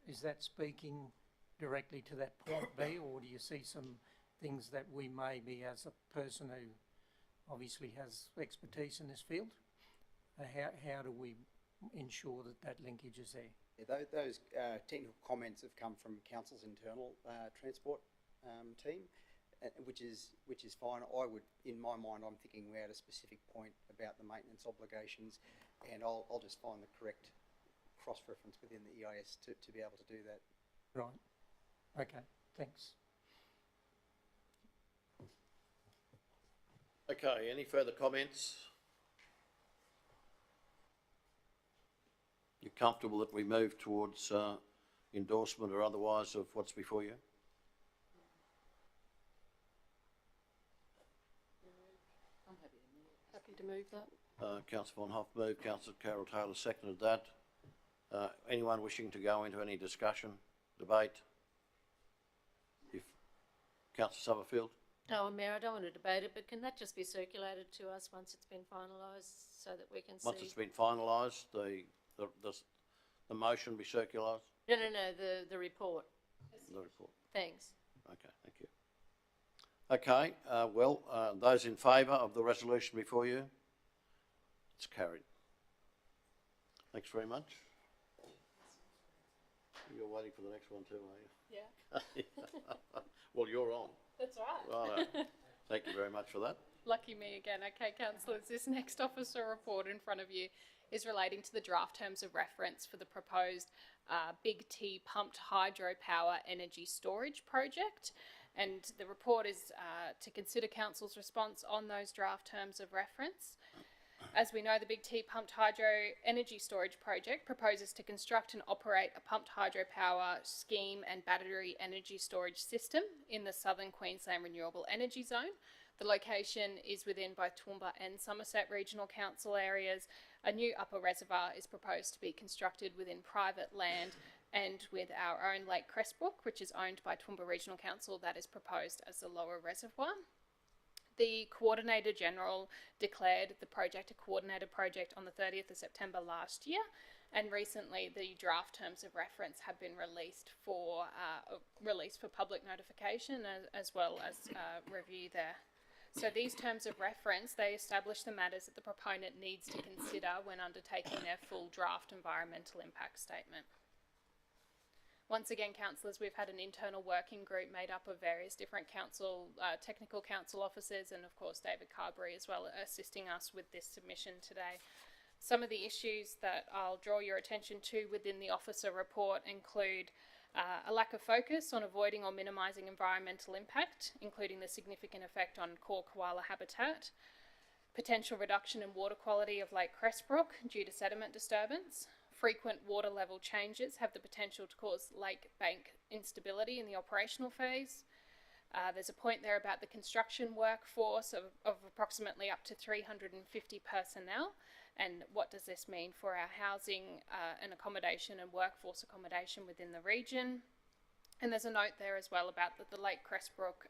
is that speaking directly to that point B, or do you see some things that we may be, as a person who obviously has expertise in this field, how do we ensure that that linkage is there? Yeah, those technical comments have come from Council's internal transport team, which is fine. I would, in my mind, I'm thinking we're at a specific point about the maintenance obligations, and I'll just find the correct cross-reference within the EIS to be able to do that. Right. Okay, thanks. Okay, any further comments? You're comfortable that we move towards endorsement or otherwise of what's before you? I'm happy to move that. Councillor Von Hoff moved, Councillor Carol Taylor seconded that. Anyone wishing to go into any discussion, debate? If Councillor Summerfield? Oh, Mayor, I don't want to debate it, but can that just be circulated to us once it's been finalised so that we can see? Once it's been finalised, the motion be circulated? No, the report. The report. Thanks. Okay, thank you. Okay, those in favour of the resolution before you? It's carried. Thanks very much. You're waiting for the next one too, are you? Yeah. Well, you're on. That's right. Right. Thank you very much for that. Lucky me again. Okay, councillors, this next officer report in front of you is relating to the draft terms of reference for the proposed Big T pumped hydropower energy storage project. And the report is to consider council's response on those draft terms of reference. As we know, the Big T pumped hydro energy storage project proposes to construct and operate a pumped hydropower scheme and battery energy storage system in the Southern Queensland Renewable Energy Zone. The location is within both Toowoomba and Somerset Regional Council areas. A new upper reservoir is proposed to be constructed within private land and with our own Lake Crestbrook, which is owned by Toowoomba Regional Council, that is proposed as the lower reservoir. The Coordinator General declared the project a coordinated project on the 30th of September last year, and recently the draft terms of reference have been released for public notification as well as review there. So these terms of reference, they establish the matters that the proponent needs to consider when undertaking their full draft environmental impact statement. Once again, councillors, we've had an internal working group made up of various different technical council officers, and of course David Carberry as well, assisting us with this submission today. Some of the issues that I'll draw your attention to within the officer report include a lack of focus on avoiding or minimising environmental impact, including the significant effect on core koala habitat, potential reduction in water quality of Lake Crestbrook due to sediment disturbance. Frequent water level changes have the potential to cause lake bank instability in the operational phase. There's a point there about the construction workforce of approximately up to 350 personnel, and what does this mean for our housing and accommodation and workforce accommodation within the region. And there's a note there as well about the Lake Crestbrook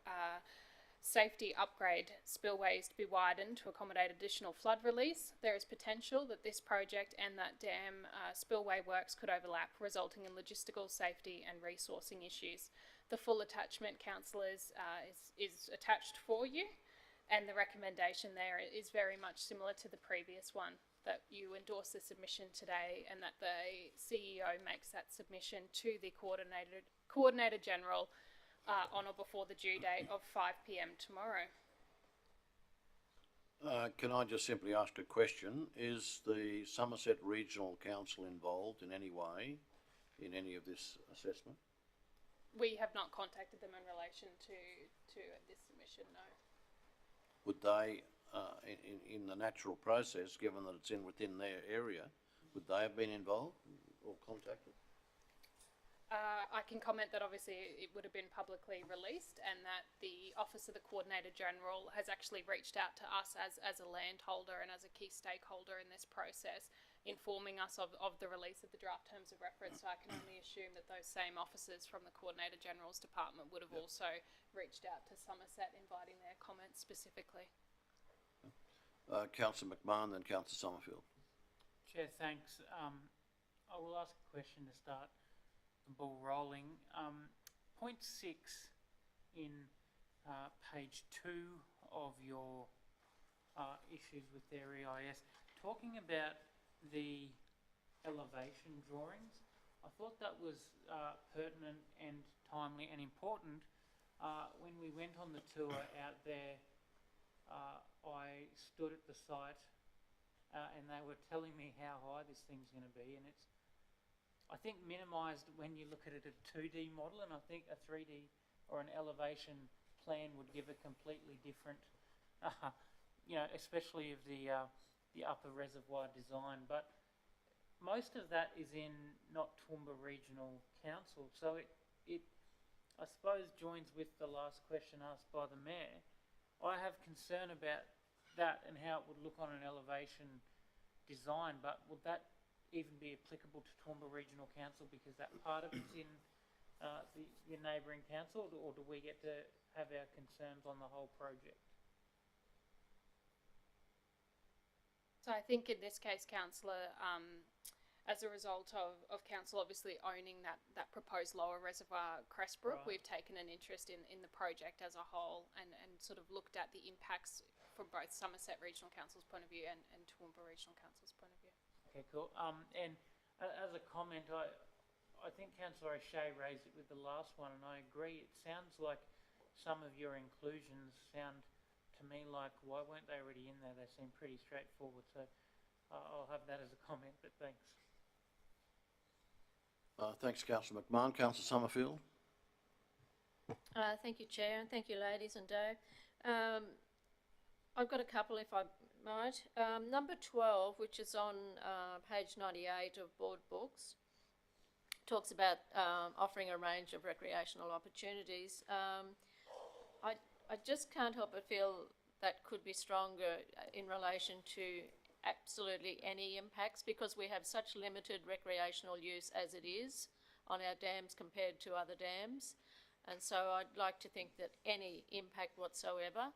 safety upgrade spillways to be widened to accommodate additional flood release. There is potential that this project and that dam spillway works could overlap, resulting in logistical, safety and resourcing issues. The full attachment, councillors, is attached for you, and the recommendation there is very much similar to the previous one, that you endorse the submission today and that the CEO makes that submission to the Coordinator General on or before the due date of 5 p.m. tomorrow. Can I just simply ask a question? Is the Somerset Regional Council involved in any way in any of this assessment? We have not contacted them in relation to this submission, no. would they, in the natural process, given that it's within their area, would they have been involved or contacted? I can comment that obviously it would have been publicly released and that the Office of the Coordinator General has actually reached out to us as a landholder and as a key stakeholder in this process, informing us of the release of the draft terms of reference. So I can only assume that those same officers from the Coordinator General's department would have also reached out to Somerset, inviting their comments specifically. Councillor McMahon, then Councillor Summerfield. Chair, thanks. I will ask a question to start the ball rolling. Point 6 in page 2 of your issues with their EIS, talking about the elevation drawings. I thought that was pertinent and timely and important. When we went on the tour out there, I stood at the site and they were telling me how high this thing's going to be, and it's, I think, minimised when you look at it a 2D model, and I think a 3D or an elevation plan would give a completely different, you know, especially of the upper reservoir design. But most of that is in not Toowoomba Regional Council, so it I suppose joins with the last question asked by the Mayor. I have concern about that and how it would look on an elevation design, but would that even be applicable to Toowoomba Regional Council because that part of it's in your neighbouring council, or do we get to have our concerns on the whole project? So I think in this case, Councillor, as a result of Council obviously owning that proposed lower reservoir Crestbrook, we've taken an interest in the project as a whole and sort of looked at the impacts from both Somerset Regional Council's point of view and Toowoomba Regional Council's point of view. Okay, cool. And as a comment, I think Councillor O'Shea raised it with the last one, and I agree. It sounds like some of your inclusions sound to me like, why weren't they already in there? They seem pretty straightforward. So I'll have that as a comment, but thanks. Thanks, Councillor McMahon. Councillor Summerfield. Thank you, Chair, and thank you, ladies and Dave. I've got a couple, if I might. Number 12, which is on page 98 of Board Books, talks about offering a range of recreational opportunities. I just can't help but feel that could be stronger in relation to absolutely any impacts, because we have such limited recreational use as it is on our dams compared to other dams. And so I'd like to think that any impact whatsoever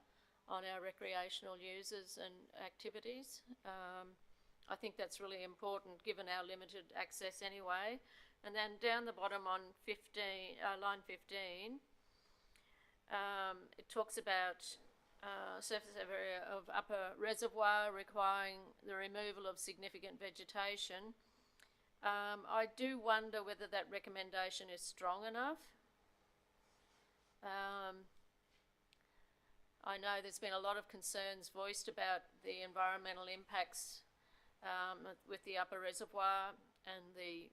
on our recreational users and activities. I think that's really important given our limited access anyway. And then down the bottom on 15, line 15, it talks about surface area of upper reservoir requiring the removal of significant vegetation. I do wonder whether that recommendation is strong enough. I know there's been a lot of concerns voiced about the environmental impacts with the upper reservoir and the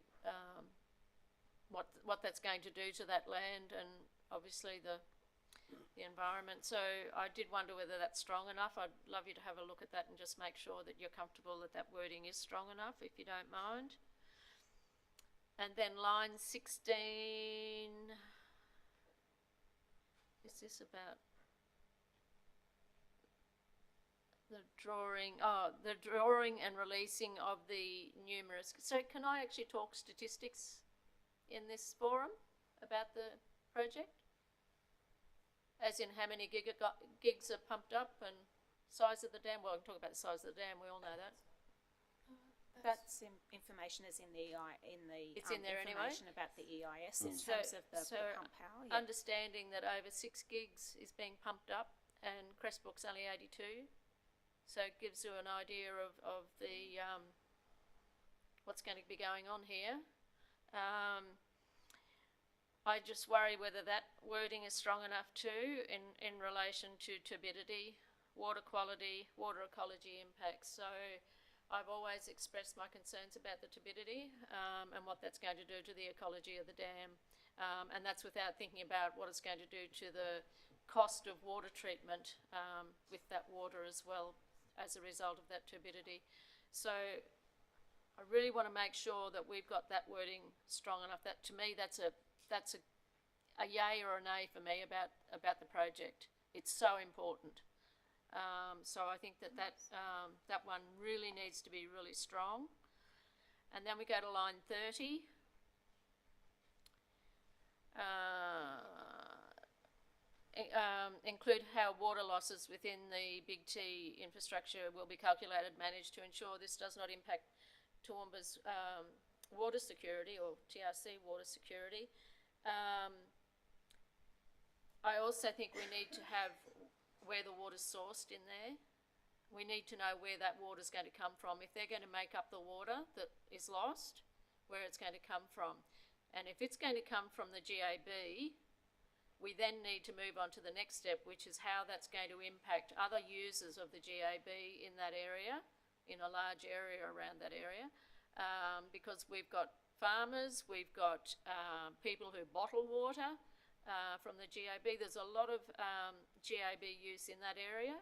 what that's going to do to that land and obviously the environment. So I did wonder whether that's strong enough. I'd love you to have a look at that and just make sure that you're comfortable that that wording is strong enough, if you don't mind. And then line 16, is this about the drawing? Oh, the drawing and releasing of the numerous. So can I actually talk statistics in this forum about the project? As in how many gigs are pumped up and size of the dam? Well, I can talk about the size of the dam, we all know that. That's information is in the it's in there information anyway? about the EIS in terms of the pump power. Yeah. Understanding that over 6 gigs is being pumped up and Crestbrook's only 82, so it gives you an idea of the what's going to be going on here. I just worry whether that wording is strong enough too in relation to turbidity, water quality, water ecology impacts. So I've always expressed my concerns about the turbidity and what that's going to do to the ecology of the dam. And that's without thinking about what it's going to do to the cost of water treatment with that water as well as a result of that turbidity. So I really want to make sure that we've got that wording strong enough. That to me, that's a yay or a nay for me about the project. It's so important. So I think that one really needs to be really strong. And then we go to line 30. Include how water losses within the Big T infrastructure will be calculated, managed to ensure this does not impact Toowoomba's water security or TRC water security. I also think we need to have where the water's sourced in there. We need to know where that water's going to come from. If they're going to make up the water that is lost, where it's going to come from. And if it's going to come from the GAB, we then need to move on to the next step, which is how that's going to impact other users of the GAB in that area, in a large area around that area. Because we've got farmers, we've got people who bottle water from the GAB. There's a lot of GAB use in that area.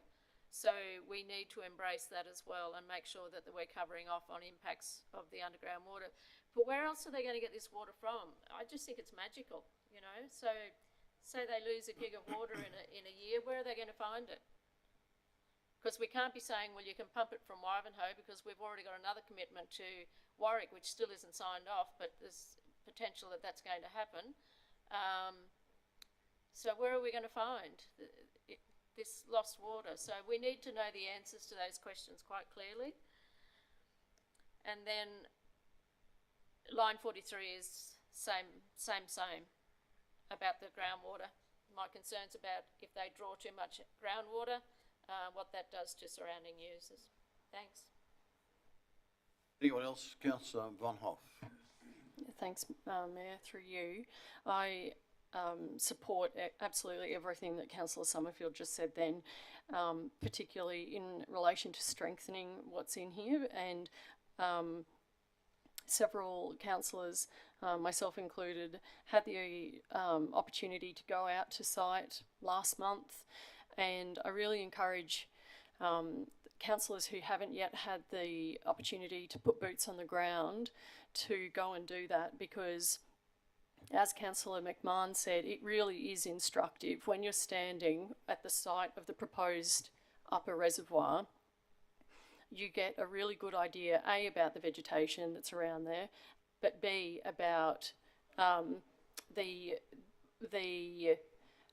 So we need to embrace that as well and make sure that we're covering off on impacts of the underground water. But where else are they going to get this water from? I just think it's magical, you know. So say they lose a gig of water in a year, where are they going to find it? Because we can't be saying, well, you can pump it from Wivenhoe, because we've already got another commitment to Warwick, which still isn't signed off, but there's potential that that's going to happen. So where are we going to find this lost water? So we need to know the answers to those questions quite clearly. And then line 43 is same about the groundwater. My concerns about if they draw too much groundwater, what that does to surrounding users. Thanks. Anyone else? Councillor Von Hoff. Thanks, Mayor, through you. I support absolutely everything that Councillor Summerfield just said then, particularly in relation to strengthening what's in here. And several councillors, myself included, had the opportunity to go out to site last month, and I really encourage councillors who haven't yet had the opportunity to put boots on the ground to go and do that, because as Councillor McMahon said, it really is instructive when you're standing at the site of the proposed upper reservoir. You get a really good idea, A, about the vegetation that's around there, but B, about the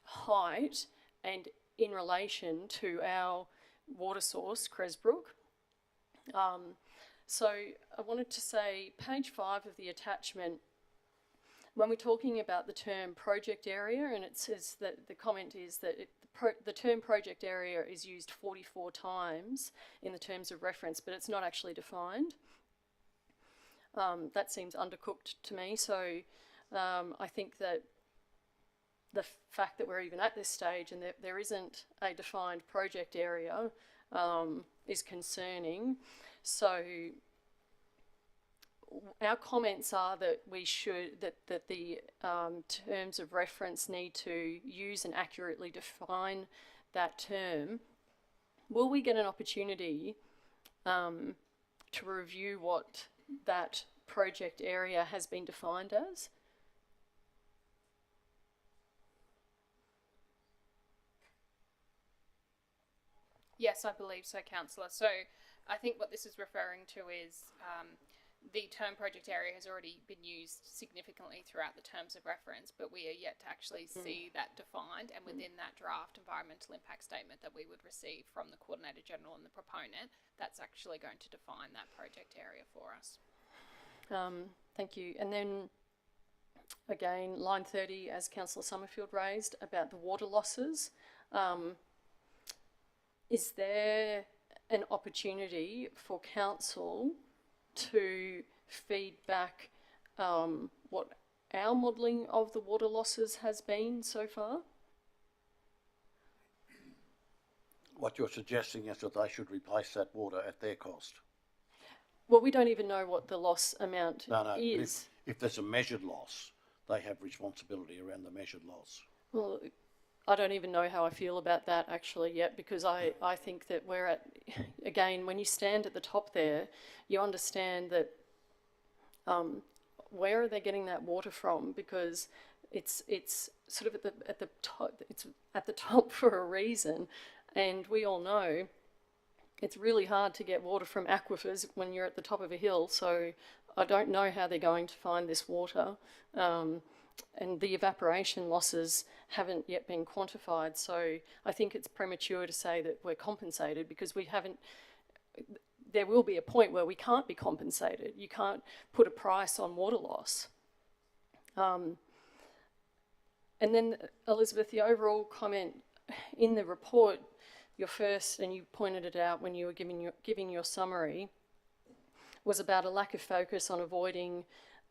height and in relation to our water source, Cresbrook. So I wanted to say, page 5 of the attachment, when we're talking about the term project area, and it says that the comment is that the term project area is used 44 times in the terms of reference, but it's not actually defined. That seems undercooked to me. So I think that the fact that we're even at this stage and that there isn't a defined project area is concerning. So our comments are that we should, that the terms of reference need to use and accurately define that term. Will we get an opportunity to review what that project area has been defined as? Yes, I believe so, Councillor. So I think what this is referring to is the term project area has already been used significantly throughout the terms of reference, but we are yet to actually see that defined, and within that draft environmental impact statement that we would receive from the Coordinator General and the proponent, that's actually going to define that project area for us. Thank you. And then again, line 30, as Councillor Summerfield raised, about the water losses. Is there an opportunity for council to feed back what our modelling of the water losses has been so far? What you're suggesting is that they should replace that water at their cost. Well, we don't even know what the loss amount is. If there's a measured loss, they have responsibility around the measured loss. Well, I don't even know how I feel about that actually yet, because I think that we're at, again, when you stand at the top there, you understand that where are they getting that water from? Because it's sort of at the top, it's at the top for a reason, and we all know it's really hard to get water from aquifers when you're at the top of a hill. So I don't know how they're going to find this water. And the evaporation losses haven't yet been quantified. So I think it's premature to say that we're compensated, because we haven't, there will be a point where we can't be compensated. You can't put a price on water loss. And then, Elizabeth, the overall comment in the report, your first, and you pointed it out when you were giving your summary, was about a lack of focus on avoiding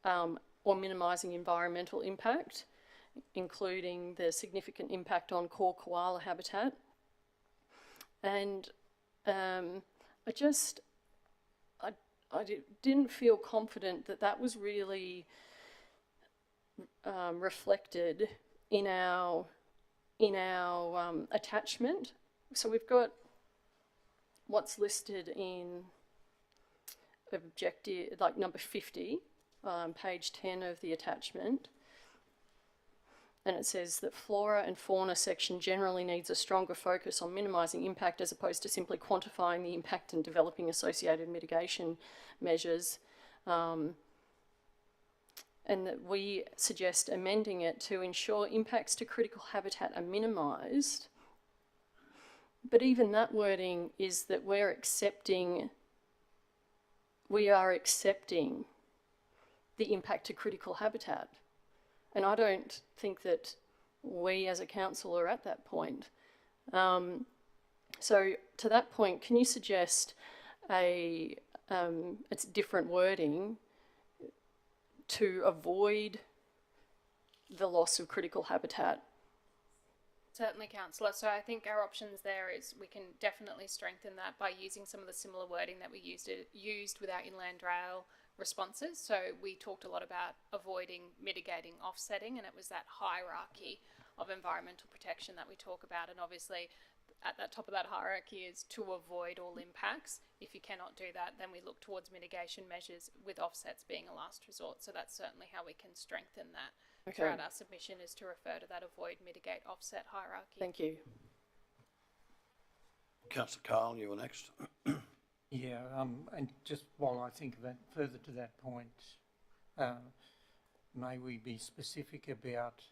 or minimising environmental impact, including the significant impact on core koala habitat. And I didn't feel confident that that was really reflected in our attachment. So we've got what's listed in objective, like number 50, page 10 of the attachment. And it says that flora and fauna section generally needs a stronger focus on minimising impact as opposed to simply quantifying the impact and developing associated mitigation measures. And that we suggest amending it to ensure impacts to critical habitat are minimised. But even that wording is that we are accepting the impact to critical habitat. And I don't think that we as a council are at that point. So to that point, can you suggest it's different wording to avoid the loss of critical habitat? Certainly, Councillor. So I think our options there is we can definitely strengthen that by using some of the similar wording that we used with our inland rail responses. So we talked a lot about avoiding, mitigating, offsetting, and it was that hierarchy of environmental protection that we talk about. And obviously at that top of that hierarchy is to avoid all impacts. If you cannot do that, then we look towards mitigation measures, with offsets being a last resort. So that's certainly how we can strengthen that. Okay. Throughout our submission, is to refer to that avoid, mitigate, offset hierarchy. Thank you. Councillor Carl, you were next. Yeah, and just while I think of that, further to that point, may we be specific about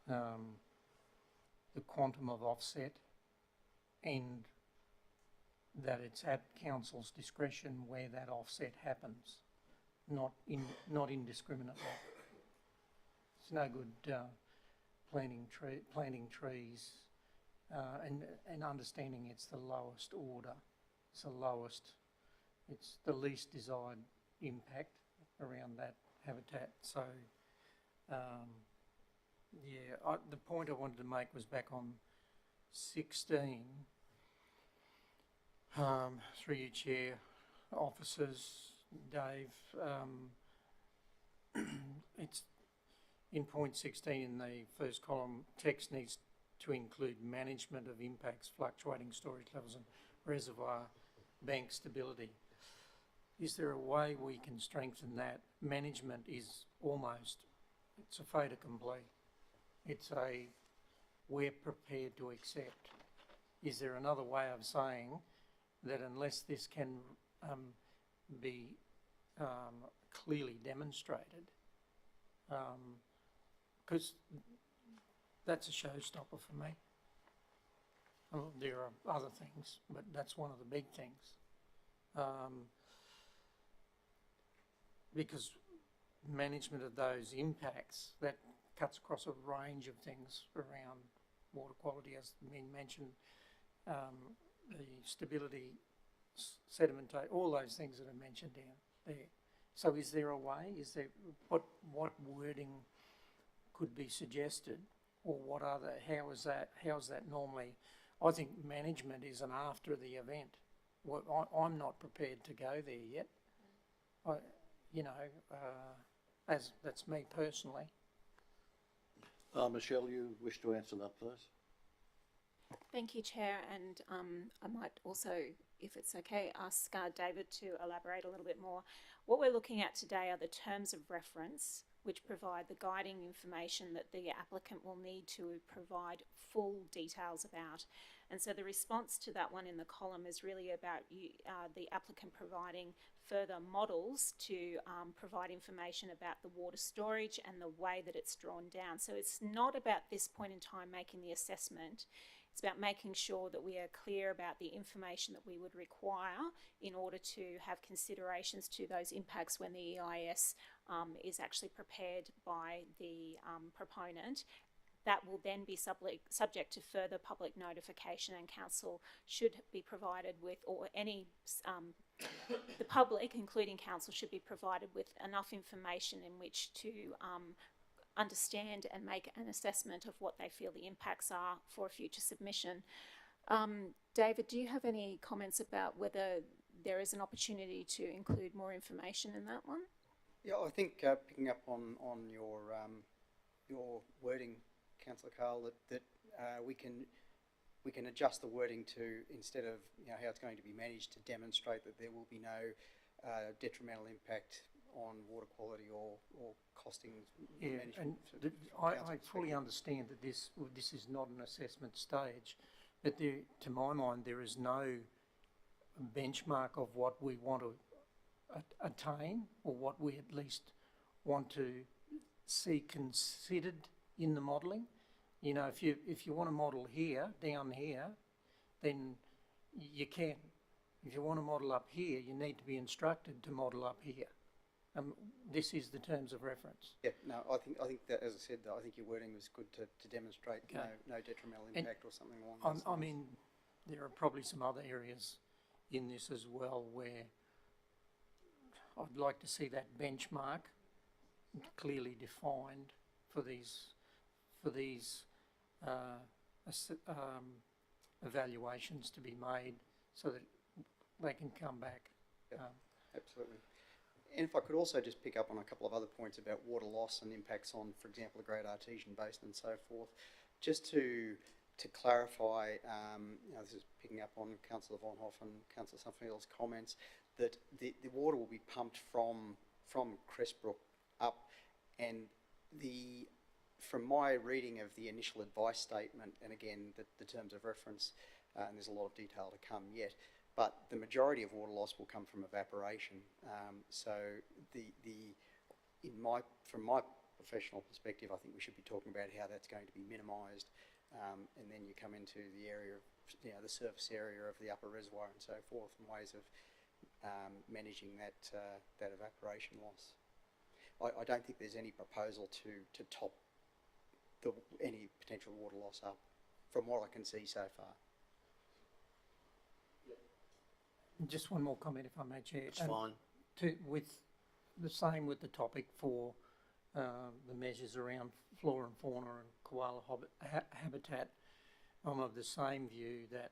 the quantum of offset, and that it's at council's discretion where that offset happens, not indiscriminately. It's no good planting trees and understanding it's the lowest order. It's the least desired impact around that habitat. So, the point I wanted to make was back on 16, through you, Chair, officers, Dave, it's in point 16 in the first column, text needs to include management of impacts, fluctuating storage levels and reservoir bank stability. Is there a way we can strengthen that? Management is it's a fait accompli. It's we're prepared to accept. Is there another way of saying that unless this can be clearly demonstrated, because that's a showstopper for me. Well, there are other things, but that's one of the big things. Because management of those impacts, that cuts across a range of things around water quality, as mentioned, the stability, sedimentation, all those things that are mentioned down there. So is there a way? Is there what wording could be suggested, or how is that normally? I think management is an after the event. I'm not prepared to go there yet. As that's me personally. Michelle, you wish to answer that, please? Thank you, Chair, and I might also, if it's okay, ask David to elaborate a little bit more. What we're looking at today are the terms of reference, which provide the guiding information that the applicant will need to provide full details about. And so the response to that one in the column is really about the applicant providing further models to provide information about the water storage and the way that it's drawn down. So it's not about this point in time making the assessment. It's about making sure that we are clear about the information that we would require in order to have considerations to those impacts when the EIS is actually prepared by the proponent. That will then be subject to further public notification, and council should be provided with, or any, the public, including council, should be provided with enough information in which to understand and make an assessment of what they feel the impacts are for a future submission. David, do you have any comments about whether there is an opportunity to include more information in that one? Yeah, I think picking up on your wording, Councillor Carl, that we can adjust the wording to, instead of how it's going to be managed, to demonstrate that there will be no detrimental impact on water quality or costings. Yeah, and I fully understand that this is not an assessment stage, but to my mind there is no benchmark of what we want to attain, or what we at least want to see considered in the modelling. If you want to model here, down here, then you can. If you want to model up here, you need to be instructed to model up here. This is the terms of reference. Yeah, no, I think that, as I said, I think your wording was good to demonstrate no detrimental impact or something along those lines. I mean, there are probably some other areas in this as well where I'd like to see that benchmark clearly defined for these evaluations to be made, so that they can come back. Absolutely. And if I could also just pick up on a couple of other points about water loss and impacts on, for example, the Great Artesian Basin and so forth, just to clarify, this is picking up on Councillor Von Hoff and Councillor Summerfield's comments, that the water will be pumped from Crestbrook up, and from my reading of the initial advice statement, and again the terms of reference, and there's a lot of detail to come yet, but the majority of water loss will come from evaporation. So from my professional perspective, I think we should be talking about how that's going to be minimised, and then you come into the area of, the surface area of the upper reservoir and so forth, and ways of managing that evaporation loss. I don't think there's any proposal to top any potential water loss up, from what I can see so far. Just one more comment, if I may, Chair. It's fine. With the same with the topic for the measures around flora and fauna and koala habitat, I'm of the same view that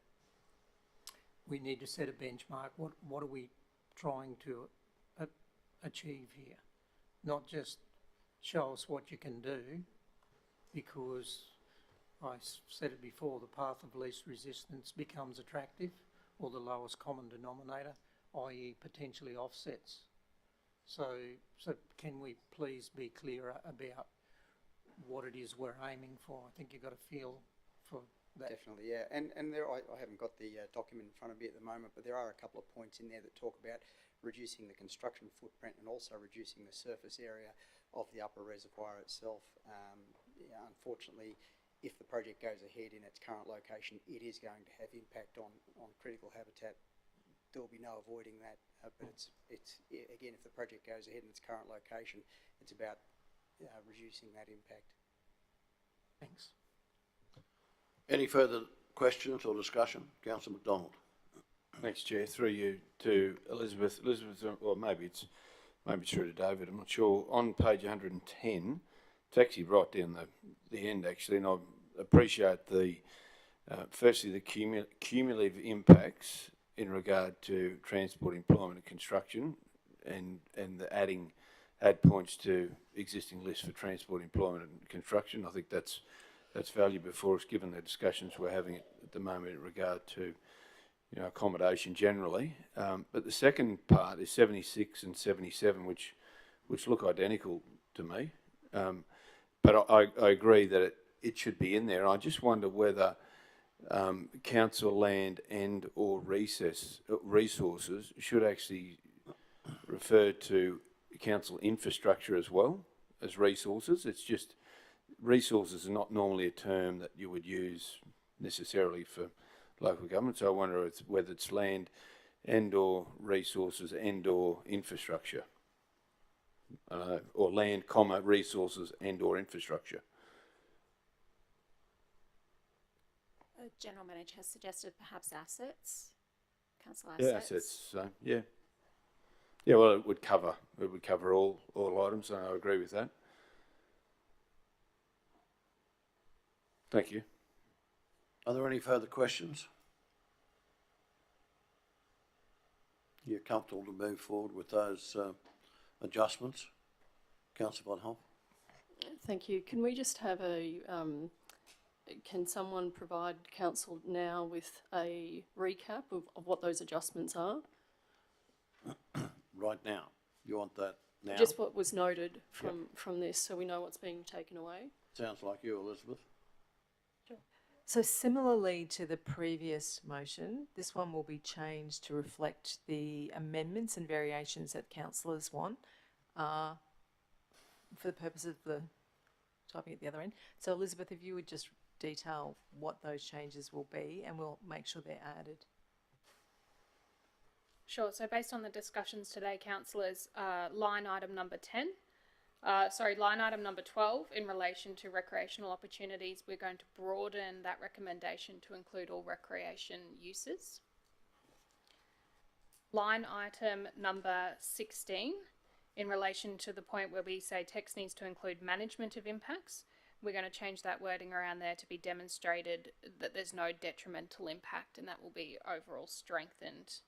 we need to set a benchmark. What are we trying to achieve here? Not just show us what you can do, because I said it before, the path of least resistance becomes attractive, or the lowest common denominator, i.e. potentially offsets. So can we please be clearer about what it is we're aiming for? I think you've got a feel for that. Definitely, yeah. And there, I haven't got the document in front of me at the moment, but there are a couple of points in there that talk about reducing the construction footprint and also reducing the surface area of the upper reservoir itself. Unfortunately, if the project goes ahead in its current location, it is going to have impact on critical habitat. There will be no avoiding that, but it's again, if the project goes ahead in its current location, it's about reducing that impact. Thanks. Any further questions or discussion? Councillor McDonald. Thanks, Chair. Through you to Elizabeth. Well, maybe it's through to David. I'm not sure. On page 110, it's actually right down the end, actually, and I appreciate firstly the cumulative impacts in regard to transport, employment and construction, and the add points to existing lists for transport, employment and construction. I think that's valuable for us, given the discussions we're having at the moment in regard to, you know, accommodation generally. But the second part is 76 and 77, which look identical to me. But I agree that it should be in there. I just wonder whether council land and or resources should actually refer to council infrastructure as well as resources. It's just resources are not normally a term that you would use necessarily for local government. So I wonder whether it's land and or resources and or infrastructure. Or land, comma, resources and or infrastructure. The General Manager has suggested perhaps assets, council Yeah, assets. assets. Yeah. Yeah. Well, it would cover all items. So I agree with that. Thank you. Are there any further questions? You're comfortable to move forward with those adjustments? Councillor Von Hoff? Thank you. Can we just have can someone provide council now with a recap of what those adjustments are? Right now? You want that now? Just what was noted from this, so we know what's being taken away. Sounds like you, Elizabeth. So similarly to the previous motion, this one will be changed to reflect the amendments and variations that councillors want for the purpose of the typing at the other end. So Elizabeth, if you would just detail what those changes will be, and we'll make sure they're added. Sure. So based on the discussions today, councillors, line item number 12, in relation to recreational opportunities, we're going to broaden that recommendation to include all recreation uses. Line item number 16, in relation to the point where we say text needs to include management of impacts, we're going to change that wording around there to be demonstrated that there's no detrimental impact, and that will be overall strengthened,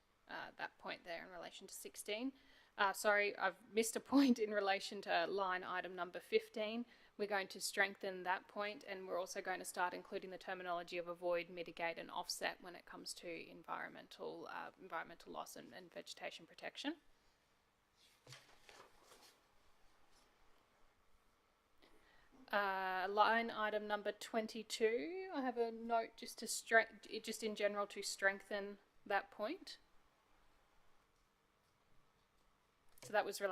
that point there in relation to 16. Sorry, I've missed a point in relation to line item number 15. We're going to strengthen that point, and we're also going to start including the terminology of avoid, mitigate and offset when it comes to environmental loss and vegetation protection. Line item number 22, I have a note just in general to strengthen that point. So that was in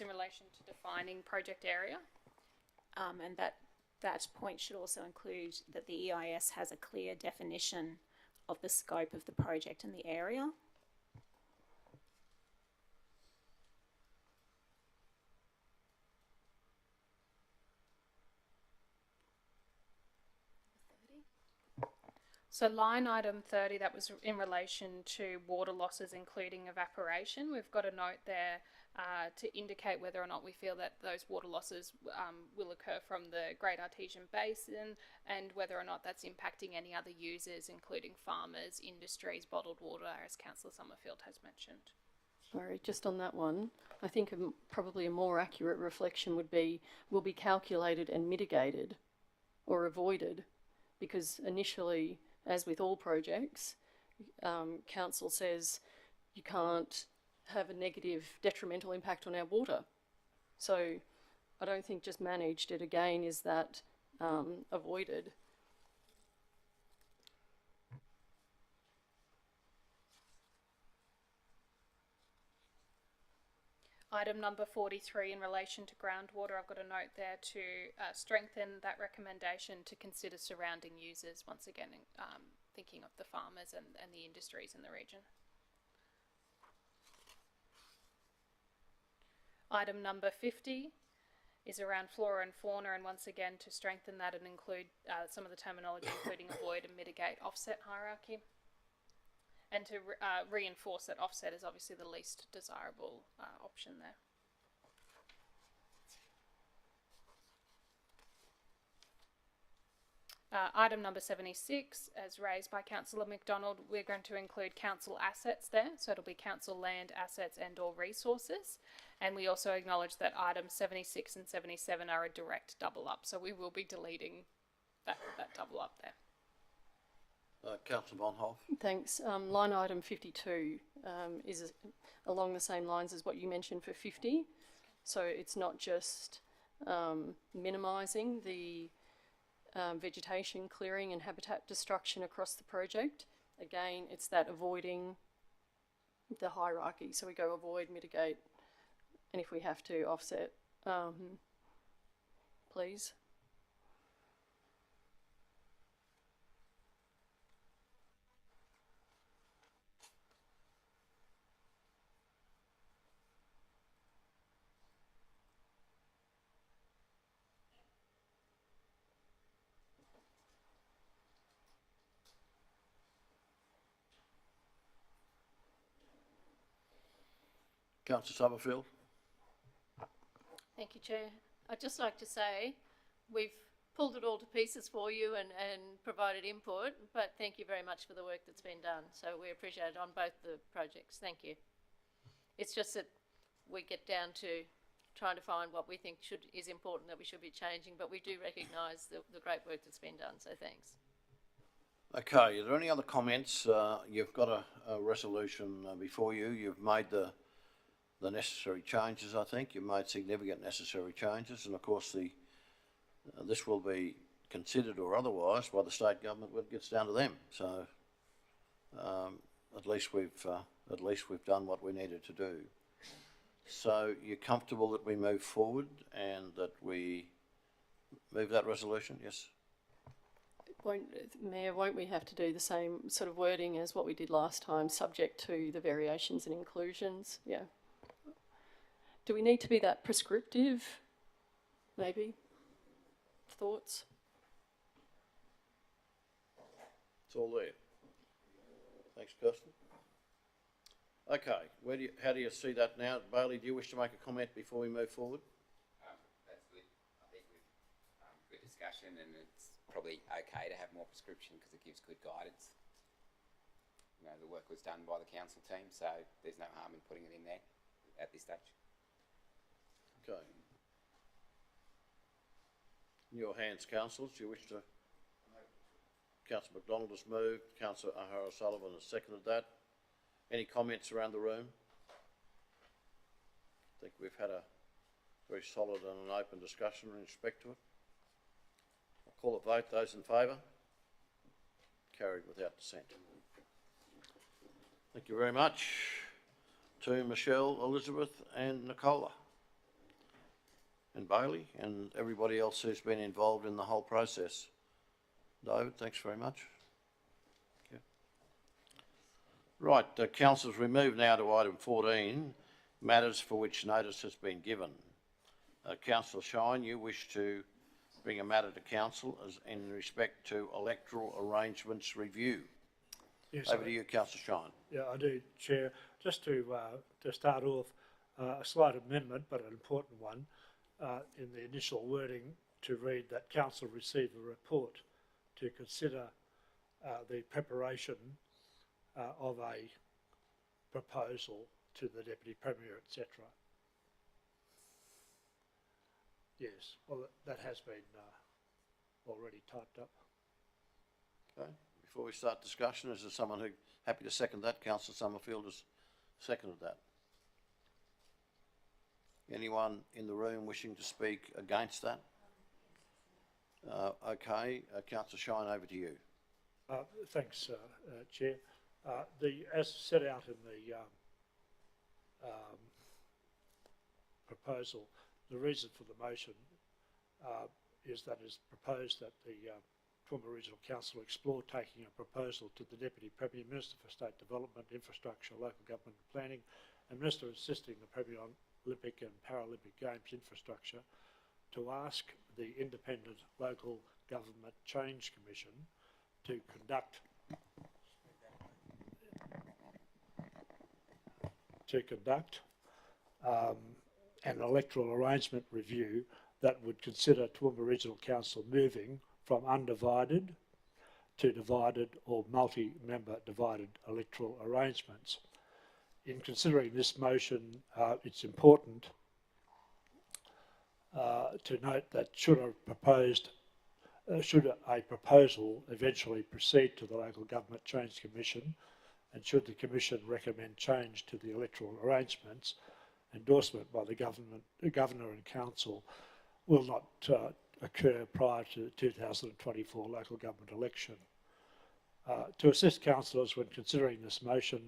relation to defining project area. And that point should also include that the EIS has a clear definition of the scope of the project and the area. So line item 30, that was in relation to water losses, including evaporation. We've got a note there to indicate whether or not we feel that those water losses will occur from the Great Artesian Basin, and whether or not that's impacting any other users, including farmers, industries, bottled water, as Councillor Summerfield has mentioned. Sorry, just on that one, I think probably a more accurate reflection would be will be calculated and mitigated or avoided, because initially, as with all projects, council says you can't have a negative detrimental impact on our water. So I don't think just managed, it again is that avoided. Item number 43, in relation to groundwater, I've got a note there to strengthen that recommendation to consider surrounding users, once again thinking of the farmers and the industries in the region. Item number 50 is around flora and fauna, and once again to strengthen that and include some of the terminology, including avoid and mitigate offset hierarchy. And to reinforce that offset is obviously the least desirable option there. Item number 76, as raised by Councillor McDonald, we're going to include council assets there, so it'll be council land assets and or resources. And we also acknowledge that items 76 and 77 are a direct double up, so we will be deleting that double up there. Councillor Bonhoff. Thanks. Line item 52 is along the same lines as what you mentioned for 50. So it's not just minimising the vegetation clearing and habitat destruction across the project. Again, it's that avoiding the hierarchy. So we go avoid, mitigate, and if we have to, offset. Please. Councillor Summerfield. Thank you, Chair. I'd just like to say we've pulled it all to pieces for you and provided input, but thank you very much for the work that's been done. So we appreciate it on both the projects. Thank you. It's just that we get down to trying to find what we think is important that we should be changing, but we do recognise the great work that's been done, so thanks. Okay, are there any other comments? You've got a resolution before you. You've made the necessary changes, I think. You've made significant necessary changes, and of course this will be considered or otherwise by the state government when it gets down to them. So at least we've done what we needed to do. So you're comfortable that we move forward and that we move that resolution? Yes. Mayor, won't we have to do the same sort of wording as what we did last time, subject to the variations and inclusions? Yeah. Do we need to be that prescriptive? Maybe? Thoughts? It's all there. Thanks, Kirsten. Okay, how do you see that now? Bailey, do you wish to make a comment before we move forward? That's good. I think we've good discussion, and it's probably okay to have more prescription because it gives good guidance. You know, the work was done by the council team, so there's no harm in putting it in there at this stage. Okay. In your hands, councillors, do you wish to? Councillor McDonald has moved, Councillor O'Hara-Sullivan has seconded that. Any comments around the room? I think we've had a very solid and an open discussion in respect to it. I'll call a vote. Those in favour? Carried without dissent. Thank you very much to Michelle, Elizabeth and Nicola and Bailey and everybody else who's been involved in the whole process. David, thanks very much. Okay. Right, councillors, we move now to item 14, matters for which notice has been given. Councillor Shine, you wish to bring a matter to council as in respect to electoral arrangements review. Yes, Over to you, Councillor Shine. Yeah, I do, Chair. Just to start off, a slight amendment, but an important one, in the initial wording to read that council receive a report to consider the preparation of a proposal to the Deputy Premier, etc. Yes, well, that has been already typed up. Okay. Before we start discussion, is there someone who happy to second that? Councillor Summerfield has seconded that. Anyone in the room wishing to speak against that? Okay, Councillor Shine, over to you. Thanks, Chair. As set out in the proposal, the reason for the motion is that it's proposed that the Toowoomba Regional Council explore taking a proposal to the Deputy Premier, Minister for State Development, Infrastructure, Local Government and Planning, and Minister assisting the Premier on Olympic and Paralympic Games infrastructure to ask the Independent Local Government Change Commission to conduct an electoral arrangement review that would consider Toowoomba Regional Council moving from undivided to divided or multi-member divided electoral arrangements. In considering this motion, it's important to note that should a proposed should a proposal eventually proceed to the Local Government Change Commission, and should the Commission recommend change to the electoral arrangements, endorsement by the Governor and Council will not occur prior to the 2024 local government election. To assist councillors when considering this motion,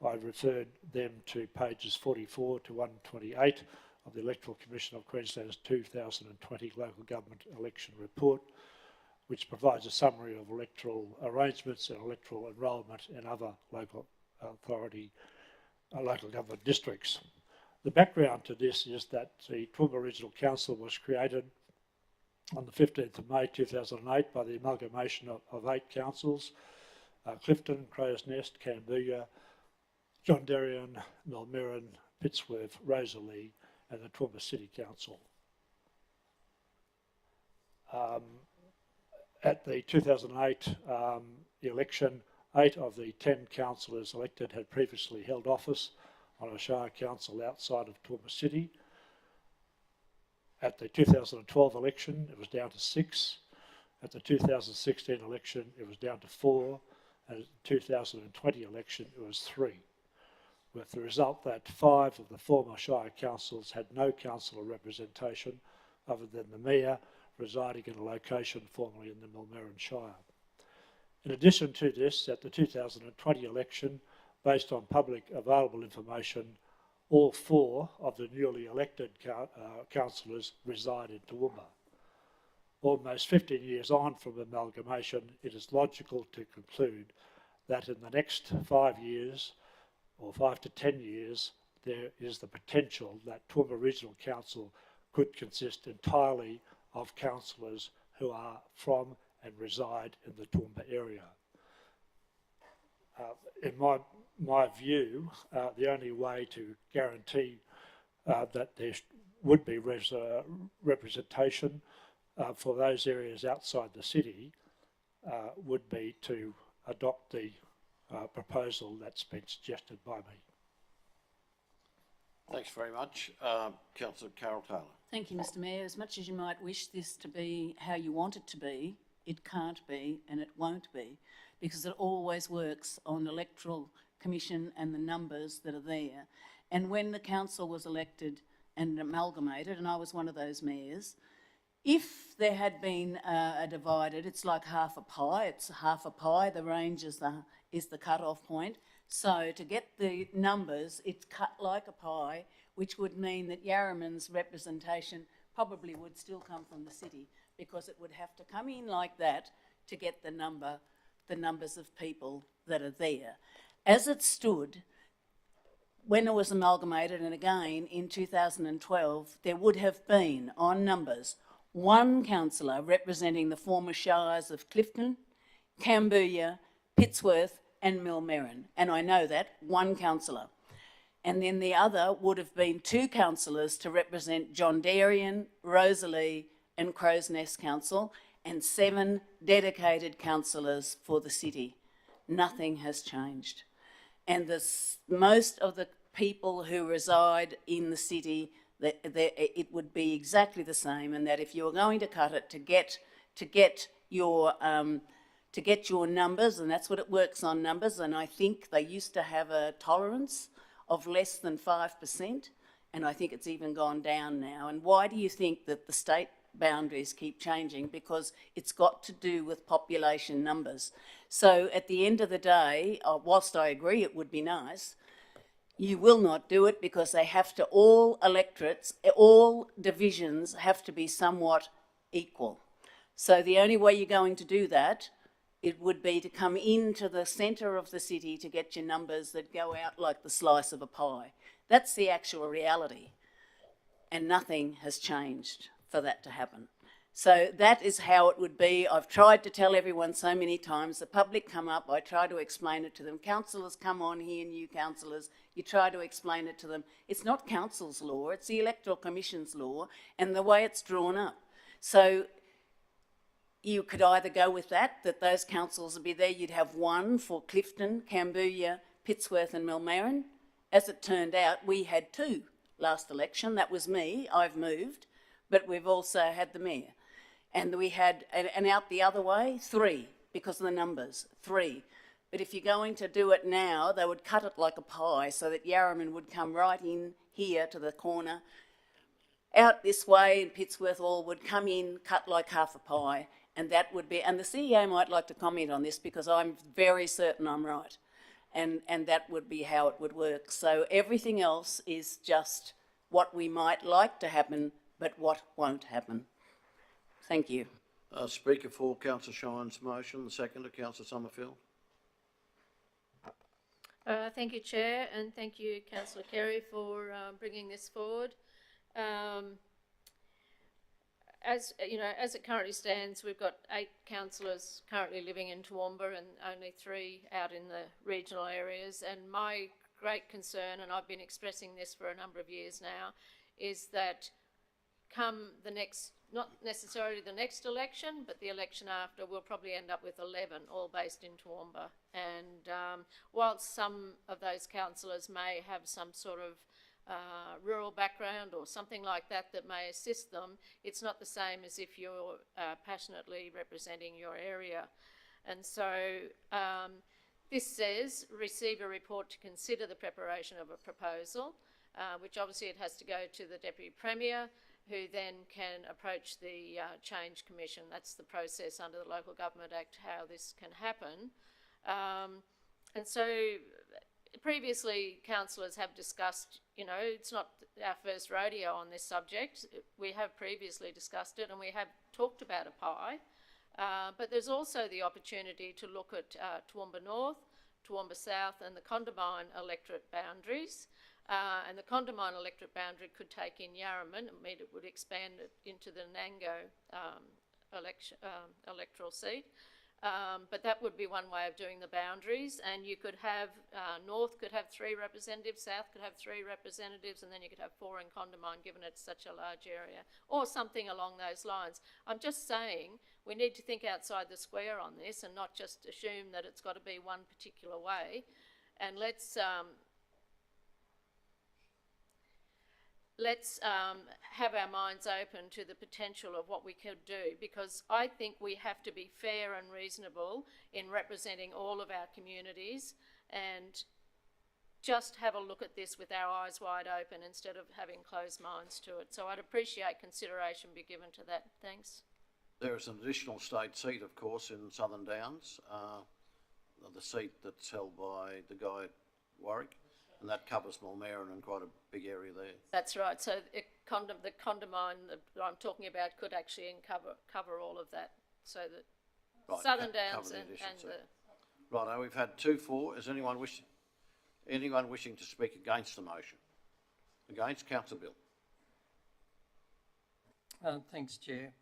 I've referred them to pages 44 to 128 of the Electoral Commission of Queensland's 2020 Local Government Election Report, which provides a summary of electoral arrangements and electoral enrolment in other local local government districts. The background to this is that the Toowoomba Regional Council was created on the 15th of May 2008 by the amalgamation of 8 councils: Clifton, Crow's Nest, Cambodia, John Darien, Millmerran, Pittsworth, Rosalie, and the Toowoomba City Council. At the 2008 election, 8 of the 10 councillors elected had previously held office on a shire council outside of Toowoomba City. At the 2012 election, it was down to 6. At the 2016 election, it was down to 4. And at the 2020 election, it was 3. With the result that 5 of the former shire councils had no councillor representation other than the mayor residing in a location formerly in the Millmerran Shire. In addition to this, at the 2020 election, based on public available information, all 4 of the newly elected councillors reside in Toowoomba. Almost 15 years on from amalgamation, it is logical to conclude that in the next 5 years, or 5 to 10 years, there is the potential that Toowoomba Regional Council could consist entirely of councillors who are from and reside in the Toowoomba area. In my view, the only way to guarantee that there would be representation for those areas outside the city would be to adopt the proposal that's been suggested by me. Thanks very much. Councillor Carol Taylor. Thank you, Mr Mayor. As much as you might wish this to be how you want it to be, it can't be and it won't be, because it always works on Electoral Commission and the numbers that are there. And when the council was elected and amalgamated, and I was one of those mayors, if there had been a divided, it's like half a pie. It's half a pie. The range is the cut-off point. So to get the numbers, it's cut like a pie, which would mean that Yarraman's representation probably would still come from the city, because it would have to come in like that to get the numbers of people that are there. As it stood, when it was amalgamated, and again in 2012, there would have been, on numbers, 1 councillor representing the former shires of Clifton, Cambodia, Pittsworth and Millmerran. And I know that, 1 councillor. And then the other would have been 2 councillors to represent John Darien, Rosalie and Crow's Nest Council, and 7 dedicated councillors for the city. Nothing has changed. And most of the people who reside in the city, it would be exactly the same, and that if you were going to cut it to get your numbers, and that's what it works on, numbers, and I think they used to have a tolerance of less than 5%, and I think it's even gone down now. And why do you think that the state boundaries keep changing? Because it's got to do with population numbers. So at the end of the day, whilst I agree it would be nice, you will not do it, because they have to, all electorates, all divisions have to be somewhat equal. So the only way you're going to do that, it would be to come into the centre of the city to get your numbers that go out like the slice of a pie. That's the actual reality. And nothing has changed for that to happen. So that is how it would be. I've tried to tell everyone so many times. The public come up, I try to explain it to them. Councillors come on here, new councillors, you try to explain it to them. It's not council's law, it's the Electoral Commission's law and the way it's drawn up. So you could either go with that those councils would be there. You'd have 1 for Clifton, Cambodia, Pittsworth and Millmerran. As it turned out, we had 2 last election. That was me, I've moved, but we've also had the mayor. And we had, and out the other way, 3, because of the numbers, 3. But if you're going to do it now, they would cut it like a pie so that Yarraman would come right in here to the corner, out this way, and Pittsworth all would come in, cut like half a pie, and that would be, and the CEO might like to comment on this because I'm very certain I'm right, and that would be how it would work. So everything else is just what we might like to happen, but what won't happen. Thank you. Speaker for Councillor Shine's motion, the second to Councillor Summerfield. Thank you, Chair, and thank you, Councillor Kerry, for bringing this forward. As you know, as it currently stands, we've got 8 councillors currently living in Toowoomba and only 3 out in the regional areas. And my great concern, and I've been expressing this for a number of years now, is that come the next, not necessarily the next election, but the election after, we'll probably end up with 11, all based in Toowoomba. And whilst some of those councillors may have some sort of rural background or something like that that may assist them, it's not the same as if you're passionately representing your area. And so this says, receive a report to consider the preparation of a proposal, which obviously it has to go to the Deputy Premier, who then can approach the Change Commission. That's the process under the Local Government Act, how this can happen. And so previously councillors have discussed, you know, it's not our first rodeo on this subject. We have previously discussed it and we have talked about a pie, but there's also the opportunity to look at Toowoomba North, Toowoomba South and the Condamine electorate boundaries. And the Condamine electorate boundary could take in Yarraman. I mean, it would expand it into the Nango electoral seat. But that would be one way of doing the boundaries. And you could have, North could have 3 representatives, South could have 3 representatives, and then you could have 4 in Condamine, given it's such a large area, or something along those lines. I'm just saying we need to think outside the square on this and not just assume that it's got to be one particular way. And let's have our minds open to the potential of what we could do, because I think we have to be fair and reasonable in representing all of our communities and just have a look at this with our eyes wide open instead of having closed minds to it. So I'd appreciate consideration be given to that. Thanks. There is an additional state seat, of course, in Southern Downs, the seat that's held by the guy at Warwick. And that covers Mulmerran and quite a big area there. That's right. So the Condamine that I'm talking about could actually cover all of that, so that right, Southern Downs and the... Righto, we've had 2 for. Is anyone wishing to speak against the motion? Against? Councillor Bill. Thanks, Chair.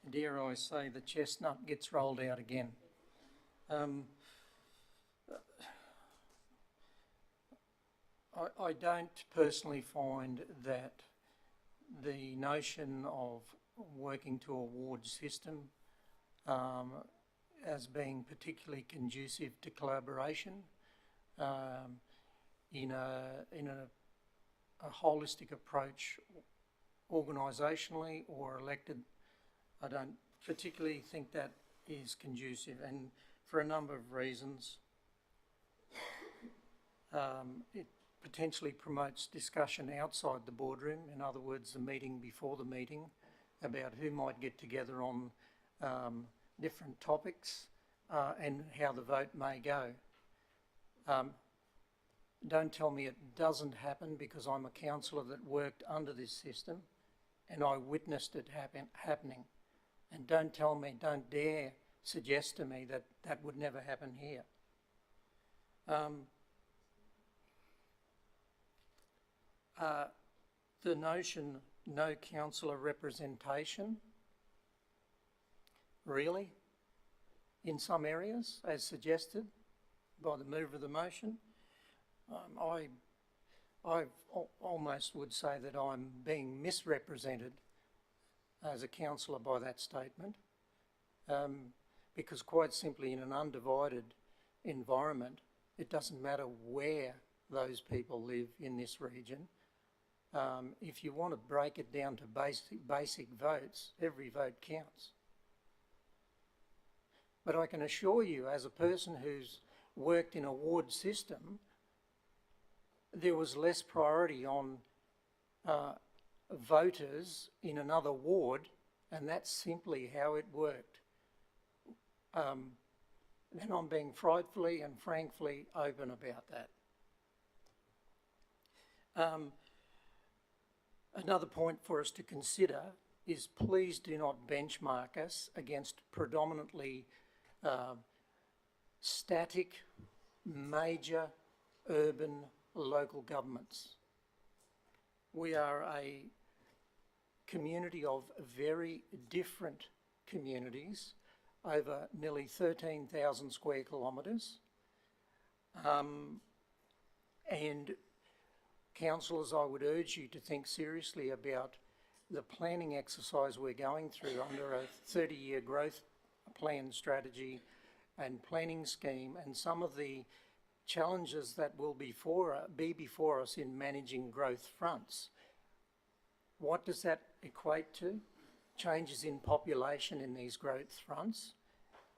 Dare I say the chestnut gets rolled out again. I don't personally find that the notion of working to a ward system as being particularly conducive to collaboration in a holistic approach organisationally or elected. I don't particularly think that is conducive, and for a number of reasons. It potentially promotes discussion outside the boardroom, in other words, the meeting before the meeting, about who might get together on different topics and how the vote may go. Don't tell me it doesn't happen, because I'm a councillor that worked under this system and I witnessed it happening. And don't dare suggest to me that that would never happen here. The notion, no councillor representation, really, in some areas, as suggested by the mover of the motion, I almost would say that I'm being misrepresented as a councillor by that statement, because quite simply in an undivided environment, it doesn't matter where those people live in this region. If you want to break it down to basic votes, every vote counts. But I can assure you, as a person who's worked in a ward system, there was less priority on voters in another ward, and that's simply how it worked. And I'm being frightfully and frankly open about that. Another point for us to consider is please do not benchmark us against predominantly static, major, urban local governments. We are a community of very different communities over nearly 13,000 square kilometres. And councillors, I would urge you to think seriously about the planning exercise we're going through under a 30-year growth plan strategy and planning scheme, and some of the challenges that will be before us in managing growth fronts. What does that equate to? Changes in population in these growth fronts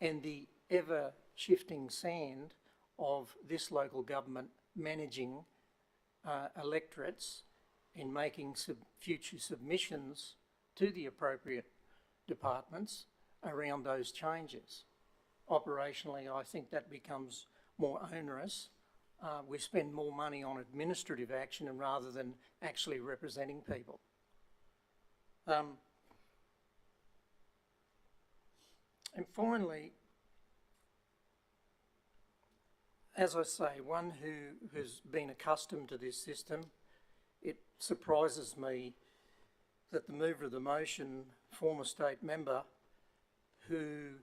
and the ever-shifting sand of this local government managing electorates in making future submissions to the appropriate departments around those changes. Operationally, I think that becomes more onerous. We spend more money on administrative action rather than actually representing people. And finally, as I say, one who has been accustomed to this system, it surprises me that the mover of the motion, former state member, who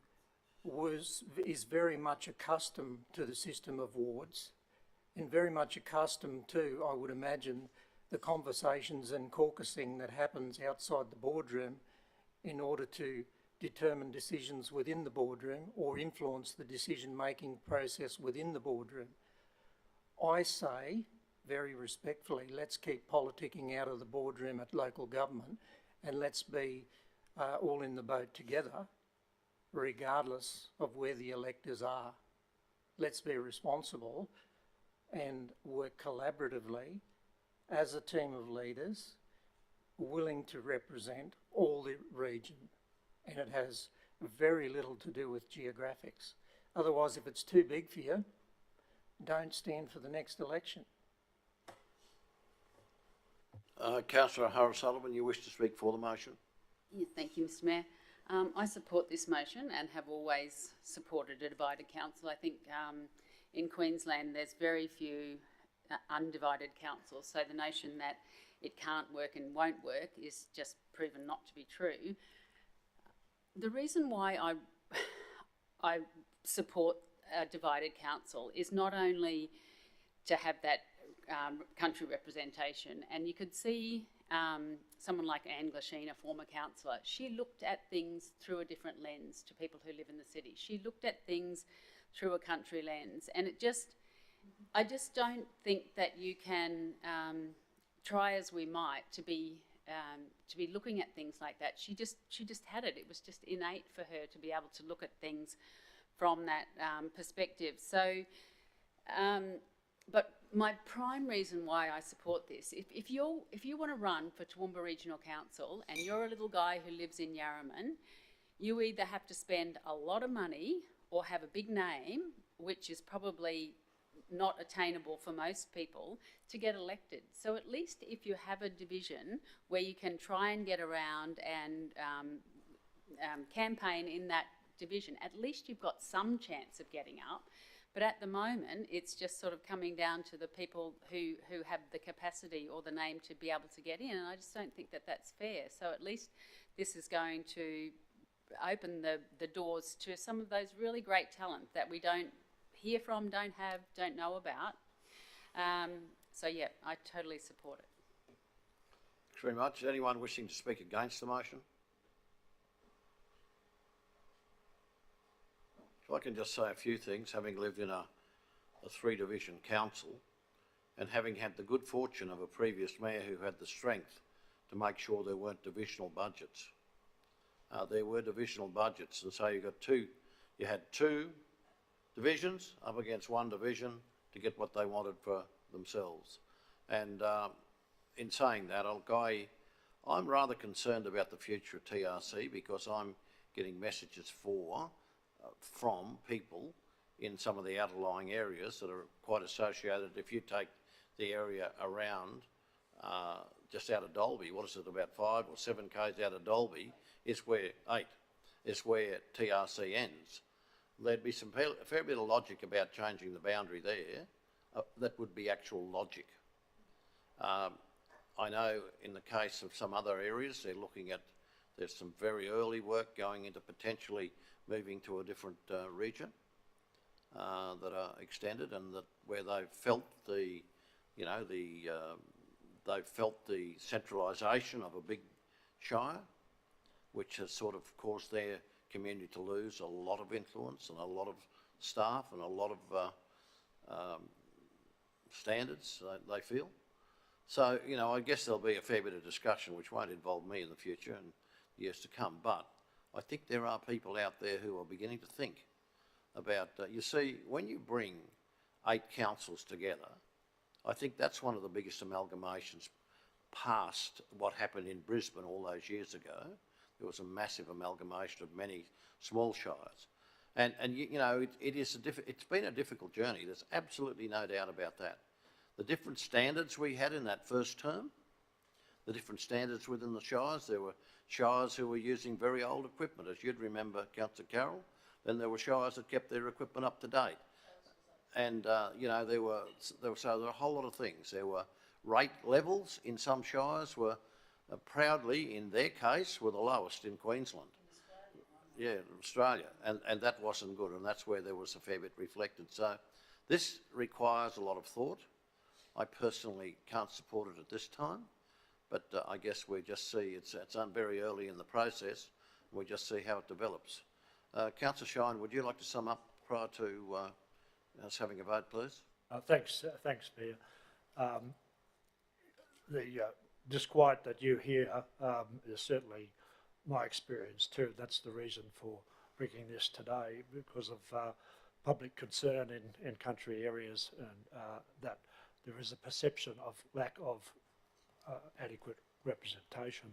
is very much accustomed to the system of wards and very much accustomed to, I would imagine, the conversations and caucusing that happens outside the boardroom in order to determine decisions within the boardroom or influence the decision-making process within the boardroom. I say, very respectfully, let's keep politicking out of the boardroom at local government and let's be all in the boat together, regardless of where the electors are. Let's be responsible and work collaboratively as a team of leaders willing to represent all the region. And it has very little to do with geographics. Otherwise, if it's too big for you, don't stand for the next election. Councillor O'Hara-Sullivan, you wish to speak for the motion? Yeah, thank you, Mr Mayor. I support this motion and have always supported a divided council. I think in Queensland there's very few undivided councils, so the notion that it can't work and won't work is just proven not to be true. The reason why I support a divided council is not only to have that country representation, and you could see someone like Anne Glasheen, a former councillor, she looked at things through a different lens to people who live in the city. She looked at things through a country lens, and I just don't think that you can try as we might to be looking at things like that. She just had it. It was just innate for her to be able to look at things from that perspective. So, but my prime reason why I support this, if you want to run for Toowoomba Regional Council and you're a little guy who lives in Yarraman, you either have to spend a lot of money or have a big name, which is probably not attainable for most people, to get elected. So at least if you have a division where you can try and get around and campaign in that division, at least you've got some chance of getting up. But at the moment, it's just sort of coming down to the people who have the capacity or the name to be able to get in, and I just don't think that that's fair. So at least this is going to open the doors to some of those really great talent that we don't hear from, don't have, don't know about. So yeah, I totally support it. Thanks very much. Anyone wishing to speak against the motion? If I can just say a few things, having lived in a three-division council and having had the good fortune of a previous mayor who had the strength to make sure there weren't divisional budgets. There were divisional budgets, and so you've you had two divisions up against one division to get what they wanted for themselves. And in saying that, I'm rather concerned about the future of TRC because I'm getting messages from people in some of the outlying areas that are quite associated. If you take the area around just out of Dalby, what is it, about 5 or 7 k's out of Dalby, is where TRC ends. There'd be a fair bit of logic about changing the boundary there. That would be actual logic. I know in the case of some other areas, there's some very early work going into potentially moving to a different region that are extended, and that where they've felt the centralisation of a big shire, which has sort of caused their community to lose a lot of influence and a lot of staff and a lot of standards they feel. So, I guess there'll be a fair bit of discussion which won't involve me in the future and years to come, but I think there are people out there who are beginning to think about, you see, when you bring 8 councils together, I think that's one of the biggest amalgamations past what happened in Brisbane all those years ago. There was a massive amalgamation of many small shires. And it's been a difficult journey. There's absolutely no doubt about that. The different standards we had in that first term, the different standards within the shires, there were shires who were using very old equipment, as you'd remember, Councillor Carroll. Then there were shires that kept their equipment up to date. And, there were a whole lot of things. There were rate levels in some shires were proudly, in their case, were the lowest in Queensland. Yeah, Australia. And that wasn't good, and that's where there was a fair bit reflected. So this requires a lot of thought. I personally can't support it at this time, but I guess we just see it's very early in the process. We just see how it develops. Councillor Shine, would you like to sum up prior to us having a vote, please? Thanks, Mayor. The disquiet that you hear is certainly my experience too. That's the reason for bringing this today, because of public concern in country areas, and that there is a perception of lack of adequate representation.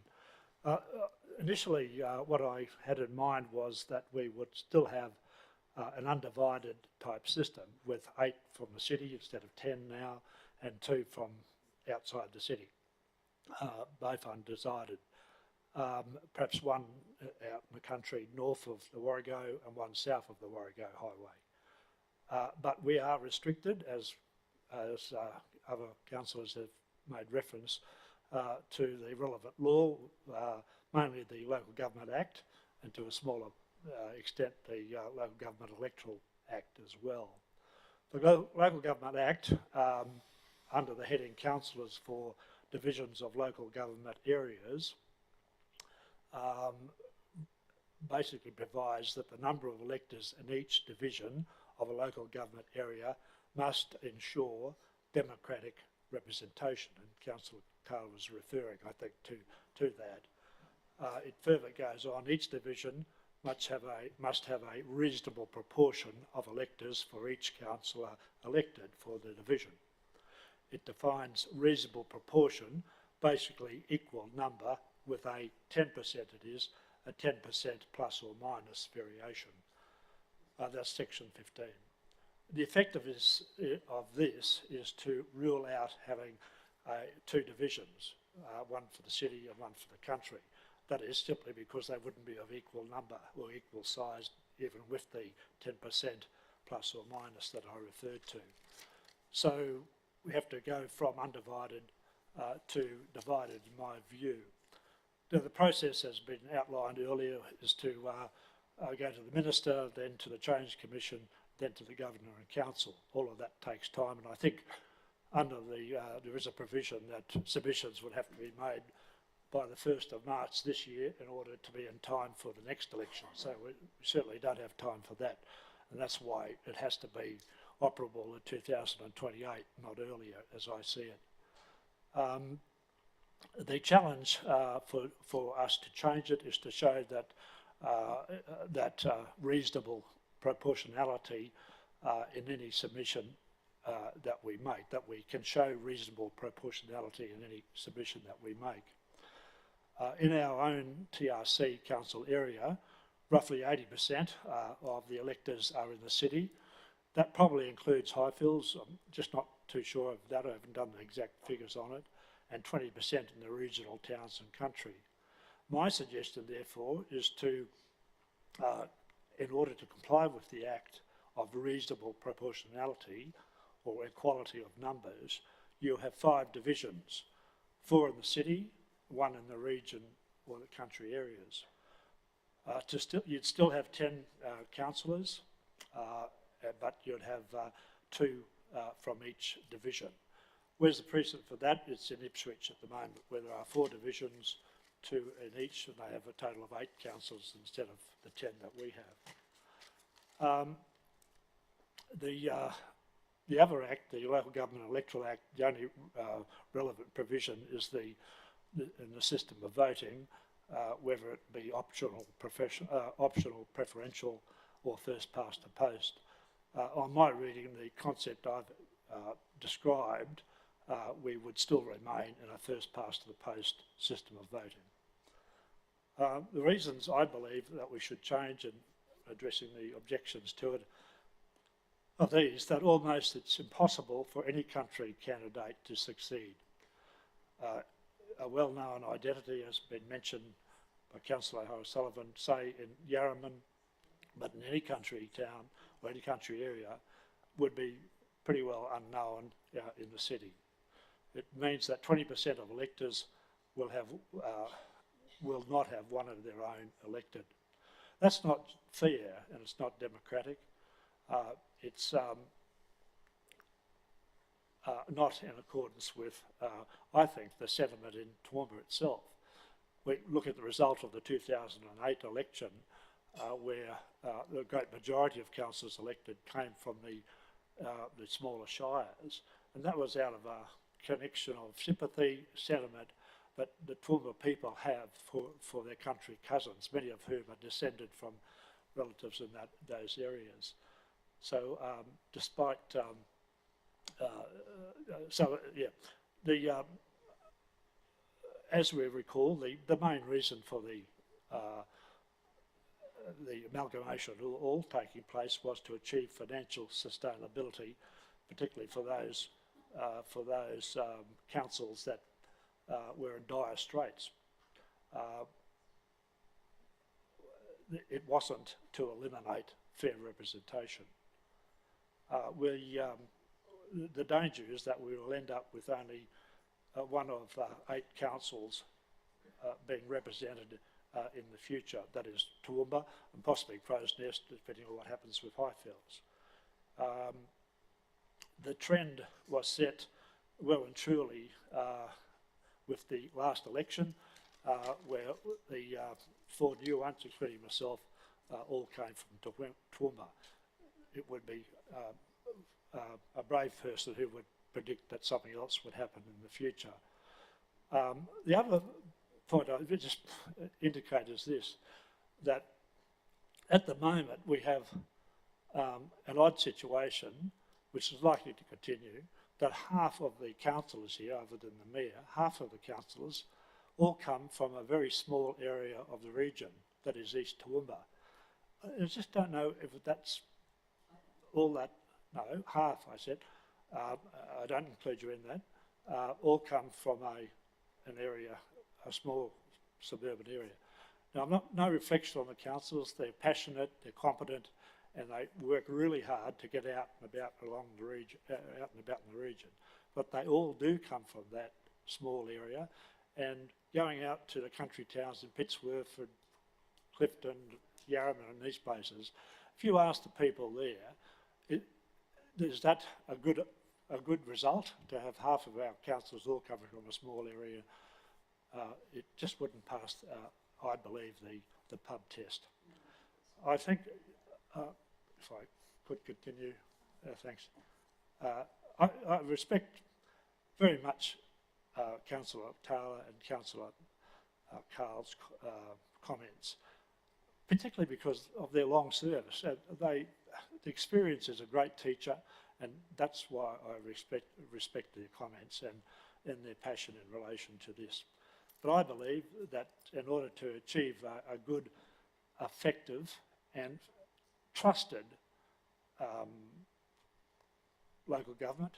Initially, what I had in mind was that we would still have an undivided type system with 8 from the city instead of 10 now, and 2 from outside the city, both undecided. Perhaps one out in the country north of the Warrego and one south of the Warrego Highway. But we are restricted, as other councillors have made reference to the relevant law, mainly the Local Government Act, and to a smaller extent the Local Government Electoral Act as well. The Local Government Act, under the heading Councillors for Divisions of Local Government Areas, basically provides that the number of electors in each division of a local government area must ensure democratic representation, and Councillor Taylor was referring, I think, to that. It further goes on, each division must have a reasonable proportion of electors for each councillor elected for the division. It defines reasonable proportion, basically equal number, with a 10% it is, a 10% plus or minus variation. That's section 15. The effect of this is to rule out having 2 divisions, one for the city and one for the country. That is simply because they wouldn't be of equal number or equal size, even with the 10% plus or minus that I referred to. So we have to go from undivided to divided, in my view. Now, the process has been outlined earlier is to go to the Minister, then to the Change Commission, then to the Governor and Council. All of that takes time, and I think under there is a provision that submissions would have to be made by the 1st of March this year in order to be in time for the next election. So we certainly don't have time for that, and that's why it has to be operable in 2028, not earlier, as I see it. The challenge for us to change it is to show that reasonable proportionality in any submission that we make, that we can show reasonable proportionality in any submission that we make. In our own TRC council area, roughly 80% of the electors are in the city. That probably includes Highfields. I'm just not too sure of that. I haven't done the exact figures on it. And 20% in the regional towns and country. My suggestion, therefore, is to, in order to comply with the Act of reasonable proportionality or equality of numbers, you have 5 divisions, 4 in the city, 1 in the region or the country areas. You'd still have 10 councillors, but you'd have 2 from each division. Where's the precedent for that? It's in Ipswich at the moment, where there are 4 divisions, 2 in each, and they have a total of 8 councillors instead of the 10 that we have. The other Act, the Local Government Electoral Act, the only relevant provision is in the system of voting, whether it be optional, preferential, or first past the post. On my reading, the concept I've described, we would still remain in a first past the post system of voting. The reasons I believe that we should change in addressing the objections to it are these: that almost it's impossible for any country candidate to succeed. A well-known identity has been mentioned by Councillor O'Sullivan, say in Yarraman, but in any country town or any country area, would be pretty well unknown in the city. It means that 20% of electors will not have one of their own elected. That's not fair and it's not democratic. It's not in accordance with, I think, the sentiment in Toowoomba itself. We look at the result of the 2008 election, where the great majority of councillors elected came from the smaller shires, and that was out of a connection of sympathy, sentiment that the Toowoomba people have for their country cousins, many of whom are descended from relatives in those areas. So, despite as we recall, the main reason for the amalgamation all taking place was to achieve financial sustainability, particularly for those councils that were in dire straits. It wasn't to eliminate fair representation. The danger is that we will end up with only one of 8 councils being represented in the future, that is Toowoomba and possibly Crow's Nest, depending on what happens with Highfields. The trend was set well and truly with the last election, where the 4 new ones, including myself, all came from Toowoomba. It would be a brave person who would predict that something else would happen in the future. The other point I would just indicate is this, that at the moment we have an odd situation, which is likely to continue, that half of the councillors here, other than the mayor, half of the councillors all come from a very small area of the region, that is East Toowoomba. I just don't know if that's all that, no, half I said, I don't include you in that, all come from an area, a small suburban area. Now, no reflection on the councillors. They're passionate, they're competent, and they work really hard to get out and about along the region, out and about in the region. But they all do come from that small area, and going out to the country towns in Pittsworth and Clifton, Yarraman, and these places, if you ask the people there, is that a good result to have half of our councillors all coming from a small area? It just wouldn't pass, I believe, the pub test. I think, if I could continue, thanks. I respect very much Councillor Taylor and Councillor Carl's comments. particularly because of their long service. The experience is a great teacher, and that's why I respect their comments and their passion in relation to this. But I believe that in order to achieve a good, effective and trusted local government,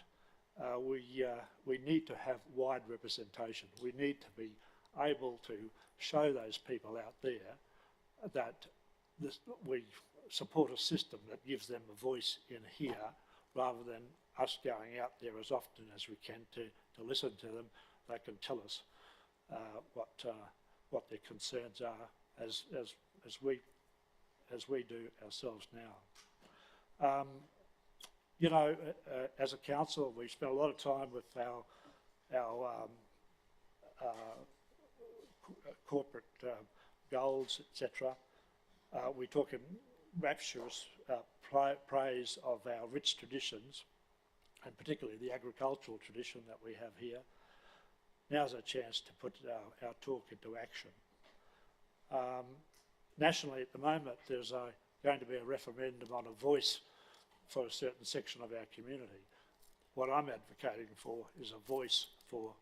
we need to have wide representation. We need to be able to show those people out there that we support a system that gives them a voice in here, rather than us going out there as often as we can to listen to them. They can tell us what their concerns are, as we do ourselves now. You know, as a council, we spend a lot of time with our corporate goals, etc. We talk in rapturous praise of our rich traditions, and particularly the agricultural tradition that we have here. Now's a chance to put our talk into action. Nationally at the moment, there's going to be a referendum on a voice for a certain section of our community. What I'm advocating for is a voice for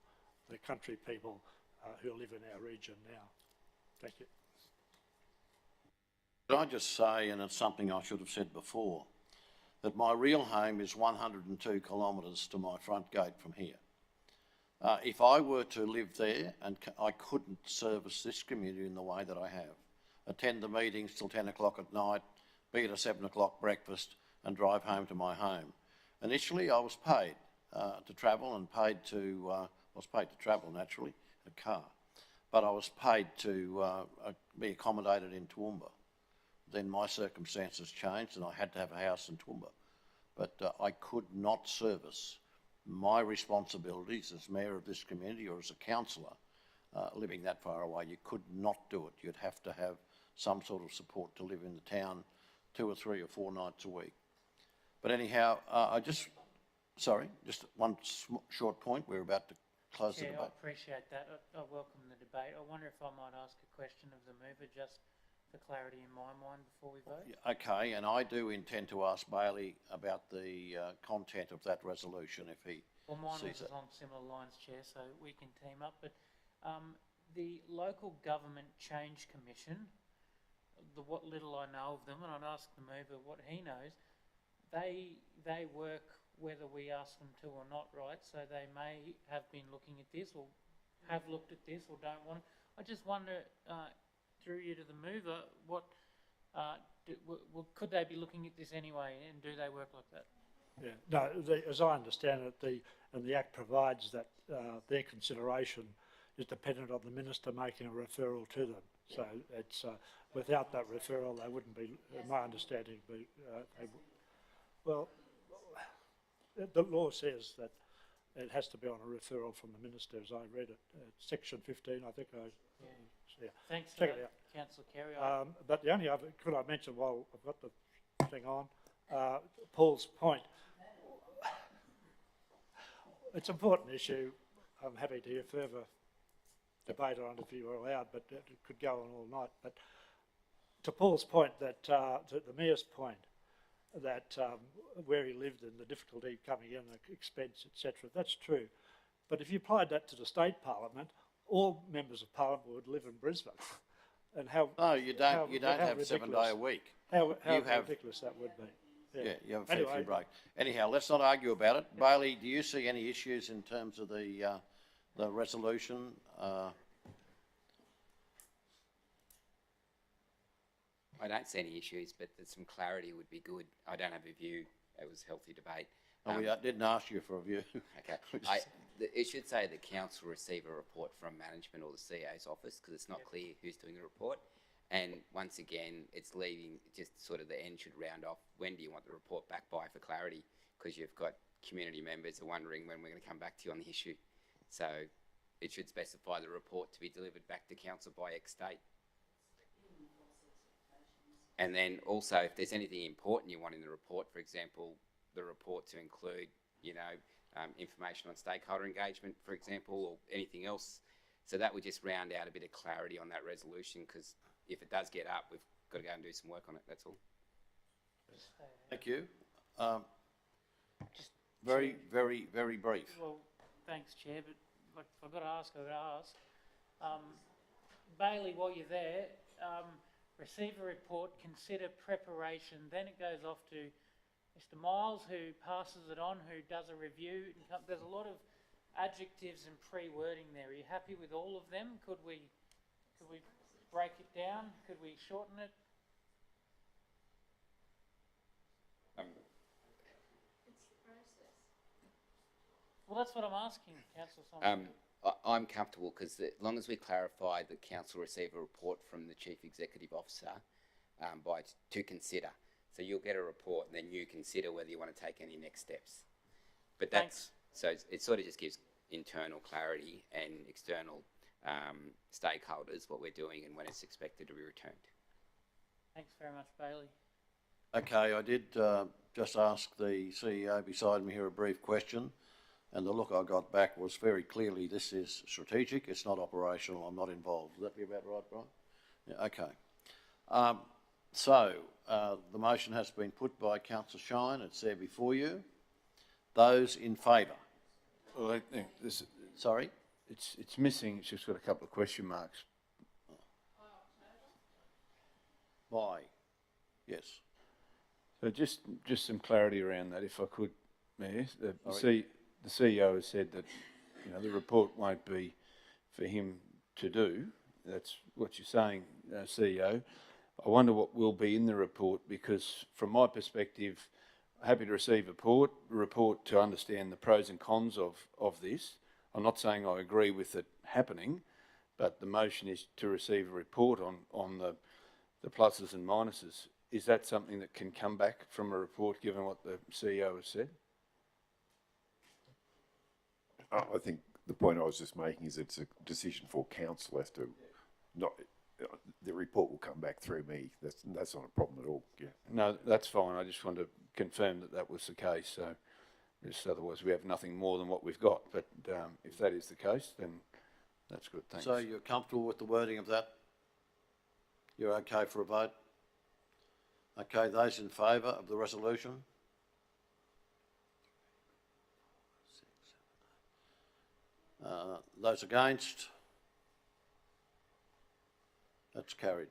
the country people who live in our region now. Thank you. Could I just say, and it's something I should have said before, that my real home is 102 kilometres to my front gate from here. If I were to live there, and I couldn't service this community in the way that I have, attend the meetings till 10 o'clock at night, be at a 7 o'clock breakfast and drive home to my home. Initially I was paid to travel and paid to travel naturally, a car, but I was paid to be accommodated in Toowoomba. Then my circumstances changed and I had to have a house in Toowoomba. But I could not service my responsibilities as mayor of this community or as a councillor living that far away. You could not do it. You'd have to have some sort of support to live in the town 2 or 3 or 4 nights a week. But anyhow, just one short point. We're about to close the debate. I appreciate that. I welcome the debate. I wonder if I might ask a question of the mover, just for clarity in my mind before we vote. Okay, and I do intend to ask Bailey about the content of that resolution if he Well, mine sees was it. on similar lines, Chair, so we can team up. But the Local Government Change Commission, what little I know of them, and I'd ask the mover what he knows, they work whether we ask them to or not, right? So they may have been looking at this or have looked at this or don't want. I just wonder, through you to the mover, could they be looking at this anyway, and do they work like that? Yeah, no, as I understand it, the Act provides that their consideration is dependent on the Minister making a referral to them. So it's without that referral, they wouldn't be, in my understanding, well, the law says that it has to be on a referral from the Minister, as I read it. Section 15, I think. Yeah. Thanks for Check it that, out. Councillor Carey. But the only other, could I mention while I've got the thing on, Paul's point. It's an important issue. I'm happy to hear further debate on it if you are allowed, but it could go on all night. But to Paul's point, that to the Mayor's point, that where he lived and the difficulty coming in, the expense, etc., that's true. But if you applied that to the state parliament, all members of parliament would live in Brisbane. And how? No, you don't. You don't have 7 day a week. How ridiculous that would be. Yeah, you have a fair few break. Anyhow, let's not argue about it. Bailey, do you see any issues in terms of the resolution? I don't see any issues, but some clarity would be good. I don't have a view. It was healthy debate. We didn't ask you for a view. Okay. It should say the council will receive a report from management or the CA's office, because it's not clear who's doing the report. And once again, it's leaving just sort of the end should round off. When do you want the report back by for clarity? Because you've got community members are wondering when we're going to come back to you on the issue. So it should specify the report to be delivered back to council by X date. And then also, if there's anything important you want in the report, for example, the report to include, information on stakeholder engagement, for example, or anything else. So that would just round out a bit of clarity on that resolution, because if it does get up, got to go and do some work on it, that's all. Thank you. Very, very, very brief. Well, thanks, Chair, but like, if I've got to ask, I've got to ask. Bailey, while you're there, receive a report, consider preparation, then it goes off to Mr Miles, who passes it on, who does a review. There's a lot of adjectives and pre-wording there. Are you happy with all of them? Could we break it down? Could we shorten it? Well, that's what I'm asking, Councillor Simon. I'm comfortable because as long as we clarify that council receive a report from the Chief Executive Officer to consider. So you'll get a report and then you consider whether you want to take any next steps. But that's, so it sort of just gives internal clarity and external stakeholders what we're doing and when it's expected to be returned. Thanks very much, Bailey. Okay, I did just ask the CEO beside me here a brief question, and the look I got back was very clearly this is strategic, it's not operational, I'm not involved. Would that be about right, Brian? Yeah, okay. The motion has been put by Councillor Shine. It's there before you. Those in favour? Well, I think this. Sorry? It's missing. It's just got a couple of question marks. By? Yes. So just some clarity around that, if I could, Mayor. The CEO has said that the report won't be for him to do. That's what you're saying, CEO. I wonder what will be in the report, because from my perspective, happy to receive a report to understand the pros and cons of this. I'm not saying I agree with it happening, but the motion is to receive a report on the pluses and minuses. Is that something that can come back from a report, given what the CEO has said? I think the point I was just making is it's a decision for council as to not. The report will come back through me. That's not a problem at all. Yeah. No, that's fine. I just wanted to confirm that was the case. So, just otherwise we have nothing more than what we've got. But if that is the case, then that's good. Thanks. So you're comfortable with the wording of that? You're okay for a vote? Okay, those in favour of the resolution? Those against? That's carried.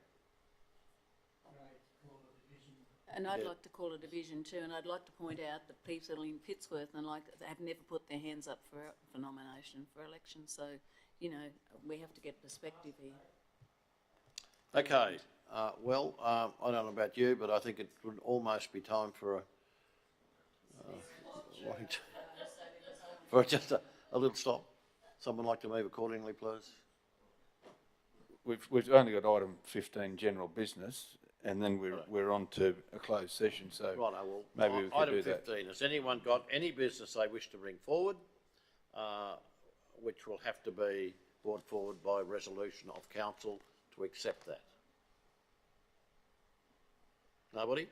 And I'd like to call a division too, and I'd like to point out that people in Pittsworth and they have never put their hands up for nomination for election. So, we have to get perspective here. Okay. I don't know about you, but I think it would almost be time for just a little stop. Someone like to move accordingly, please. We've only got item 15, general business, and then we're on to a closed session. So maybe we could do that. Item 15. Has anyone got any business they wish to bring forward, which will have to be brought forward by resolution of council to accept that? Nobody?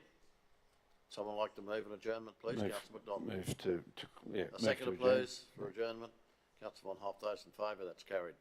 Someone like to move an adjournment, please? Councillor McDonald. Move to A seconder, please, for adjournment. Councillor Von Hoff, those in favour, that's carried.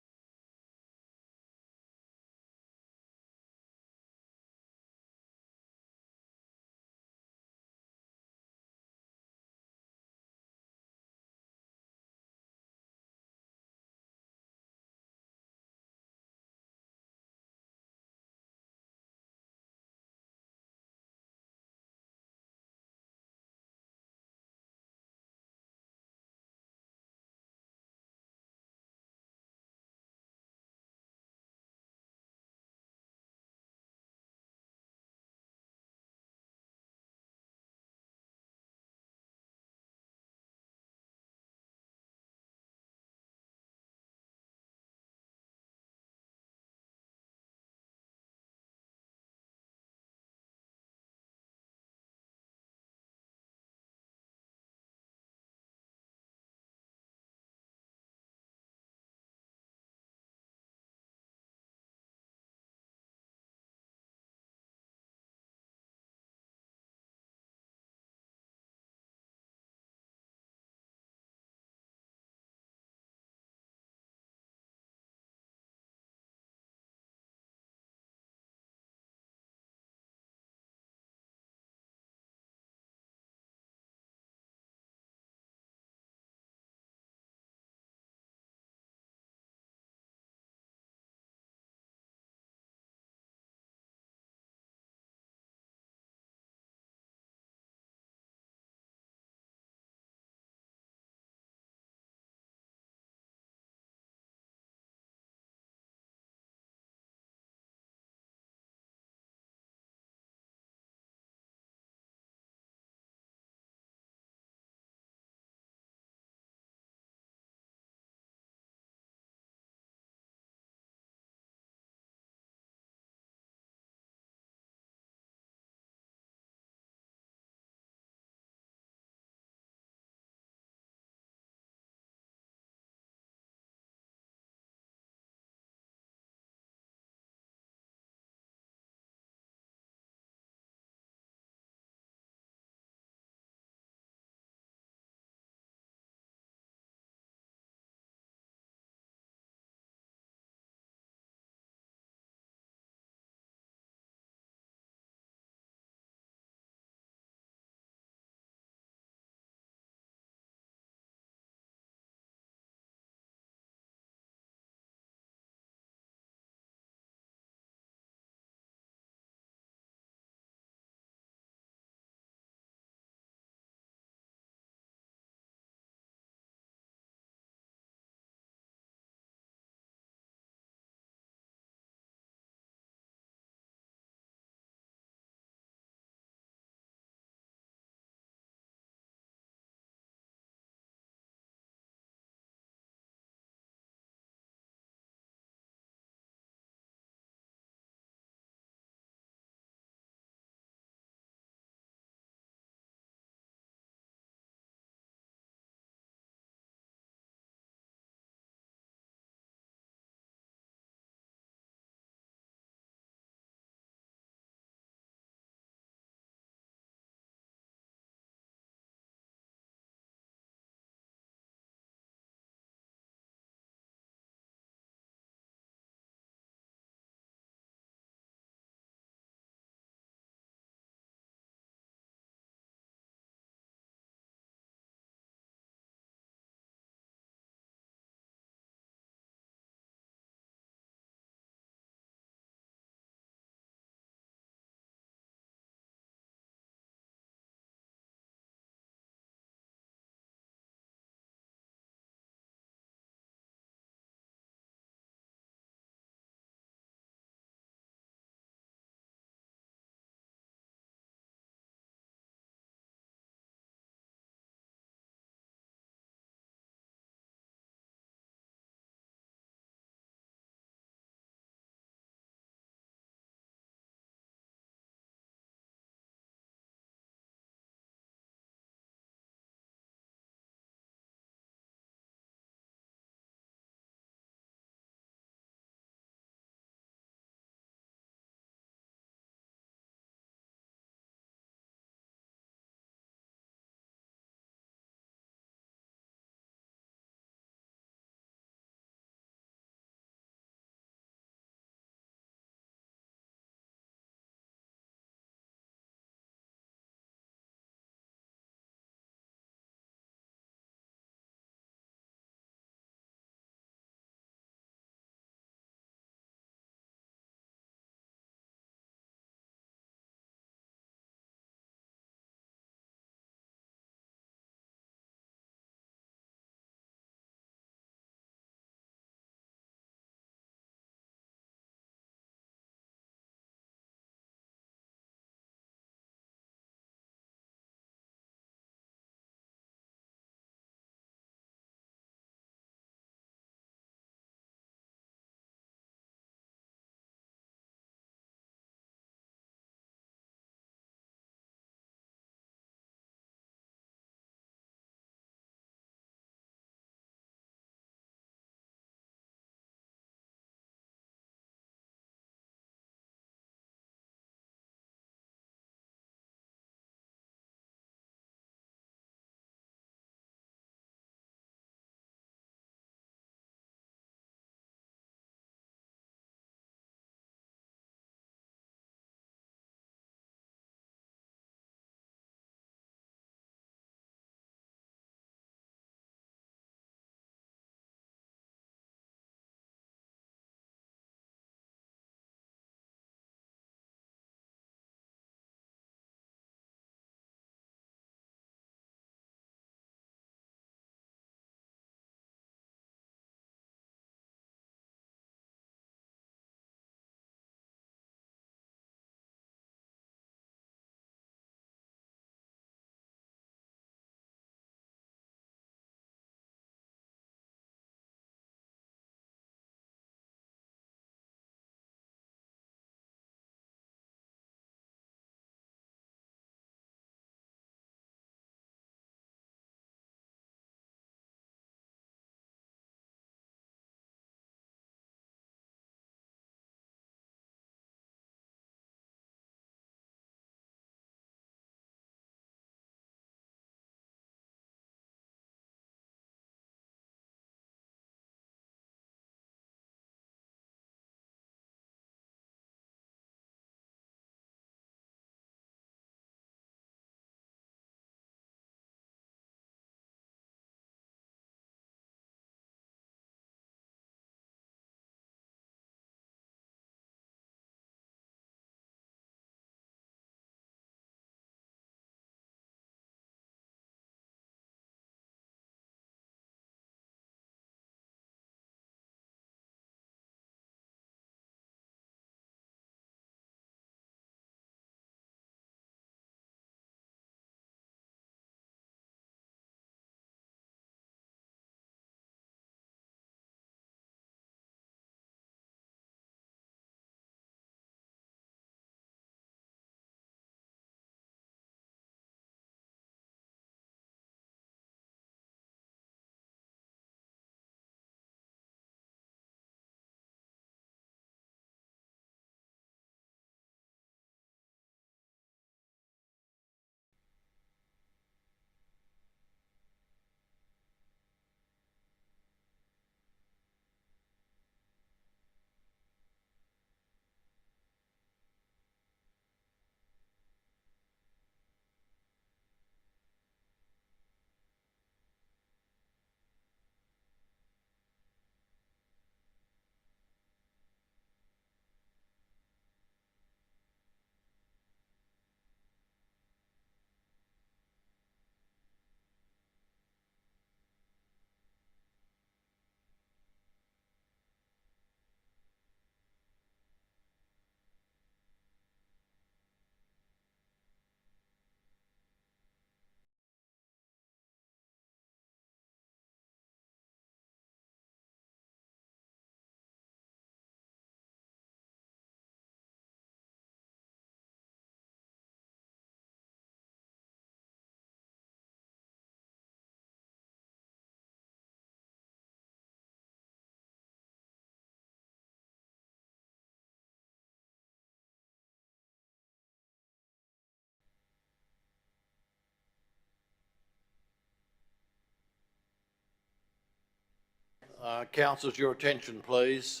Councillors, your attention please.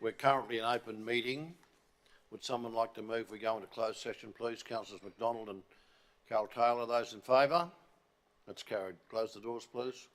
We're currently in open meeting. Would someone like to move we go into closed session, please? Councillors McDonald and Carl Taylor, those in favour? That's carried. Close the doors, please.